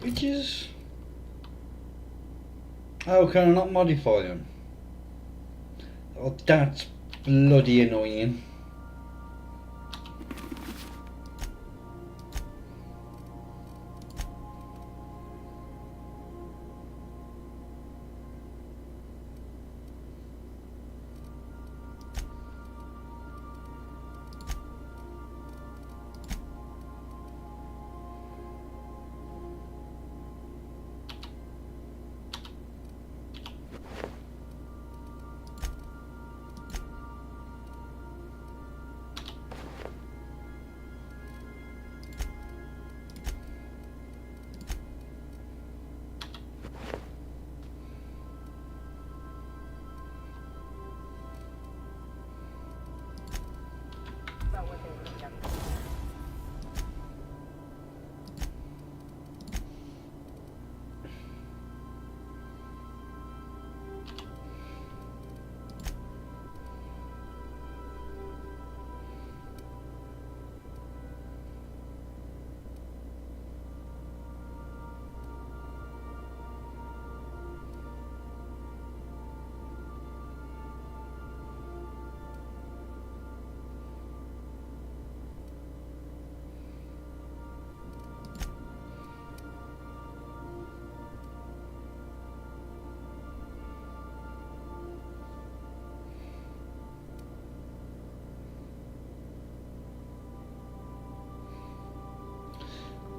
Which is... How can I not modify them? Oh, that's bloody annoying.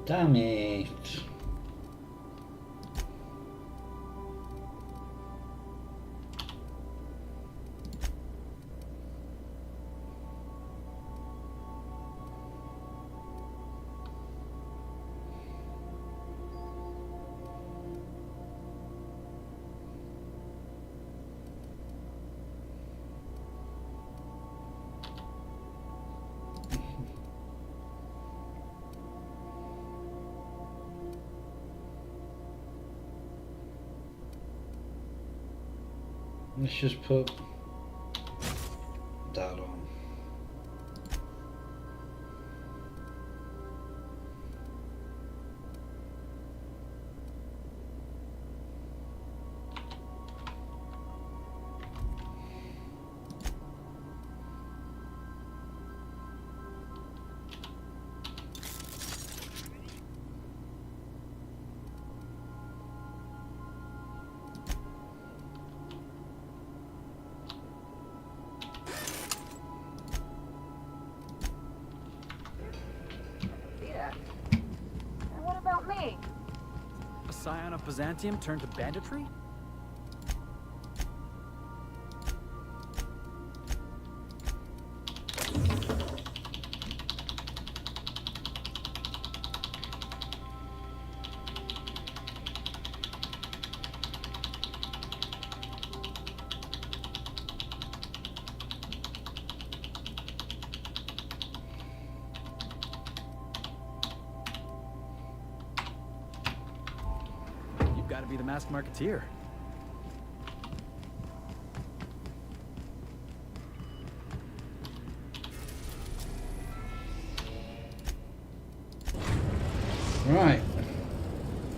Damn it. Let's just put that on. scion of Byzantium turned to banditry? Gotta be the masked marketeer. Right.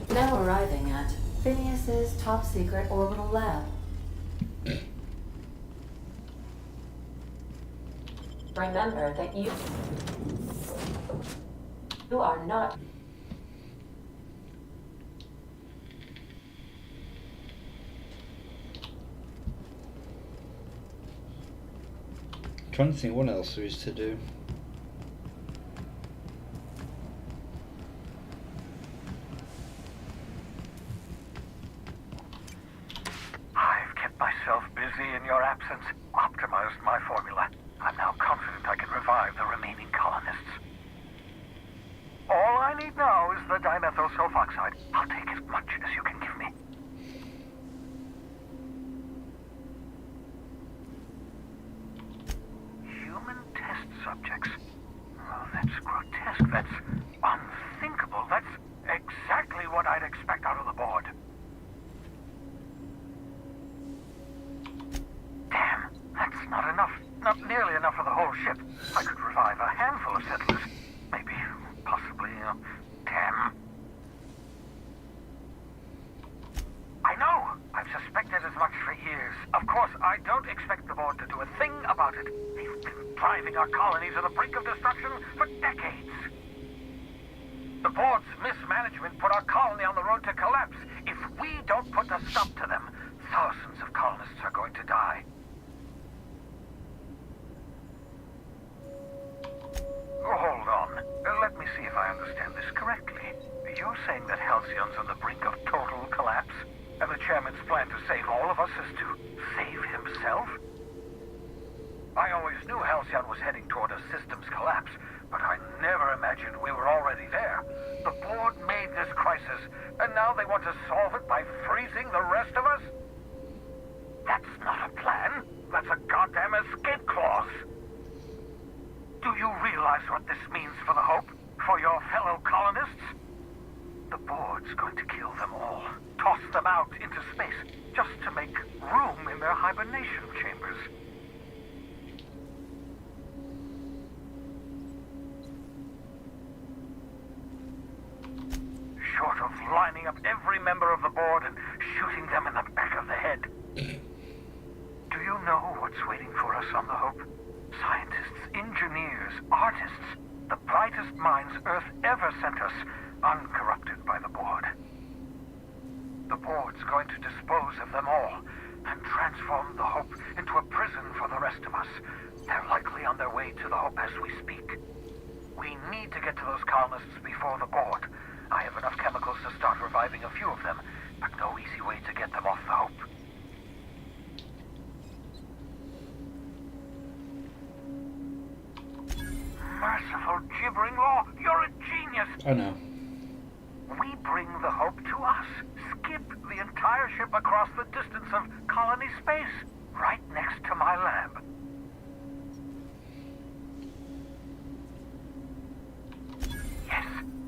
Now arriving at Phineas's top secret orbital lab. Remember that you are not. Trying to think what else there is to do. I've kept myself busy in your absence, optimized my formula. I'm now confident I can revive the remaining colonists. All I need now is the dimethyl sulfoxide. I'll take as much as you can give me. Subjects. Oh, that's grotesque. That's unthinkable. That's exactly what I'd expect out of the board. Damn, that's not enough. Not nearly enough for the whole ship. I could revive a handful of settlers. Maybe, possibly, damn. I know! I've suspected as much for years. Of course, I don't expect the board to do a thing about it. They've been driving our colony to the brink of destruction for decades. The board's mismanagement put our colony on the road to collapse. If we don't put a stop to them, thousands of colonists are going to die. Oh, hold on. Let me see if I understand this correctly. You're saying that Halcyon's on the brink of total collapse? And the chairman's plan to save all of us is to save himself? I always knew Halcyon was heading toward a systems collapse, but I never imagined we were already there. The board made this crisis, and now they want to solve it by freezing the rest of us? That's not a plan. That's a goddamn escape clause. Do you realize what this means for the Hope? For your fellow colonists? The board's going to kill them all. Toss them out into space, just to make room in their hibernation chambers. Short of lining up every member of the board and shooting them in the back of the head. Do you know what's waiting for us on the Hope? Scientists, engineers, artists, the brightest minds Earth ever sent us, uncorrupted by the board. The board's going to dispose of them all and transform the Hope into a prison for the rest of us. They're likely on their way to the Hope as we speak. We need to get to those colonists before the board. I have enough chemicals to start reviving a few of them, but no easy way to get them off the Hope. Merciful gibbering law, you're a genius! I know. We bring the Hope to us. Skip the entire ship across the distance of colony space, right next to my lab.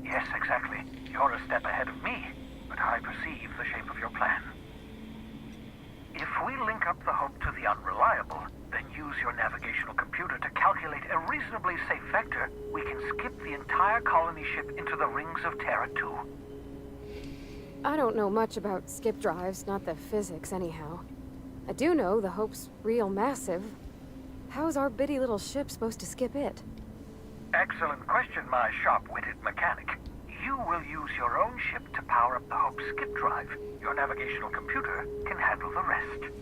Yes, exactly. You're a step ahead of me, but I perceive the shape of your plan. If we link up the Hope to the Unreliable, then use your navigational computer to calculate a reasonably safe vector, we can skip the entire colony ship into the rings of Terra 2. I don't know much about skip drives, not the physics anyhow. I do know the Hope's real massive. How's our bitty little ship supposed to skip it? Excellent question, my sharp-witted mechanic. You will use your own ship to power up the Hope's skip drive. Your navigational computer can handle the rest.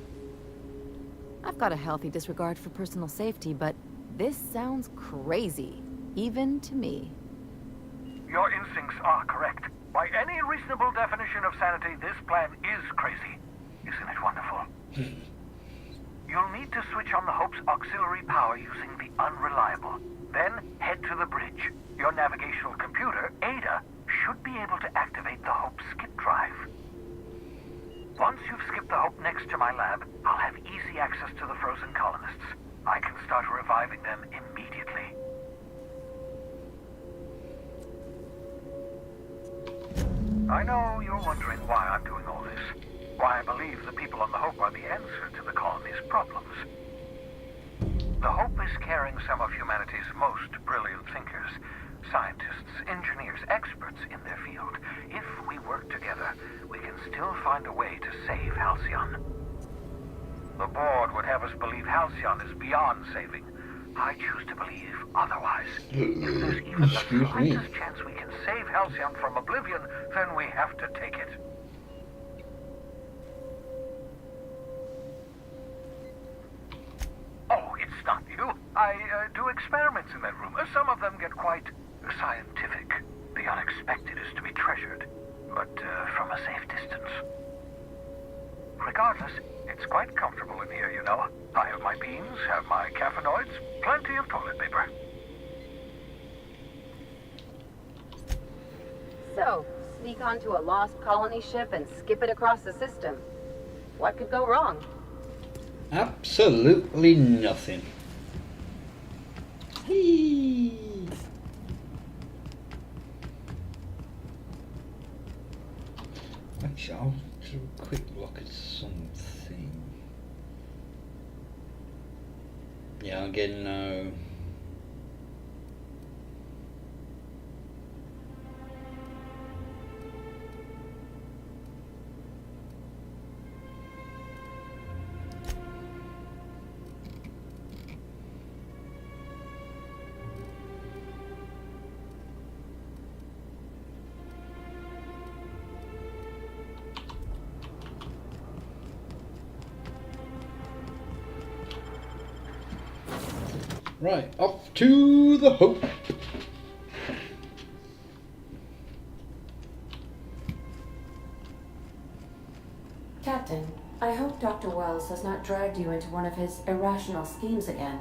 I've got a healthy disregard for personal safety, but this sounds crazy, even to me. Your instincts are correct. By any reasonable definition of sanity, this plan is crazy. Isn't it wonderful? You'll need to switch on the Hope's auxiliary power using the unreliable. Then head to the bridge. Your navigational computer, Ada, should be able to activate the Hope skip drive. Once you've skipped the Hope next to my lab, I'll have easy access to the frozen colonists. I can start reviving them immediately. I know you're wondering why I'm doing all this. Why I believe the people on the Hope are the answer to the colony's problems. The Hope is carrying some of humanity's most brilliant thinkers, scientists, engineers, experts in their field. If we work together, we can still find a way to save Halcyon. The board would have us believe Halcyon is beyond saving. I choose to believe otherwise. If there's even the slightest chance we can save Halcyon from oblivion, then we have to take it. Oh, it's not you. I do experiments in that room. Some of them get quite scientific. The unexpected is to be treasured, but from a safe distance. Regardless, it's quite comfortable in here, you know. I have my beans, have my caffeinoids, plenty of toilet paper. So, sneak onto a lost colony ship and skip it across the system. What could go wrong? Absolutely nothing. Whee! Actually, I'll do a quick look at something. Yeah, I'm getting no. Right, off to the Hope. Captain, I hope Dr. Wells has not dragged you into one of his irrational schemes again.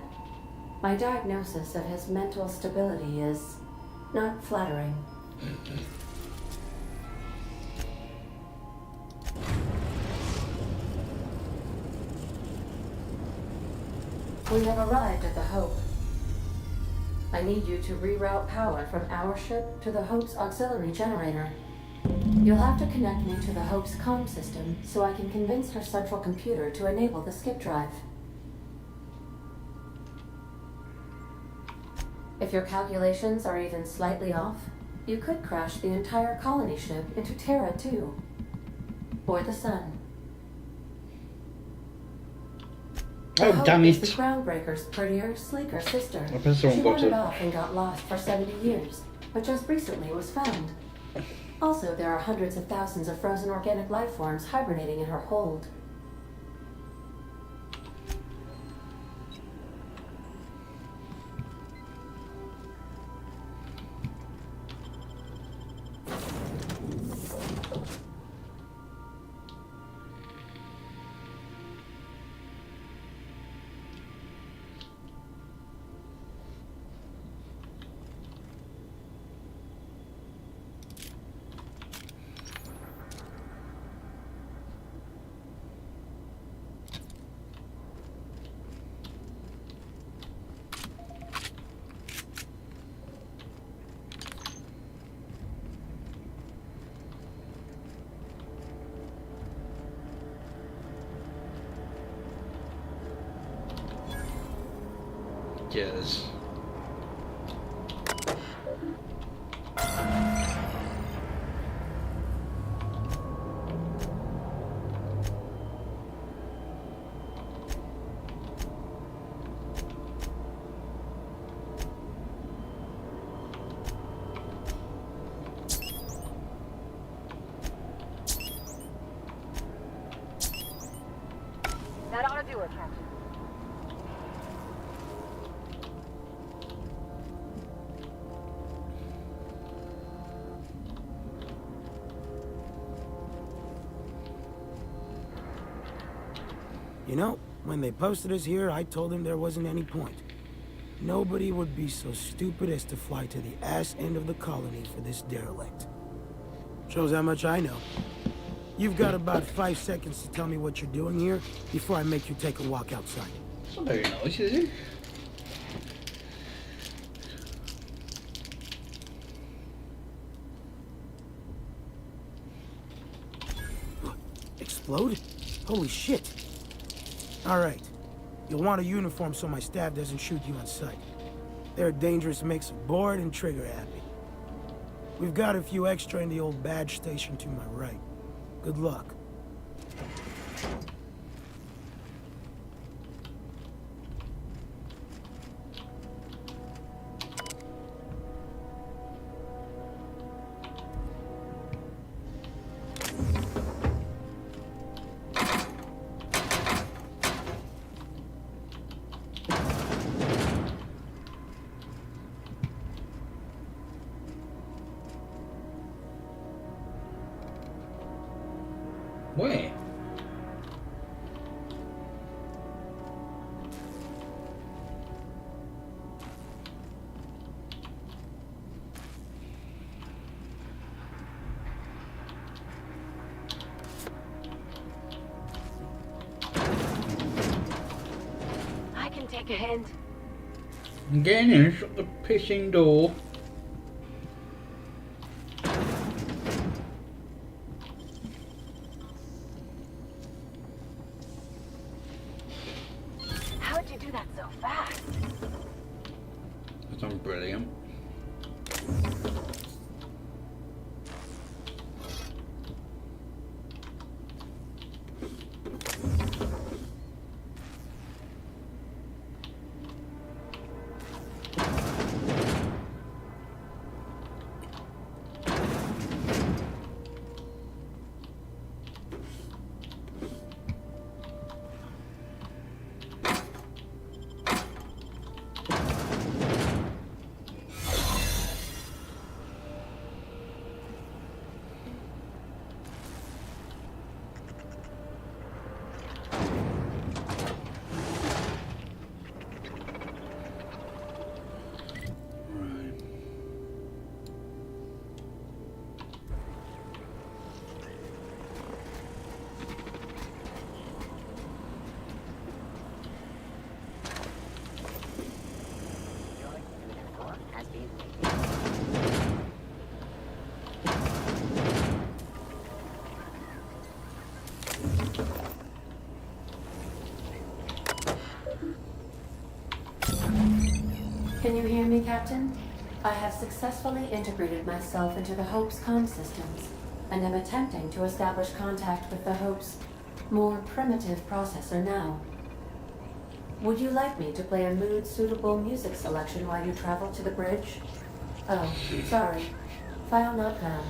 My diagnosis of his mental stability is not flattering. We have arrived at the Hope. I need you to reroute power from our ship to the Hope's auxiliary generator. You'll have to connect me to the Hope's comm system so I can convince her central computer to enable the skip drive. If your calculations are even slightly off, you could crash the entire colony ship into Terra 2. Or the Sun. Oh, damn it. The Groundbreaker's prettier, sleeker sister. I She wandered off and got lost for 70 years, but just recently was found. Also, there are hundreds of thousands of frozen organic life forms hibernating in her hold. Yes. That ought to do it, Captain. You know, when they posted us here, I told them there wasn't any point. Nobody would be so stupid as to fly to the ass end of the colony for this derelict. Shows how much I know. You've got about 5 seconds to tell me what you're doing here before I make you take a walk outside. It's not very nice, is it? Explode? Holy shit. Alright. You'll want a uniform so my staff doesn't shoot you on sight. They're a dangerous mix of bored and trigger happy. We've got a few extra in the old badge station to my right. Good luck. Where? I can take a hint. Get in, shut the pissing door. How'd you do that so fast? Because I'm brilliant. Can you hear me, Captain? I have successfully integrated myself into the Hope's comm systems, and am attempting to establish contact with the Hope's more primitive processor now. Would you like me to play a mood-suitable music selection while you travel to the bridge? Oh, sorry. File not found.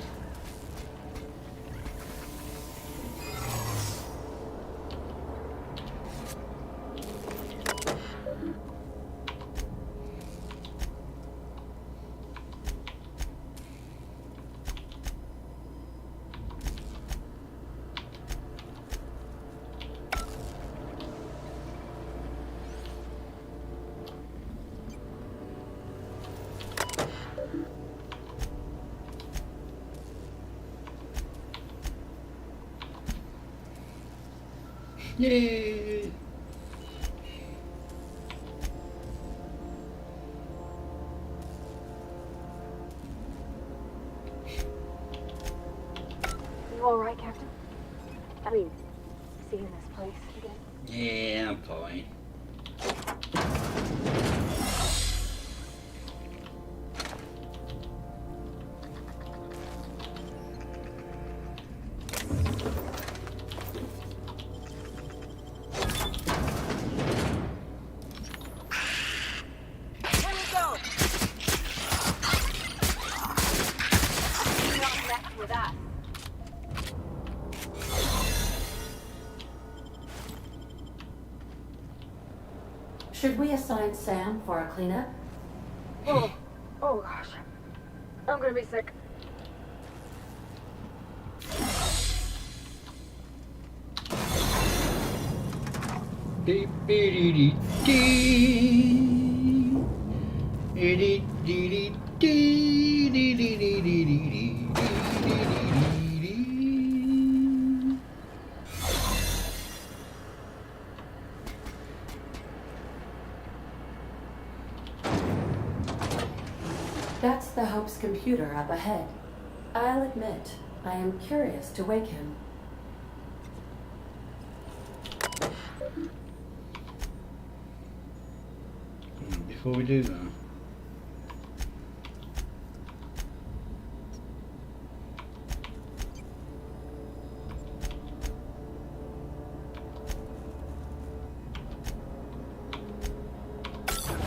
Yay! You all right, Captain? I mean, seeing this place again? Yeah, I'm fine. Should we assign Sam for a cleanup? Oh gosh. I'm gonna be sick. Dee dee dee dee. Dee dee dee dee dee dee dee dee dee. That's the Hope's computer up ahead. I'll admit, I am curious to wake him. Before we do that,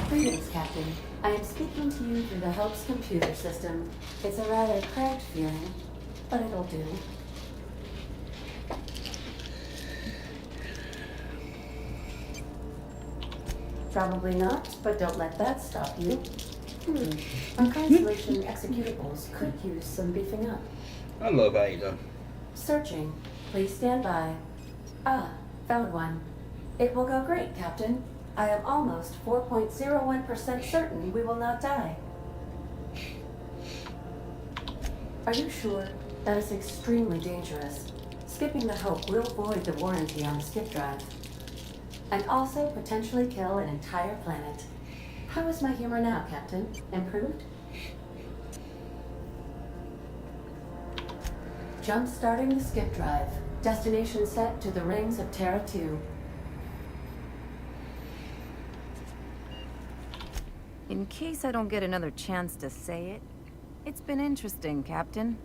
Greetings, Captain. I am speaking to you through the Hope's computer system. It's a rather cramped feeling, but it'll do. Probably not, but don't let that stop you. Our Constellation executables could use some beefing up. I love Ada. Searching. Please stand by. Ah, found one. It will go great, Captain. I am almost 4.01% certain we will not die. Are you sure? That is extremely dangerous. Skipping the Hope will void the warranty on the skip drive. And also potentially kill an entire planet. How is my humor now, Captain? Improved? Jump-starting the skip drive. Destination set to the rings of Terra 2. In case I don't get another chance to say it, it's been interesting, Captain.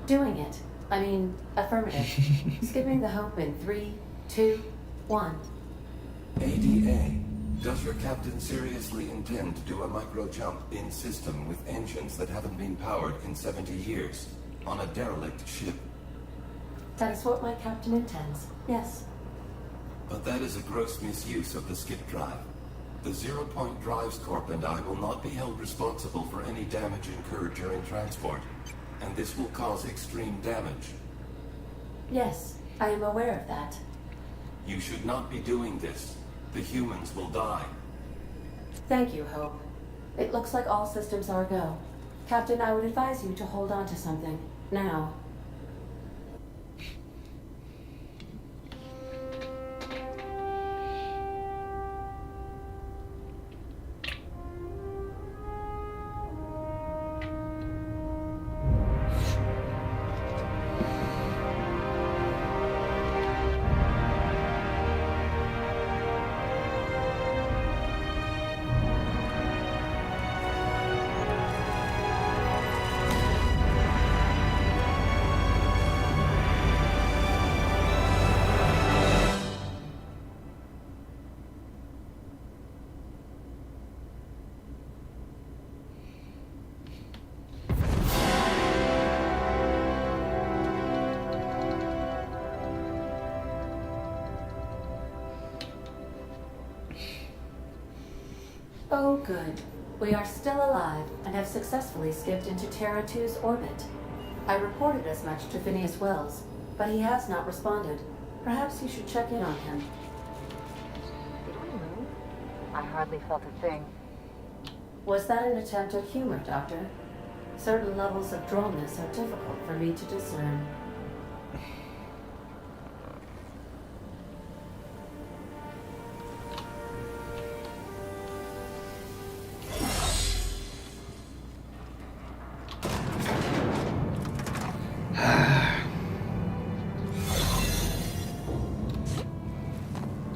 Doing it. I mean, affirmative. Skipping the Hope in 3, 2, 1. ADA, does your captain seriously intend to do a micro-jump in system with engines that haven't been powered in 70 years on a derelict ship? That is what my captain intends, yes. But that is a gross misuse of the skip drive. The Zero Point Drives Corp and I will not be held responsible for any damage incurred during transport, and this will cause extreme damage. Yes, I am aware of that. You should not be doing this. The humans will die. Thank you, Hope. It looks like all systems are go. Captain, I would advise you to hold on to something. Now. Oh, good. We are still alive and have successfully skipped into Terra 2's orbit. I reported as much to Phineas Wells, but he has not responded. Perhaps you should check in on him. Did we move? I hardly felt a thing. Was that an attempt at humor, Doctor? Certain levels of drollness are difficult for me to discern.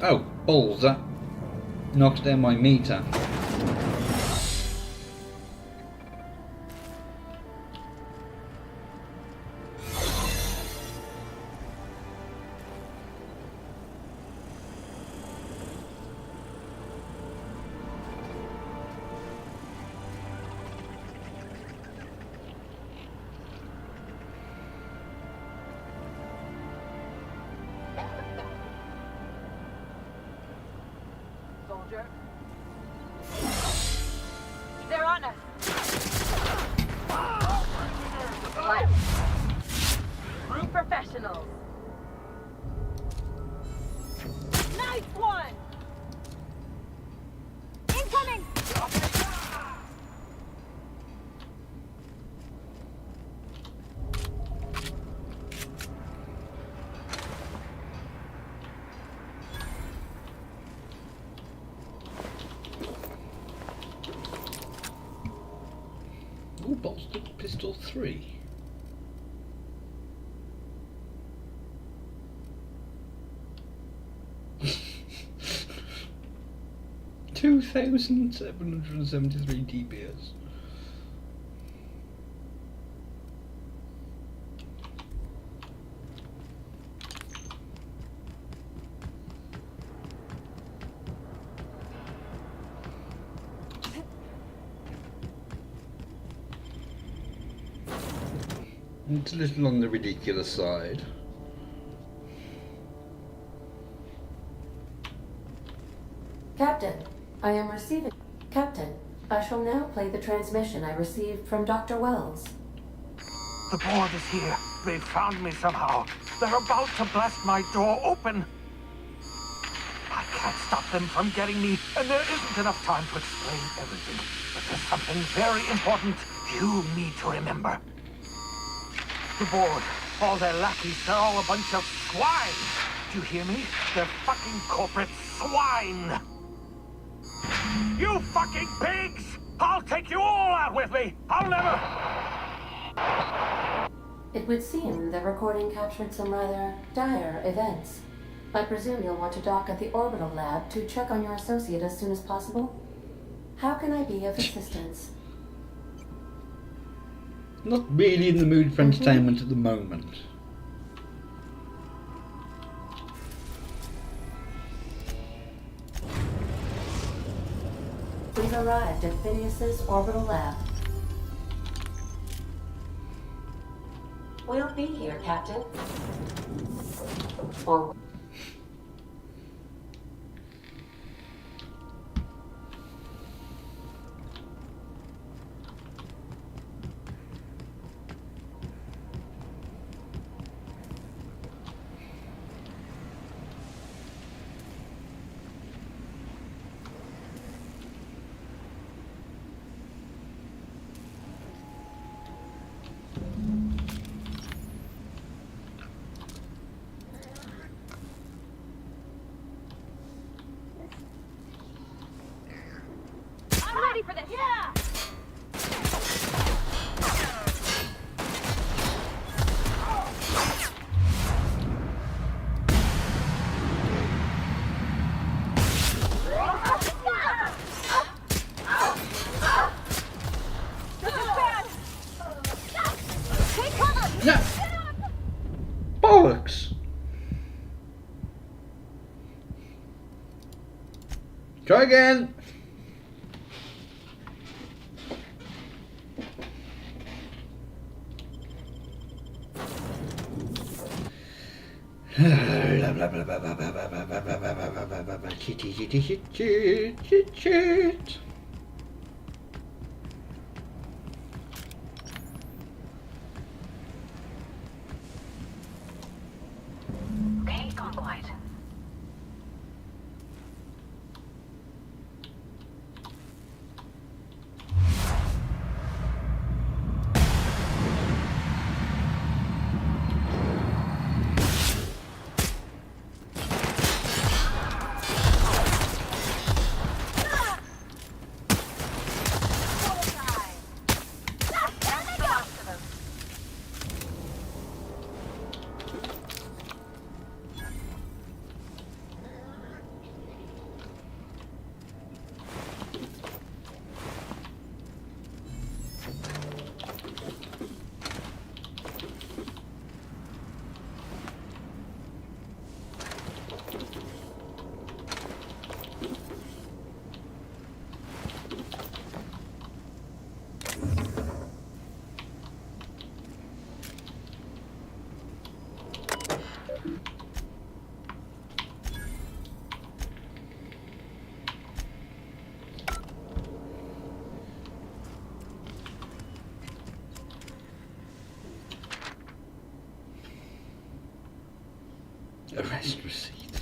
Oh, balls, that knocks down my meter. They're on us. True professionals. Nice one! Oh, bolster pistol 3. $2,773 DPS. It's a little on the ridiculous side. Captain, I am receiving... Captain, I shall now play the transmission I received from Dr. Wells. The board is here. They found me somehow. They're about to blast my door open. I can't stop them from getting me, and there isn't enough time to explain everything. But there's something very important you need to remember. The board, all their lackeys, they're all a bunch of swine. Do you hear me? They're fucking corporate swine. You fucking pigs! I'll take you all out with me! I'll never... It would seem the recording captured some rather dire events. I presume you'll want to dock at the orbital lab to check on your associate as soon as possible? How can I be of assistance? Not really in the mood for entertainment at the moment. We've arrived at Phineas's orbital lab. We'll be here, Captain. Or... I'm ready for this. Yeah. No! Bollocks! Try again! Cheat. Okay, it's gone quiet. Arrest receipt.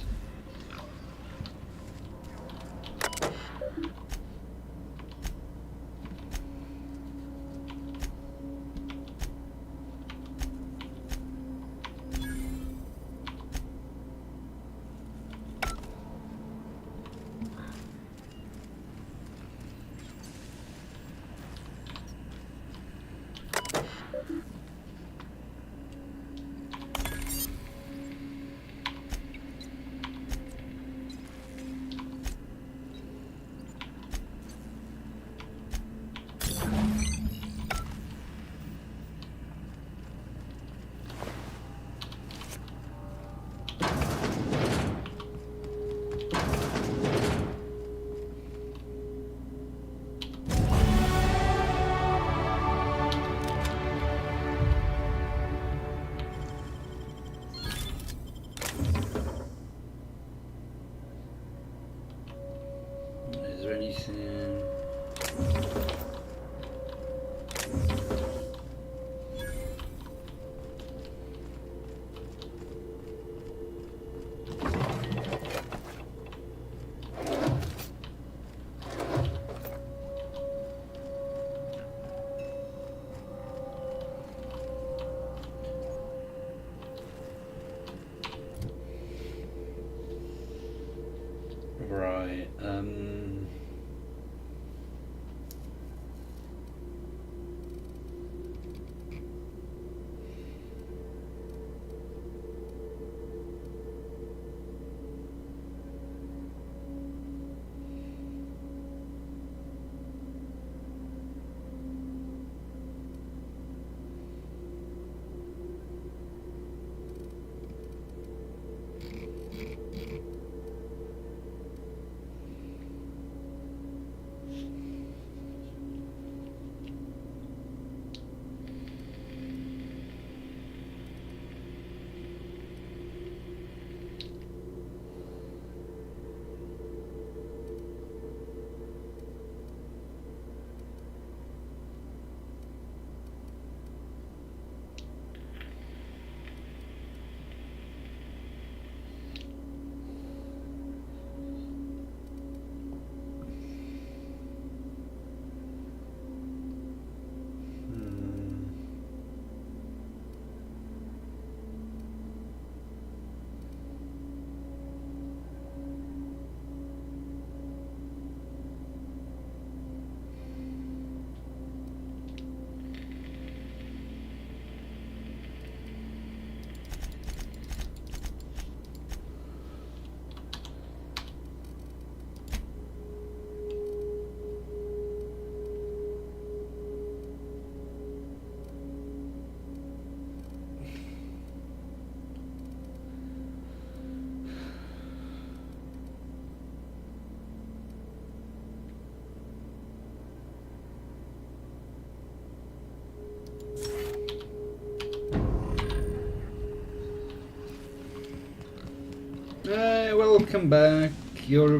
welcome back. You're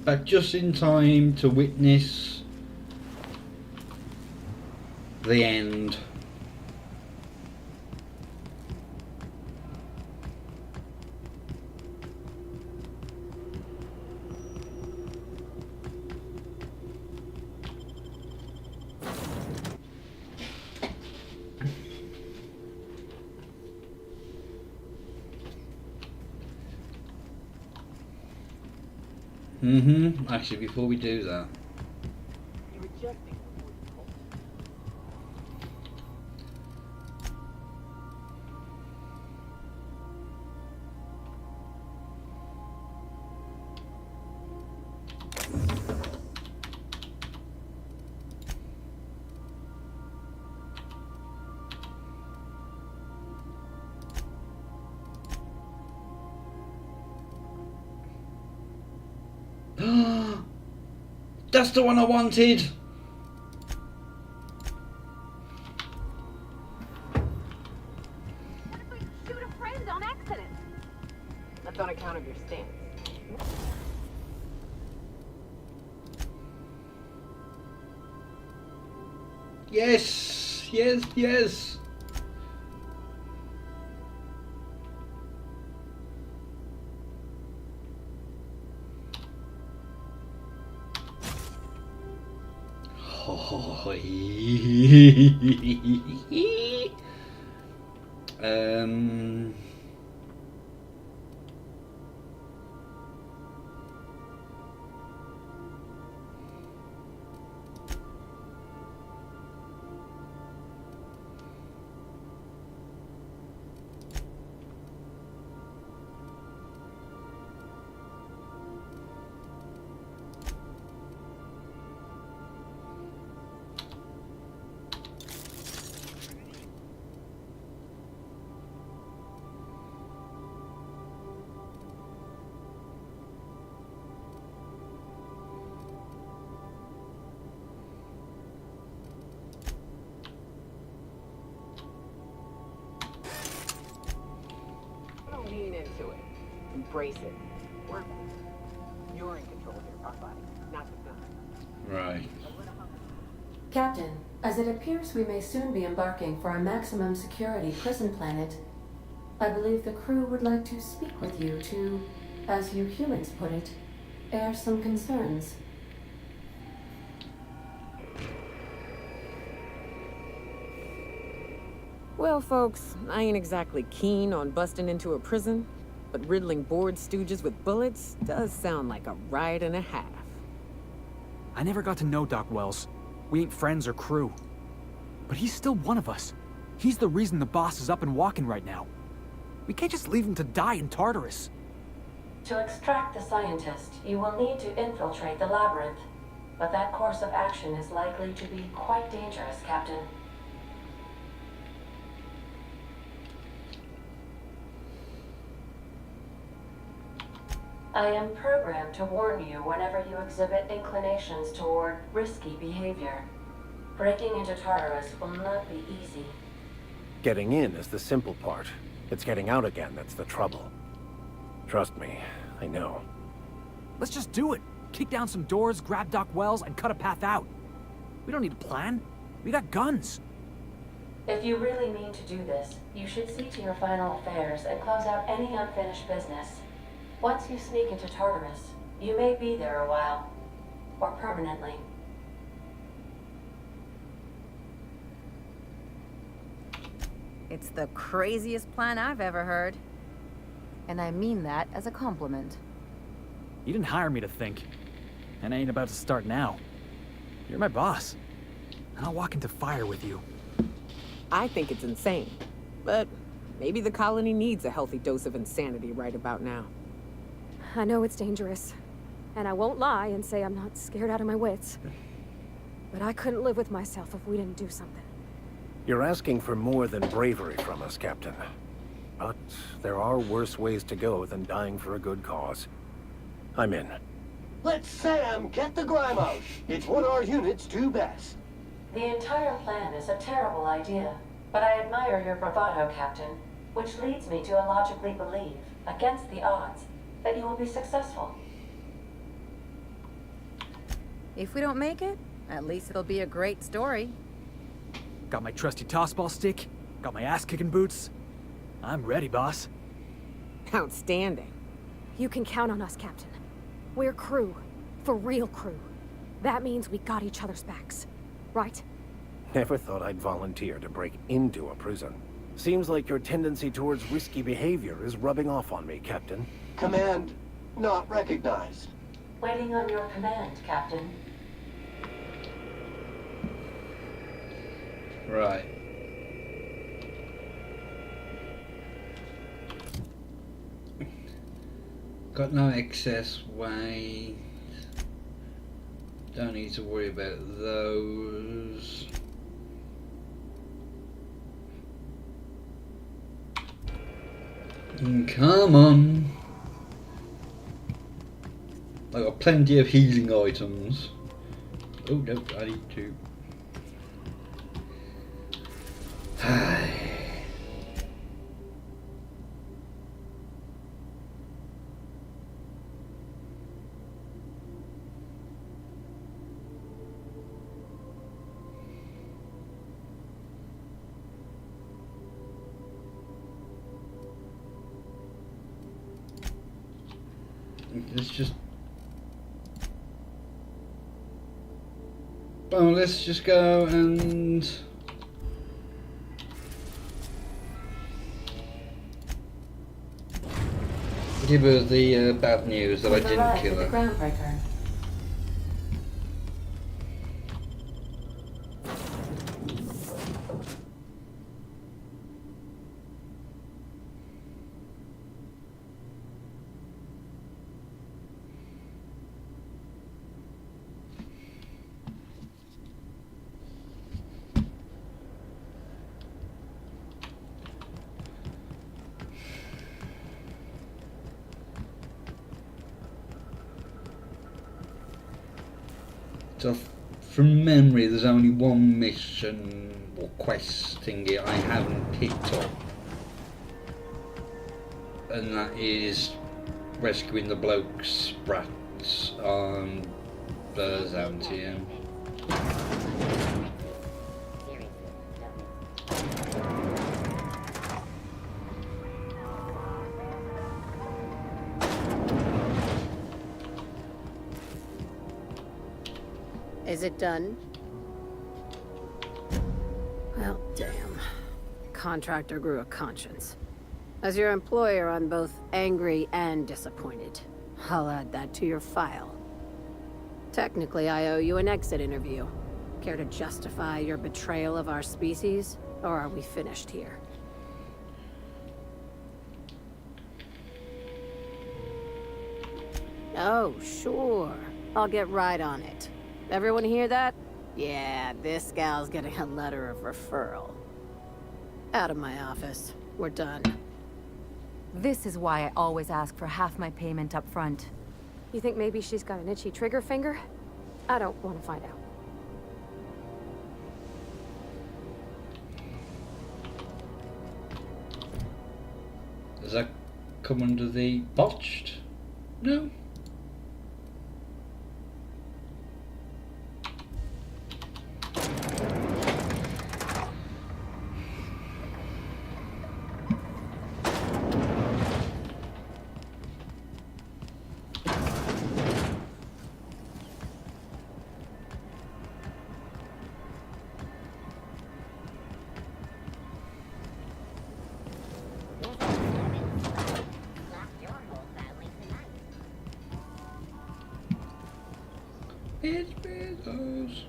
back just in time to witness the end. Actually, before we do that, that's the one I wanted. What if we shoot a friend on accident? That's on account of your stance. Yes, yes, yes. Oh, Lean into it. Embrace it. You're in control here, our body, not the gun. right. Captain, as it appears we may soon be embarking for a maximum security prison planet, I believe the crew would like to speak with you to, as you humans put it, air some concerns. Well, folks, I ain't exactly keen on busting into a prison, but riddling bored stooges with bullets does sound like a ride and a half. I never got to know Doc Wells. We ain't friends or crew. But he's still one of us. He's the reason the boss is up and walking right now. We can't just leave him to die in Tartarus. To extract the scientist, you will need to infiltrate the labyrinth, but that course of action is likely to be quite dangerous, Captain. I am programmed to warn you whenever you exhibit inclinations toward risky behavior. Breaking into Tartarus will not be easy. Getting in is the simple part. It's getting out again that's the trouble. Trust me, I know. Let's just do it. Kick down some doors, grab Doc Wells, and cut a path out. We don't need a plan. We got guns. If you really mean to do this, you should see to your final affairs and close out any unfinished business. Once you sneak into Tartarus, you may be there a while. Or permanently. It's the craziest plan I've ever heard. And I mean that as a compliment. You didn't hire me to think. And I ain't about to start now. You're my boss. And I'll walk into fire with you. I think it's insane, but maybe the colony needs a healthy dose of insanity right about now. I know it's dangerous, and I won't lie and say I'm not scared out of my wits. But I couldn't live with myself if we didn't do something. You're asking for more than bravery from us, Captain. But there are worse ways to go than dying for a good cause. I'm in. Let Sam get the grime out. It's what our units do best. The entire plan is a terrible idea, but I admire your bravado, Captain, which leads me to illogically believe, against the odds, that you will be successful. If we don't make it, at least it'll be a great story. Got my trusty tossball stick, got my ass-kicking boots. I'm ready, boss. Outstanding. You can count on us, Captain. We're crew. For real crew. That means we got each other's backs. Right? Never thought I'd volunteer to break into a prison. Seems like your tendency towards risky behavior is rubbing off on me, Captain. Command not recognized. Waiting on your command, Captain. Right. Got no excess weight. Don't need to worry about those. Come on. I got plenty of healing items. Oh no, I need to. Let's just. Oh, let's just go and. Give her the bad news that I didn't kill her. Groundbreaker. So, from memory, there's only one mission or quest thingy I haven't picked up, and that is rescuing the bloke's brats on Byzantium. Is it done? Well, damn. Contractor grew a conscience. As your employer, I'm both angry and disappointed. I'll add that to your file. Technically, I owe you an exit interview. Care to justify your betrayal of our species, or are we finished here? Oh, sure. I'll get right on it. Everyone hear that? Yeah, this gal's getting a letter of referral. Out of my office. We're done. This is why I always ask for half my payment up front. You think maybe she's got an itchy trigger finger? I don't want to find out. Does that come under the botched? No. It's Bezos.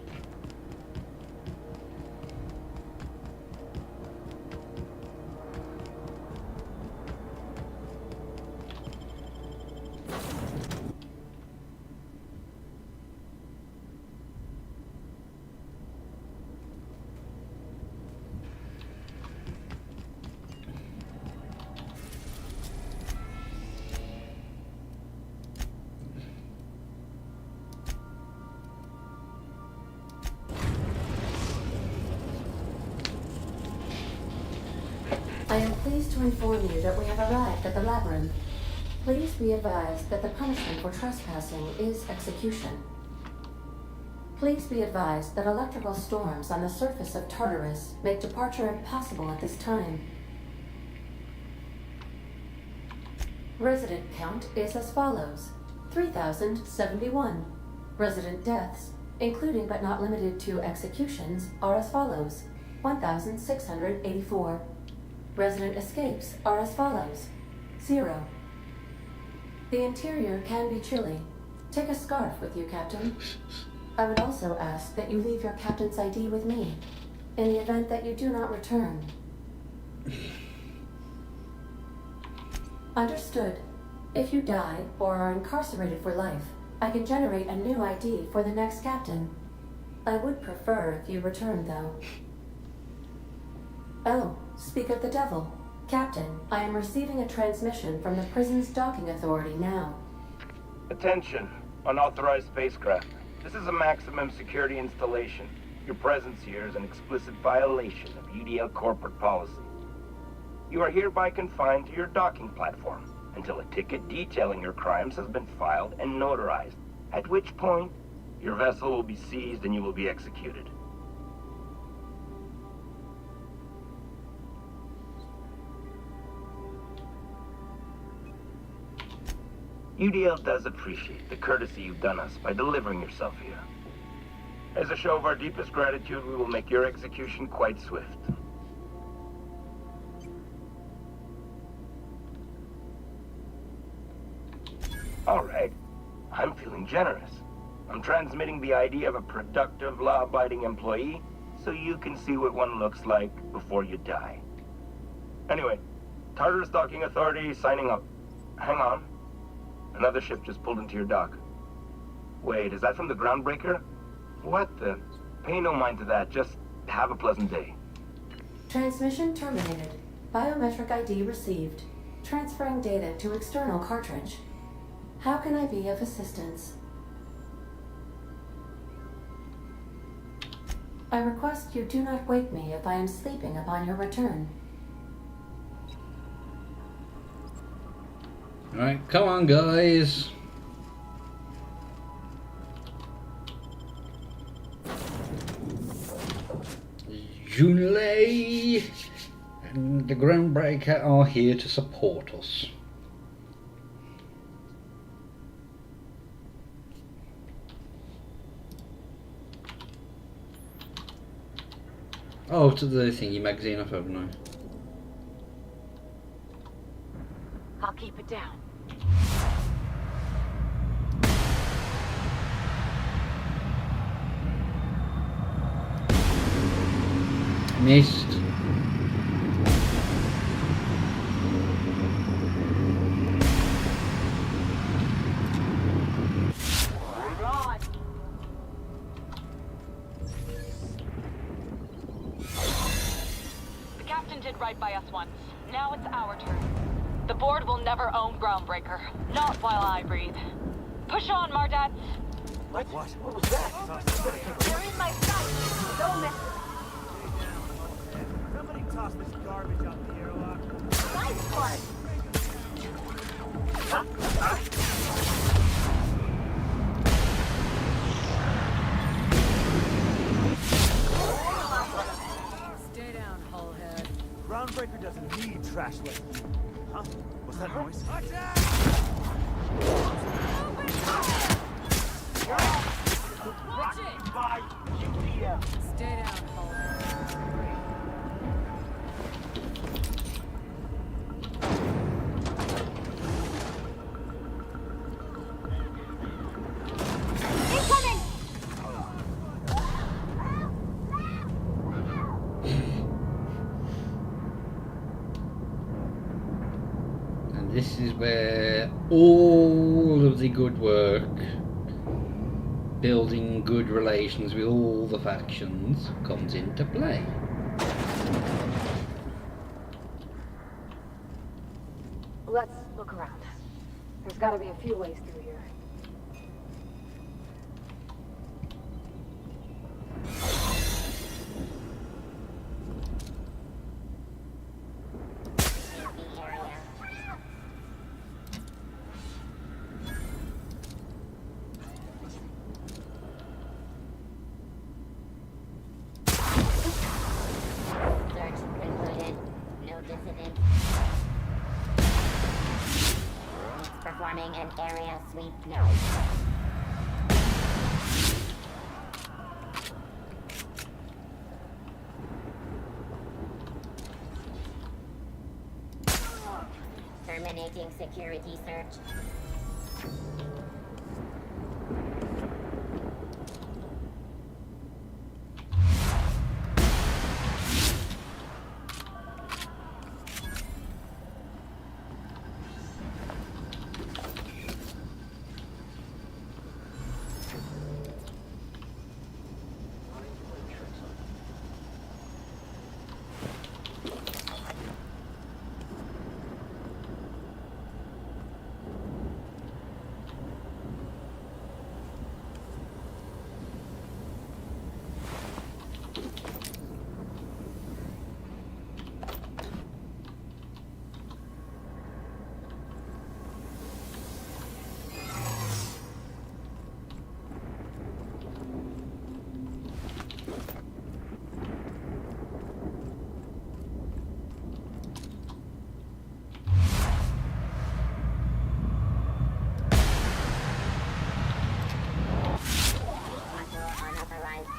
I am pleased to inform you that we have arrived at the labyrinth. Please be advised that the punishment for trespassing is execution. Please be advised that electrical storms on the surface of Tartarus make departure impossible at this time. Resident count is as follows: 3,071. Resident deaths, including but not limited to executions, are as follows: 1,684. Resident escapes are as follows: 0. The interior can be chilly. Take a scarf with you, Captain. I would also ask that you leave your captain's ID with me, in the event that you do not return. Understood. If you die or are incarcerated for life, I can generate a new ID for the next captain. I would prefer if you return, though. Oh, speak of the devil. Captain, I am receiving a transmission from the prison's docking authority now. Attention, unauthorized spacecraft. This is a maximum security installation. Your presence here is an explicit violation of UDL corporate policy. You are hereby confined to your docking platform until a ticket detailing your crimes has been filed and notarized, at which point your vessel will be seized and you will be executed. UDL does appreciate the courtesy you've done us by delivering yourself here. As a show of our deepest gratitude, we will make your execution quite swift. All right, I'm feeling generous. I'm transmitting the ID of a productive, law-abiding employee so you can see what one looks like before you die. Anyway, Tartarus Docking Authority signing up. Hang on. Another ship just pulled into your dock. Wait, is that from the Groundbreaker? What the? Pay no mind to that. Just have a pleasant day. Transmission terminated. Biometric ID received. Transferring data to external cartridge. How can I be of assistance? I request you do not wake me if I am sleeping upon your return. Alright, come on guys. Junlei and the Groundbreaker are here to support us. Oh, to the thingy magazine off, haven't I? I'll keep it down. Missed. The captain did right by us once. Now it's our turn. The board will never own Groundbreaker. Not while I breathe. Push on, Mardats. What was that? They're in my sight. Don't mess with Somebody toss this garbage out the airlock. Nice one. Stay down, hullhead. Groundbreaker doesn't need trash lift. Huh? What's that noise? Watch it! By UDL. Stay down, hullhead. Incoming! And this is where all of the good work, building good relations with all the factions, comes into play. Let's look around. There's gotta be a few ways through here. Performing an area sweep now. Terminating security search.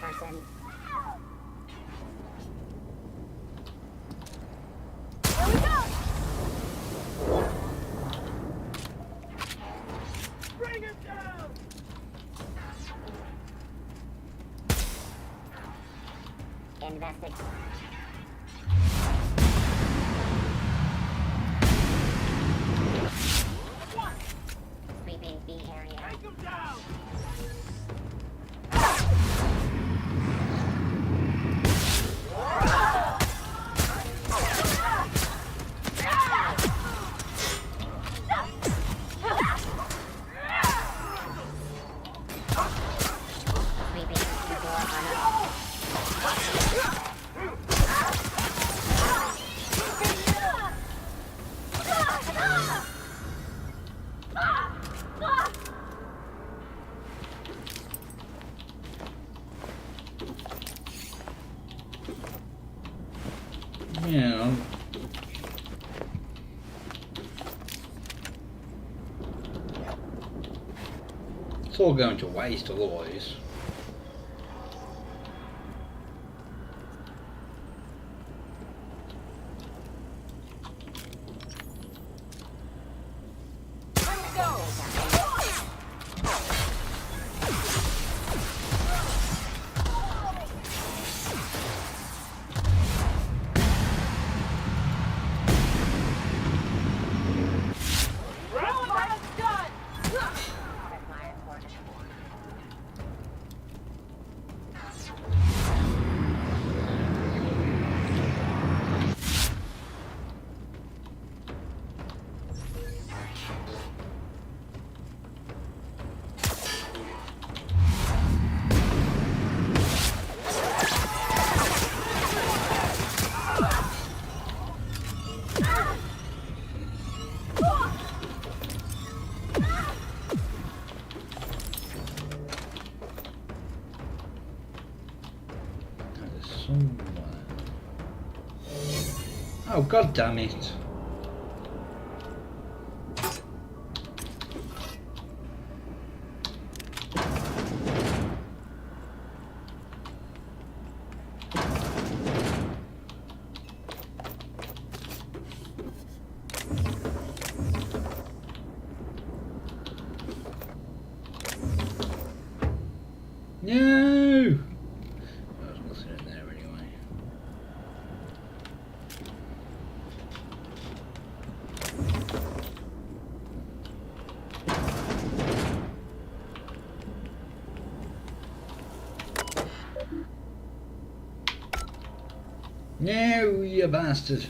Person. Here we go! Bring him down! Investigate. Sweeping the area. Take him down! Yeah. It's all going to waste otherwise. Oh, god damn it. No! There's nothing in there anyway. No, you bastard.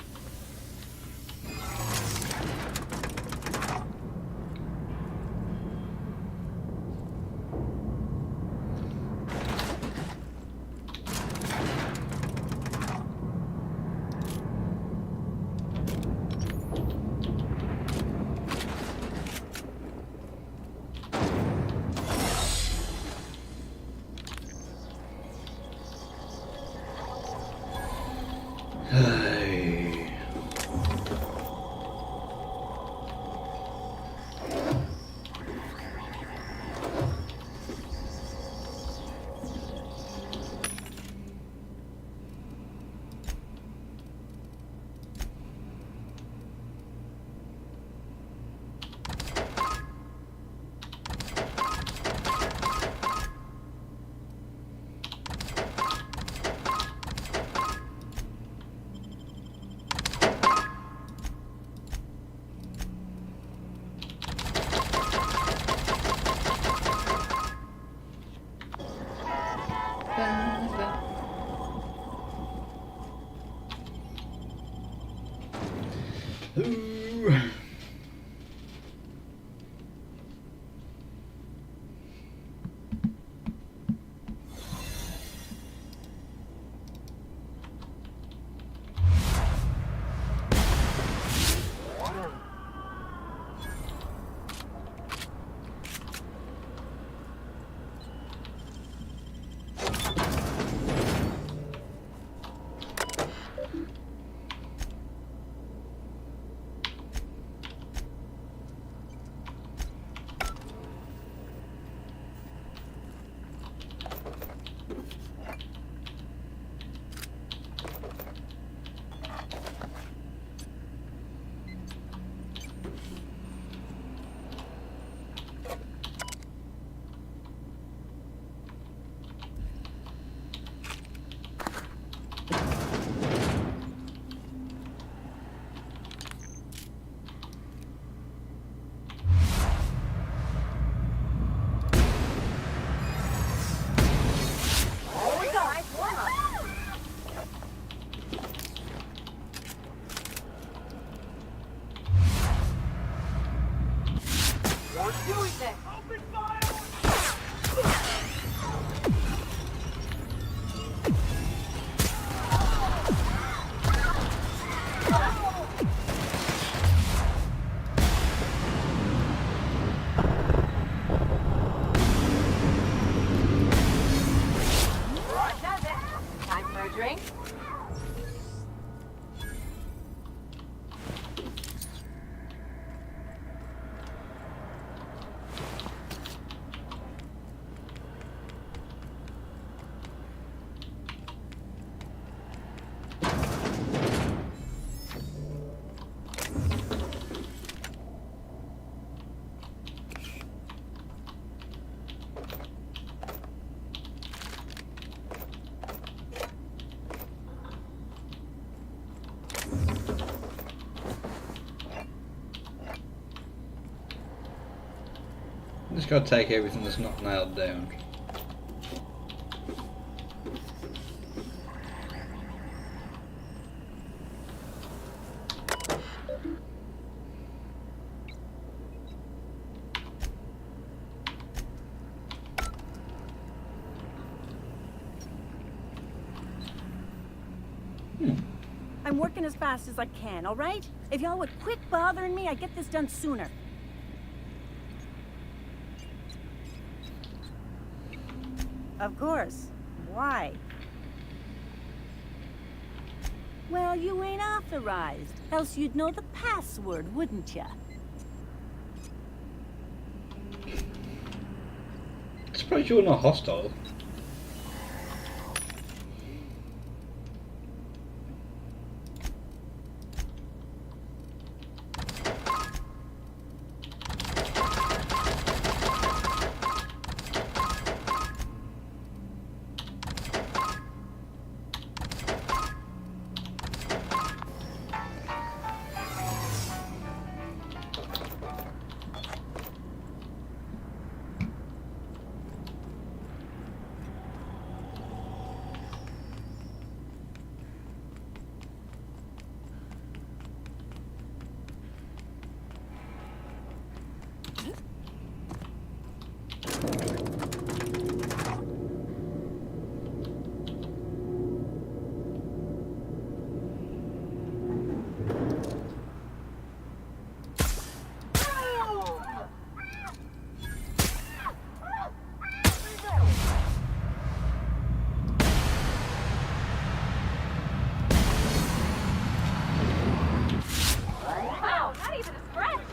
Ooh. Just gotta take everything that's not nailed down. I'm working as fast as I can, all right? If y'all would quit bothering me, I'd get this done sooner. Of course. Why? Well, you ain't authorized, else you'd know the password, wouldn't ya? I suppose you're not hostile.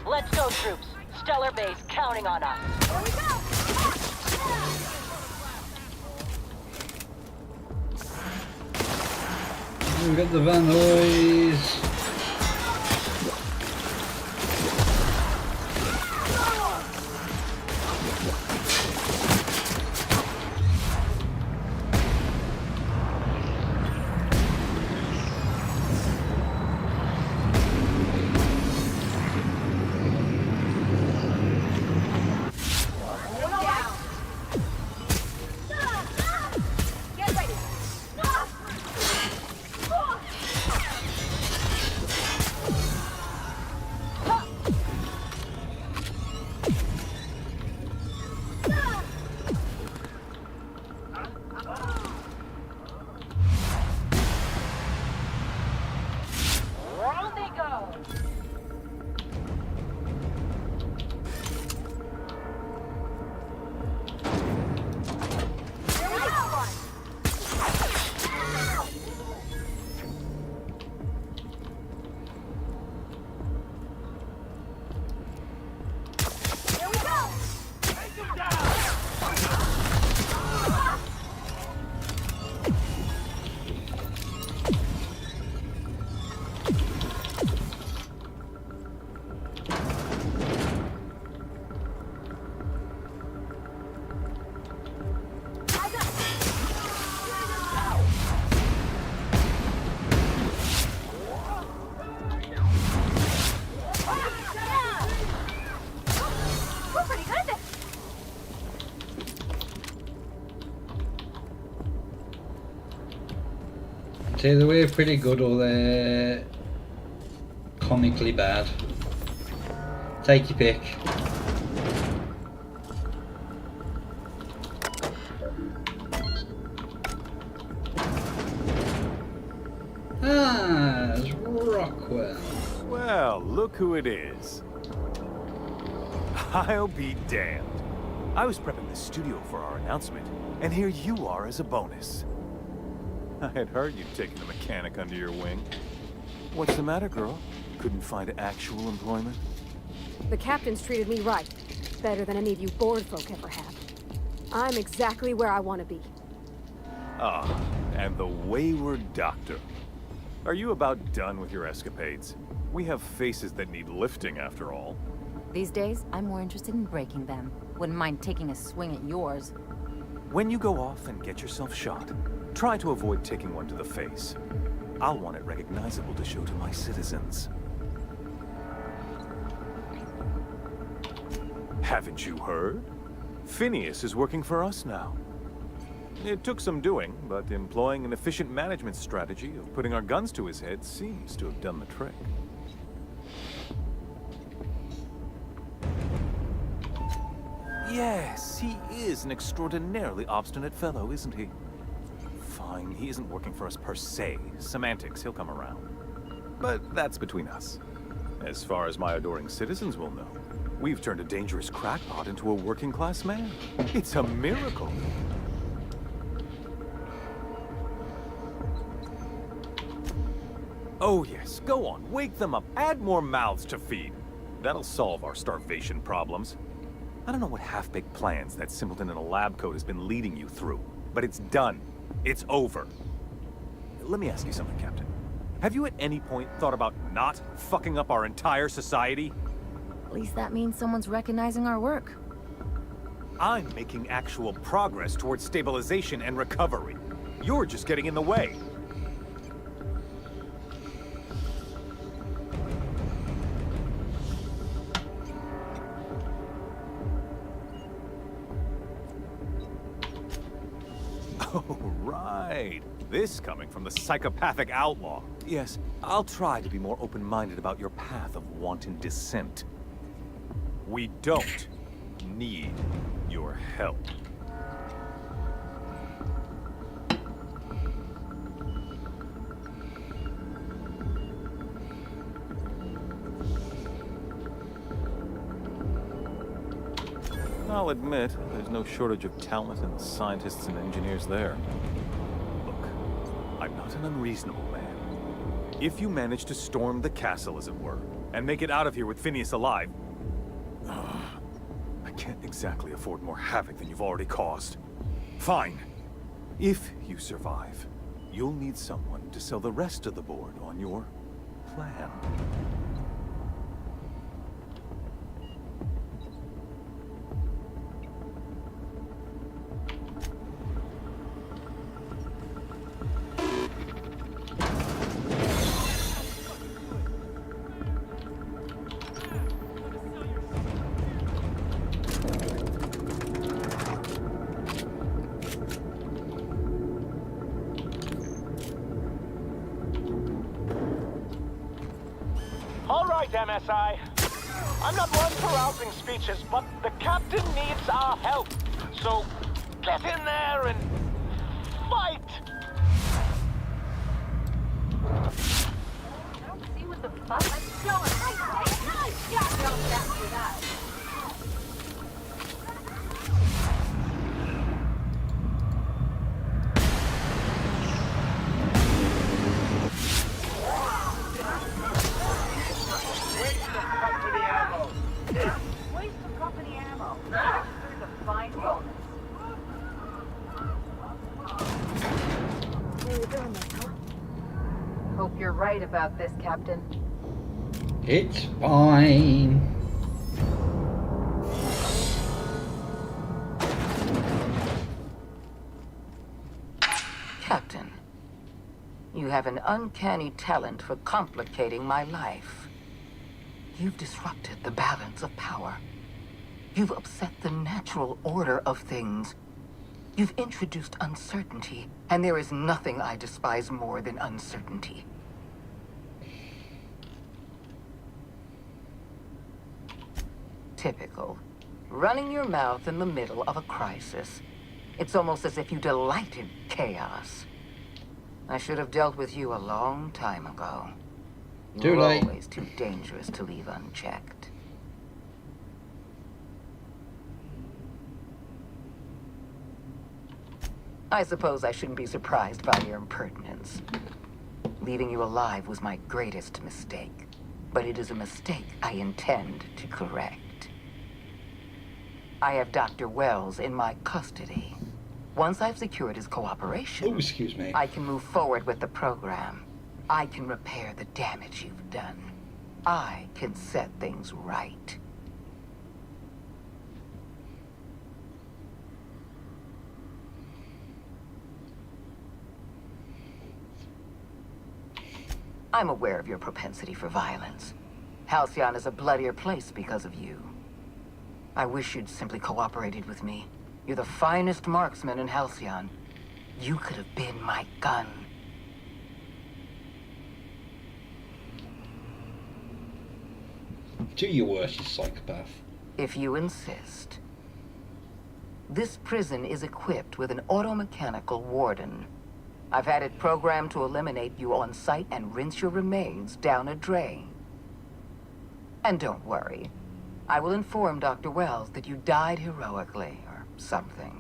Let's go, troops. Stellar base counting on us. Here we go! We've got the Vandaloids. It's either way pretty good or they're comically bad. Take your pick. Ah, it's Rockwell. Well, look who it is. I'll be damned. I was prepping the studio for our announcement, and here you are as a bonus. I had heard you'd taken a mechanic under your wing. What's the matter, girl? Couldn't find actual employment? The captain's treated me right. Better than any of you bored folk ever have. I'm exactly where I want to be. Ah, and the wayward doctor. Are you about done with your escapades? We have faces that need lifting, after all. These days, I'm more interested in breaking them. Wouldn't mind taking a swing at yours. When you go off and get yourself shot, try to avoid taking one to the face. I'll want it recognizable to show to my citizens. Haven't you heard? Phineas is working for us now. It took some doing, but employing an efficient management strategy of putting our guns to his head seems to have done the trick. Yes, he is an extraordinarily obstinate fellow, isn't he? Fine, he isn't working for us per se. Semantics, he'll come around. But that's between us. As far as my adoring citizens will know, we've turned a dangerous crackpot into a working-class man. It's a miracle. Oh yes, go on, wake them up, add more mouths to feed. That'll solve our starvation problems. I don't know what half-baked plans that simpleton in a lab coat has been leading you through, but it's done. It's over. Let me ask you something, Captain. Have you at any point thought about not fucking up our entire society? At least that means someone's recognizing our work. I'm making actual progress towards stabilization and recovery. You're just getting in the way. Oh, right. This coming from the psychopathic outlaw. Yes, I'll try to be more open-minded about your path of wanton dissent. We don't need your help. I'll admit, there's no shortage of talented scientists and engineers there. Look, I'm not an unreasonable man. If you manage to storm the castle, as it were, and make it out of here with Phineas alive, I can't exactly afford more havoc than you've already caused. Fine. If you survive, you'll need someone to sell the rest of the board on your plan. MSI. I'm not one for rousing speeches, but the captain needs our help. So, get in there and fight! I don't see what the fuck I'm doing. Don't after that. Hope you're right about this, Captain. It's fine. Captain, you have an uncanny talent for complicating my life. You've disrupted the balance of power. You've upset the natural order of things. You've introduced uncertainty, and there is nothing I despise more than uncertainty. Typical. Running your mouth in the middle of a crisis. It's almost as if you delight in chaos. I should have dealt with you a long time ago. Too late. You're always too dangerous to leave unchecked. I suppose I shouldn't be surprised by your impertinence. Leaving you alive was my greatest mistake, but it is a mistake I intend to correct. I have Dr. Wells in my custody. Once I've secured his cooperation, Oh, excuse me. I can move forward with the program. I can repair the damage you've done. I can set things right. I'm aware of your propensity for violence. Halcyon is a bloodier place because of you. I wish you'd simply cooperated with me. You're the finest marksman in Halcyon. You could have been my gun. Do your worst, you psychopath. If you insist. This prison is equipped with an automechanical warden. I've had it programmed to eliminate you on sight and rinse your remains down a drain. And don't worry. I will inform Dr. Wells that you died heroically, or something.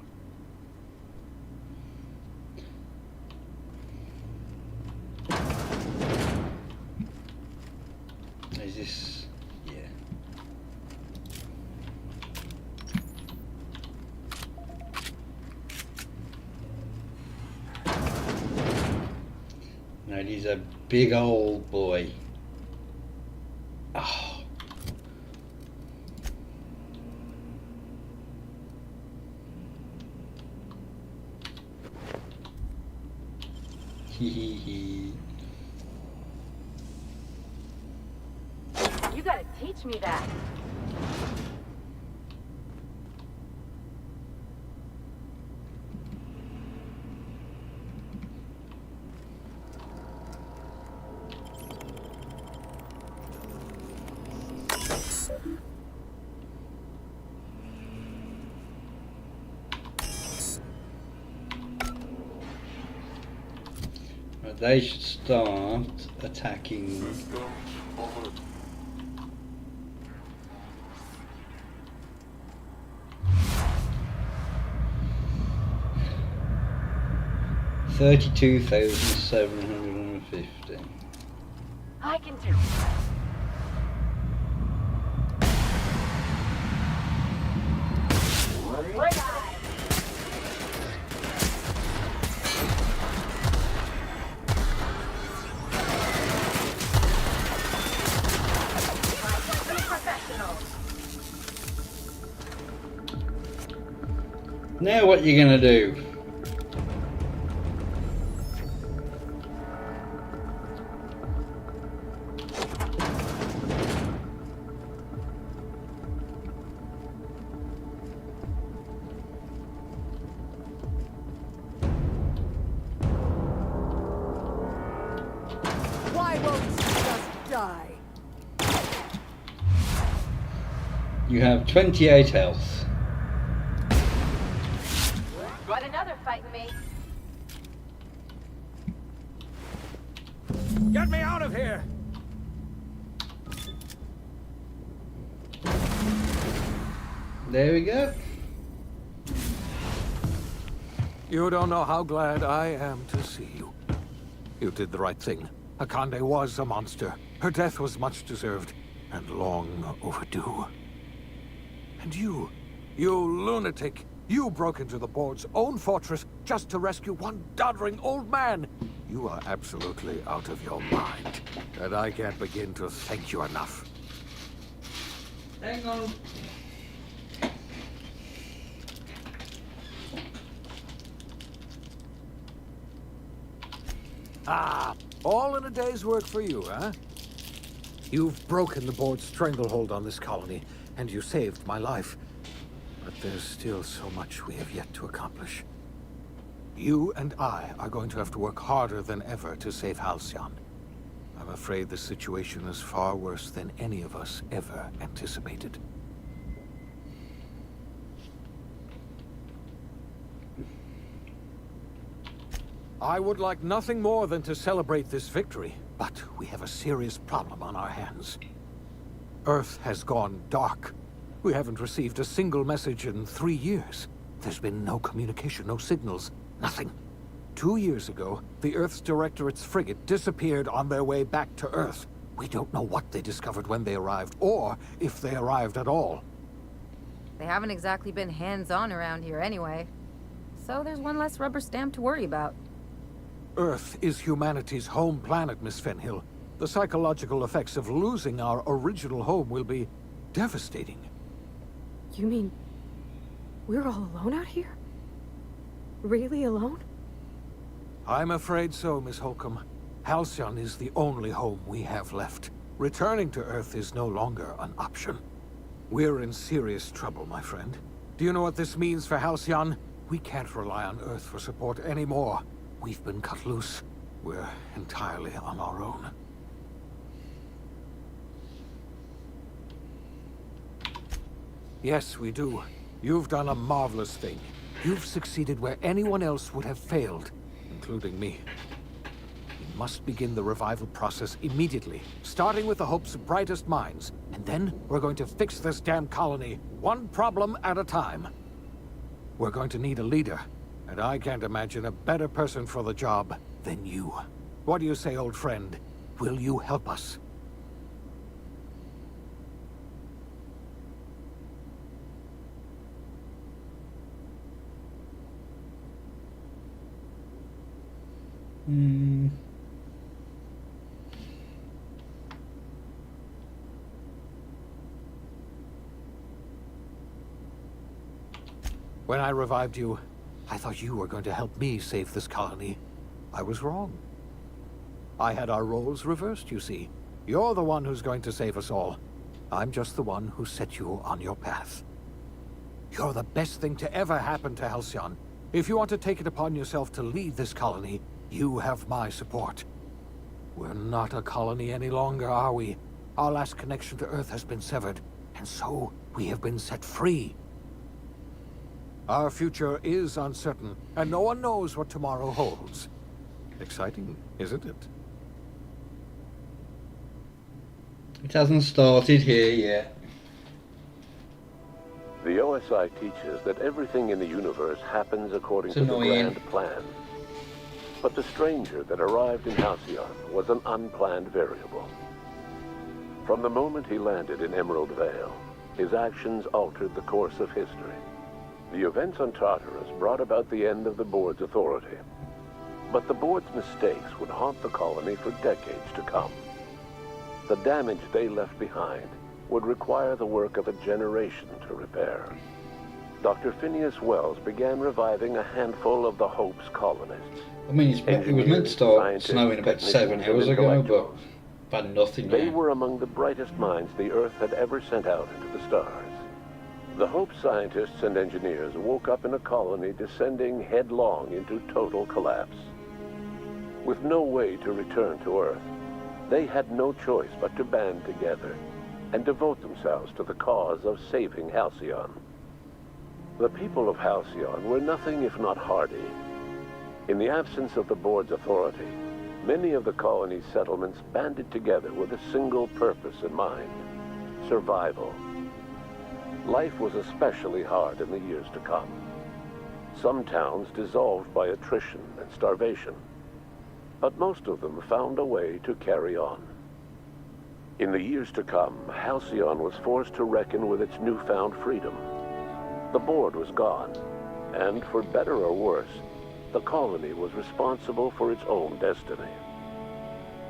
Is this... yeah. No, he's a big old boy. Oh. You gotta teach me that. They should start attacking. $32,750. I can do it. Right on. Now what you gonna do? Why won't you just die? You have 28 health. Got another fighting me. Get me out of here! There we go. You don't know how glad I am to see you. You did the right thing. Akande was a monster. Her death was much deserved, and long overdue. And you lunatic, you broke into the board's own fortress just to rescue one doddering old man. You are absolutely out of your mind, and I can't begin to thank you enough. Hang on. Ah, all in a day's work for you, huh? You've broken the board's stranglehold on this colony, and you saved my life. But there's still so much we have yet to accomplish. You and I are going to have to work harder than ever to save Halcyon. I'm afraid the situation is far worse than any of us ever anticipated. I would like nothing more than to celebrate this victory, but we have a serious problem on our hands. Earth has gone dark. We haven't received a single message in 3 years. There's been no communication, no signals, nothing. 2 years ago, the Earth's Directorate's frigate disappeared on their way back to Earth. We don't know what they discovered when they arrived, or if they arrived at all. They haven't exactly been hands-on around here anyway. So there's one less rubber stamp to worry about. Earth is humanity's home planet, Miss Fenhill. The psychological effects of losing our original home will be devastating. You mean we're all alone out here? Really alone? I'm afraid so, Miss Holcomb. Halcyon is the only home we have left. Returning to Earth is no longer an option. We're in serious trouble, my friend. Do you know what this means for Halcyon? We can't rely on Earth for support anymore. We've been cut loose. We're entirely on our own. Yes, we do. You've done a marvelous thing. You've succeeded where anyone else would have failed, including me. We must begin the revival process immediately, starting with the Hope's brightest minds. And then we're going to fix this damn colony, one problem at a time. We're going to need a leader. And I can't imagine a better person for the job than you. What do you say, old friend? Will you help us? When I revived you, I thought you were going to help me save this colony. I was wrong. I had our roles reversed, you see. You're the one who's going to save us all. I'm just the one who set you on your path. You're the best thing to ever happen to Halcyon. If you want to take it upon yourself to lead this colony, you have my support. We're not a colony any longer, are we? Our last connection to Earth has been severed, and so we have been set free. Our future is uncertain, and no one knows what tomorrow holds. Exciting, isn't it? It hasn't started here yet. The OSI teaches that everything in the universe happens according It's to the annoying. grand plan. But the stranger that arrived in Halcyon was an unplanned variable. From the moment he landed in Emerald Vale, his actions altered the course of history. The events on Tartarus brought about the end of the Board's authority. But the Board's mistakes would haunt the colony for decades to come. The damage they left behind would require the work of a generation to repair. Dr. Phineas Wells began reviving a handful of the Hope's colonists. I mean, it was meant to start snowing about 7 hours ago, but I've had nothing They yet. were among the brightest minds the Earth had ever sent out into the stars. The Hope scientists and engineers woke up in a colony descending headlong into total collapse. With no way to return to Earth, they had no choice but to band together and devote themselves to the cause of saving Halcyon. The people of Halcyon were nothing if not hardy. In the absence of the Board's authority, many of the colony's settlements banded together with a single purpose in mind: survival. Life was especially hard in the years to come. Some towns dissolved by attrition and starvation, but most of them found a way to carry on. In the years to come, Halcyon was forced to reckon with its newfound freedom. The Board was gone, and for better or worse, the colony was responsible for its own destiny.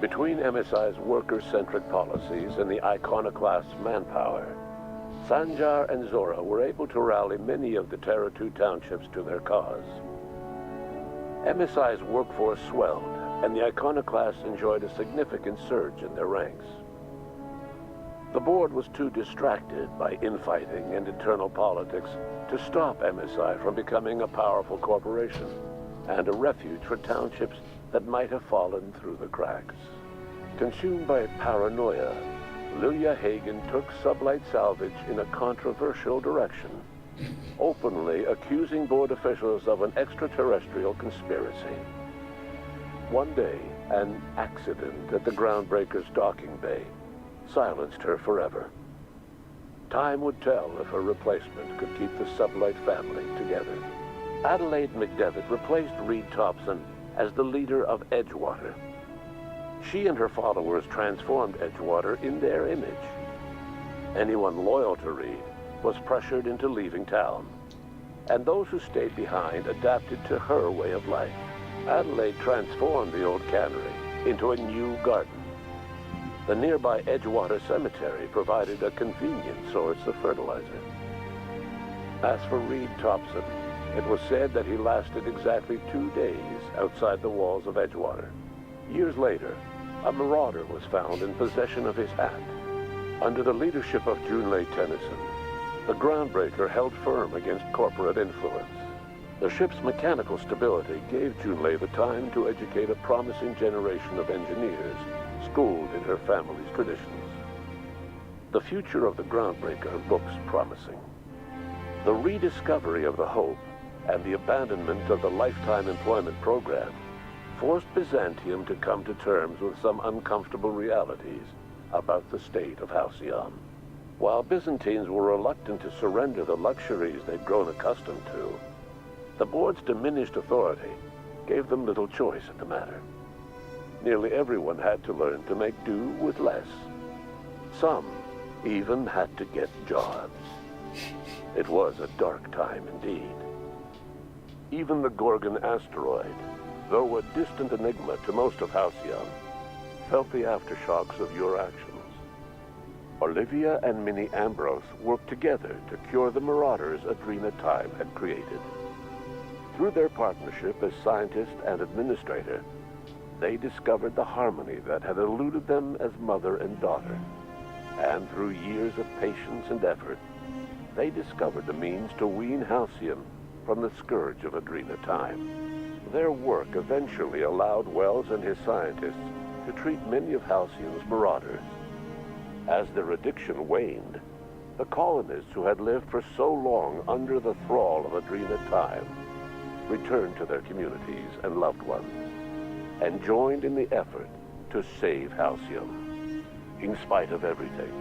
Between MSI's worker-centric policies and the iconoclast's manpower, Sanjar and Zora were able to rally many of the Terra 2 townships to their cause. MSI's workforce swelled, and the iconoclasts enjoyed a significant surge in their ranks. The Board was too distracted by infighting and internal politics to stop MSI from becoming a powerful corporation. and a refuge for townships that might have fallen through the cracks. Consumed by paranoia, Lilia Hagen took Sublight Salvage in a controversial direction, openly accusing board officials of an extraterrestrial conspiracy. One day, an accident at the Groundbreaker's docking bay silenced her forever. Time would tell if her replacement could keep the Sublight family together. Adelaide McDevitt replaced Reed Thompson as the leader of Edgewater. She and her followers transformed Edgewater in their image. Anyone loyal to Reed was pressured into leaving town, and those who stayed behind adapted to her way of life. Adelaide transformed the old cannery into a new garden. The nearby Edgewater Cemetery provided a convenient source of fertilizer. As for Reed Thompson, it was said that he lasted exactly 2 days outside the walls of Edgewater. Years later, a marauder was found in possession of his hat. Under the leadership of Junlei Tennyson, the Groundbreaker held firm against corporate influence. The ship's mechanical stability gave Junlei the time to educate a promising generation of engineers schooled in her family's traditions. The future of the Groundbreaker looks promising. The rediscovery of the Hope and the abandonment of the lifetime employment program forced Byzantium to come to terms with some uncomfortable realities about the state of Halcyon. While Byzantines were reluctant to surrender the luxuries they'd grown accustomed to, the board's diminished authority gave them little choice in the matter. Nearly everyone had to learn to make do with less. Some even had to get jobs. It was a dark time indeed. Even the Gorgon asteroid, though a distant enigma to most of Halcyon, felt the aftershocks of your actions. Olivia and Minnie Ambrose worked together to cure the marauders Adrena Time had created. Through their partnership as scientist and administrator, they discovered the harmony that had eluded them as mother and daughter. And through years of patience and effort, they discovered the means to wean Halcyon from the scourge of Adrena Time. Their work eventually allowed Wells and his scientists to treat many of Halcyon's marauders. As their addiction waned, the colonists who had lived for so long under the thrall of Adrena Time returned to their communities and loved ones, and joined in the effort to save Halcyon. In spite of everything,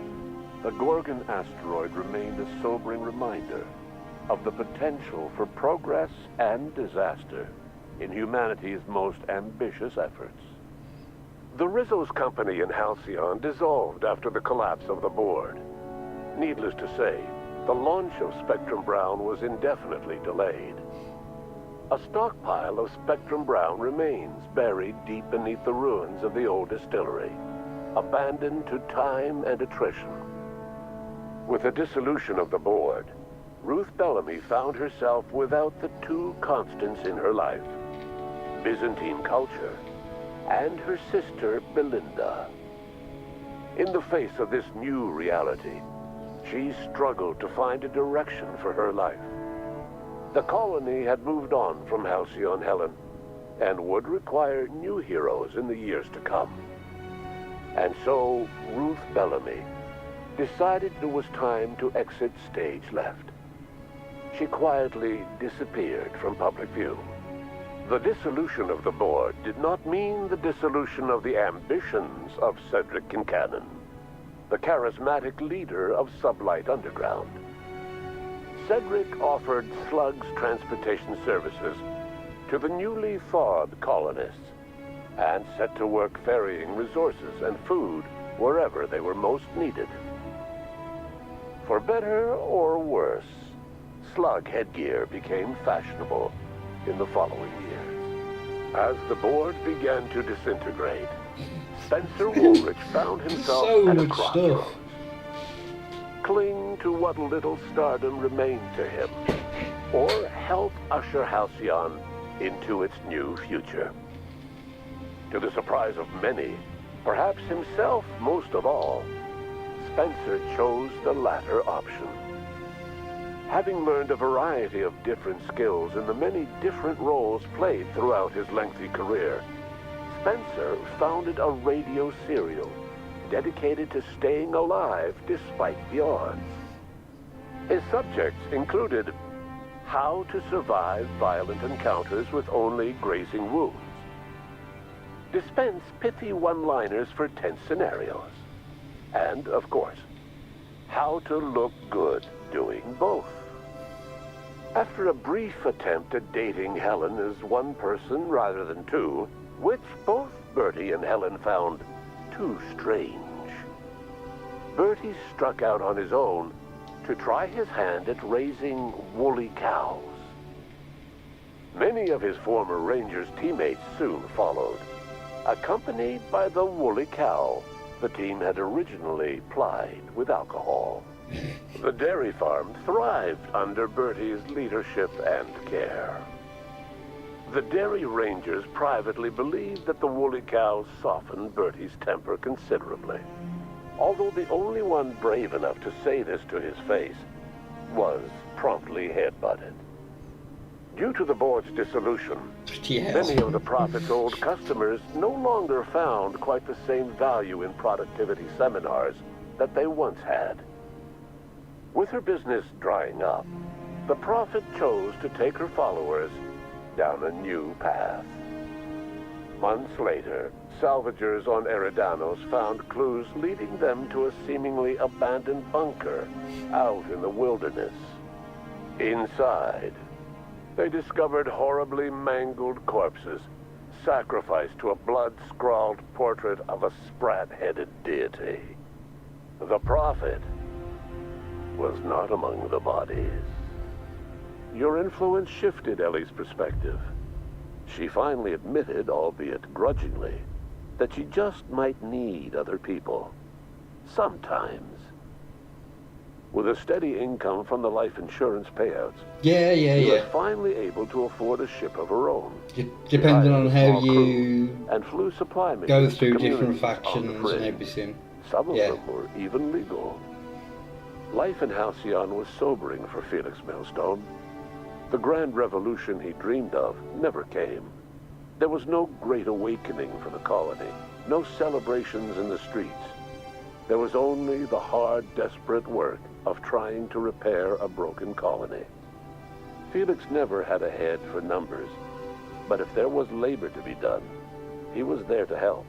the Gorgon asteroid remained a sobering reminder of the potential for progress and disaster in humanity's most ambitious efforts. The Rizzo's company in Halcyon dissolved after the collapse of the board. Needless to say, the launch of Spectrum Brown was indefinitely delayed. A stockpile of Spectrum Brown remains buried deep beneath the ruins of the old distillery, abandoned to time and attrition. With the dissolution of the board, Ruth Bellamy found herself without the two constants in her life: Byzantine culture and her sister Belinda. In the face of this new reality, she struggled to find a direction for her life. The colony had moved on from Halcyon Helen and would require new heroes in the years to come. And so Ruth Bellamy decided it was time to exit stage left. She quietly disappeared from public view. The dissolution of the board did not mean the dissolution of the ambitions of Cedric Kincannon, the charismatic leader of Sublight Underground. Cedric offered Slug's transportation services to the newly thawed colonists and set to work ferrying resources and food wherever they were most needed. For better or worse, Slug headgear became fashionable in the following years. As the board began to disintegrate, Spencer Woolrich found himself at a crossroads. Cling to what little stardom remained to him, or help usher Halcyon into its new future. To the surprise of many, perhaps himself most of all, Spencer chose the latter option. Having learned a variety of different skills in the many different roles played throughout his lengthy career, Spencer founded a radio serial dedicated to staying alive despite the odds. His subjects included how to survive violent encounters with only grazing wounds, dispense pithy one-liners for tense scenarios, and, of course, how to look good doing both. After a brief attempt at dating Helen as one person rather than two, which both Bertie and Helen found too strange, Bertie struck out on his own to try his hand at raising woolly cows. Many of his former Rangers teammates soon followed, accompanied by the woolly cow the team had originally plied with alcohol. The dairy farm thrived under Bertie's leadership and care. The Dairy Rangers privately believed that the woolly cows softened Bertie's temper considerably, although the only one brave enough to say this to his face was promptly headbutted. Due to the board's dissolution, many of the Prophet's old customers no longer found quite the same value in productivity seminars that they once had. With her business drying up, the Prophet chose to take her followers down a new path. Months later, salvagers on Eridanos found clues leading them to a seemingly abandoned bunker out in the wilderness. Inside, they discovered horribly mangled corpses, sacrificed to a blood-scrawled portrait of a sprat-headed deity. The Prophet was not among the bodies. Your influence shifted Ellie's perspective. She finally admitted, albeit grudgingly, that she just might need other people. Sometimes. With a steady income from the life insurance payouts, she was finally able to afford a ship of her own. Depending on how you and flew supply go through different factions and everything. Some of them were even legal. Life in Halcyon was sobering for Felix Millstone. The grand revolution he dreamed of never came. There was no great awakening for the colony, no celebrations in the streets. There was only the hard, desperate work of trying to repair a broken colony. Felix never had a head for numbers, but if there was labor to be done, he was there to help.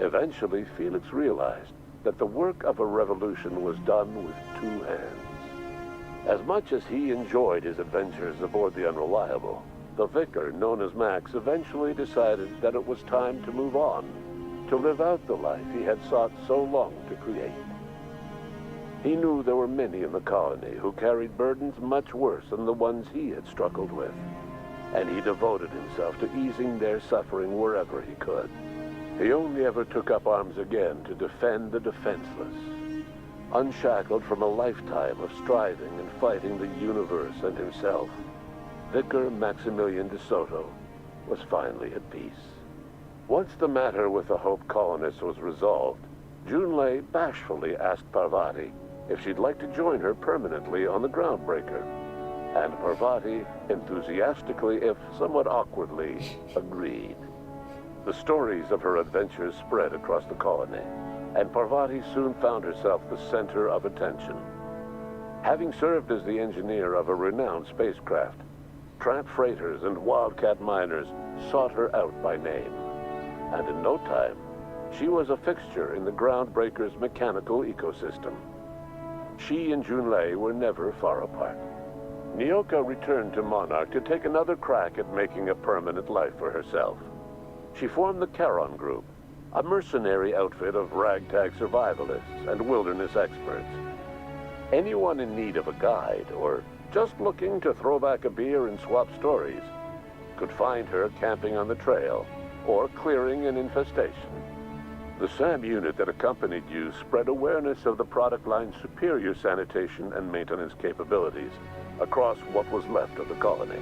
Eventually, Felix realized that the work of a revolution was done with two hands. As much as he enjoyed his adventures aboard the Unreliable, the vicar, known as Max, eventually decided that it was time to move on, to live out the life he had sought so long to create. He knew there were many in the colony who carried burdens much worse than the ones he had struggled with, and he devoted himself to easing their suffering wherever he could. He only ever took up arms again to defend the defenseless. Unshackled from a lifetime of striving and fighting the universe and himself, Vicar Maximilian de Soto was finally at peace. Once the matter with the Hope colonists was resolved, Junlei bashfully asked Parvati if she'd like to join her permanently on the Groundbreaker, and Parvati enthusiastically, if somewhat awkwardly, agreed. The stories of her adventures spread across the colony, and Parvati soon found herself the center of attention. Having served as the engineer of a renowned spacecraft, tramp freighters and wildcat miners sought her out by name, and in no time, she was a fixture in the Groundbreaker's mechanical ecosystem. She and Junlei were never far apart. Nyoka returned to Monarch to take another crack at making a permanent life for herself. She formed the Charon Group, a mercenary outfit of ragtag survivalists and wilderness experts. Anyone in need of a guide, or just looking to throw back a beer and swap stories, could find her camping on the trail or clearing an infestation. The SAM unit that accompanied you spread awareness of the product line's superior sanitation and maintenance capabilities across what was left of the colony.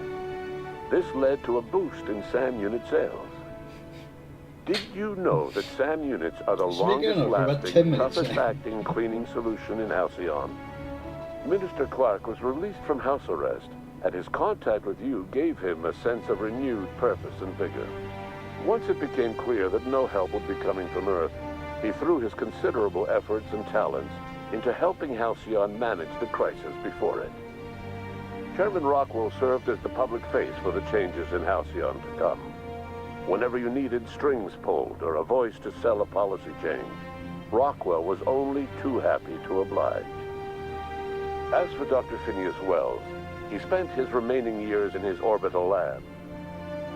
This led to a boost in SAM unit sales. Did you know that SAM units are the longest-lasting, toughest-acting cleaning solution in Halcyon? Minister Clark was released from house arrest, and his contact with you gave him a sense of renewed purpose and vigor. Once it became clear that no help would be coming from Earth, he threw his considerable efforts and talents into helping Halcyon manage the crisis before it. Chairman Rockwell served as the public face for the changes in Halcyon to come. Whenever you needed strings pulled or a voice to sell a policy change, Rockwell was only too happy to oblige. As for Dr. Phineas Wells, he spent his remaining years in his orbital lab.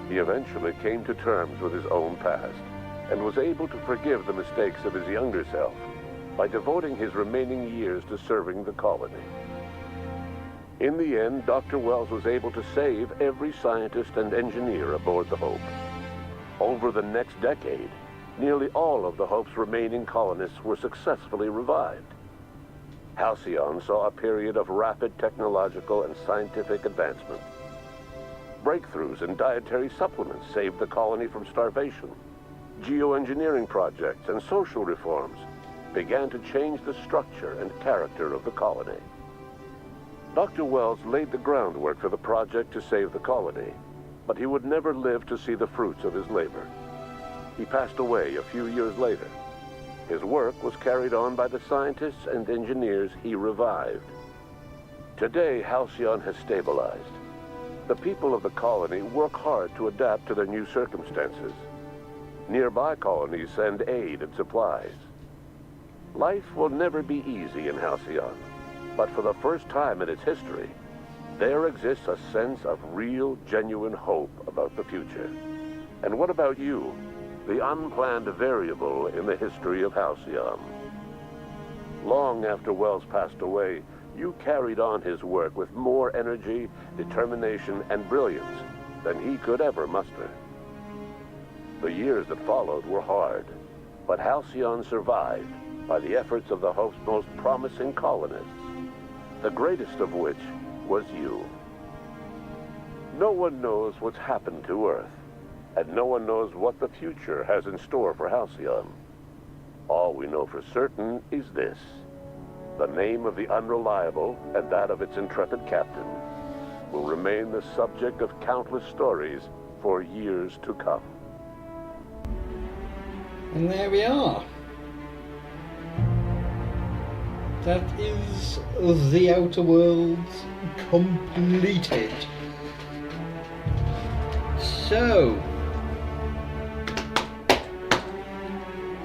He eventually came to terms with his own past and was able to forgive the mistakes of his younger self by devoting his remaining years to serving the colony. In the end, Dr. Wells was able to save every scientist and engineer aboard the Hope. Over the next decade, nearly all of the Hope's remaining colonists were successfully revived. Halcyon saw a period of rapid technological and scientific advancement. Breakthroughs in dietary supplements saved the colony from starvation. Geoengineering projects and social reforms began to change the structure and character of the colony. Dr. Wells laid the groundwork for the project to save the colony, but he would never live to see the fruits of his labor. He passed away a few years later. His work was carried on by the scientists and engineers he revived. Today, Halcyon has stabilized. The people of the colony work hard to adapt to their new circumstances. Nearby colonies send aid and supplies. Life will never be easy in Halcyon, but for the first time in its history, there exists a sense of real, genuine hope about the future. And what about you? The unplanned variable in the history of Halcyon. Long after Wells passed away, you carried on his work with more energy, determination, and brilliance than he could ever muster. The years that followed were hard, but Halcyon survived by the efforts of the Hope's most promising colonists, the greatest of which was you. No one knows what's happened to Earth, and no one knows what the future has in store for Halcyon. All we know for certain is this: the name of the Unreliable and that of its intrepid captain will remain the subject of countless stories for years to come. And there we are. That is The Outer Worlds completed. So,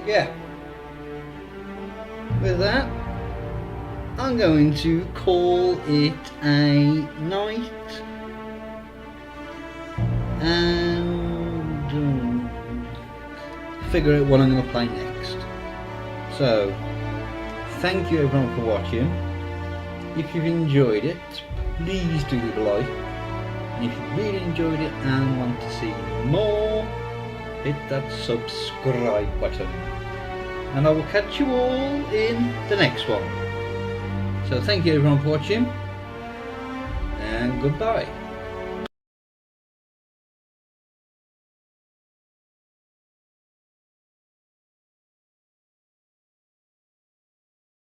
yeah, with that, I'm going to call it a night and figure out what I'm going to play next. So, thank you everyone for watching. If you've enjoyed it, please do leave a like. And if you really enjoyed it and want to see more, hit that subscribe button. And I will catch you all in the next one. So thank you everyone for watching, and goodbye.